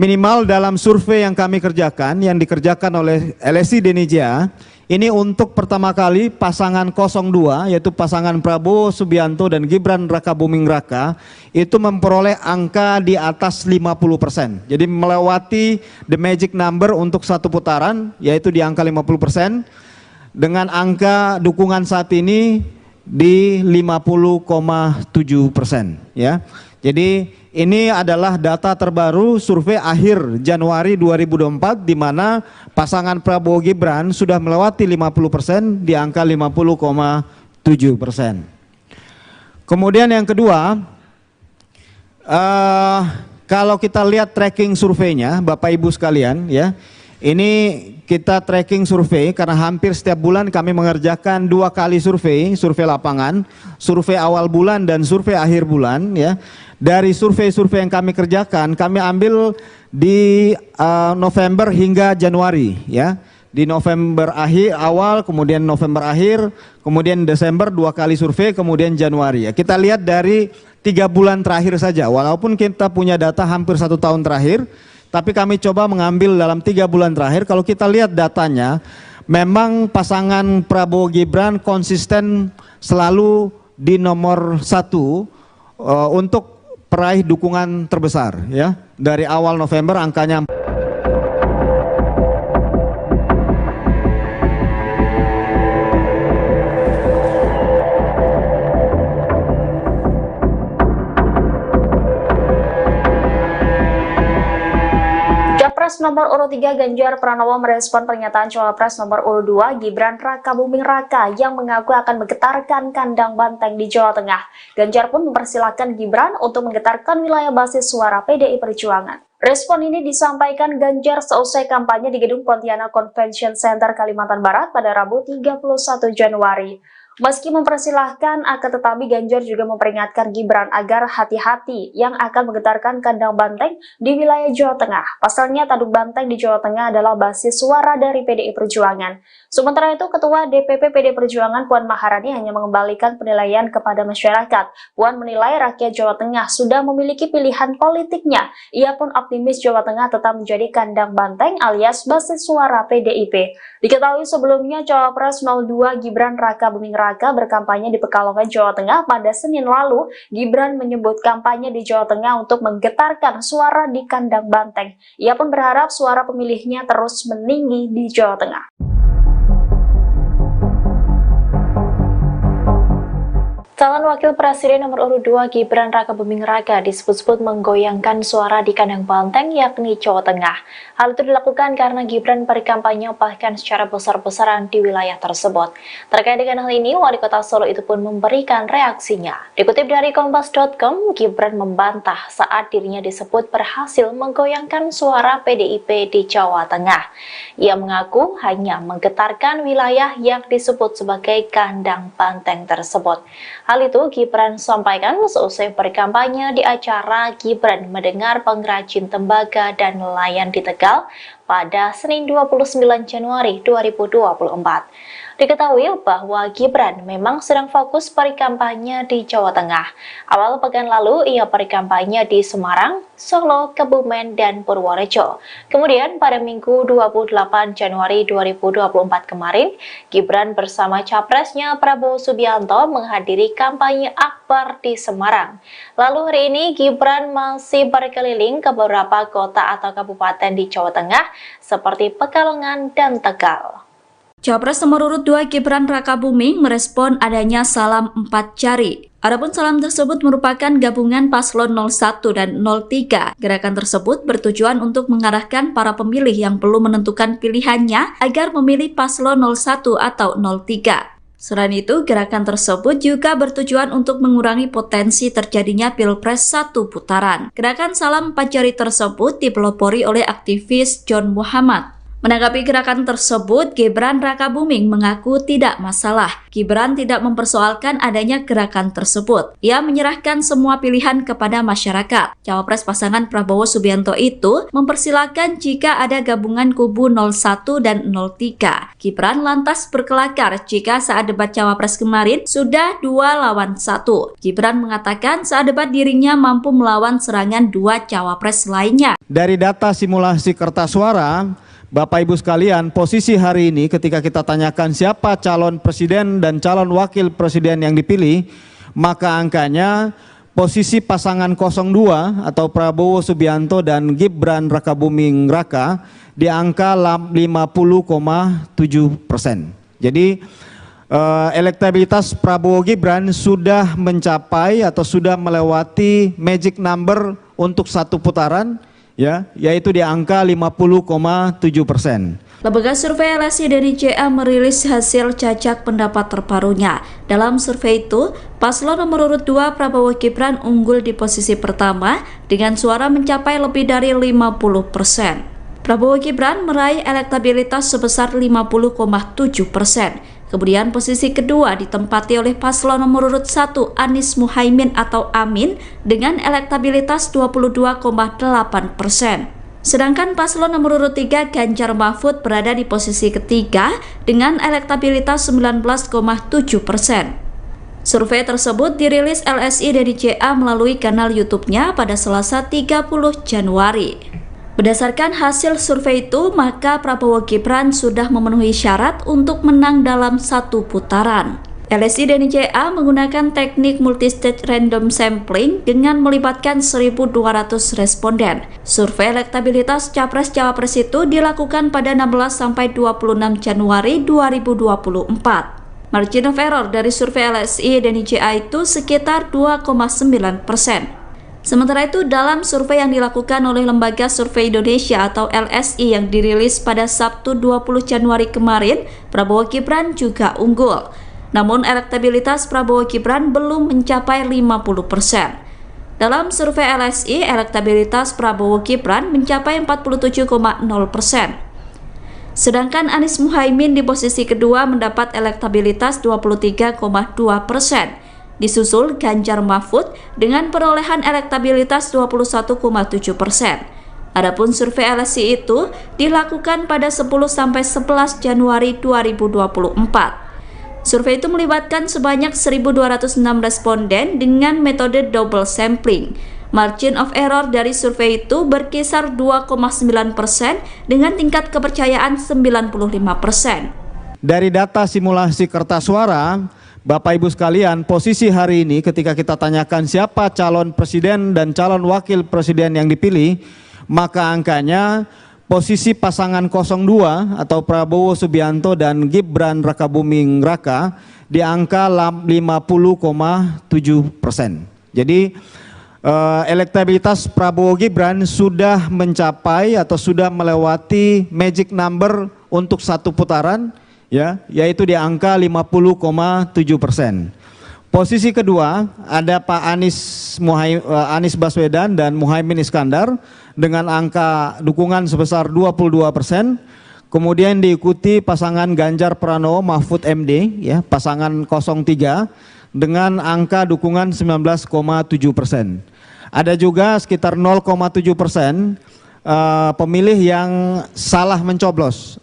minimal dalam survei yang kami kerjakan, yang dikerjakan oleh LSI Denija, ini untuk pertama kali pasangan 02, yaitu pasangan Prabowo Subianto dan Gibran Rakabuming Raka, itu memperoleh angka di atas 50%. Jadi melewati the magic number untuk satu putaran, yaitu di angka 50%, dengan angka dukungan saat ini di 50,7%. Ya. Jadi ini adalah data terbaru survei akhir Januari 2024 di mana pasangan Prabowo Gibran sudah melewati 50% di angka 50,7%. Kemudian yang kedua, kalau kita lihat tracking surveinya Bapak Ibu sekalian ya, ini kita tracking survei karena hampir setiap bulan kami mengerjakan 2 kali survei lapangan, survei awal bulan dan survei akhir bulan ya. Dari survei-survei yang kami kerjakan, kami ambil di November hingga Januari ya. Di November awal, kemudian November akhir, kemudian Desember 2 kali survei, kemudian Januari ya. Kita lihat dari 3 bulan terakhir saja, walaupun kita punya data hampir 1 tahun terakhir, tapi kami coba mengambil dalam 3 bulan terakhir. Kalau kita lihat datanya, memang pasangan Prabowo Gibran konsisten selalu di nomor 1 untuk peraih dukungan terbesar ya. Dari awal November angkanya Capres nomor urut 3 Ganjar Pranowo merespon pernyataan Cawapres nomor urut 2 Gibran Rakabuming Raka yang mengaku akan menggetarkan kandang banteng di Jawa Tengah. Ganjar pun mempersilahkan Gibran untuk menggetarkan wilayah basis suara PDI Perjuangan. Respon ini disampaikan Ganjar seusai kampanye di Gedung Pontianak Convention Center Kalimantan Barat pada Rabu 31 Januari. Meski mempersilahkan, akan tetapi Ganjar juga memperingatkan Gibran agar hati-hati yang akan menggetarkan kandang banteng di wilayah Jawa Tengah. Pasalnya tanduk banteng di Jawa Tengah adalah basis suara dari PDI Perjuangan. Sementara itu, Ketua DPP PDI Perjuangan Puan Maharani hanya mengembalikan penilaian kepada masyarakat. Puan menilai rakyat Jawa Tengah sudah memiliki pilihan politiknya. Ia pun optimis Jawa Tengah tetap menjadi kandang banteng alias basis suara PDIP. Diketahui sebelumnya Cawapres 02 Gibran Rakabuming Raka berkampanye di Pekalongan, Jawa Tengah pada Senin lalu. Gibran menyebut kampanye di Jawa Tengah untuk menggetarkan suara di kandang banteng. Ia pun berharap suara pemilihnya terus meninggi di Jawa Tengah. Calon Wakil Presiden nomor urut 2 Gibran Rakabuming Raka disebut-sebut menggoyangkan suara di kandang banteng yakni Jawa Tengah. Hal itu dilakukan karena Gibran berkampanye bahkan secara besar-besaran di wilayah tersebut. Terkait dengan hal ini, Wali Kota Solo itu pun memberikan reaksinya. Dikutip dari Kompas.com, Gibran membantah saat dirinya disebut berhasil menggoyangkan suara PDIP di Jawa Tengah. Ia mengaku hanya menggetarkan wilayah yang disebut sebagai kandang banteng tersebut. Hal itu Gibran sampaikan seusai berkampanye di acara Gibran Mendengar Pengrajin Tembaga dan Nelayan di Tegal pada Senin 29 Januari 2024. Diketahui bahwa Gibran memang sedang fokus berkampanye di Jawa Tengah. Awal pekan lalu ia berkampanye di Semarang, Solo, Kebumen, dan Purworejo. Kemudian pada Minggu 28 Januari 2024 kemarin, Gibran bersama capresnya Prabowo Subianto menghadiri kampanye akbar di Semarang. Lalu hari ini Gibran masih berkeliling ke beberapa kota atau kabupaten di Jawa Tengah seperti Pekalongan dan Tegal. Capres nomor urut 2 Gibran Rakabuming merespon adanya salam 4 jari. Adapun salam tersebut merupakan gabungan paslon 01 dan 03. Gerakan tersebut bertujuan untuk mengarahkan para pemilih yang belum menentukan pilihannya agar memilih paslon 01 atau 03. Selain itu, gerakan tersebut juga bertujuan untuk mengurangi potensi terjadinya Pilpres 1 putaran. Gerakan salam 4 jari tersebut dipelopori oleh aktivis John Muhammad. Menanggapi gerakan tersebut, Gibran Rakabuming mengaku tidak masalah. Gibran tidak mempersoalkan adanya gerakan tersebut. Ia menyerahkan semua pilihan kepada masyarakat. Cawapres pasangan Prabowo Subianto itu mempersilahkan jika ada gabungan kubu 01 dan 03. Gibran lantas berkelakar jika saat debat Cawapres kemarin sudah 2 lawan 1. Gibran mengatakan saat debat dirinya mampu melawan serangan 2 Cawapres lainnya. Dari data simulasi kertas suara, Bapak Ibu sekalian, posisi hari ini ketika kita tanyakan siapa calon presiden dan calon wakil presiden yang dipilih, maka angkanya posisi pasangan 02 atau Prabowo Subianto dan Gibran Rakabuming Raka di angka 50,7%. Jadi elektabilitas Prabowo Gibran sudah mencapai atau sudah melewati magic number untuk satu putaran, ya, yaitu di angka 50,7%. Lembaga survei LSI dari JA merilis hasil cacak pendapat terbarunya. Dalam survei itu, paslon nomor urut 2 Prabowo Gibran unggul di posisi pertama dengan suara mencapai lebih dari 50%. Prabowo Gibran meraih elektabilitas sebesar 50,7%. Kemudian posisi kedua ditempati oleh paslon nomor urut 1 Anies Muhaimin atau Amin dengan elektabilitas 22,8%. Sedangkan paslon nomor urut 3 Ganjar Mahfud berada di posisi ketiga dengan elektabilitas 19,7%. Survei tersebut dirilis LSI dari JA melalui kanal YouTube-nya pada Selasa 30 Januari. Berdasarkan hasil survei itu, maka Prabowo Gibran sudah memenuhi syarat untuk menang dalam satu putaran. LSI dan JA menggunakan teknik multistage random sampling dengan melibatkan 1.200 responden. Survei elektabilitas Capres-Cawapres itu dilakukan pada 16-26 Januari 2024. Margin of error dari survei LSI dan JA itu sekitar 2,9%. Sementara itu, dalam survei yang dilakukan oleh Lembaga Survei Indonesia atau LSI yang dirilis pada Sabtu 20 Januari kemarin, Prabowo Gibran juga unggul. Namun elektabilitas Prabowo Gibran belum mencapai 50%. Dalam survei LSI, elektabilitas Prabowo Gibran mencapai 47,0%. Sedangkan Anies Muhaimin di posisi kedua mendapat elektabilitas 23,2%. Disusul Ganjar Mahfud dengan perolehan elektabilitas 21,7%. Adapun survei LSI itu dilakukan pada 10-11 Januari 2024. Survei itu melibatkan sebanyak 1.206 responden dengan metode double sampling. Margin of error dari survei itu berkisar 2,9% dengan tingkat kepercayaan 95%. Dari data simulasi kertas suara, Bapak Ibu sekalian, posisi hari ini ketika kita tanyakan siapa calon presiden dan calon wakil presiden yang dipilih, maka angkanya posisi pasangan 02 atau Prabowo Subianto dan Gibran Rakabuming Raka di angka 50,7%. Jadi elektabilitas Prabowo Gibran sudah mencapai atau sudah melewati magic number untuk satu putaran, ya, yaitu di angka 50,7%. Posisi kedua ada Pak Anies Baswedan dan Muhaimin Iskandar dengan angka dukungan sebesar 22%. Kemudian diikuti pasangan Ganjar Pranowo Mahfud MD, ya, pasangan 03 dengan angka dukungan 19,7%. Ada juga sekitar 0,7% pemilih yang salah mencoblos.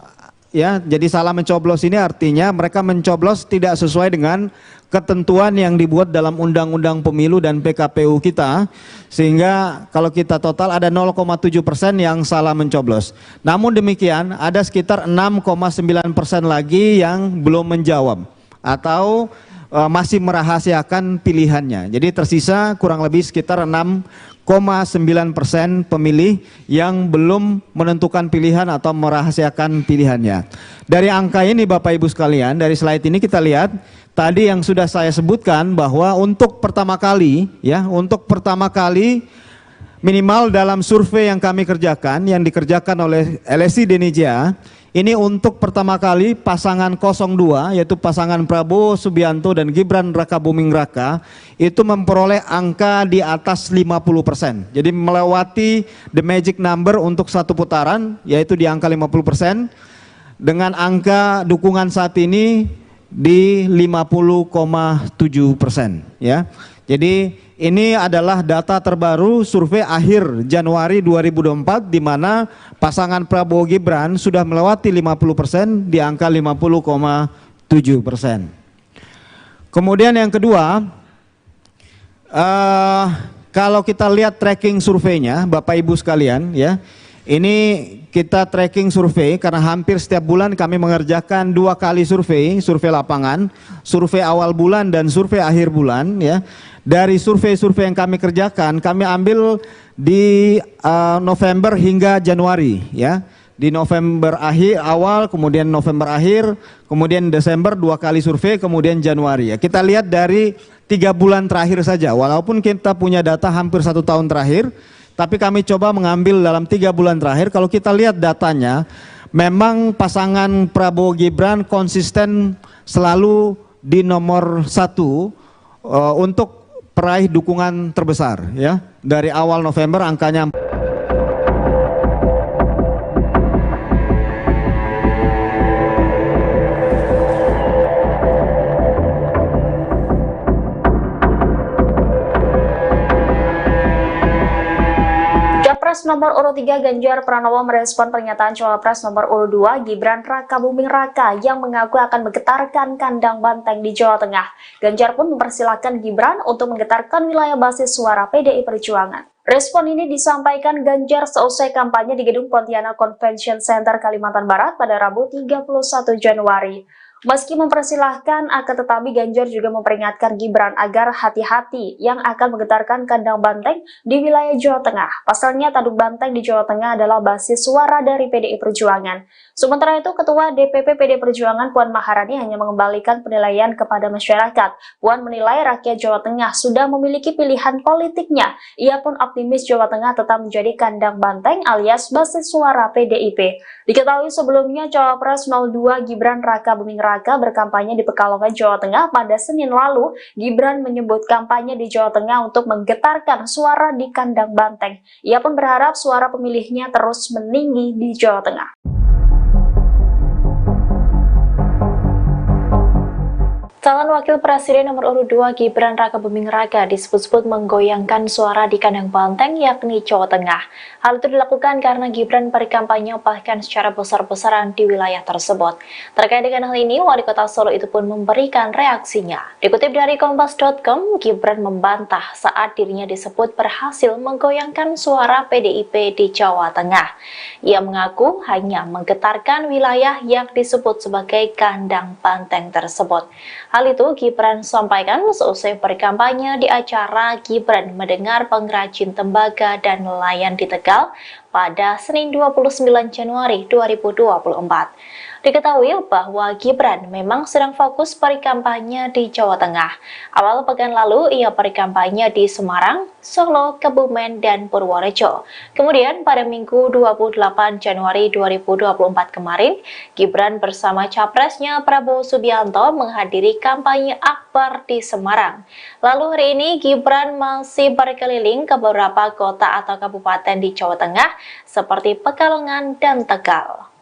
Ya, jadi salah mencoblos ini artinya mereka mencoblos tidak sesuai dengan ketentuan yang dibuat dalam Undang-Undang Pemilu dan PKPU kita, sehingga kalau kita total ada 0,7% yang salah mencoblos. Namun demikian ada sekitar 6,9% lagi yang belum menjawab atau masih merahasiakan pilihannya. Jadi tersisa kurang lebih sekitar 6,9% pemilih yang belum menentukan pilihan atau merahasiakan pilihannya. Dari angka ini Bapak Ibu sekalian, dari slide ini kita lihat tadi yang sudah saya sebutkan bahwa untuk pertama kali, ya, untuk pertama kali minimal dalam survei yang kami kerjakan, yang dikerjakan oleh LSI Denija, Ini untuk pertama kali pasangan 02 yaitu pasangan Prabowo Subianto dan Gibran Rakabuming Raka itu memperoleh angka di atas 50%. Jadi melewati the magic number untuk satu putaran yaitu di angka 50%, dengan angka dukungan saat ini di 50,7% ya. Jadi ini adalah data terbaru survei akhir Januari 2024 di mana pasangan Prabowo Gibran sudah melewati 50% di angka 50,7%. Kemudian yang kedua, kalau kita lihat tracking surveinya Bapak Ibu sekalian ya, ini kita tracking survei karena hampir setiap bulan kami mengerjakan 2 kali survei lapangan, survei awal bulan dan survei akhir bulan ya. Dari survei-survei yang kami kerjakan, kami ambil di November hingga Januari ya. Di November awal, kemudian November akhir, kemudian Desember 2 kali survei, kemudian Januari ya. Kita lihat dari 3 bulan terakhir saja, walaupun kita punya data hampir 1 tahun terakhir, tapi kami coba mengambil dalam 3 bulan terakhir. Kalau kita lihat datanya, memang pasangan Prabowo Gibran konsisten selalu di nomor 1 untuk peraih dukungan terbesar ya. Dari awal November angkanya Capres nomor urut 3 Ganjar Pranowo merespon pernyataan Cawapres nomor urut 2 Gibran Rakabuming Raka yang mengaku akan menggetarkan kandang banteng di Jawa Tengah. Ganjar pun mempersilahkan Gibran untuk menggetarkan wilayah basis suara PDI Perjuangan. Respon ini disampaikan Ganjar seusai kampanye di Gedung Pontianak Convention Center Kalimantan Barat pada Rabu 31 Januari. Meski mempersilahkan, akan tetapi Ganjar juga memperingatkan Gibran agar hati-hati yang akan menggetarkan kandang banteng di wilayah Jawa Tengah. Pasalnya tanduk banteng di Jawa Tengah adalah basis suara dari PDI Perjuangan. Sementara itu, Ketua DPP PDI Perjuangan Puan Maharani hanya mengembalikan penilaian kepada masyarakat. Puan menilai rakyat Jawa Tengah sudah memiliki pilihan politiknya. Ia pun optimis Jawa Tengah tetap menjadi kandang banteng alias basis suara PDIP. Diketahui sebelumnya Cawapres 02 Gibran Rakabuming Raka berkampanye di Pekalongan, Jawa Tengah pada Senin lalu. Gibran menyebut kampanye di Jawa Tengah untuk menggetarkan suara di kandang banteng. Ia pun berharap suara pemilihnya terus meninggi di Jawa Tengah. Calon Wakil Presiden nomor urut 2 Gibran Rakabuming Raka disebut-sebut menggoyangkan suara di kandang banteng yakni Jawa Tengah. Hal itu dilakukan karena Gibran berkampanye bahkan secara besar-besaran di wilayah tersebut. Terkait dengan hal ini, Wali Kota Solo itu pun memberikan reaksinya. Dikutip dari Kompas.com, Gibran membantah saat dirinya disebut berhasil menggoyangkan suara PDIP di Jawa Tengah. Ia mengaku hanya menggetarkan wilayah yang disebut sebagai kandang banteng tersebut. Hal itu Gibran sampaikan seusai berkampanye di acara Gibran Mendengar Pengrajin Tembaga dan Nelayan di Tegal pada Senin 29 Januari 2024. Diketahui bahwa Gibran memang sedang fokus berkampanye di Jawa Tengah. Awal pekan lalu ia berkampanye di Semarang, Solo, Kebumen, dan Purworejo. Kemudian pada Minggu 28 Januari 2024 kemarin, Gibran bersama capresnya Prabowo Subianto menghadiri kampanye akbar di Semarang. Lalu hari ini Gibran masih berkeliling ke beberapa kota atau kabupaten di Jawa Tengah seperti Pekalongan dan Tegal.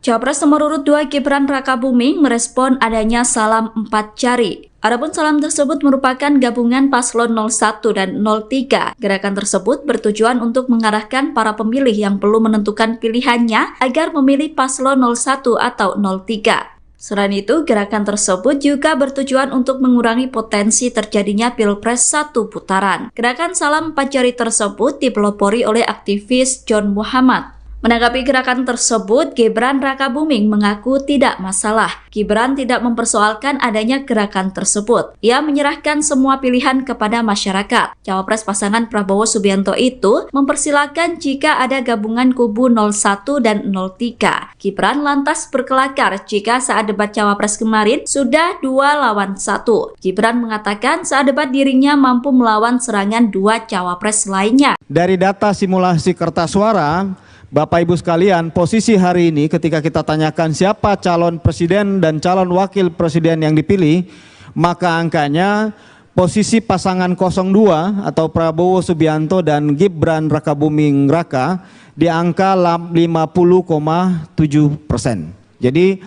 Capres nomor urut 2 Gibran Rakabuming merespon adanya salam 4 jari. Adapun salam tersebut merupakan gabungan paslon 01 dan 03. Gerakan tersebut bertujuan untuk mengarahkan para pemilih yang belum menentukan pilihannya agar memilih paslon 01 atau 03. Selain itu, gerakan tersebut juga bertujuan untuk mengurangi potensi terjadinya Pilpres 1 putaran. Gerakan salam 4 jari tersebut dipelopori oleh aktivis John Muhammad. Menanggapi gerakan tersebut, Gibran Rakabuming mengaku tidak masalah. Gibran tidak mempersoalkan adanya gerakan tersebut. Ia menyerahkan semua pilihan kepada masyarakat. Cawapres pasangan Prabowo Subianto itu mempersilahkan jika ada gabungan kubu 01 dan 03. Gibran lantas berkelakar jika saat debat Cawapres kemarin sudah 2 lawan 1. Gibran mengatakan saat debat dirinya mampu melawan serangan 2 Cawapres lainnya. Dari data simulasi kertas suara, Bapak Ibu sekalian, posisi hari ini ketika kita tanyakan siapa calon presiden dan calon wakil presiden yang dipilih, maka angkanya posisi pasangan 02 atau Prabowo Subianto dan Gibran Rakabuming Raka di angka 50,7%. Jadi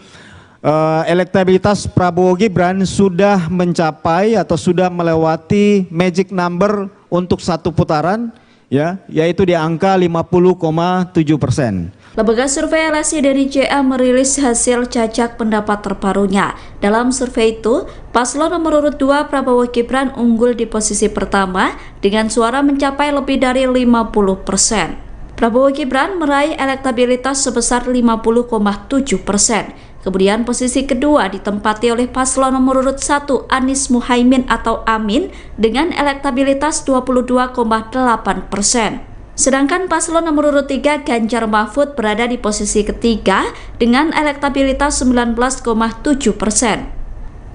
elektabilitas Prabowo Gibran sudah mencapai atau sudah melewati magic number untuk satu putaran, ya, yaitu di angka 50,7%. Lembaga survei LSI dari JA merilis hasil cacak pendapat terbarunya. Dalam survei itu, paslon nomor urut 2 Prabowo Gibran unggul di posisi pertama dengan suara mencapai lebih dari 50%. Prabowo Gibran meraih elektabilitas sebesar 50,7%. Kemudian posisi kedua ditempati oleh paslon nomor urut 1 Anies Muhaimin atau Amin dengan elektabilitas 22,8%. Sedangkan paslon nomor urut 3 Ganjar Mahfud berada di posisi ketiga dengan elektabilitas 19,7%.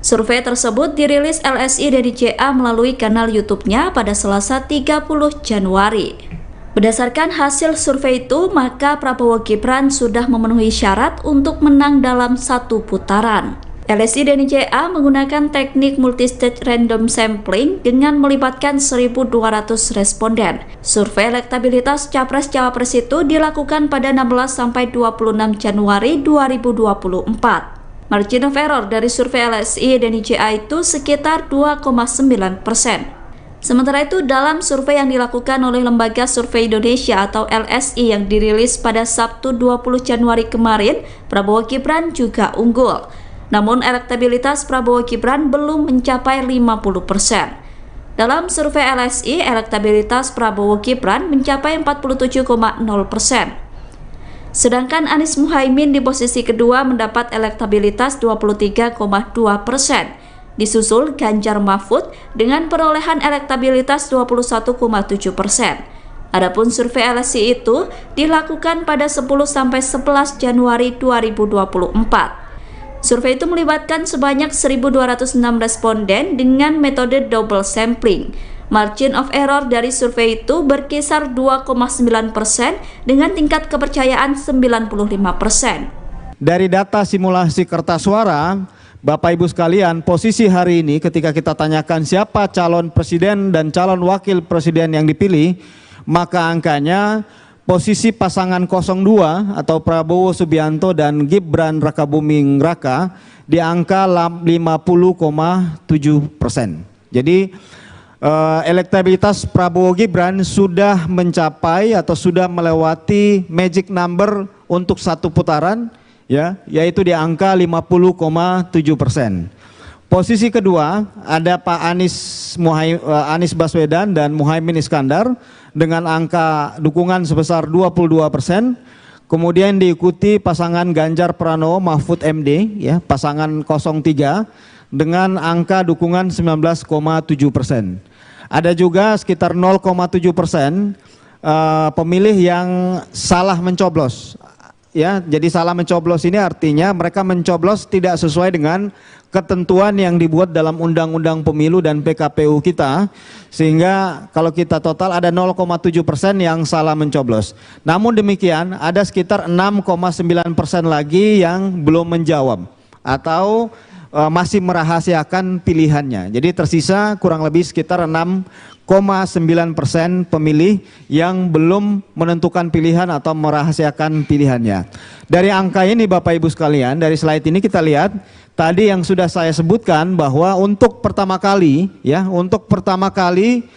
Survei tersebut dirilis LSI dari JA melalui kanal YouTube-nya pada Selasa 30 Januari. Berdasarkan hasil survei itu, maka Prabowo Gibran sudah memenuhi syarat untuk menang dalam satu putaran. LSI dan JA menggunakan teknik multistage random sampling dengan melibatkan 1.200 responden. Survei elektabilitas Capres-Cawapres itu dilakukan pada 16-26 Januari 2024. Margin of error dari survei LSI dan JA itu sekitar 2,9%. Sementara itu, dalam survei yang dilakukan oleh Lembaga Survei Indonesia atau LSI yang dirilis pada Sabtu 20 Januari kemarin, Prabowo Gibran juga unggul. Namun elektabilitas Prabowo Gibran belum mencapai 50%. Dalam survei LSI, elektabilitas Prabowo Gibran mencapai 47,0%. Sedangkan Anies Muhaimin di posisi kedua mendapat elektabilitas 23,2%. Disusul Ganjar Mahfud dengan perolehan elektabilitas 21,7%. Adapun survei LSI itu dilakukan pada 10-11 Januari 2024. Survei itu melibatkan sebanyak 1.206 responden dengan metode double sampling. Margin of error dari survei itu berkisar 2,9% dengan tingkat kepercayaan 95%. Dari data simulasi kertas suara, Bapak Ibu sekalian, posisi hari ini ketika kita tanyakan siapa calon presiden dan calon wakil presiden yang dipilih, maka angkanya posisi pasangan 02 atau Prabowo Subianto dan Gibran Rakabuming Raka di angka 50,7%. Jadi elektabilitas Prabowo Gibran sudah mencapai atau sudah melewati magic number untuk satu putaran, ya, yaitu di angka 50,7%. Posisi kedua ada Pak Anies Baswedan dan Muhaimin Iskandar dengan angka dukungan sebesar 22%. Kemudian diikuti pasangan Ganjar Pranowo Mahfud MD, ya, pasangan 03 dengan angka dukungan 19,7%. Ada juga sekitar 0,7% pemilih yang salah mencoblos. Ya, jadi salah mencoblos ini artinya mereka mencoblos tidak sesuai dengan ketentuan yang dibuat dalam Undang-Undang Pemilu dan PKPU kita, sehingga kalau kita total ada 0,7% yang salah mencoblos. Namun demikian ada sekitar 6,9% lagi yang belum menjawab atau masih merahasiakan pilihannya. Jadi tersisa kurang lebih sekitar 6,9% pemilih yang belum menentukan pilihan atau merahasiakan pilihannya. Dari angka ini Bapak Ibu sekalian, dari slide ini kita lihat tadi yang sudah saya sebutkan bahwa untuk pertama kali, ya, untuk pertama kali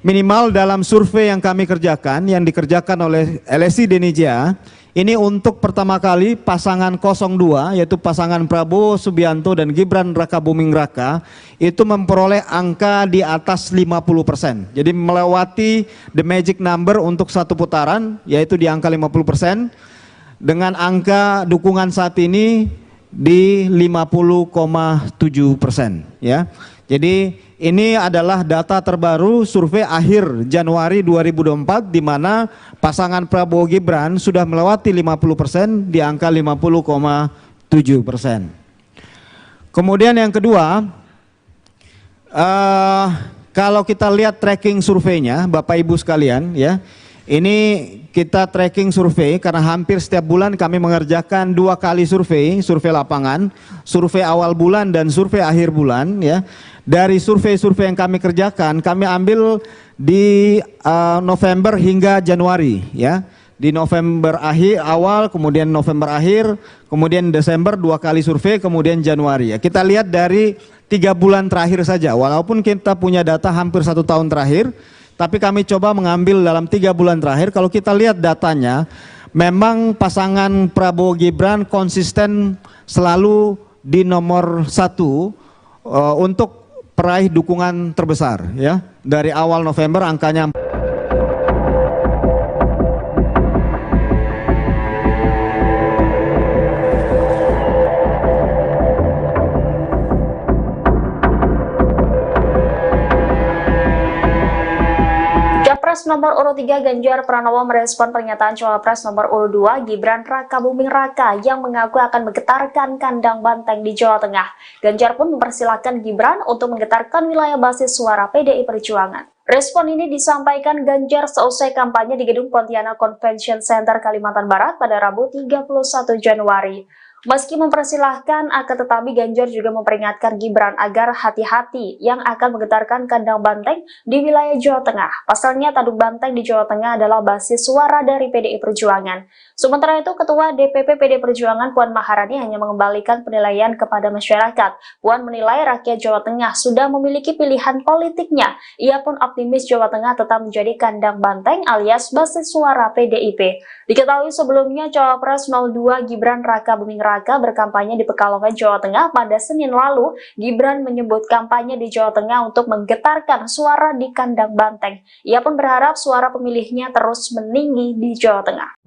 minimal dalam survei yang kami kerjakan, yang dikerjakan oleh LSI Denija, ini untuk pertama kali pasangan 02 yaitu pasangan Prabowo Subianto dan Gibran Rakabuming Raka itu memperoleh angka di atas 50%. Jadi melewati the magic number untuk satu putaran yaitu di angka 50%, dengan angka dukungan saat ini di 50,7%, ya. Jadi ini adalah data terbaru survei akhir Januari 2024 di mana pasangan Prabowo Gibran sudah melewati 50% di angka 50,7%. Kemudian yang kedua, kalau kita lihat tracking surveinya Bapak Ibu sekalian, ya, Ini kita tracking survei karena hampir setiap bulan kami mengerjakan 2 kali survei lapangan, survei awal bulan dan survei akhir bulan ya. Dari survei-survei yang kami kerjakan, kami ambil di November hingga Januari ya. Di November awal, kemudian November akhir, kemudian Desember 2 kali survei, kemudian Januari ya. Kita lihat dari 3 bulan terakhir saja, walaupun kita punya data hampir 1 tahun terakhir, tapi kami coba mengambil dalam 3 bulan terakhir. Kalau kita lihat datanya, memang pasangan Prabowo Gibran konsisten selalu di nomor 1 untuk peraih dukungan terbesar ya. Dari awal November angkanya Capres nomor urut 3 Ganjar Pranowo merespon pernyataan Cawapres nomor urut 2 Gibran Rakabuming Raka yang mengaku akan menggetarkan kandang banteng di Jawa Tengah. Ganjar pun mempersilahkan Gibran untuk menggetarkan wilayah basis suara PDI Perjuangan. Respon ini disampaikan Ganjar seusai kampanye di Gedung Pontianak Convention Center Kalimantan Barat pada Rabu 31 Januari. Meski mempersilahkan, akan tetapi Ganjar juga memperingatkan Gibran agar hati-hati yang akan menggetarkan kandang banteng di wilayah Jawa Tengah. Pasalnya, tanduk banteng di Jawa Tengah adalah basis suara dari PDI Perjuangan. Sementara itu, Ketua DPP PDI Perjuangan Puan Maharani hanya mengembalikan penilaian kepada masyarakat. Puan menilai rakyat Jawa Tengah sudah memiliki pilihan politiknya. Ia pun optimis Jawa Tengah tetap menjadi kandang banteng alias basis suara PDIP. Diketahui sebelumnya, Cawapres 02 Gibran Rakabuming Raka berkampanye di Pekalongan, Jawa Tengah pada Senin lalu. Gibran menyebut kampanye di Jawa Tengah untuk menggetarkan suara di kandang banteng. Ia pun berharap suara pemilihnya terus meninggi di Jawa Tengah.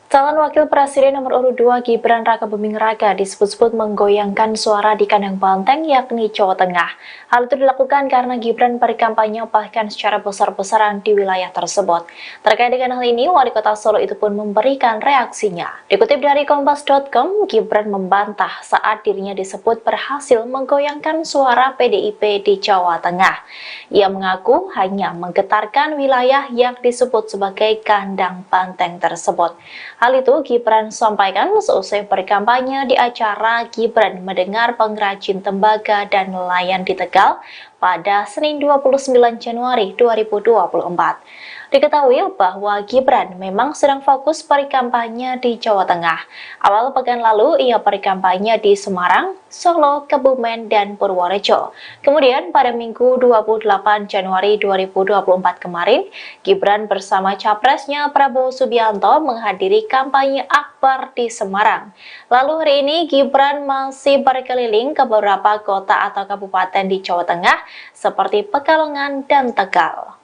Calon Wakil Presiden nomor urut 2 Gibran Rakabuming Raka disebut-sebut menggoyangkan suara di kandang banteng yakni Jawa Tengah. Hal itu dilakukan karena Gibran berkampanye bahkan secara besar-besaran di wilayah tersebut. Terkait dengan hal ini, Wali Kota Solo itu pun memberikan reaksinya. Dikutip dari Kompas.com, Gibran membantah saat dirinya disebut berhasil menggoyangkan suara PDIP di Jawa Tengah. Ia mengaku hanya menggetarkan wilayah yang disebut sebagai kandang banteng tersebut. Hal itu Gibran sampaikan seusai berkampanye di acara Gibran Mendengar Pengrajin Tembaga dan Nelayan di Tegal pada Senin 29 Januari 2024. Diketahui bahwa Gibran memang sedang fokus berkampanye di Jawa Tengah. Awal pekan lalu ia berkampanye di Semarang, Solo, Kebumen, dan Purworejo. Kemudian pada Minggu 28 Januari 2024 kemarin, Gibran bersama capresnya Prabowo Subianto menghadiri kampanye akbar di Semarang. Lalu hari ini Gibran masih berkeliling ke beberapa kota atau kabupaten di Jawa Tengah seperti Pekalongan dan Tegal.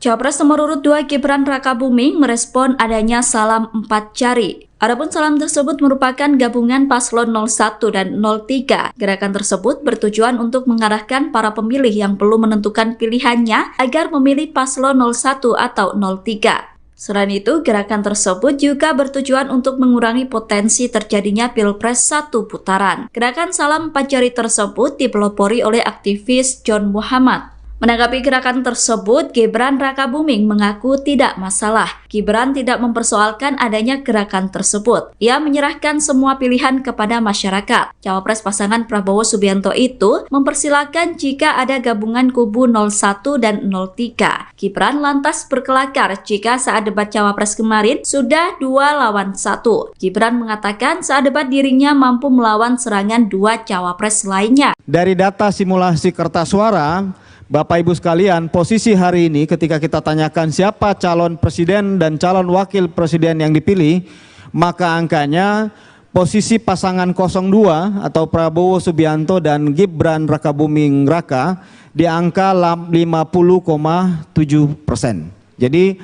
Capres nomor urut 2 Gibran Rakabuming merespon adanya salam 4 jari. Adapun salam tersebut merupakan gabungan paslon 01 dan 03. Gerakan tersebut bertujuan untuk mengarahkan para pemilih yang belum menentukan pilihannya agar memilih paslon 01 atau 03. Selain itu, gerakan tersebut juga bertujuan untuk mengurangi potensi terjadinya Pilpres 1 putaran. Gerakan salam 4 jari tersebut dipelopori oleh aktivis John Muhammad. Menanggapi gerakan tersebut, Gibran Rakabuming mengaku tidak masalah. Gibran tidak mempersoalkan adanya gerakan tersebut. Ia menyerahkan semua pilihan kepada masyarakat. Cawapres pasangan Prabowo Subianto itu mempersilahkan jika ada gabungan kubu 01 dan 03. Gibran lantas berkelakar jika saat debat Cawapres kemarin sudah 2 lawan 1. Gibran mengatakan saat debat dirinya mampu melawan serangan 2 Cawapres lainnya. Dari data simulasi kertas suara, Bapak Ibu sekalian, posisi hari ini ketika kita tanyakan siapa calon presiden dan calon wakil presiden yang dipilih, maka angkanya posisi pasangan 02 atau Prabowo Subianto dan Gibran Rakabuming Raka di angka 50,7%. Jadi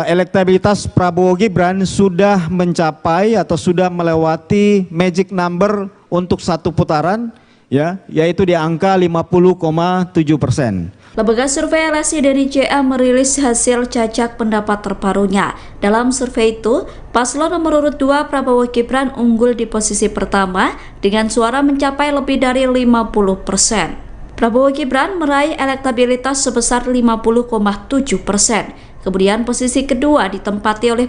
elektabilitas Prabowo Gibran sudah mencapai atau sudah melewati magic number untuk 1 putaran, ya, yaitu di angka 50,7%. Lembaga survei LSI dari JA merilis hasil cacak pendapat terbarunya. Dalam survei itu, paslon nomor urut 2 Prabowo Gibran unggul di posisi pertama dengan suara mencapai lebih dari 50%. Prabowo Gibran meraih elektabilitas sebesar 50,7%. Kemudian posisi kedua ditempati oleh